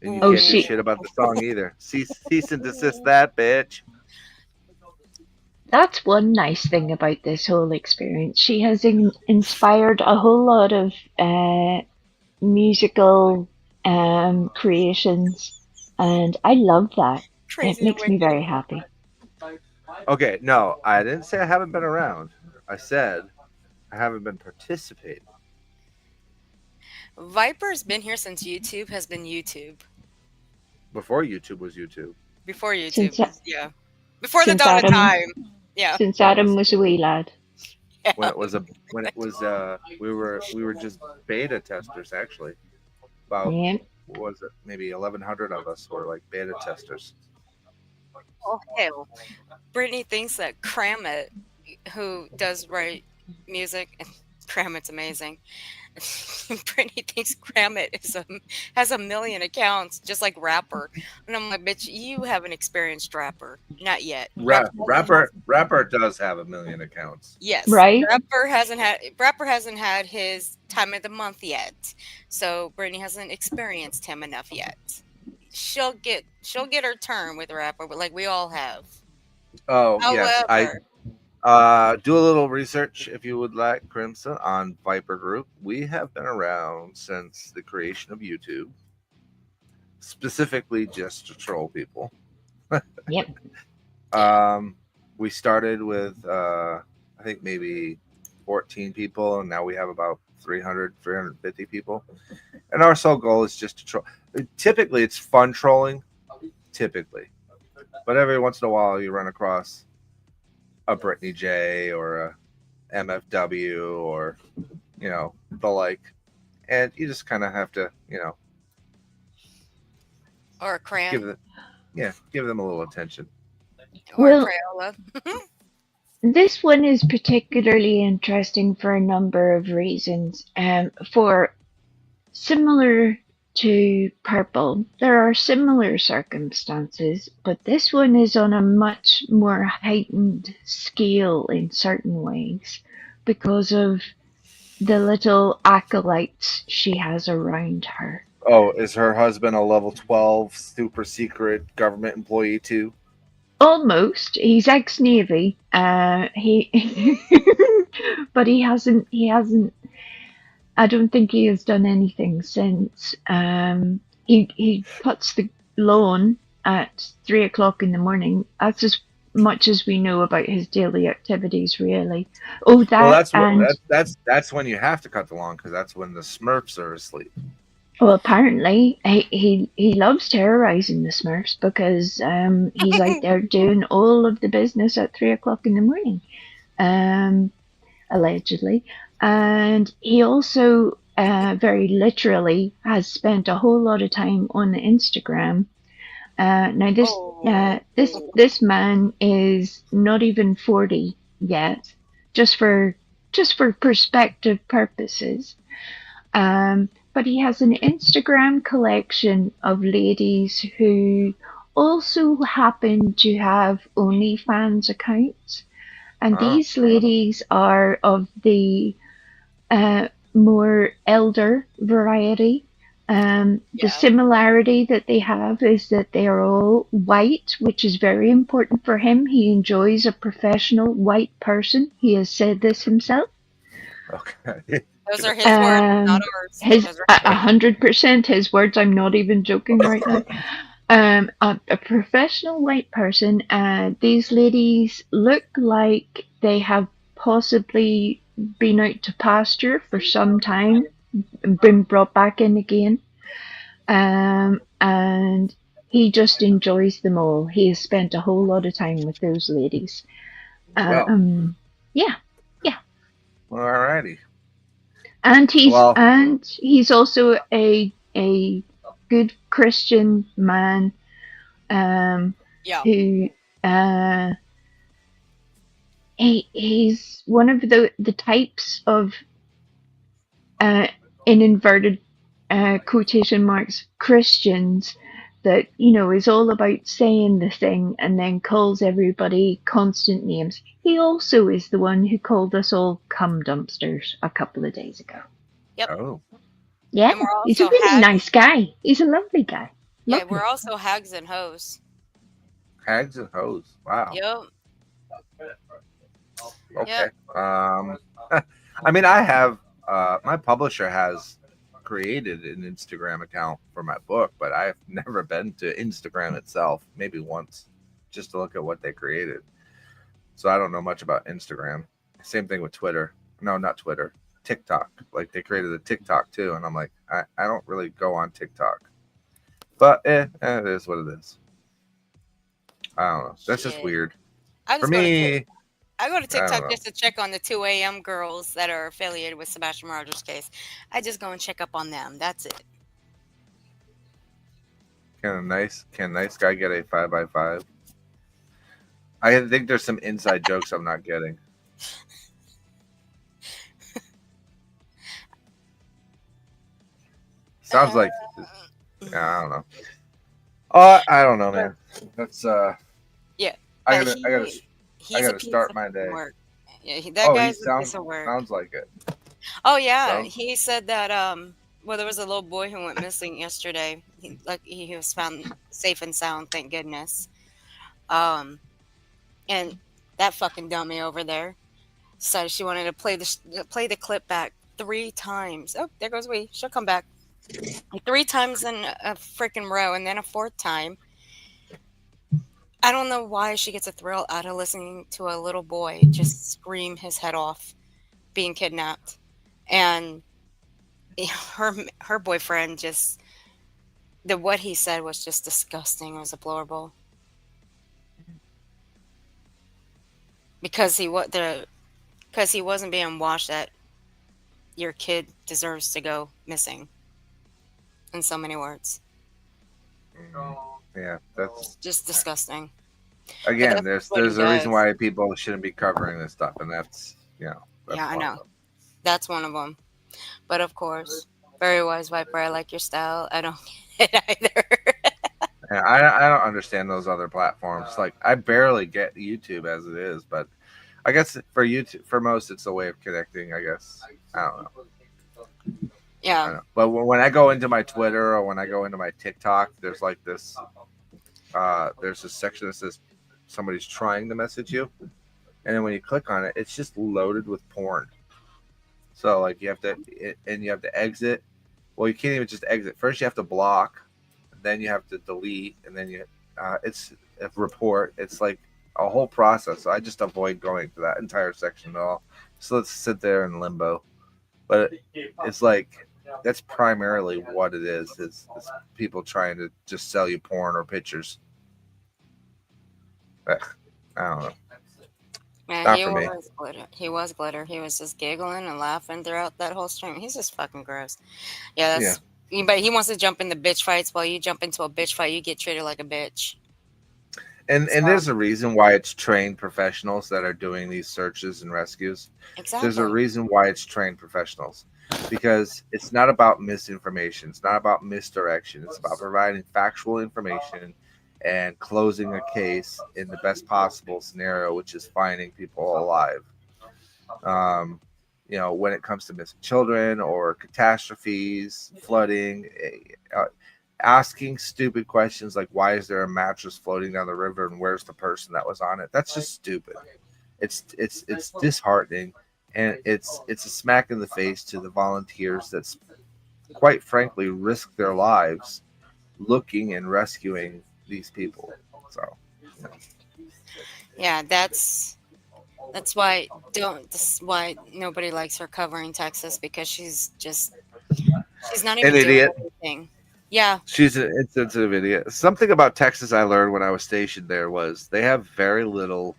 And you can't do shit about the song either. Cease and desist that, bitch. That's one nice thing about this whole experience. She has inspired a whole lot of musical creations, and I love that. It makes me very happy. Okay, no, I didn't say I haven't been around. I said I haven't been participating. Viper's been here since YouTube has been YouTube. Before YouTube was YouTube. Before YouTube, yeah. Before the dawn of time. Yeah. Since Adam was a wee lad. Yeah. We were just beta testers actually. About what was it? Maybe 1,100 of us were like beta testers. Oh hell. Brittany thinks that Cramit, who does write music, and Cramit's amazing. Brittany thinks Cramit has 1 million accounts, just like Rapper. And I'm like, bitch, you have an experienced rapper. Not yet. Rapper does have 1 million accounts. Yes. Right. Rapper hasn't had his time of the month yet. So Brittany hasn't experienced him enough yet. She'll get her turn with Rapper, but like we all have. Oh, yes. Do a little research, if you would like, Crimson, on Viper Group. We have been around since the creation of YouTube, specifically just to troll people. Yep. We started with, I think, maybe 14 people, and now we have about 350 people. And our sole goal is just to troll. Typically, it's fun trolling, typically. But every once in a while, you run across a Brittany J or a MFW or, the like. And you just kind of have to, or a Cram. give them a little attention. Or a Crayola. This one is particularly interesting for a number of reasons. For similar to Purple, there are similar circumstances, but this one is on a much more heightened scale in certain ways because of the little acolytes she has around her. Oh, is her husband a level 12 super secret government employee too? Almost. He's ex-Navy. He, but he hasn't. I don't think he has done anything since. He puts the lawn at 3 o'clock in the morning. That's as much as we know about his daily activities, really. Oh, that Well, that's and what, that's when you have to cut the lawn because that's when the Smurfs are asleep. well, apparently he loves terrorizing the Smurfs because he's out there doing all of the business at 3 o'clock in the morning, allegedly, and he also very literally has spent a whole lot of time on Instagram. Now this man is not even 40 yet, just for perspective purposes. But he has an Instagram collection of ladies who also happen to have OnlyFans accounts. And these ladies are of the more elder variety. The similarity that they have is that they are all white, which is very important for him. He enjoys a professional white person. He has said this himself. Okay. Those are his words, not ours. 100% his words. I'm not even joking right now. A professional white person. These ladies look like they have possibly been out to pasture for some time, been brought back in again. And he just enjoys them all. He has spent a whole lot of time with those ladies. Yeah. Alrighty. And he's also a good Christian man. Who he's one of the types of in inverted quotation marks Christians that is all about saying the thing and then calls everybody constant names. He also is the one who called us all cum dumpsters a couple of days ago. Yep. Oh. Yeah, he's a really nice guy. He's a lovely guy. Yeah, we're also hags and hoes. Hags and hoes. Wow. Yep. Okay. Yep. I mean, I have my publisher has created an Instagram account for my book, but I've never been to Instagram itself, maybe once, just to look at what they created. So I don't know much about Instagram. Same thing with Twitter. No, not Twitter. TikTok. Like they created a TikTok too, and I'm like, I don't really go on TikTok. But it is what it is. I don't know. That's just weird. For me, I go to TikTok just to check on the 2 a.m. girls that are affiliated with Sebastian Rogers' case. I just go and check up on them. That's it. Can a nice guy get a 5x5? I think there's some inside jokes I'm not getting. Sounds like I don't know. I don't know, man. That's yeah. I gotta start my day. Yeah, that guy's a piece of work. Sounds like it. Oh yeah, he said that well, there was a little boy who went missing yesterday. He was found safe and sound, thank goodness. And that fucking dummy over there said she wanted to play the clip back 3 times. Oh, there goes we. She'll come back. 3 times in a freaking row, and then a 4th time. I don't know why she gets a thrill out of listening to a little boy just scream his head off being kidnapped. And her boyfriend just, what he said was just disgusting. It was deplorable. Because he wasn't being washed that your kid deserves to go missing. In so many words. Yeah, that's just disgusting. Again, there's a reason why people shouldn't be covering this stuff, and that's that's I know. That's one of them. But of course, very wise Viper. I like your style. I don't get it either. Yeah, I don't understand those other platforms. Like I barely get YouTube as it is, but I guess for YouTube, for most, it's a way of connecting. I guess I don't know. Yeah. I don't know. But when I go into my Twitter or when I go into my TikTok, there's like this. There's this section that says somebody's trying to message you, and then when you click on it, it's just loaded with porn. So like you have to exit. Well, you can't even just exit. First, you have to block. Then you have to delete, and then it's a report. It's like a whole process. So I just avoid going to that entire section at all. So let's sit there in limbo. But it's like that's primarily what it is. It's people trying to just sell you porn or pictures. I don't know. Man, Not he for me. was glitter. He was glitter. He was just giggling and laughing throughout that whole stream. He's just fucking gross. Yeah, that's. But he wants to jump into bitch fights. While you jump into a bitch fight, you get treated like a bitch. And there's a reason why it's trained professionals that are doing these searches and rescues. Exactly. There's a reason why it's trained professionals, because it's not about misinformation. It's not about misdirection. It's about providing factual information and closing a case in the best possible scenario, which is finding people alive. When it comes to missing children or catastrophes, flooding, asking stupid questions like, why is there a mattress floating down the river and where's the person that was on it? That's just stupid. It's disheartening, and it's a smack in the face to the volunteers that's quite frankly risk their lives looking and rescuing these people. So yeah, that's why nobody likes her covering Texas, because she's not even an doing idiot. anything. Yeah, she's an insensitive idiot. Something about Texas I learned when I was stationed there was they have very little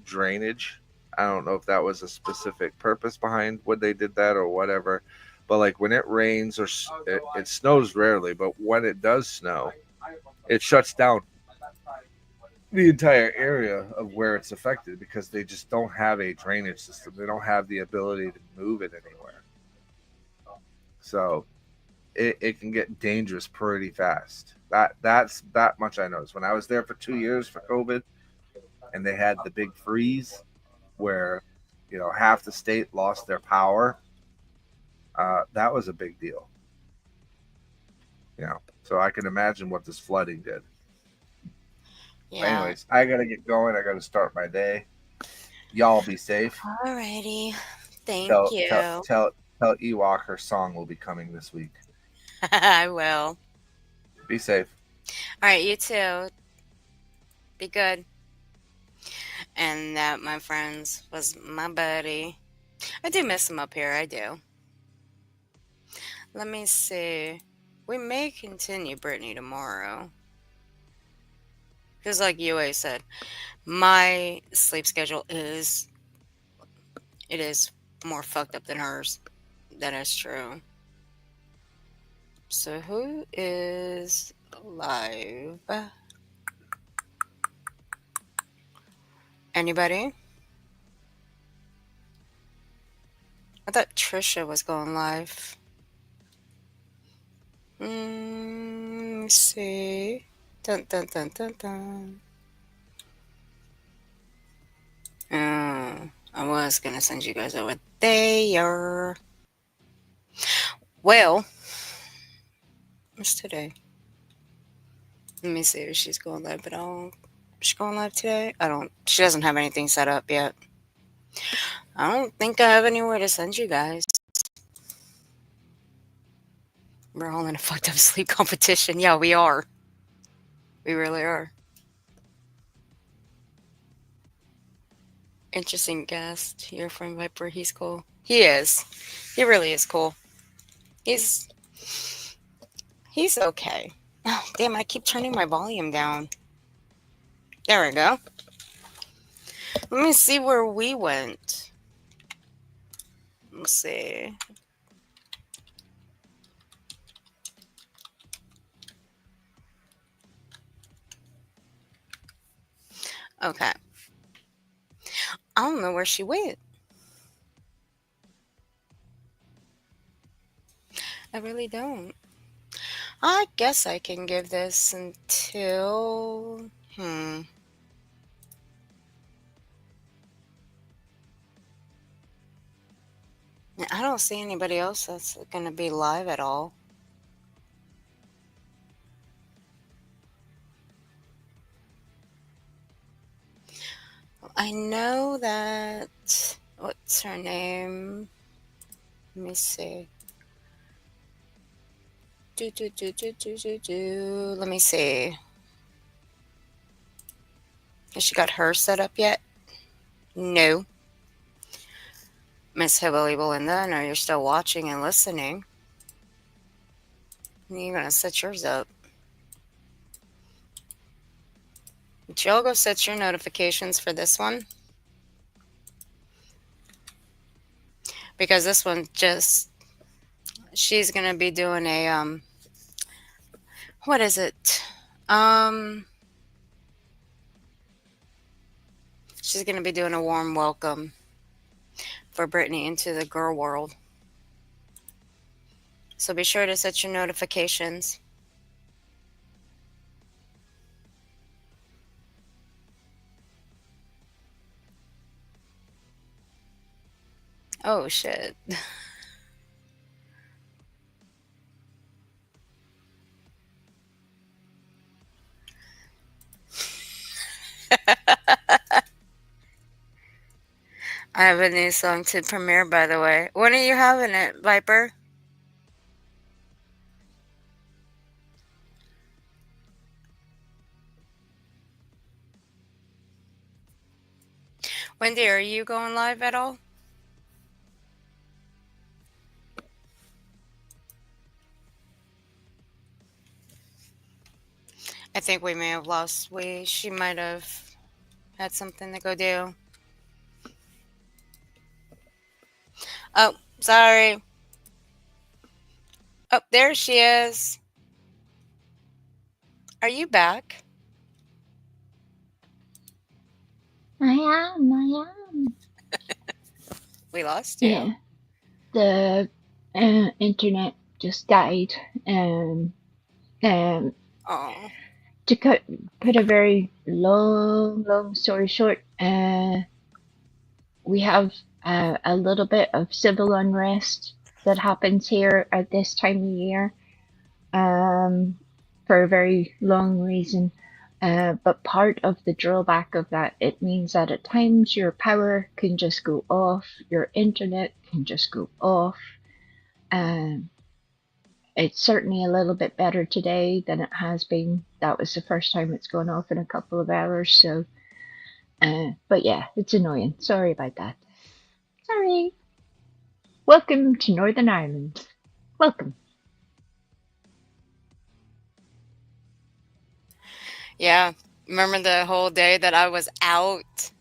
drainage. I don't know if that was a specific purpose behind when they did that or whatever, but like when it rains or it snows rarely, but when it does snow, it shuts down the entire area of where it's affected because they just don't have a drainage system. They don't have the ability to move it anywhere. So it can get dangerous pretty fast. That's that much I noticed. When I was there for 2 years for COVID and they had the big freeze where, half the state lost their power, that was a big deal. So I can imagine what this flooding did. Yeah. Anyways, I got to get going. I got to start my day. Y'all be safe. Alrighty. Thank you. Tell Ewok her song will be coming this week. I will. Be safe. All right, you too. Be good. And that, my friends, was my buddy. I do miss him up here. I do. Let me see. We may continue Britney tomorrow. Because like UA said, my sleep schedule is more fucked up than hers. That is true. So who is live? Anybody? I thought Trisha was going live. Let's see. Dun, dun, dun, dun, dun. I was going to send you guys over there. Well, what's today? Let me see if she's going live, but is she going live today? She doesn't have anything set up yet. I don't think I have anywhere to send you guys. We're all in a fucked up sleep competition. Yeah, we are. We really are. Interesting guest. Your friend Viper, he's cool. He is. He really is cool. He's okay. Oh, damn, I keep turning my volume down. There we go. Let me see where we went. Let's see. Okay. I don't know where she went. I really don't. I guess I can give this until... I don't see anybody else that's going to be live at all. I know that... What's her name? Let me see. Let me see. Has she got her set up yet? No. Miss Hillbilly Belinda, I know you're still watching and listening. You're going to set yours up. But y'all go set your notifications for this one. Because this one just... She's going to be doing a... What is it? She's going to be doing a warm welcome for Britney into the girl world. So be sure to set your notifications. Oh, shit. I have a new song to premiere, by the way. When are you having it, Viper? Wendy, are you going live at all? I think we may have lost. She might have had something to go do. Oh, sorry. Oh, there she is. Are you back? I am. We lost you. Yeah. The internet just died. Oh. To put a very long story short, we have a little bit of civil unrest that happens here at this time of year, for a very long reason. But part of the drawback of that, it means that at times your power can just go off, your internet can just go off. It's certainly a little bit better today than it has been. That was the first time it's gone off in a couple of hours. So, but yeah, it's annoying. Sorry about that. Sorry. Welcome to Northern Ireland. Welcome. Yeah. Remember the whole day that I was out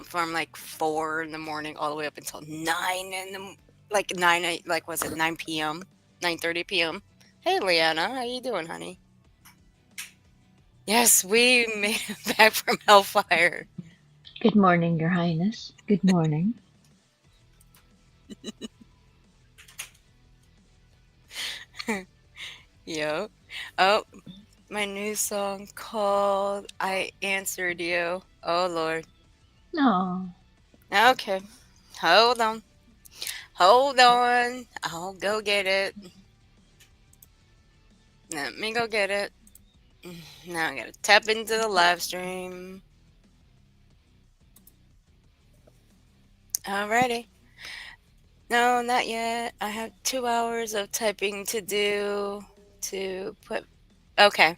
from like 4 in the morning all the way up until 9 in the... Like 9, like was it 9 p.m.? 9:30 p.m. Hey, Leanna, how you doing, honey? Yes, we made it back from Hellfire. Good morning, Your Highness. Good morning. Yep. Oh, my new song called I Answered You. Oh, Lord. No. Okay. Hold on. Hold on. I'll go get it. Let me go get it. Now I gotta tap into the live stream. Alrighty. No, not yet. I have 2 hours of typing to do to put... Okay.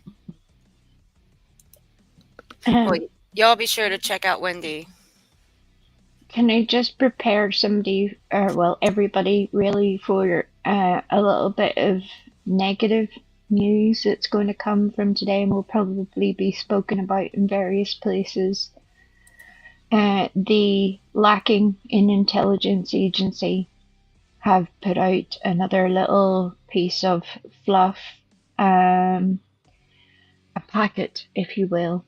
Well, y'all be sure to check out Wendy. Can I just prepare somebody, or everybody really, for a little bit of negative news that's going to come from today and will probably be spoken about in various places. The lacking in intelligence agency have put out another little piece of fluff, a packet, if you will,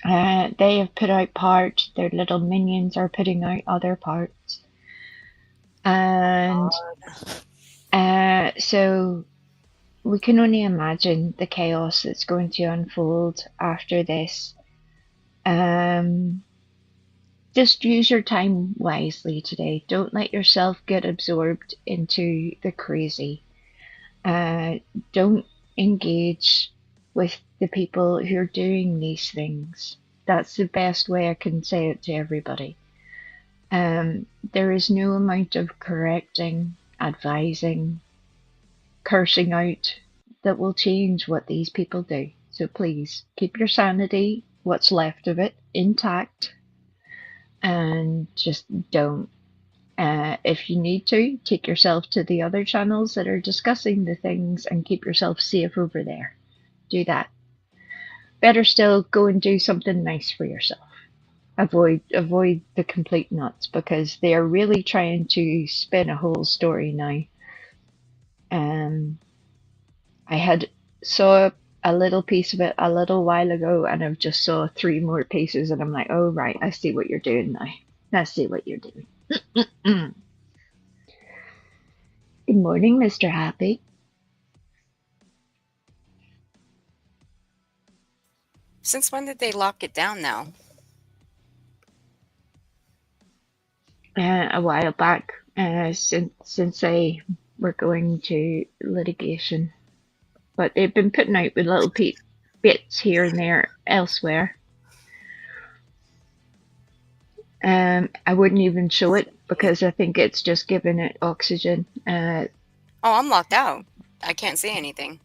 They have put out parts, their little minions are putting out other parts. And so we can only imagine the chaos that's going to unfold after this. Just use your time wisely today. Don't let yourself get absorbed into the crazy. Don't engage with the people who are doing these things. That's the best way I can say it to everybody. There is no amount of correcting, advising, cursing out that will change what these people do. So please keep your sanity, what's left of it, intact, and just don't. If you need to, take yourself to the other channels that are discussing the things and keep yourself safe over there. Do that. Better still, go and do something nice for yourself. Avoid the complete nuts, because they are really trying to spin a whole story now. I saw a little piece of it a little while ago, and I've just saw 3 more pieces, and I'm like, oh right, I see what you're doing now. I see what you're doing. Good morning, Mr. Happy. Since when did they lock it down now? A while back, since they were going to litigation. But they've been putting out with little bits here and there elsewhere. I wouldn't even show it because I think it's just giving it oxygen. Oh, I'm locked out. I can't see anything.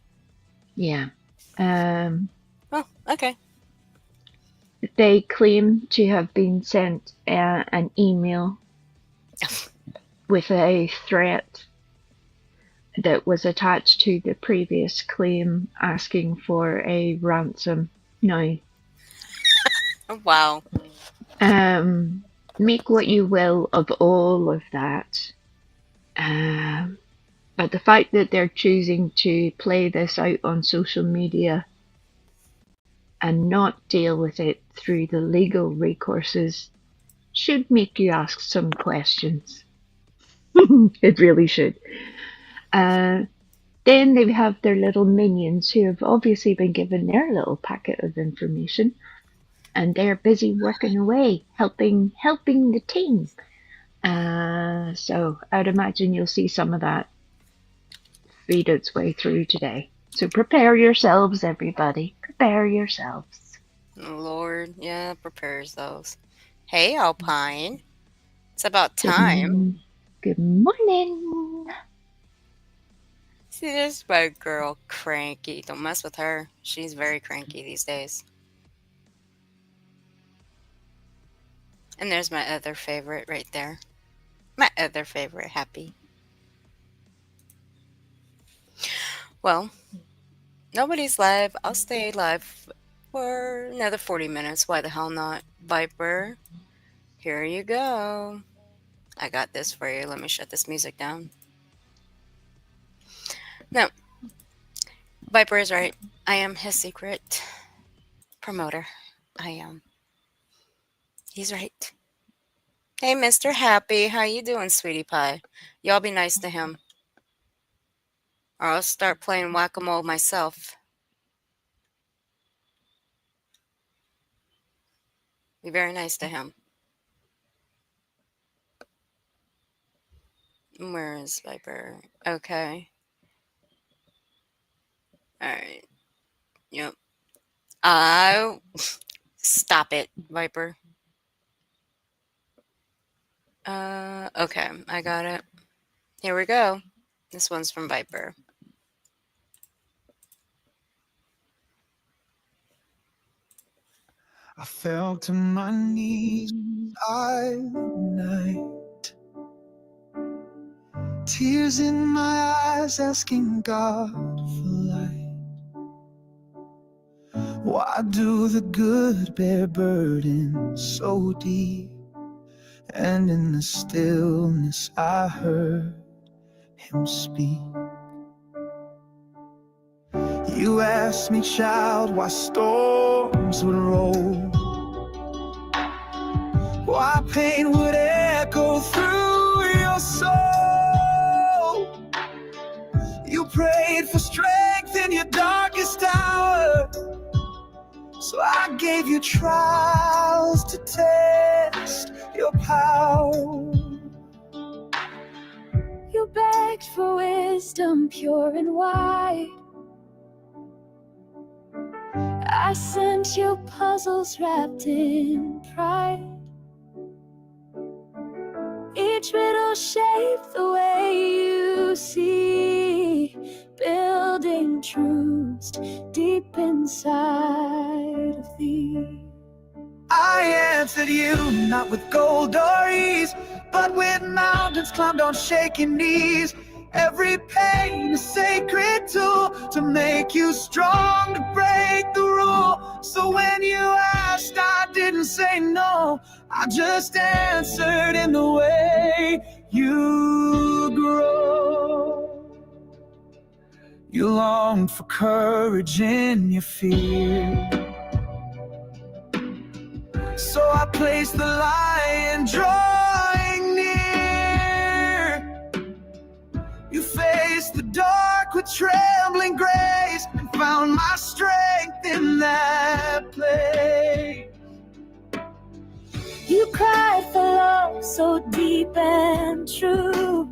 Yeah. Oh, okay. They claim to have been sent an email with a threat that was attached to the previous claim asking for a ransom. Now, wow. Make what you will of all of that. But the fact that they're choosing to play this out on social media and not deal with it through the legal recourses should make you ask some questions. It really should. Then they have their little minions who have obviously been given their little packet of information, and they're busy working away, helping the team. So I'd imagine you'll see some of that feed its way through today. So prepare yourselves, everybody. Prepare yourselves. Lord, yeah, prepare yourselves. Hey, Alpine. It's about time. Good morning. See, this white girl cranky. Don't mess with her. She's very cranky these days. And there's my other favorite right there. My other favorite, Happy. Well, nobody's live. I'll stay live for another 40 minutes. Why the hell not? Viper, here you go. I got this for you. Let me shut this music down. No, Viper is right. I am his secret promoter. I am. He's right. Hey, Mr. Happy. How you doing, sweetie pie? Y'all be nice to him. Or I'll start playing whack-a-mole myself. Be very nice to him. Where is Viper? Okay. Alright. Yep. Stop it, Viper. Okay, I got it. Here we go. This one's from Viper. I fell to my knees at night, tears in my eyes asking God for light. Why do the good bear burdens so deep? And in the stillness I heard him speak. You asked me, child, why storms would roll, our pain would echo through your soul. You prayed for strength in your darkest hour, so I gave you trials to test your power. You begged for wisdom pure and wide. I sent you puzzles wrapped in pride. Each riddle shaped the way you see, building truths deep inside of thee. I answered you not with gold or ease, but with mountains climbed on shaking knees. Every pain a sacred tool to make you strong, to break the rule. So when you asked, I didn't say no, I just answered in the way you grow. You longed for courage in your fear, so I placed the lion drawing near. You faced the dark with trembling grace and found my strength in that place. You cried for love so deep and true,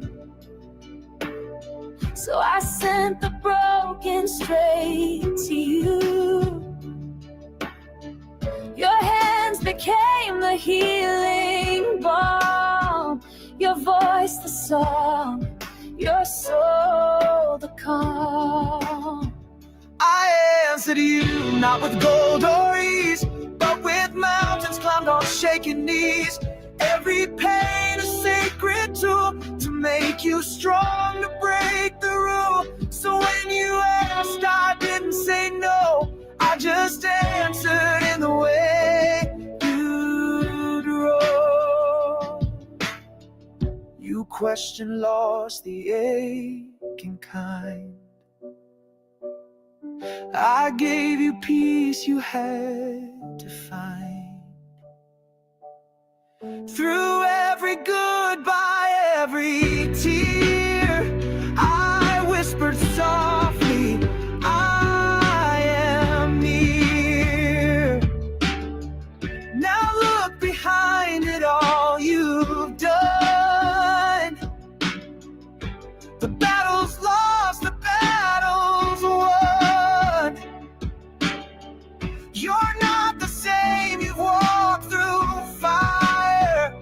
so I sent the broken straight to you. Your hands became the healing balm, your voice the song, your soul the calm. I answered you not with gold or ease, but with mountains climbed on shaking knees. Every pain a sacred tool to make you strong, to break the rule. So when you asked, I didn't say no, I just answered in the way you grow. You question lost the aching kind. I gave you peace you had to find. Through every goodbye, every tear, I whispered softly, I am near. Now look behind it all you've done. The battle's lost, the battle's won. You're not the same, you've walked through fire,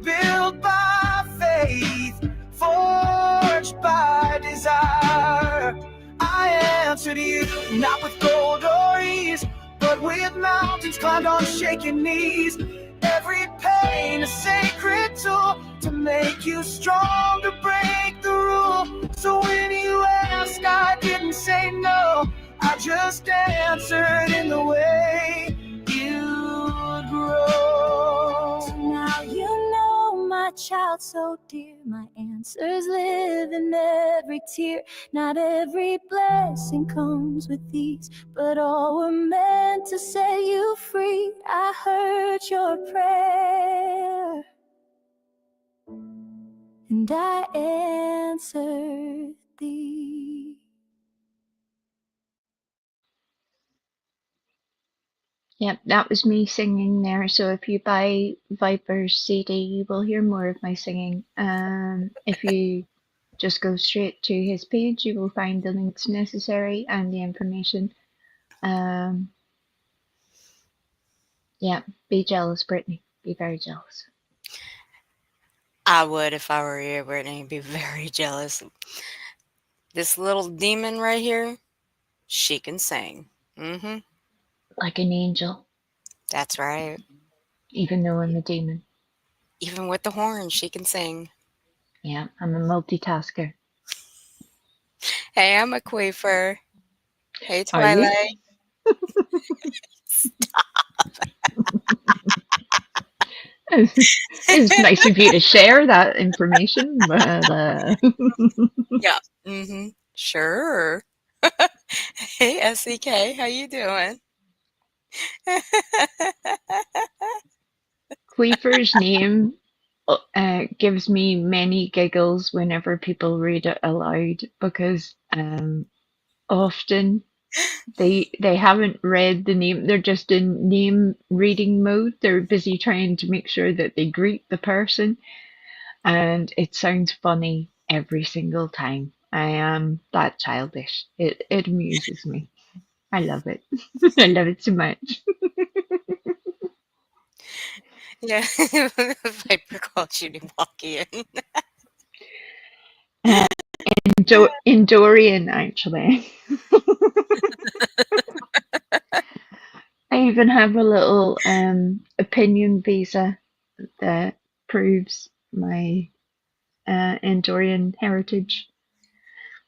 built by faith, forged by desire. I answered you not with gold or ease, but with mountains climbed on shaking knees. Every pain a sacred tool to make you strong, to break the rule. So when you ask, I didn't say no, I just answered in the way you'd grow. So now you know, my child so dear, my answers live in every tear. Not every blessing comes with these, but all were meant to set you free. I heard your prayer, and I answered thee. Yep, that was me singing there. So if you buy Viper's CD, you will hear more of my singing. If you just go straight to his page, you will find the links necessary and the information. Yeah, be jealous, Brittany. Be very jealous. I would if I were you, Brittany. Be very jealous. This little demon right here, she can sing. Mm-hmm. Like an angel. That's right. Even though I'm a demon. Even with the horn, she can sing. Yeah, I'm a multitasker. Hey, I'm a queefer. Hey, Twilight. Stop. It's nice of you to share that information, but Yeah. Mm-hmm. Sure. Hey, SEK, how you doing? Queefer's name gives me many giggles whenever people read it aloud because often they haven't read the name. They're just in name reading mode. They're busy trying to make sure that they greet the person, and it sounds funny every single time. I am that childish. It amuses me. I love it. I love it so much. Yeah, Viper called you to walk in. In Dorian, actually. I even have a little opinion visa that proves my Andorian heritage,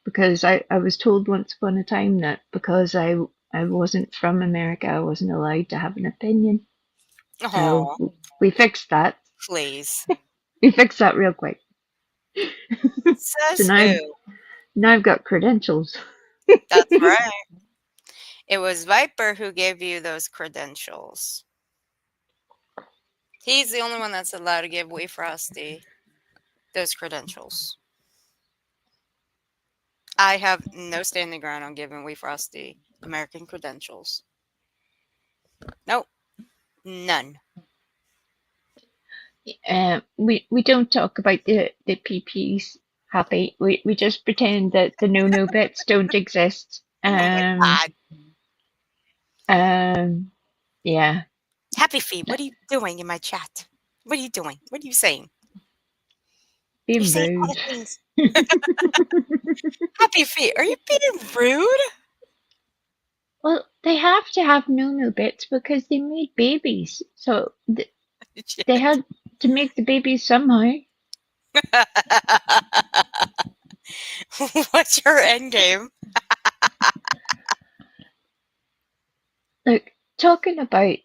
because I was told once upon a time that because I wasn't from America, I wasn't allowed to have an opinion. Oh, So we fixed that. please. We fixed that real quick. Says So now I've got credentials. That's right. It was Viper who gave you those credentials. He's the only one that's allowed to give Wee Frosty those credentials. I have no standing ground on giving Wee Frosty American credentials. Nope. None. We don't talk about the PPs, Happy. We just pretend that the no bits don't exist. Oh my God. Yeah. Happy Feet, what are you doing in my chat? What are you doing? What are you saying? Being You're saying all rude. the things. Happy Feet, are you being rude? Well, they have to have no bits because they made babies, so they had to make the babies somehow. What's your end game? Look, talking about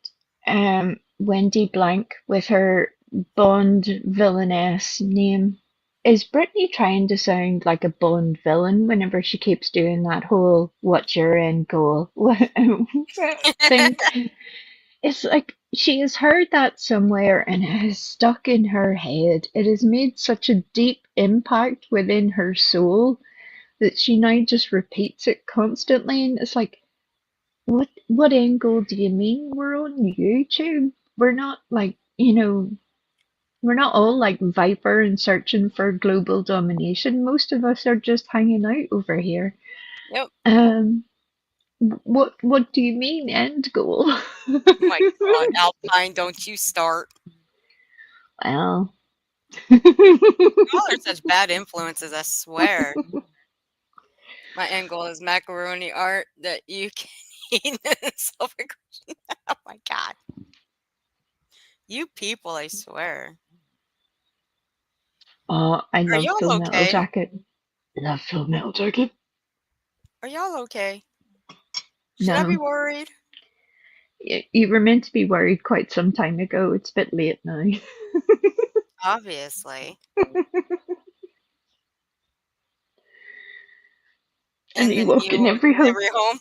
Wendy Blank with her Bond villainess name, is Britney trying to sound like a Bond villain whenever she keeps doing that whole "what's your end goal" thing? It's like she has heard that somewhere and it has stuck in her head. It has made such a deep impact within her soul that she now just repeats it constantly, and it's like, what angle do you mean? We're on YouTube. We're not like, we're not all like Viper and searching for global domination. Most of us are just hanging out over here. Yep. What do you mean end goal? Oh my God, Alpine, don't you start. Well. Y'all are such bad influences, I swear. My end goal is macaroni art that you can eat in celebration. Oh my God. You people, I swear. Oh, I Are love y'all Full Metal okay? Jacket. Love Full Metal Jacket. Are y'all okay? Should I be No. worried? You were meant to be worried quite some time ago. It's a bit late now. Obviously. And you walk in every home.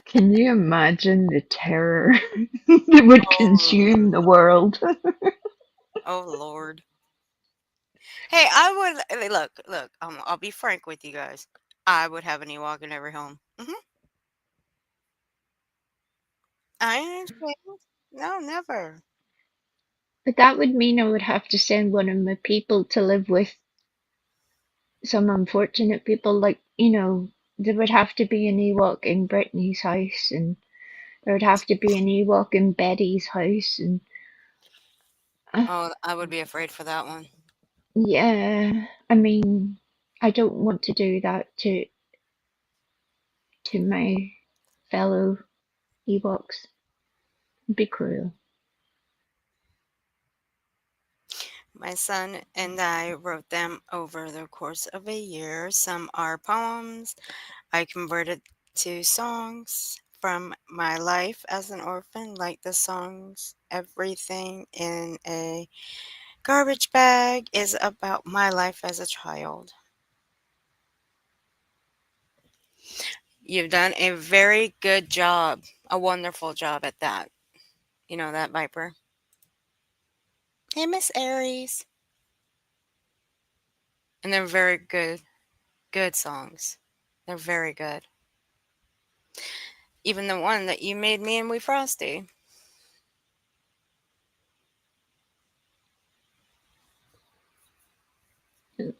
Can you imagine the terror that would consume the world? Oh Lord. Hey, I would look. I'll be frank with you guys. I would have an Ewok in every home. I ain't ashamed. No, never. But that would mean I would have to send one of my people to live with some unfortunate people. Like, there would have to be an Ewok in Brittany's house, and there would have to be an Ewok in Betty's house, and Oh, I would be afraid for that one. yeah, I mean, I don't want to do that to my fellow Ewoks. It'd be cruel. My son and I wrote them over the course of a year. Some are poems I converted to songs from my life as an orphan, like the songs Everything in a Garbage Bag is about my life as a child. You've done a very good job, a wonderful job at that. You know that, Viper? Hey, Miss Aries. And they're very good songs. They're very good. Even the one that you made me and We Frosty.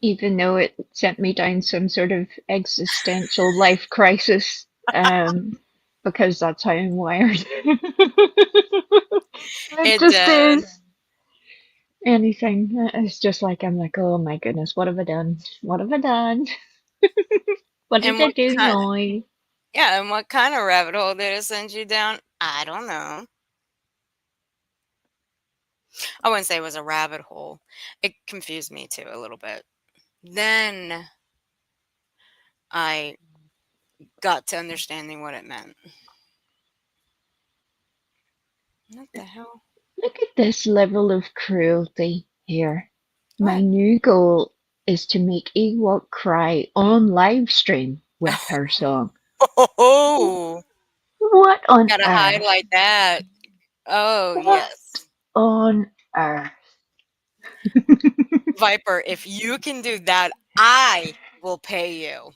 Even though it sent me down some sort of existential life crisis, because that's how I'm wired. It just is. Anything. It's just like, I'm like, oh my goodness, what have I done? What have I done? What did I do now? Yeah, and what kind of rabbit hole did it send you down? I don't know. I wouldn't say it was a rabbit hole. It confused me too a little bit. Then I got to understanding what it meant. What the hell? Look at this level of cruelty here. My new goal is to make Ewok cry on live stream with her song. Oh! What on Gotta earth? highlight that. Oh, What yes. on earth? Viper, if you can do that, I will pay you.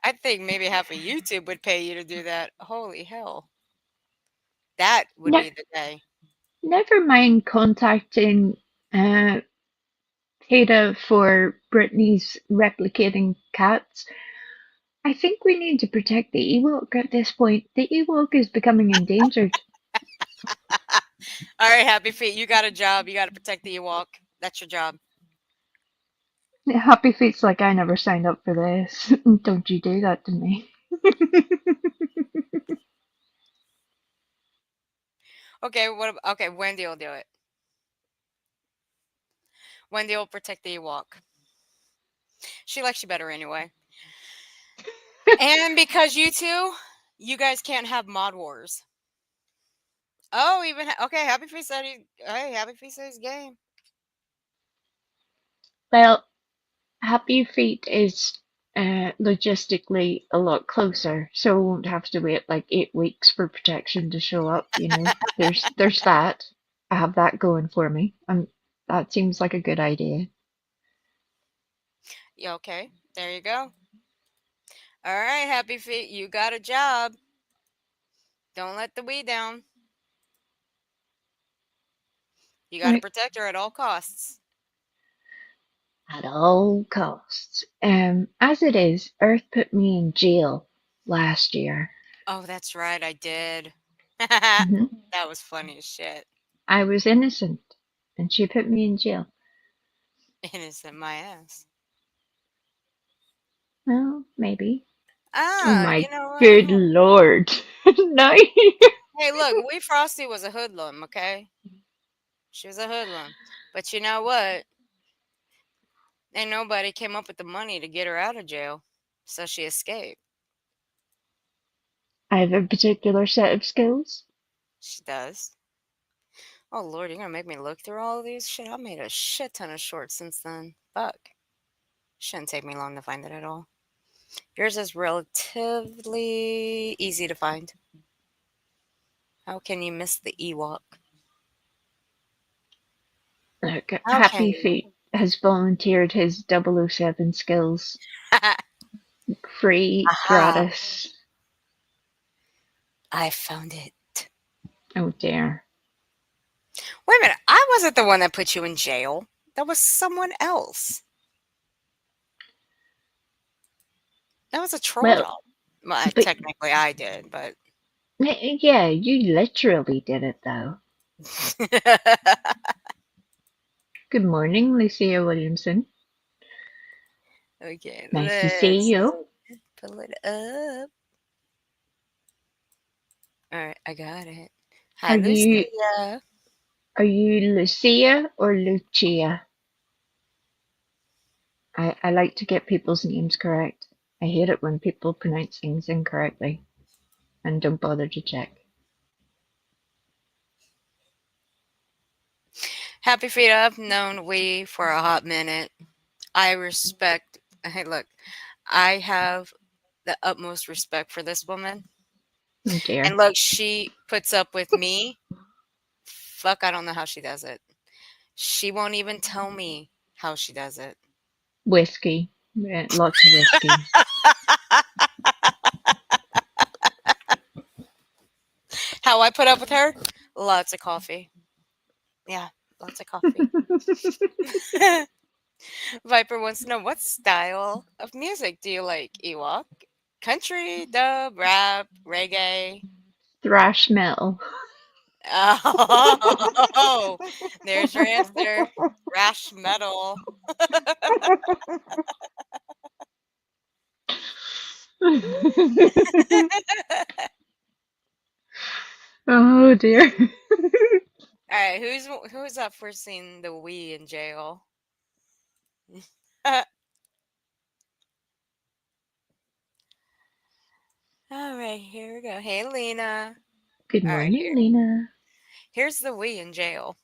I think maybe half of YouTube would pay you to do that. Holy hell. That would be the day. Never mind contacting Theta for Britney's replicating cats. I think we need to protect the Ewok at this point. The Ewok is becoming endangered. All right, Happy Feet, you got a job. You got to protect the Ewok. That's your job. Happy Feet's like, I never signed up for this. Don't you do that to me. Okay, okay, Wendy will do it. Wendy will protect the Ewok. She likes you better anyway. And because you guys can't have mod wars. Oh, even okay. Happy Feet said Happy Feet said he's game. Well, Happy Feet is logistically a lot closer, so we won't have to wait like 8 weeks for protection to show up. You know, there's that. I have that going for me, and that seems like a good idea. Yeah, okay. There you go. All right, Happy Feet, you got a job. Don't let the weed down. You got to protect her at all costs. At all costs. As it is, Earth put me in jail last year. Oh, that's right, I did. Mhm. That was funny as shit. I was innocent, and she put me in jail. Innocent my ass. Well, maybe. Ah, oh my you know what? good lord. No. Hey, look, Wee Frosty was a hoodlum, okay? She was a hoodlum. But you know what? Ain't nobody came up with the money to get her out of jail. So she escaped. I have a particular set of skills. She does. Oh, Lord, you're going to make me look through all of these? Shit, I made a shit ton of shorts since then. Fuck. Shouldn't take me long to find it at all. Yours is relatively easy to find. How can you miss the Ewok? Look, Happy Feet has volunteered his 007 skills. Free, gratis. I found it. Oh, dear. Wait a minute. I wasn't the one that put you in jail. That was someone else. That was a troll job. Well, technically, I did, but... Yeah, you literally did it, though. Good morning, Lucia Williamson. Okay, nice to see you. Pull it up. All right, I got it. Hi, Lucia. Are you Lucia or Lucia? I like to get people's names correct. I hate it when people pronounce things incorrectly and don't bother to check. Happy Feet, I've known Wee for a hot minute. I respect... Hey, look. I have the utmost respect for this woman. Oh dear. And look, she puts up with me. Fuck, I don't know how she does it. She won't even tell me how she does it. Whiskey. Yeah, lots of whiskey. How I put up with her? Lots of coffee. Yeah, lots of coffee. Viper wants to know, what style of music do you like, Ewok? Country, dub, rap, reggae? Thrash metal. Oh, there's your answer. Thrash metal. Oh dear. All right, who's up for seeing the Wii in jail? All right, here we go. Hey, Lena. Good All right, morning, Lena. here's the Wii in jail.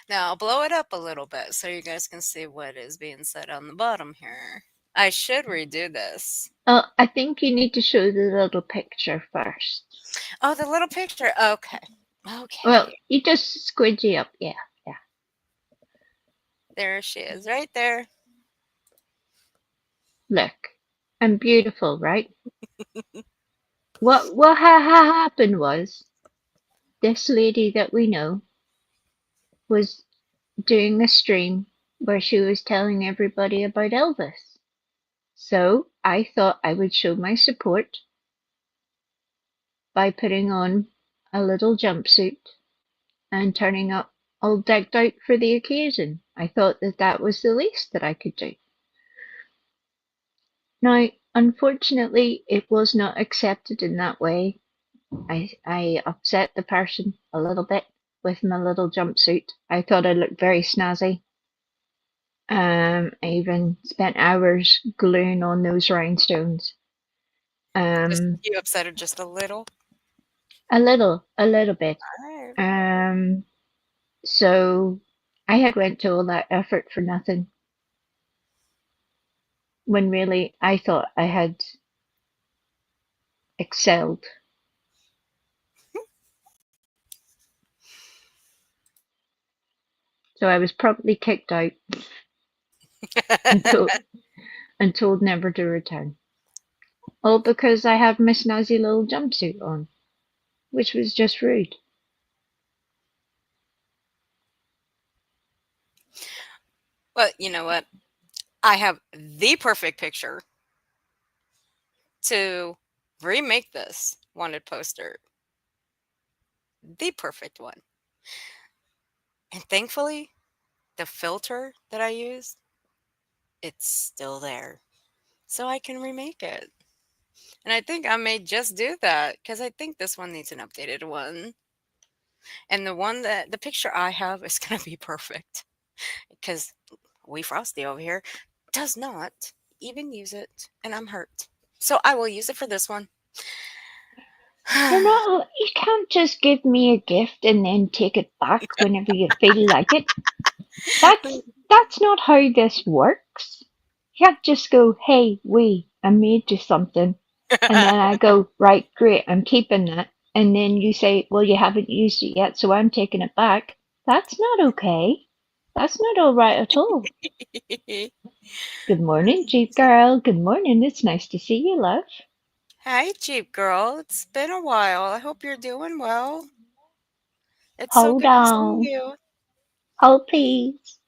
Now I'll blow it up a little bit so you guys can see what is being said on the bottom here. I should redo this. Oh, I think you need to show the little picture first. Oh, the little picture. Okay. Okay. Well, you just squidgy up. Yeah, yeah. There she is, right there. Look, I'm beautiful, right? What happened was this lady that we know was doing a stream where she was telling everybody about Elvis. So I thought I would show my support by putting on a little jumpsuit and turning up all decked out for the occasion. I thought that that was the least that I could do. Now, unfortunately, it was not accepted in that way. I upset the person a little bit with my little jumpsuit. I thought I looked very snazzy. I even spent hours gluing on those rhinestones. You upset her just a little? A little bit. All right. So I had went to all that effort for nothing. When really I thought I had excelled. So I was promptly kicked out and told never to return. All because I had my snazzy little jumpsuit on, which was just rude. Well, you know what? I have the perfect picture to remake this wanted poster. The perfect one. And thankfully, the filter that I used, it's still there. So I can remake it. And I think I may just do that because I think this one needs an updated one. And the picture I have is going to be perfect because Wee Frosty over here does not even use it. And I'm hurt. So I will use it for this one. You can't just give me a gift and then take it back whenever you feel like it. That's not how this works. You can't just go, hey, I made you something. And then I go, right, great, I'm keeping that. And then you say, well, you haven't used it yet, so I'm taking it back. That's not okay. That's not all right at all. Good morning, Jeep Girl. Good morning. It's nice to see you, love. Hi, Jeep Girl. It's been a while. I hope you're doing well. It's Hold so good on. to see you. Hold, please.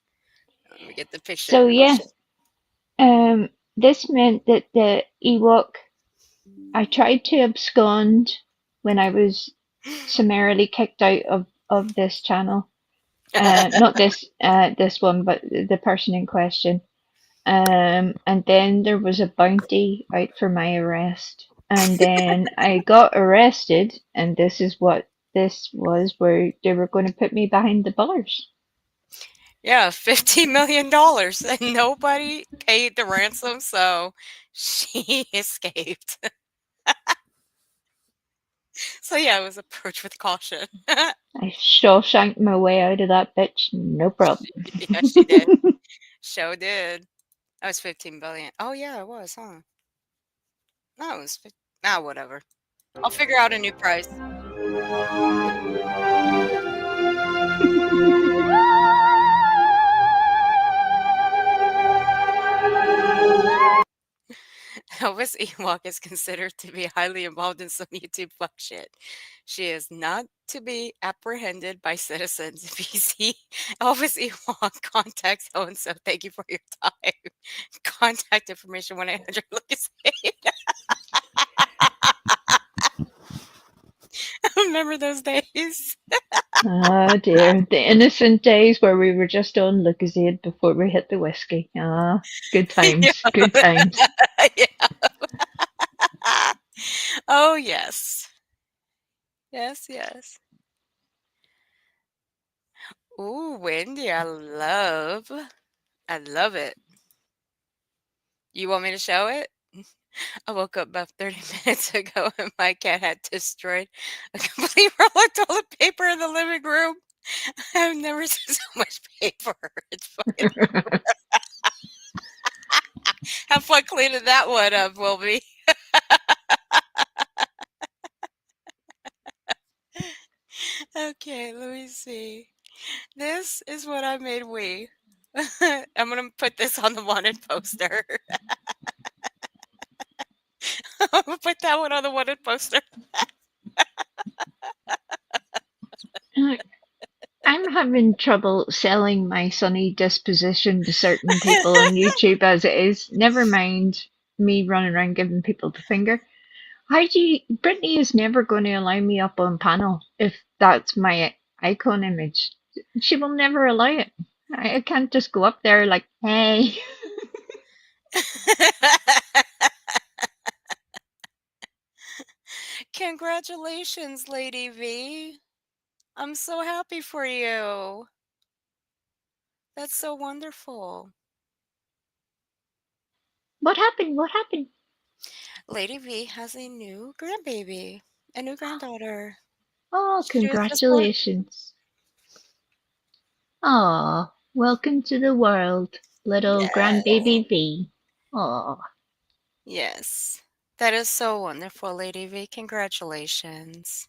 Let me get the picture. So, yeah. This meant that the Ewok, I tried to abscond when I was summarily kicked out of this channel. Not this one, but the person in question. And then there was a bounty out for my arrest. And then I got arrested, and this is what this was, where they were going to put me behind the bars. Yeah, $50 million, and nobody paid the ransom, so she escaped. So yeah, it was approach with caution. I Shawshanked my way out of that bitch, no problem. Yeah, she did. Show did. I was 15 billion. Oh yeah, it was, huh? No, it was. Whatever. I'll figure out a new price. Elvis Ewok is considered to be highly involved in some YouTube fuck shit. She is not to be apprehended by citizens. If you see Elvis Ewok, contact so and so. Thank you for your time. Contact information 1-800 Lucas 8. I remember those days. Oh dear, the innocent days where we were just on Lucozade before we hit the whiskey. Ah, good times, Yeah. good times. Yeah. Oh yes. Yes, yes. Ooh, Wendy, I love it. You want me to show it? I woke up about 30 minutes ago and my cat had destroyed a complete roll of toilet paper in the living room. I've never seen so much paper. It's fucking. Have fun cleaning that one up, Wilby. Okay, let me see. This is what I made Wee. I'm gonna put this on the wanted poster. I'm gonna put that one on the wanted poster. I'm having trouble selling my sunny disposition to certain people on YouTube as it is. Never mind me running around giving people the finger. Britney is never going to allow me up on panel if that's my icon image. She will never allow it. I can't just go up there like, hey. Congratulations, Lady V. I'm so happy for you. That's so wonderful. What happened? What happened? Lady V has a new grandbaby, a new granddaughter. Oh, She was just born. congratulations. Aw, welcome to the world, little Yes. grandbaby V. Aw. Yes. That is so wonderful, Lady V. Congratulations.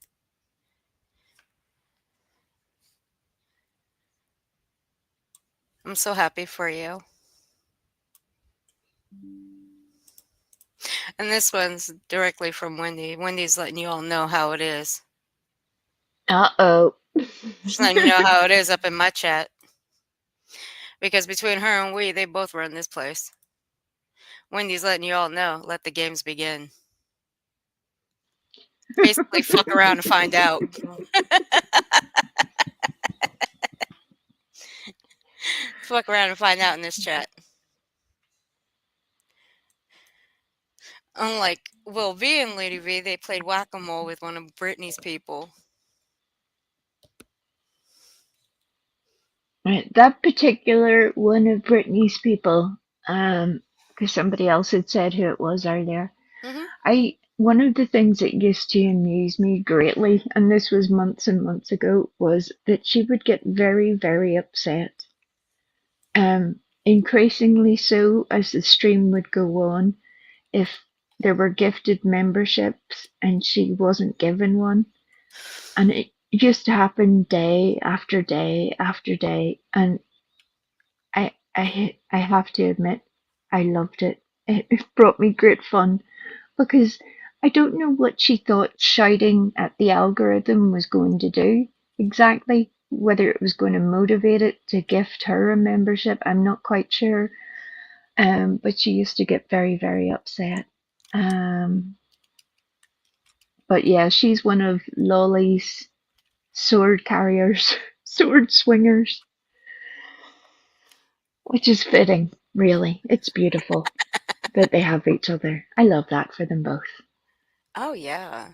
I'm so happy for you. And this one's directly from Wendy. Wendy's letting you all know how it is. Uh-oh. She's letting you know how it is up in my chat. Because between her and we, they both run this place. Wendy's letting you all know, let the games begin. Basically, fuck around and find out. Fuck around and find out in this chat. Unlike Will V and Lady V, they played whack-a-mole with one of Britney's people. Right, that particular one of Britney's people, because somebody else had said who it was earlier. Mm-hmm. One of the things that used to amuse me greatly, and this was months and months ago, was that she would get very, very upset. Increasingly so as the stream would go on, if there were gifted memberships and she wasn't given one. And it used to happen day after day after day. And I have to admit, I loved it. It brought me great fun because I don't know what she thought shouting at the algorithm was going to do exactly. Whether it was going to motivate it to gift her a membership, I'm not quite sure. But she used to get very, very upset. But yeah, she's one of Lolly's sword carriers, sword swingers, which is fitting, really. It's beautiful that they have each other. I love that for them both. Oh, yeah.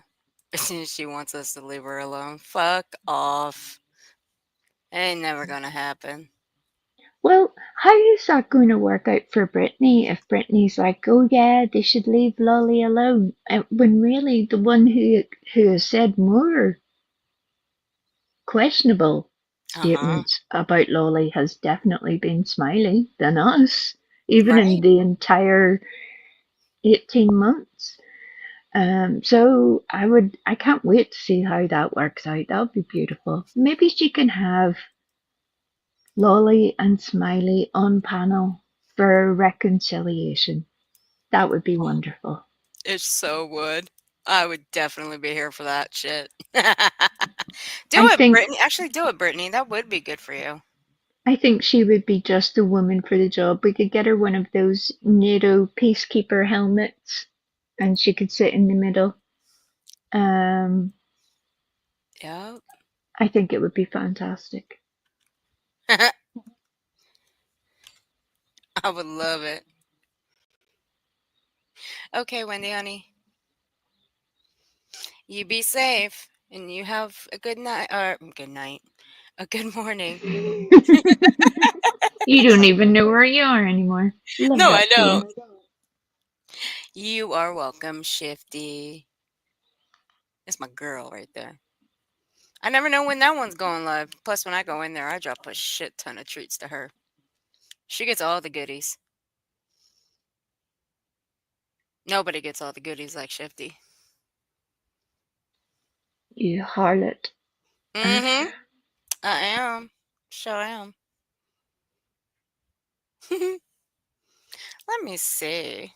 She wants us to leave her alone. Fuck off. Ain't never gonna happen. Well, how is that going to work out for Britney if Britney's like, oh yeah, they should leave Lolly alone, when really the one who has said more questionable statements about Lolly has definitely been Smiley than us, even in the entire 18 months. So I can't wait to see how that works out. That would be beautiful. Maybe she can have Lolly and Smiley on panel for reconciliation. That would be wonderful. It so would. I would definitely be here for that shit. Brittany. Actually, do it, Brittany. That would be good for you. I think she would be just the woman for the job. We could get her one of those NATO peacekeeper helmets, and she could sit in the middle. Yeah. I think it would be fantastic. I would love it. Okay, Wendy, honey. You be safe, and you have a good night, or good night, a good morning. You don't even know where you are anymore. No, I don't. You are welcome, Shifty. That's my girl right there. I never know when that one's going live. Plus, when I go in there, I drop a shit ton of treats to her. She gets all the goodies. Nobody gets all the goodies like Shifty. You harlot. Mm-hmm. I am. Sure am. Let me see.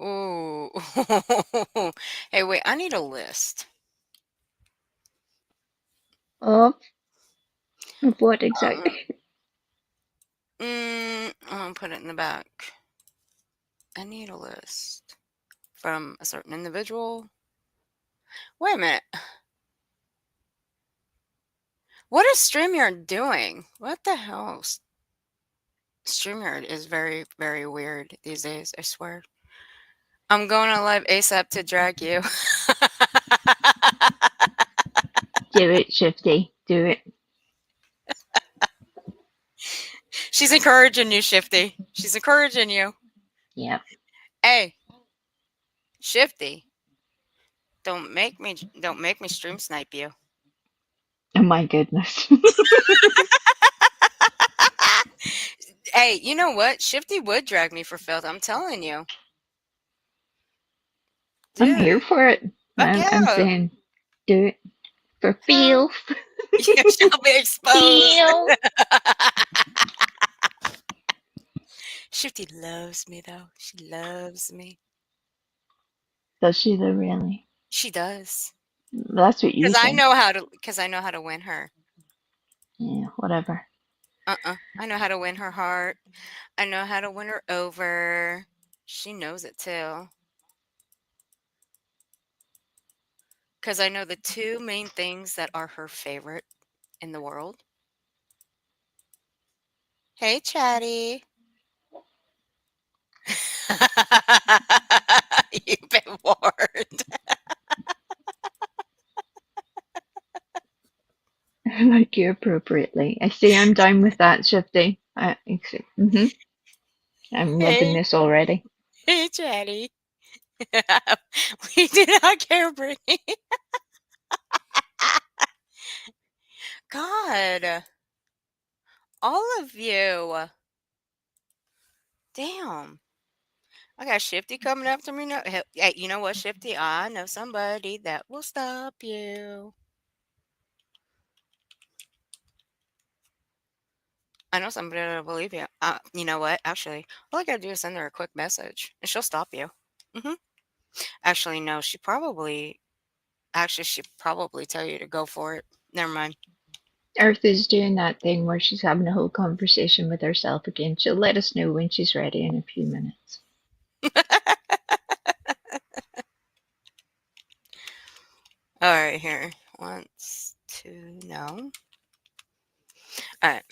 Ooh. Hey, wait. I need a list. Of what exactly? I'll put it in the back. I need a list from a certain individual. Wait a minute. What is StreamYard doing? What the hell? StreamYard is very, very weird these days, I swear. I'm going on live ASAP to drag you. Do it, Shifty. Do it. She's encouraging you, Shifty. She's encouraging you. Yeah. Hey, Shifty. Don't make me stream snipe you. Oh my goodness. Hey, you know what? Shifty would drag me for filth. I'm telling you. I'm here for it. I'm saying, do it for filth. You shall be exposed. Shifty loves me though. She loves me. Does she though, really? She does. That's what you think. Because I know how to win her. Yeah, whatever. I know how to win her heart. I know how to win her over. She knows it too. Because I know the two main things that are her favorite in the world. Hey, Chatty. You've been warned. Like you appropriately. I see I'm down with that, Shifty. I'm loving this already. Hey, Chatty. We do not care, Brittany. God. All of you. Damn. I got Shifty coming after me now. Hey, you know what, Shifty? I know somebody that will stop you. I know somebody that'll believe you. You know what? Actually, all I gotta do is send her a quick message, and she'll stop you. Actually, no. She'd probably tell you to go for it. Never mind. Earth is doing that thing where she's having a whole conversation with herself again. She'll let us know when she's ready in a few minutes. All right, here. 1, 2, no. All right,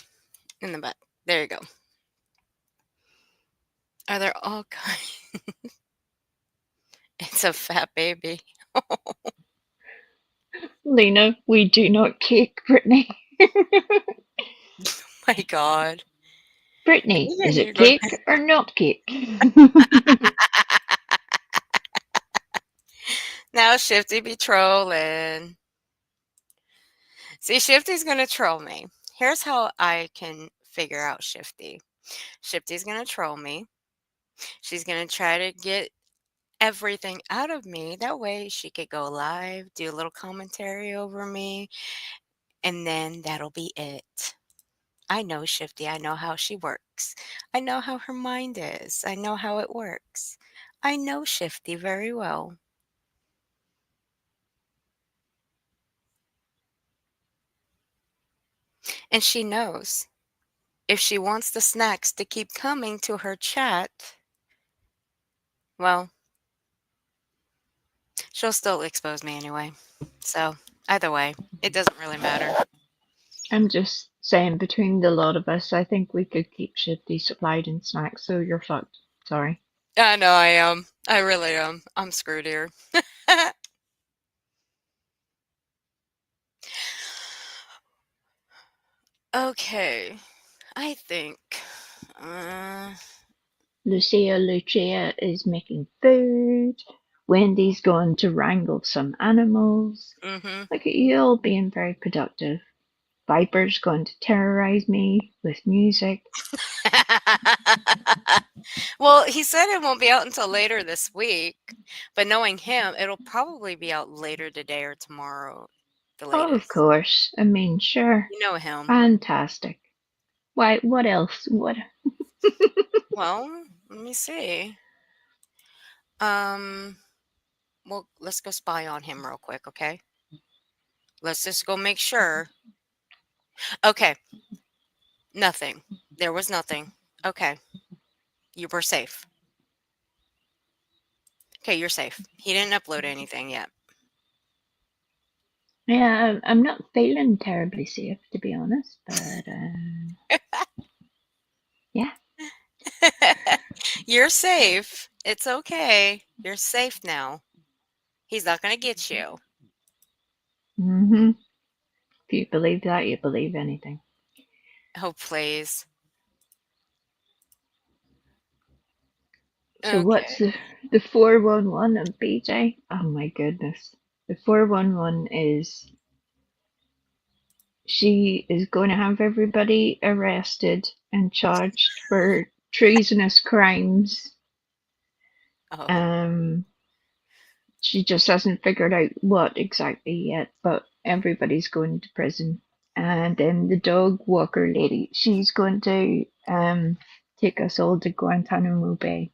in the back. There you go. Are there all kinds? It's a fat baby. Lena, we do not cake Brittany. My God. Brittany, Even is you it go- cake or not cake? Now Shifty be trolling. See, Shifty's gonna troll me. Here's how I can figure out Shifty. Shifty's gonna troll me. She's gonna try to get everything out of me. That way she could go live, do a little commentary over me, and then that'll be it. I know Shifty. I know how she works. I know how her mind is. I know how it works. I know Shifty very well. And she knows if she wants the snacks to keep coming to her chat, well, she'll still expose me anyway. So, either way, it doesn't really matter. I'm just saying, between the lot of us, I think we could keep Shifty supplied in snacks, so you're fucked. Sorry. I know I am. I really am. I'm screwed here. Okay. I think. Lucia is making food. Wendy's going to wrangle some animals. Mm-hmm. Look at you all being very productive. Viper's going to terrorize me with music. Well, he said it won't be out until later this week, but knowing him, it'll probably be out later today or tomorrow. The latest. Oh, of course. I mean, sure. You know him. Fantastic. Why, what else? What? Well, let me see. Well, let's go spy on him real quick, okay? Let's just go make sure. Okay. Nothing. There was nothing. Okay. You were safe. Okay, you're safe. He didn't upload anything yet. Yeah, I'm not feeling terribly safe, to be honest, but yeah. You're safe. It's okay. You're safe now. He's not going to get you. Mm-hmm. If you believe that, you believe anything. Oh, please. So what's the 411 of BJ? Oh my goodness. The 411 is she is going to have everybody arrested and charged for treasonous crimes. Oh. She just hasn't figured out what exactly yet, but everybody's going to prison. And then the dog walker lady, she's going to take us all to Guantanamo Bay.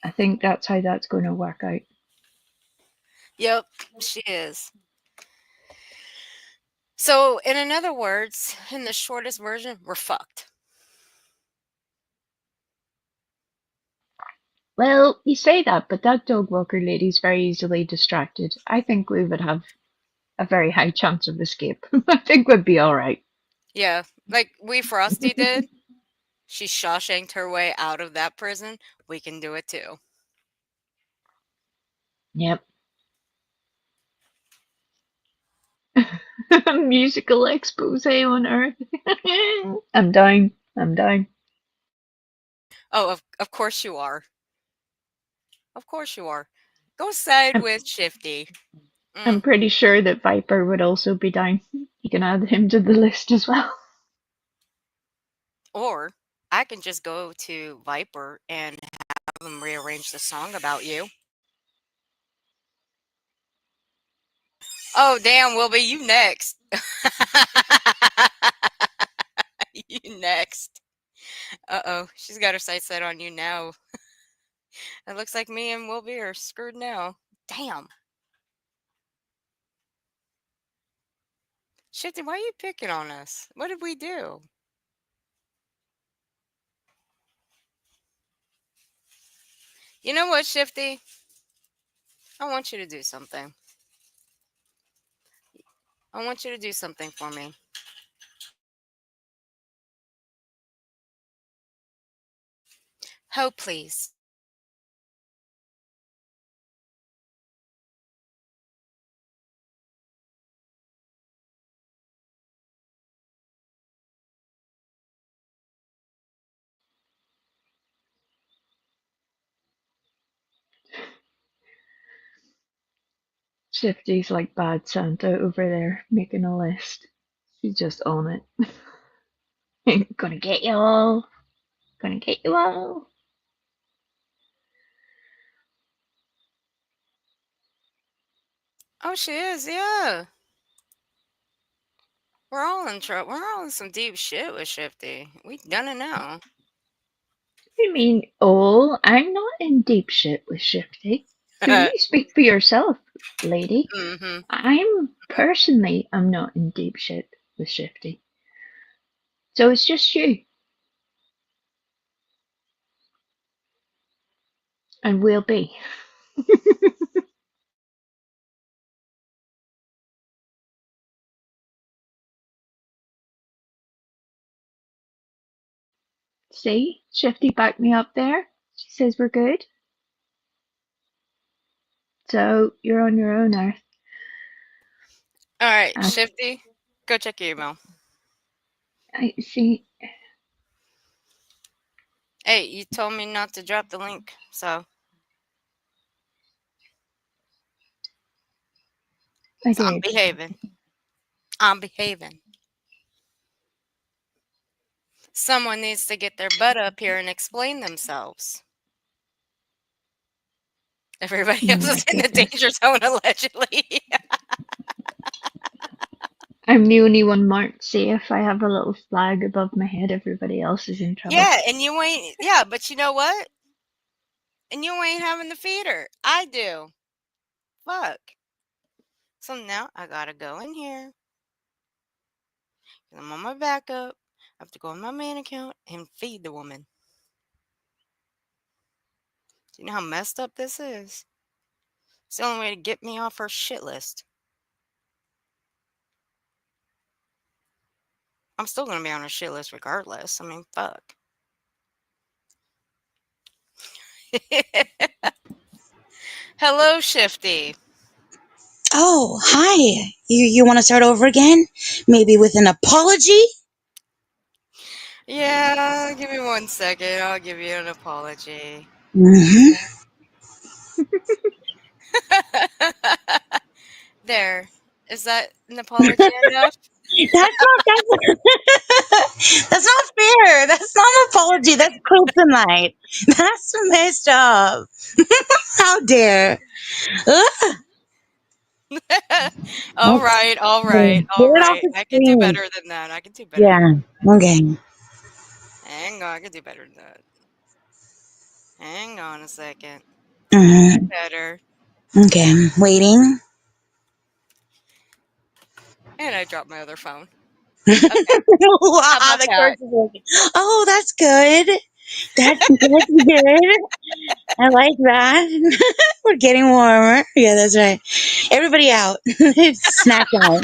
I think that's how that's going to work out. Yep, she is. So, in other words, in the shortest version, we're fucked. Well, you say that, but that dog walker lady's very easily distracted. I think we would have a very high chance of escape. I think we'd be all right. Yeah, like we Frosty did. She Shawshanked her way out of that prison. We can do it too. Yep. Musical expose on Earth. I'm dying. I'm dying. Oh, of course you are. Of course you are. Go side with Shifty. I'm pretty sure that Viper would also be dying. You can add him to the list as well. Or I can just go to Viper and have him rearrange the song about you. Oh, damn, Wilby, you next. You next. Uh-oh, she's got her sights set on you now. It looks like me and Wilby are screwed now. Damn. Shifty, why are you picking on us? What did we do? You know what, Shifty? I want you to do something. I want you to do something for me. Oh, please. Shifty's like bad Santa over there making a list. She's just on it. Gonna get you all. Gonna get you all. Oh, she is, yeah. We're all in trouble. We're all in some deep shit with Shifty. We done it now. I mean, oh, I'm not in deep shit with Shifty. So you speak for yourself, lady. Mm-hmm. I'm not in deep shit with Shifty. So it's just you. And will be. See? Shifty backed me up there. She says we're good. So you're on your own, Earth. All right, Shifty, go check your email. I see. Hey, you told me not to drop the link, so. I'm behaving. I'm behaving. Someone needs to get their butt up here and explain themselves. Everybody else is in the danger zone, allegedly. I'm the only one marked safe. I have a little flag above my head. Everybody else is in trouble. Yeah, and you ain't. Yeah, but you know what? And you ain't having the feeder. I do. Fuck. So now I gotta go in here. I'm on my backup. I have to go on my main account and feed the woman. Do you know how messed up this is? It's the only way to get me off her shit list. I'm still gonna be on her shit list regardless. I mean, fuck. Hello, Shifty. Oh, hi. You want to start over again? Maybe with an apology? Yeah, give me 1 second. I'll give you an apology. Mm-hmm. There. Is that an apology enough? That's not fair. That's not an apology. That's kryptonite. That's messed up. How dare. Ugh. All right. I can do better than that. Yeah, okay. Hang on, I can do better than that. Hang on a second. Mm-hmm. Better. Okay, I'm waiting. And I dropped my other phone. Okay. Wow, the curse is working. Oh, that's good. That's good. I like that. We're getting warmer. Yeah, that's right. Everybody out. Snack out.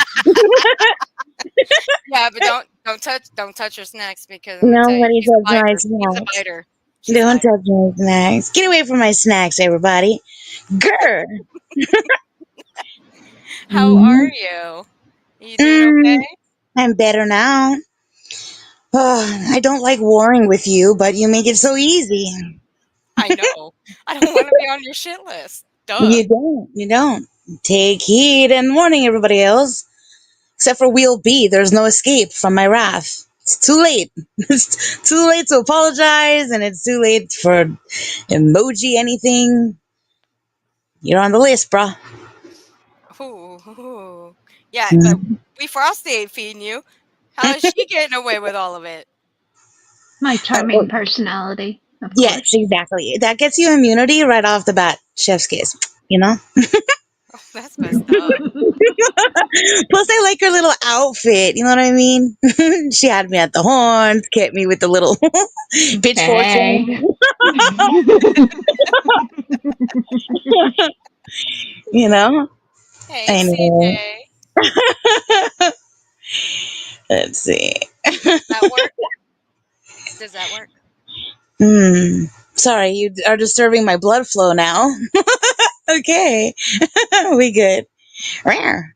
Yeah, but don't touch your snacks because Nobody touch my she's a snacks. biter. Don't touch my snacks. Get away from my snacks, everybody. Grr. How are you? You doing okay? I'm better now. Oh, I don't like warring with you, but you make it so easy. I know. I don't want to be on your shit list. Duh. You don't. Take heed and warning everybody else. Except for Wheel B, there's no escape from my wrath. It's too late. It's too late to apologize, and it's too late for emoji anything. You're on the list, bruh. Ooh. Yeah, but we Frosty ain't feeding you. How is she getting away with all of it? My charming personality, of course. Yes, exactly. That gets you immunity right off the bat. Chef's kiss, you know? Oh, that's messed up. Plus, I like her little outfit. You know what I mean? She had me at the horns, kept me with the little pitchfork. You know? Hey, CJ. Let's see. That work? Does that work? Sorry, you are disturbing my blood flow now. Okay. We good. Rare.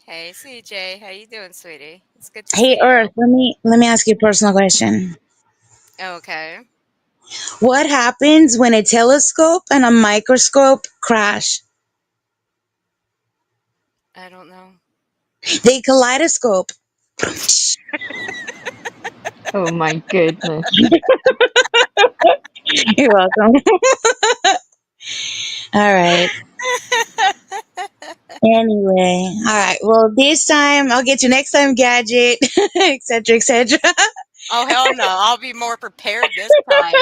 Hey, CJ. How you doing, sweetie? It's good to Hey, see Earth, let me ask you a personal question. you. Okay. What happens when a telescope and a microscope crash? I don't know. They kaleidoscope. Oh my goodness. You're welcome. All right. Anyway, all right. Well, this time I'll get you next time, Gadget, etc., etc. Oh, hell no. I'll be more prepared this time.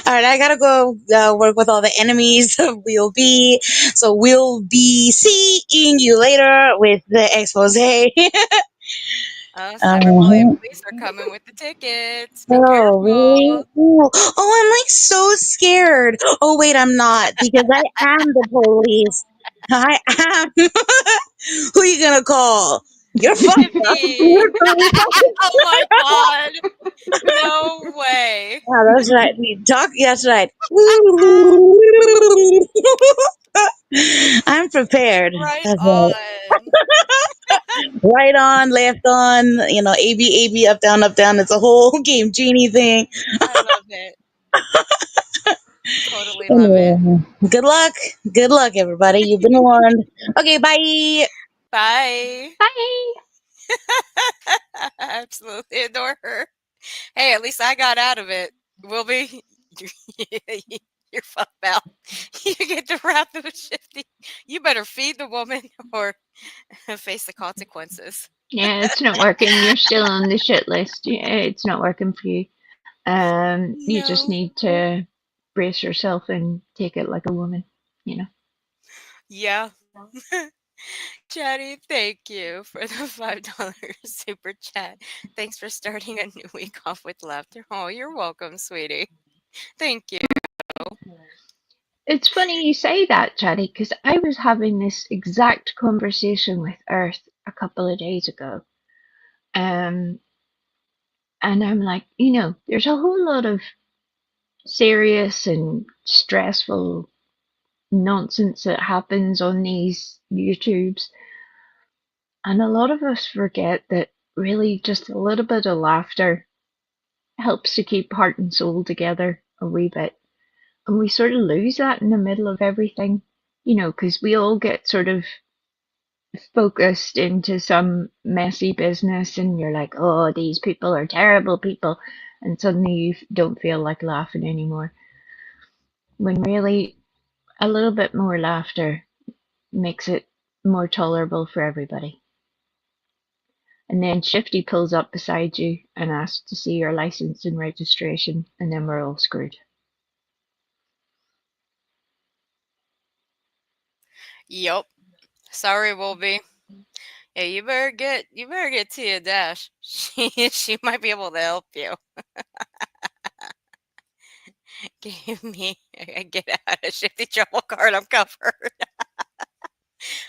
All right, I gotta go work with all the enemies of We'll Be. So we'll be seeing you later with the expose. Cyberbully police are coming with the tickets. Be Oh, really? careful. Ooh. Oh, I'm like so scared. Oh, wait, I'm not because I am the police. I am. Who are you gonna call? Your father. Me. Oh my god. No way. Yeah, that's right. That's right. I'm prepared. Right That's on. right on, left on, AB, up, down. It's a whole Game Genie thing. I love it. Totally love it. Good luck. Good luck, everybody. You've been warned. Okay, bye. Bye. Bye. I absolutely adore her. Hey, at least I got out of it. Will be. You're fucked out. You get to wrap it with Shifty. You better feed the woman or face the consequences. Yeah, it's not working. You're still on the shit list. Yeah, it's not working for you. You just need to brace yourself and take it like a woman, Yeah. Chatty, thank you for the $5 super chat. Thanks for starting a new week off with laughter. Oh, you're welcome, sweetie. Thank you. It's funny you say that, Chatty, because I was having this exact conversation with Earth a couple of days ago. And I'm like, there's a whole lot of serious and stressful nonsense that happens on these YouTubes. And a lot of us forget that really just a little bit of laughter helps to keep heart and soul together a wee bit. And we sort of lose that in the middle of everything, because we all get sort of focused into some messy business and you're like, oh, these people are terrible people. And suddenly you don't feel like laughing anymore. When really a little bit more laughter makes it more tolerable for everybody. And then Shifty pulls up beside you and asks to see your license and registration, and then we're all screwed. Yup. Sorry, Wolby. Yeah, you better get Tia Dash. She might be able to help you. Give me a get out of Shifty trouble card. I'm covered.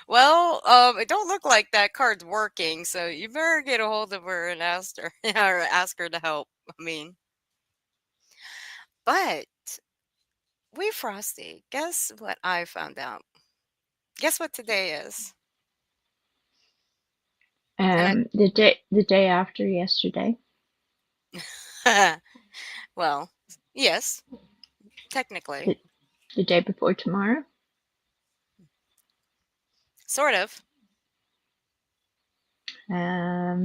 Well, it don't look like that card's working, so you better get a hold of her and ask her or ask her to help. I mean, but we Frosty. Guess what I found out? Guess what today is? The day after yesterday. Well, yes, technically. The day before tomorrow. Sort of. I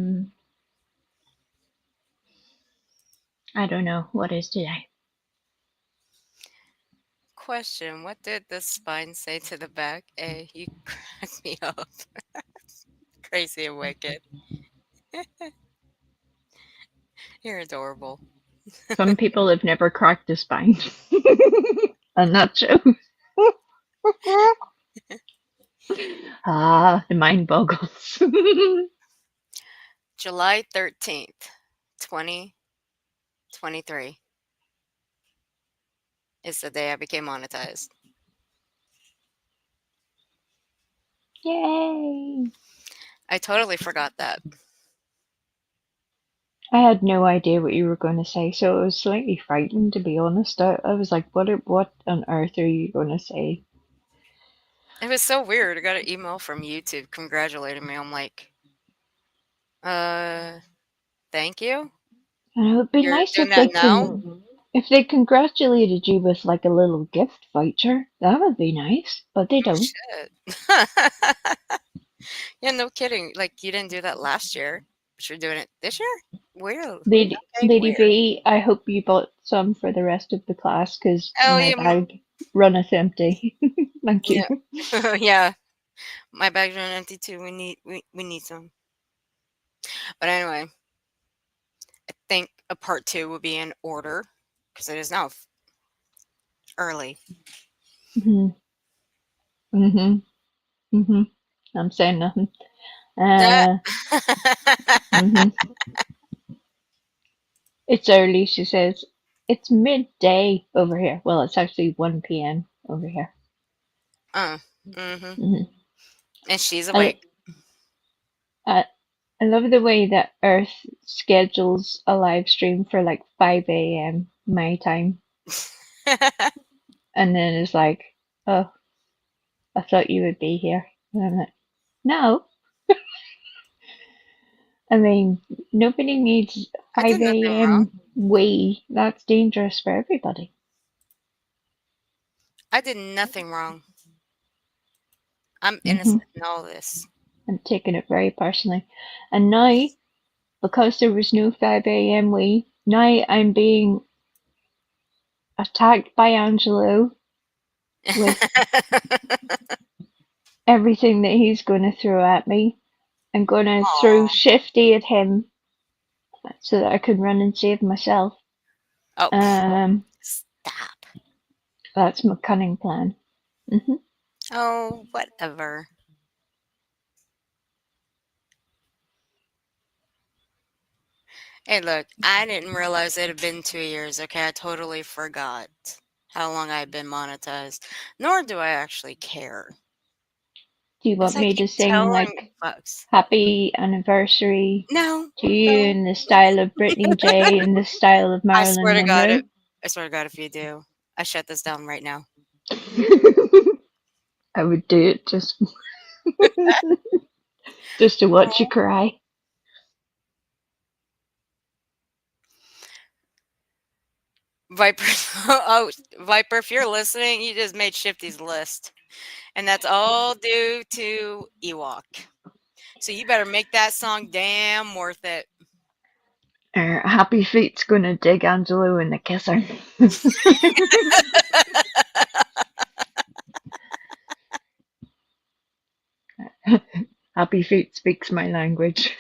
don't know. What is today? Question: what did the spine say to the back? Hey, you crack me up. Crazy and wicked. You're adorable. Some people have never cracked a spine. And that shows. The mind boggles. July 13th, 2023 is the day I became monetized. Yay! I totally forgot that. I had no idea what you were going to say, so I was slightly frightened, to be honest. I was like, what on earth are you going to say? It was so weird. I got an email from YouTube congratulating me. I'm like, thank you. And it would be You're nice doing if they that now? If they congratulated you with like a little gift voucher, that would be nice, but they don't. Shit. Yeah, no kidding. Like, you didn't do that last year, but you're doing it this year? Weird. Lady, Okay, Lady weird. V, I hope you bought some for the rest of the class because Oh, my yeah. bag runneth empty. Thank you. Yeah. Yeah. My bag's running empty too. We need some. But anyway, I think a part 2 will be in order because it is now early. I'm saying nothing. It's early, she says. It's midday over here. Well, it's actually 1 p.m. over here. And she's awake. I love the way that Earth schedules a live stream for like 5 a.m. my time. And then it's like, oh, I thought you would be here. And I'm like, no. I mean, nobody needs 5 a.m. That's dangerous for everybody. I did nothing wrong. I'm innocent in all this. I'm taking it very personally. And now, because there was no 5 a.m. now I'm being attacked by Angelo with everything that he's going to throw at me. I'm going to throw Shifty at him so that I can run and save myself. Stop. That's my cunning plan. Oh, whatever. Hey, look, I didn't realize it had been 2 years, okay? I totally forgot how long I've been monetized. Nor do I actually care. Do you want me to sing like happy anniversary to you in the style of Britney J, in the style of Marilyn Monroe? I swear to God, if you do, I shut this down right now. I would do it just to watch you cry. Viper, Viper, if you're listening, you just made Shifty's list. And that's all due to Ewok. So you better make that song damn worth it. Happy Feet's gonna dig Angelo in the kisser. Happy Feet speaks my language.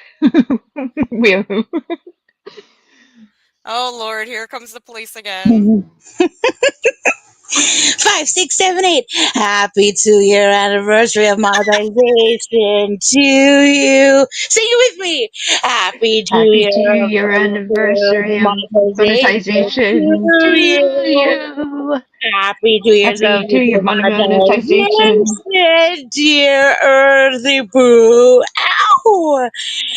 Oh Lord, here comes the police again. 5, 6, 7, 8. Happy 2-year anniversary of monetization to you. Sing it with me. Happy 2-year anniversary of monetization to you. Happy 2 years of monetization, dear Earthy Poo. Ow!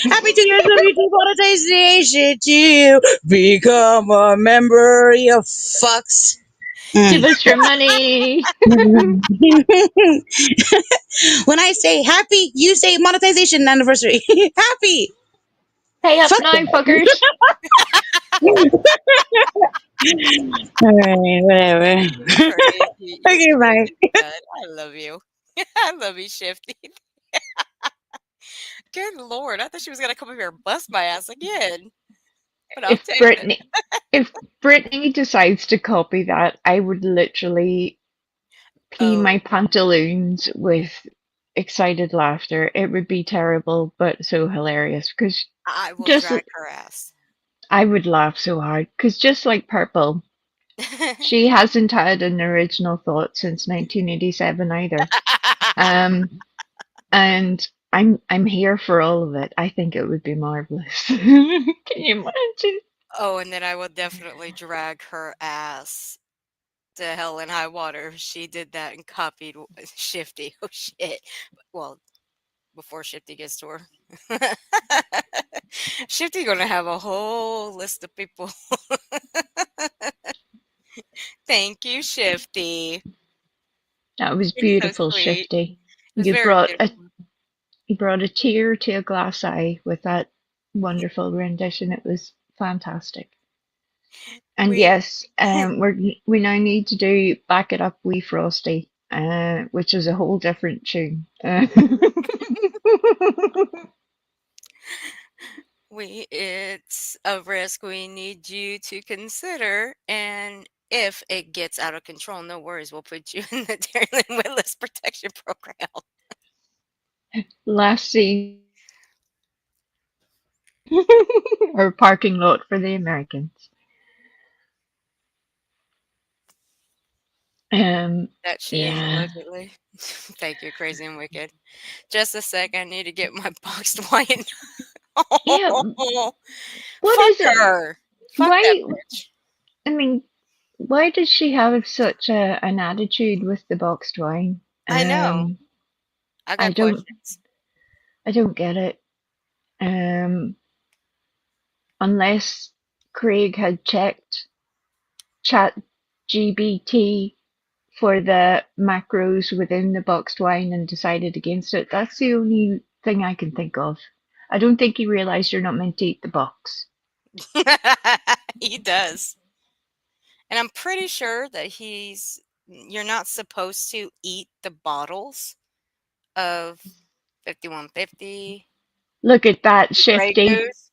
Happy 2 years of YouTube monetization to you. Become a member, you fucks. Give us your money. When I say happy, you say monetization anniversary. Happy. Pay up now, fuckers. All right, whatever. Okay, bye. I love you. I love you, Shifty. Good Lord, I thought she was gonna come over here and bust my ass again. But I'll take it. If Britney decides to copy that, I would literally pee my pantaloons with excited laughter. It would be terrible, but so hilarious because I will drag her ass. I would laugh so hard because just like Purple, she hasn't had an original thought since 1987 either. And I'm here for all of it. I think it would be marvelous. Can you imagine? Oh, and then I will definitely drag her ass to hell and high water. She did that and copied Shifty. Oh shit. Well, before Shifty gets to her. Shifty gonna have a whole list of people. Thank you, Shifty. That was beautiful, so Shifty. You brought a tear to a glass eye with that wonderful rendition. It was fantastic. And We yes, we now need to do Back It Up Wee Frosty, which is a whole different tune. it's a risk we need you to consider, and if it gets out of control, no worries, we'll put you in the Dairyland Witness Protection Program. Last scene or parking lot for the Americans. That she is Yeah. allegedly. Thank you, Crazy and Wicked. Just a sec, I need to get my boxed wine. Yeah. Oh, What fuck is it? her. Fuck that Why? bitch. I mean, why does she have such an attitude with the boxed wine? I know. I I got don't. questions. I don't get it. Unless Craig had checked Chat GBT for the macros within the boxed wine and decided against it. That's the only thing I can think of. I don't think he realized you're not meant to eat the box. He does. And I'm pretty sure that you're not supposed to eat the bottles of 5150. Look at that, Grey Shifty. Goose.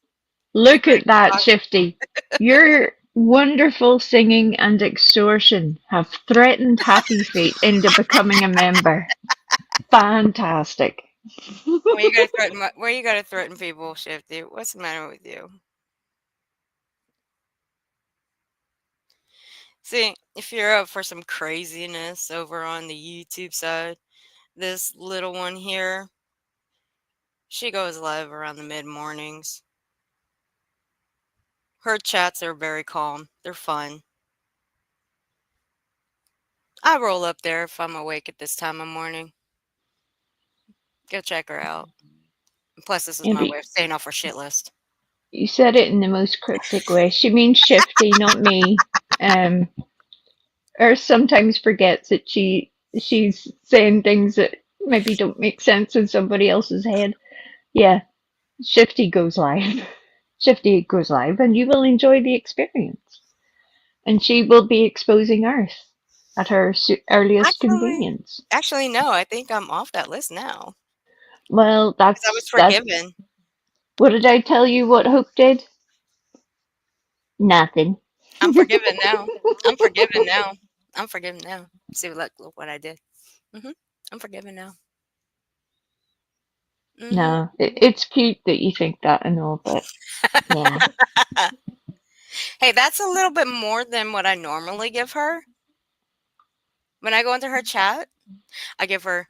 Look Grey at that, Goose. Shifty. Your wonderful singing and extortion have threatened Happy Feet into becoming a member. Fantastic. Where you gotta threaten people, Shifty? What's the matter with you? See, if you're up for some craziness over on the YouTube side, this little one here, she goes live around the mid-mornings. Her chats are very calm. They're fun. I roll up there if I'm awake at this time of morning. Go check her out. Plus, this is my way of staying off her shit list. You said it in the most cryptic way. She means Shifty, not me. Or sometimes forgets that she's saying things that maybe don't make sense in somebody else's head. Yeah, Shifty goes live. Shifty goes live, and you will enjoy the experience. And she will be exposing Earth at her earliest convenience. Actually, no. I think I'm off that list now. Well, that's. I was forgiven. What did I tell you? What Hope did? Nothing. I'm forgiven now. I'm forgiven now. I'm forgiven now. See, look what I did. I'm forgiven now. No, it's cute that you think that and all, but yeah. Hey, that's a little bit more than what I normally give her. When I go into her chat, I give her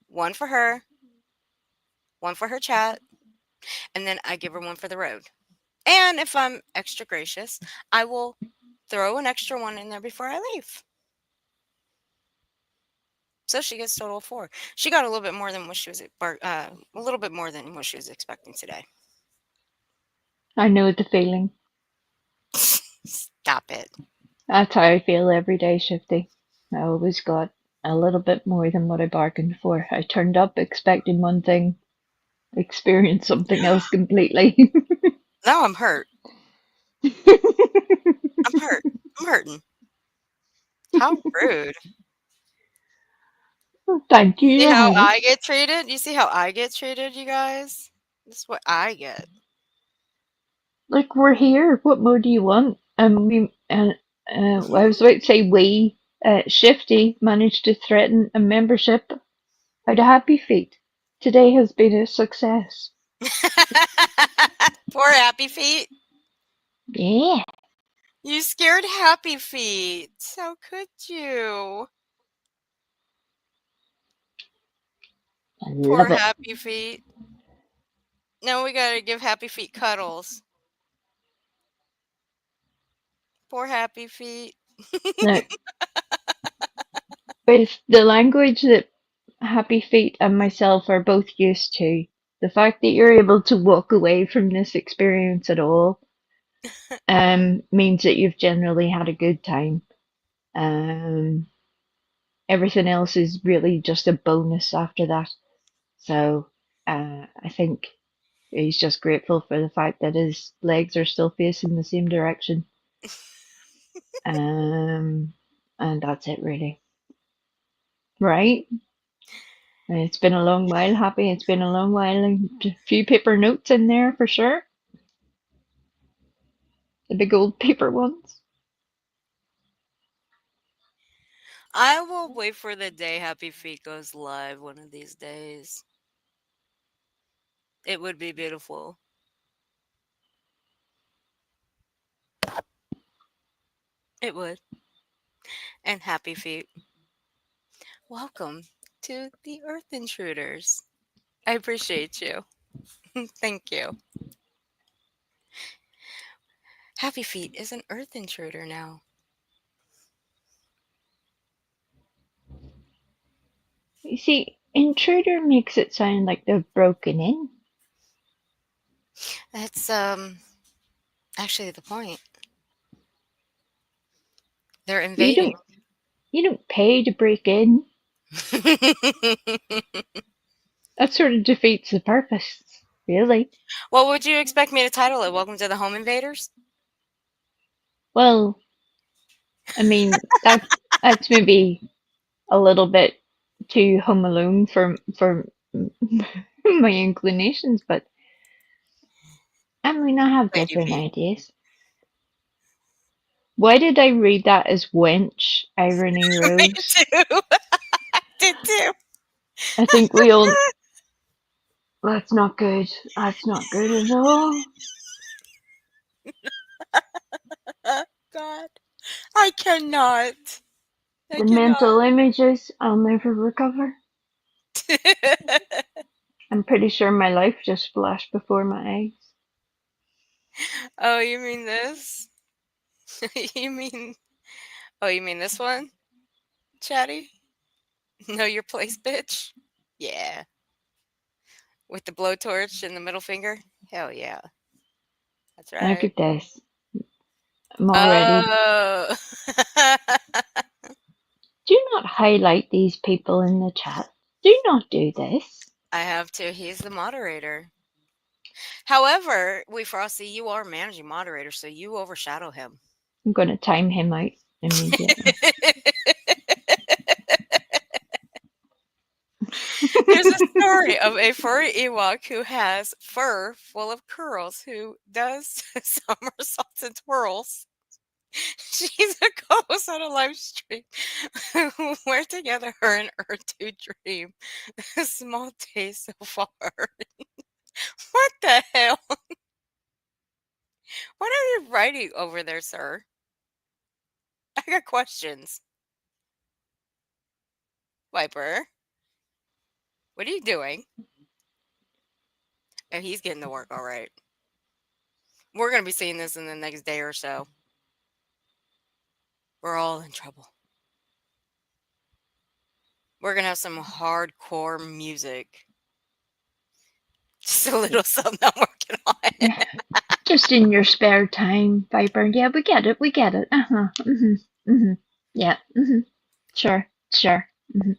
one for her, one for her chat, and then I give her one for the road. And if I'm extra gracious, I will throw an extra one in there before I leave. So she gets total of 4. She got a little bit more than what she was expecting today. I know the feeling. Stop it. That's how I feel every day, Shifty. I always got a little bit more than what I bargained for. I turned up expecting one thing, experienced something else completely. Now I'm hurt. I'm hurt. I'm hurting. How rude. Thank you. See how I get treated? You see how I get treated, you guys? This is what I get. Like, we're here. What more do you want? I was about to say Shifty managed to threaten a membership out of Happy Feet. Today has been a success. Poor Happy Feet. Yeah. You scared Happy Feet. How could you? Poor Happy Feet. No, we gotta give Happy Feet cuddles. Poor Happy Feet. Look, with the language that Happy Feet and myself are both used to, the fact that you're able to walk away from this experience at all means that you've generally had a good time. Everything else is really just a bonus after that. So I think he's just grateful for the fact that his legs are still facing the same direction. And that's it, really. Right? And it's been a long while, Happy. It's been a long while, and a few paper notes in there for sure. The big old paper ones. I will wait for the day Happy Feet goes live one of these days. It would be beautiful. It would. And Happy Feet. Welcome to the Earth Intruders. I appreciate you. Thank you. Happy Feet is an Earth Intruder now. You see, intruder makes it sound like they've broken in. That's actually the point. They're invading. You don't pay to break in. That sort of defeats the purpose, really. What would you expect me to title it? Welcome to the Home Invaders? Well, I mean, that's maybe a little bit too Home Alone for my inclinations, but I mean, I have different ideas. Why did I read that as wench, Irony Rose? Me too. I did too. I think we all. That's not good. That's not good at all. God, I cannot. The mental images I'll never recover. I'm pretty sure my life just flashed before my eyes. Oh, you mean this? You mean this one? Chatty? Know your place, bitch? Yeah. With the blowtorch and the middle finger? Hell yeah. That's right. Look at this. I'm already. Oh. Do not highlight these people in the chat. Do not do this. I have to. He's the moderator. However, Frosty, you are managing moderator, so you overshadow him. I'm going to time him out immediately. There's a story of a furry Ewok who has fur full of curls who does somersaults and twirls. She's a co-host on a live stream. We're together her and her to dream. A small taste so far. What the hell? What are you writing over there, sir? I got questions. Viper, what are you doing? Oh, he's getting to work all right. We're going to be seeing this in the next day or so. We're all in trouble. We're going to have some hardcore music. Just a little something I'm working on. Just in your spare time, Viper. Yeah, we get it. We get it. Uh-huh. Mm-hmm. Mm-hmm. Yeah. Mm-hmm. Sure. Sure. Mm-hmm.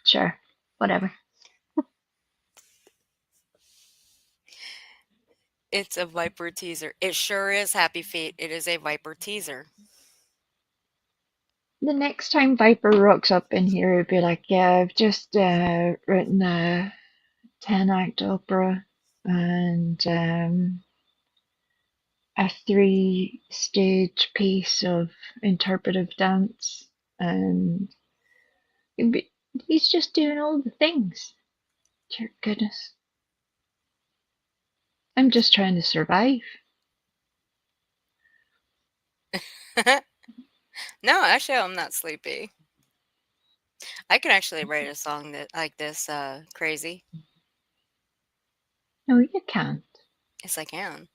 Sure. Whatever. It's a Viper teaser. It sure is, Happy Feet. It is a Viper teaser. The next time Viper rocks up in here, it'd be like, yeah, I've just written a 10-act opera and a 3-stage piece of interpretive dance, and he's just doing all the things. Dear goodness. I'm just trying to survive. No, actually, I'm not sleepy. I can actually write a song that like this, crazy. No, you can't. Yes, I can.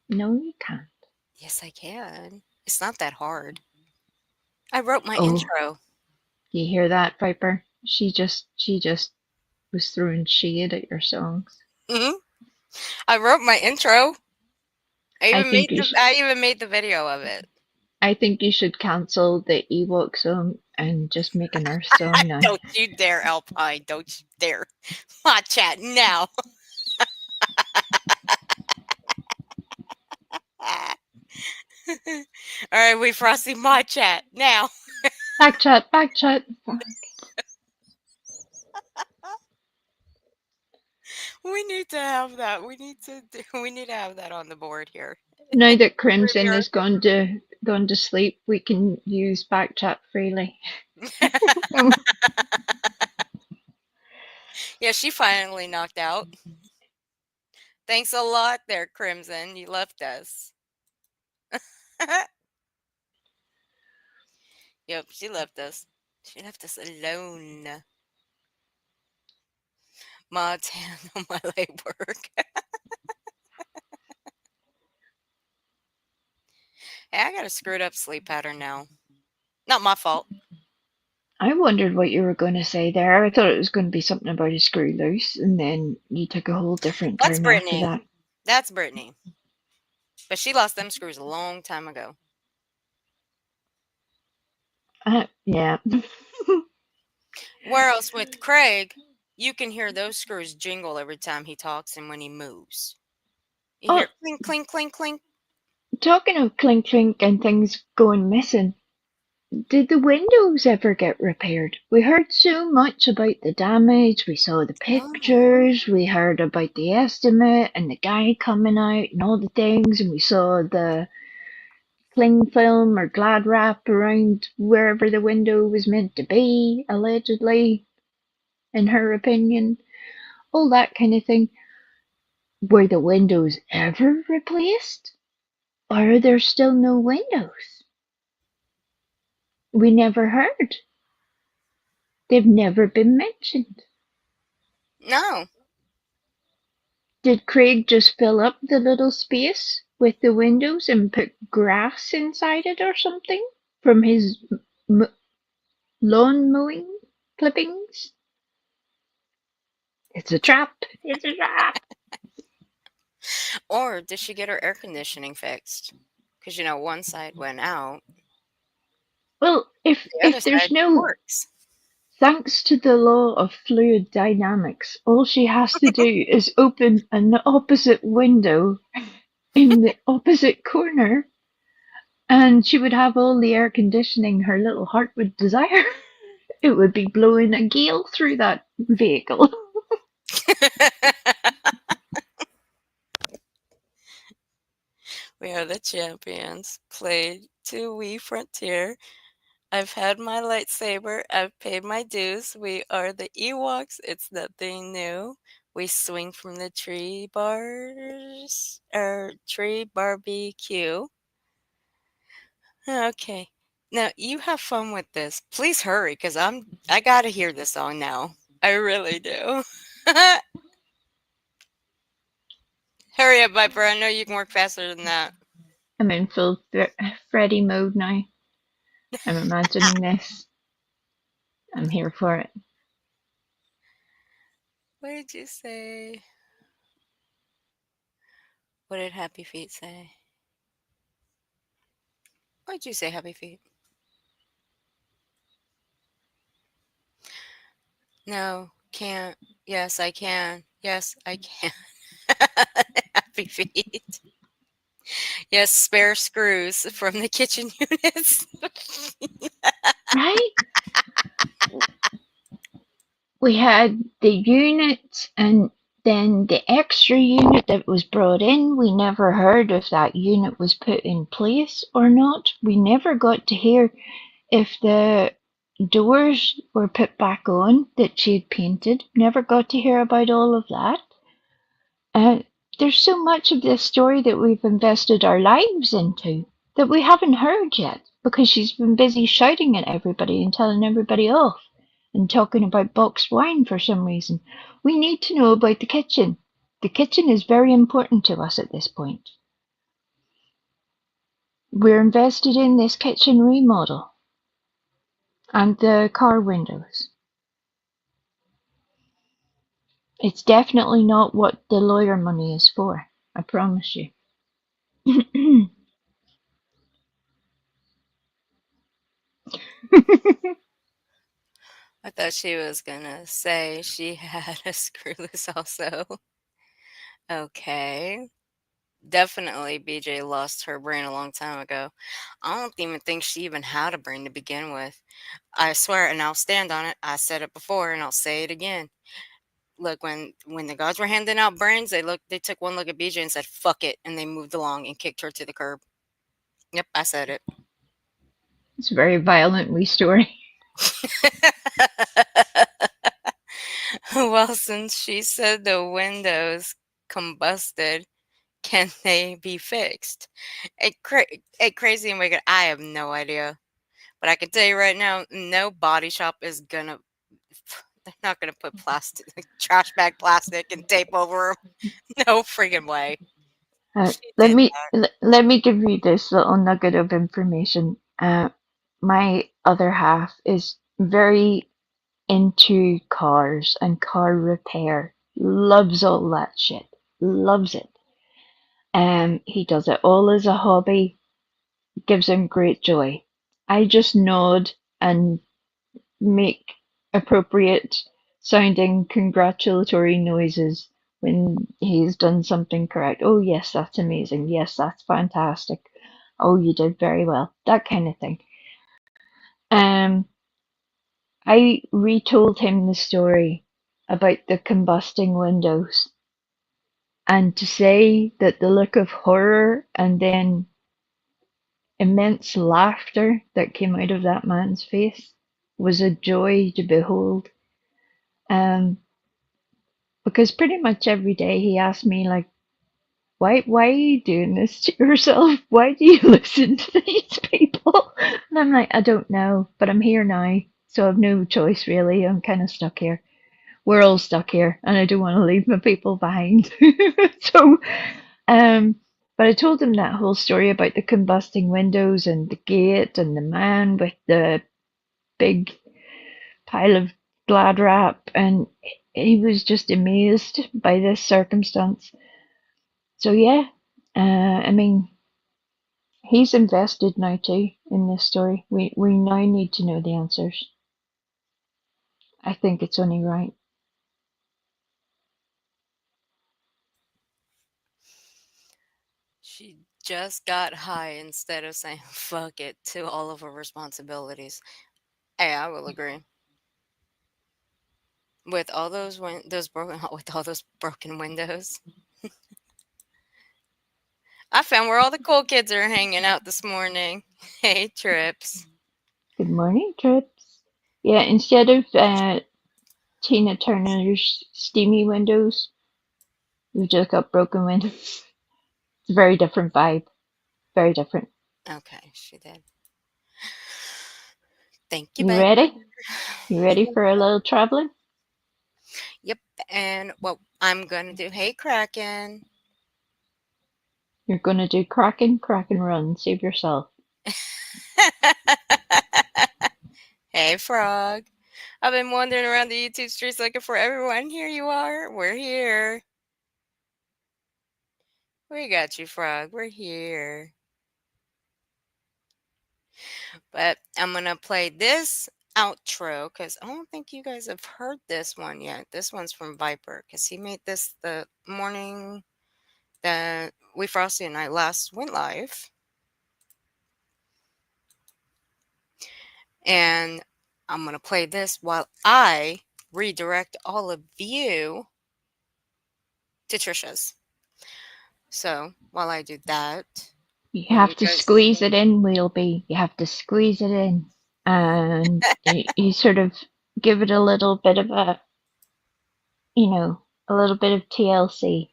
No, you can't. Yes, I can. It's not that hard. I wrote my intro. You hear that, Viper? She just was throwing shade at your songs. Mm-hmm. I wrote my intro. I even made the video of it. I think you should cancel the Ewok song and just make an Earth song now. Don't you dare, Alpine. Don't you dare. Hot chat now. All right, we frosty my chat now. Back chat, back chat. We need to have that. We need to have that on the board here. Now that Crimson has gone to sleep, we can use back chat freely. Yeah, she finally knocked out. Thanks a lot there, Crimson. You left us. Yep, she left us. She left us alone. Mod's hand on my legwork. Hey, I got a screwed up sleep pattern now. Not my fault. I wondered what you were going to say there. I thought it was going to be something about a screw loose, and then you took a whole different That's turn after Britney. that. That's Britney. But she lost them screws a long time ago. Yeah. Where else with Craig, you can hear those screws jingle every time he talks and when he moves. You hear clink, clink, clink, clink. Talking of clink clink and things going missing, did the windows ever get repaired? We heard so much about the damage. We saw the pictures. We heard about the estimate and the guy coming out and all the things. And we saw the cling film or glad wrap around wherever the window was meant to be, allegedly, in her opinion. All that kind of thing. Were the windows ever replaced? Or are there still no windows? We never heard. They've never been mentioned. No. Did Craig just fill up the little space with the windows and put grass inside it or something from his lawn mowing clippings? It's a trap. It's a trap. Or did she get her air conditioning fixed? Because, one side went out. Well, if there's no... works. Thanks to the law of fluid dynamics, all she has to do is open an opposite window in the opposite corner, and she would have all the air conditioning her little heart would desire. It would be blowing a gale through that vehicle. We are the champions. Played to Wii Frontier. I've had my lightsaber. I've paid my dues. We are the Ewoks. It's nothing new. We swing from the tree bars, or tree barbecue. Okay. Now you have fun with this. Please hurry, because I gotta hear this song now. I really do. Hurry up, Viper. I know you can work faster than that. I'm in full Freddy mode now. I'm imagining this. I'm here for it. What did you say? What did Happy Feet say? What did you say, Happy Feet? No, can't. Yes, I can. Yes, I can. Happy Feet. Yes, spare screws from the kitchen units. Right? We had the unit and then the extra unit that was brought in. We never heard if that unit was put in place or not. We never got to hear if the doors were put back on that she had painted. Never got to hear about all of that. There's so much of this story that we've invested our lives into that we haven't heard yet because she's been busy shouting at everybody and telling everybody off and talking about boxed wine for some reason. We need to know about the kitchen. The kitchen is very important to us at this point. We're invested in this kitchen remodel and the car windows. It's definitely not what the lawyer money is for, I promise you. I thought she was gonna say she had a screw loose also. Okay. definitely BJ lost her brain a long time ago. I don't even think she even had a brain to begin with. I swear, and I'll stand on it. I said it before, and I'll say it again. Look, when the gods were handing out brains, they took one look at BJ and said, "Fuck it," and they moved along and kicked her to the curb. Yep, I said it. It's a very violent wee story. Well, since she said the windows combusted, can they be fixed? Crazy and wicked. I have no idea, but I can tell you right now, no body shop is gonna. They're not gonna put plastic, trash bag plastic, and tape over them. No freaking way. Let me give you this little nugget of information. My other half is very into cars and car repair. Loves all that shit. Loves it. He does it all as a hobby. Gives him great joy. I just nod and make appropriate sounding congratulatory noises when he's done something correct. Oh, yes, that's amazing. Yes, that's fantastic. Oh, you did very well. That kind of thing. I retold him the story about the combusting windows. And to say that the look of horror and then immense laughter that came out of that man's face was a joy to behold. Because pretty much every day he asked me, like, why are you doing this to yourself? Why do you listen to these people? And I'm like, I don't know, but I'm here now, so I've no choice really. I'm kind of stuck here. We're all stuck here, and I don't want to leave my people behind. So, but I told him that whole story about the combusting windows and the gate and the man with the big pile of glad wrap, and he was just amazed by this circumstance. So yeah, I mean, he's invested now too in this story. We now need to know the answers. I think it's only right. She just got high instead of saying fuck it to all of her responsibilities. Hey, I will agree. With all those broken windows. I found where all the cool kids are hanging out this morning. Hey, Trips. Good morning, Trips. Yeah, instead of Tina Turner's steamy windows, we've just got broken windows. It's a very different vibe. Very different. Okay, she did. Thank you, You babe. ready? You ready for a little traveling? Yep, and what I'm gonna do, hey, Kraken. You're gonna do Kraken run, save yourself. Hey, Frog. I've been wandering around the YouTube streets looking for everyone. Here you are. We're here. We got you, Frog. We're here. But I'm going to play this outro because I don't think you guys have heard this one yet. This one's from Viper because he made this the morning that we Frosty and I last went live. And I'm going to play this while I redirect all of you to Trisha's. So while I do that, you have to squeeze it in, Wheelby. You have to squeeze it in. And you sort of give it a little bit of a little bit of TLC.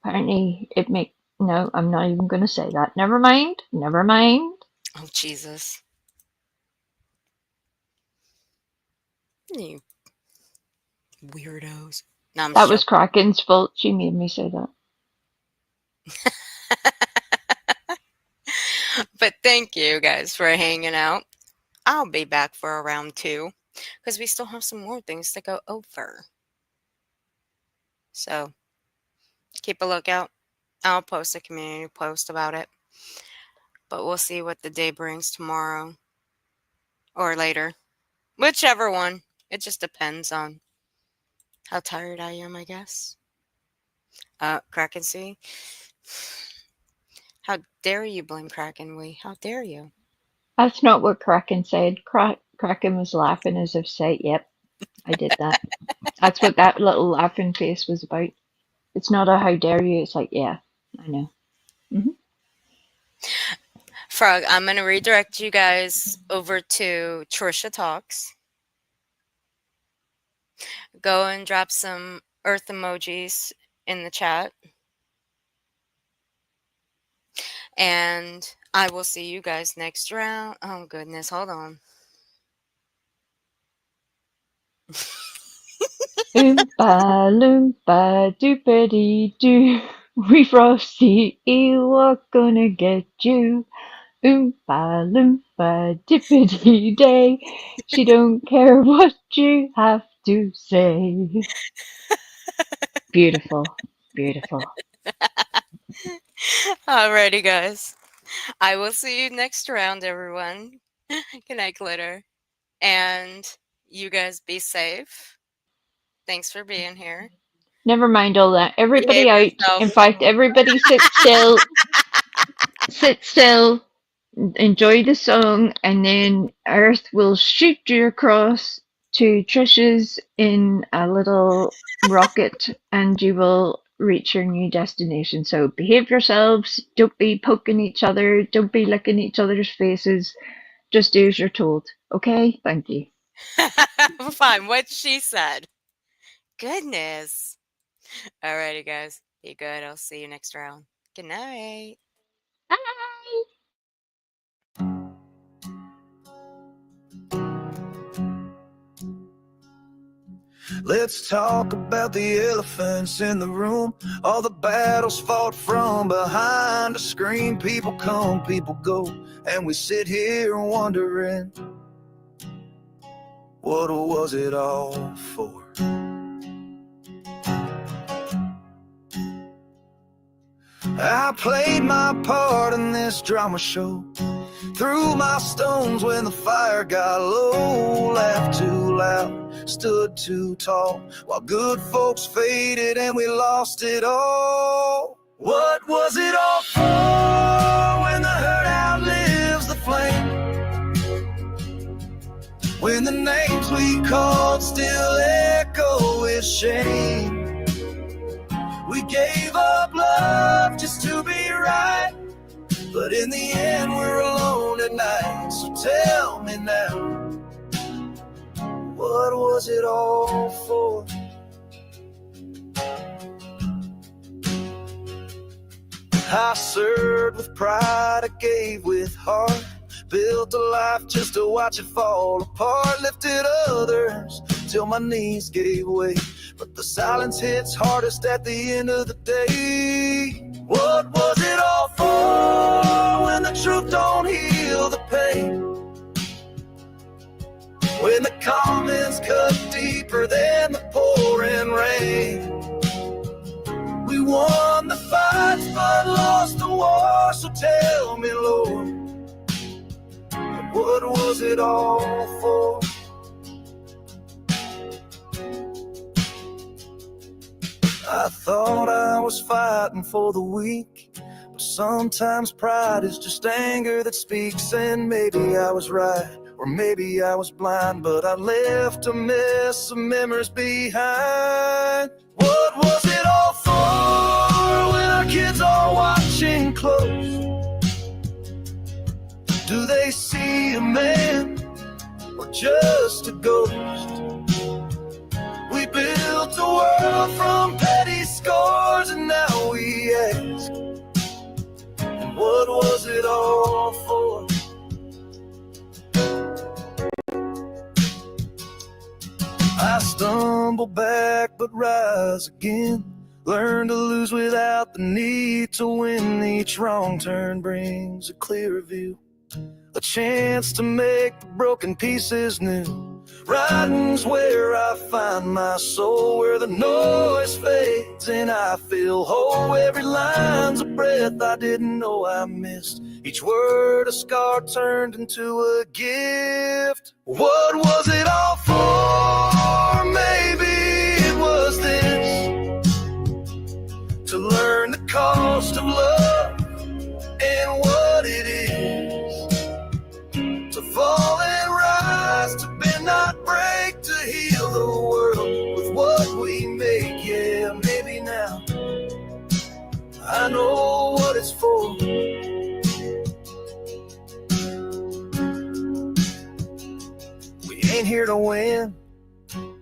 Apparently no, I'm not even going to say that. Never mind. Oh, Jesus. You weirdos. No, that was Kraken's fault. She made me say that. But thank you guys for hanging out. I'll be back for round 2 because we still have some more things to go over. So keep a lookout. I'll post a community post about it. But we'll see what the day brings tomorrow or later. Whichever one. It just depends on how tired I am, I guess. Kraken C. How dare you blame Kraken, How dare you? That's not what Kraken said. Kraken was laughing as if say, yep, I did that. That's what that little laughing face was about. It's not a how dare you, it's like, yeah, I know. Frog, I'm going to redirect you guys over to Trisha Talks. Go and drop some earth emojis in the chat. And I will see you guys next round. Oh, goodness. Hold on. Oompa loompa doopity doo. We frosty Ewok gonna get you. Oompa loompa dippity day. She don't care what you have to say. Beautiful. Beautiful. Alrighty, guys. I will see you next round, everyone. Good night, Glitter. And you guys be safe. Thanks for being here. Never mind all that. Everybody out. In fact, everybody sit still. Sit still. Enjoy the song, and then Earth will shoot you across to Trisha's in a little rocket, and you will reach your new destination. So behave yourselves. Don't be poking each other. Don't be licking each other's faces. Just do as you're told. Okay? Thank you. Fine. What she said. Goodness. Alrighty, guys. Be good. I'll see you next round. Good night. Bye. Let's talk about the elephants in the room, all the battles fought from behind a screen. People come, people go, and we sit here wondering, what was it all for? I played my part in this drama show, threw my stones when the fire got low, laughed too loud, stood too tall, while good folks faded and we lost it all. What was it all for when the hurt outlives the flame? When the names we called still echo with shame? We gave up love just to be right, but in the end we're alone at night. So tell me now, what was it all for? I served with pride, I gave with heart, built a life just to watch it fall apart, lifted others till my knees gave way, but the silence hits hardest at the end of the day. What was it all for when the truth don't heal the pain? When the comments cut deeper than the pouring rain? We won the fights but lost the war, so tell me, Lord, what was it all for? I thought I was fighting for the weak, but sometimes pride is just anger that speaks. And maybe I was right, or maybe I was blind, but I left a mess of memories behind. What was it all for when our kids are watching close? Do they see a man or just a ghost? We built a world from petty scores, and now we ask, and what was it all for? I stumble back but rise again, learn to lose without the need to win. Each wrong turn brings a clearer view, a chance to make the broken pieces new. Writing's where I find my soul, where the noise fades and I feel whole. Every line's a breath I didn't know I missed, each word a scar turned into a gift. What was it all for? Maybe it was this, to learn to cost of love and what it is to fall and rise, to bend, not break, to heal the world with what we make. Yeah, maybe now I know what it's for. We ain't here to win,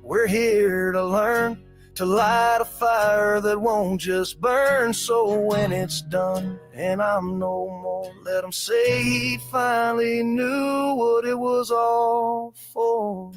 we're here to learn, to light a fire that won't just burn. So when it's done and I'm no more, let him say he finally knew what it was all for.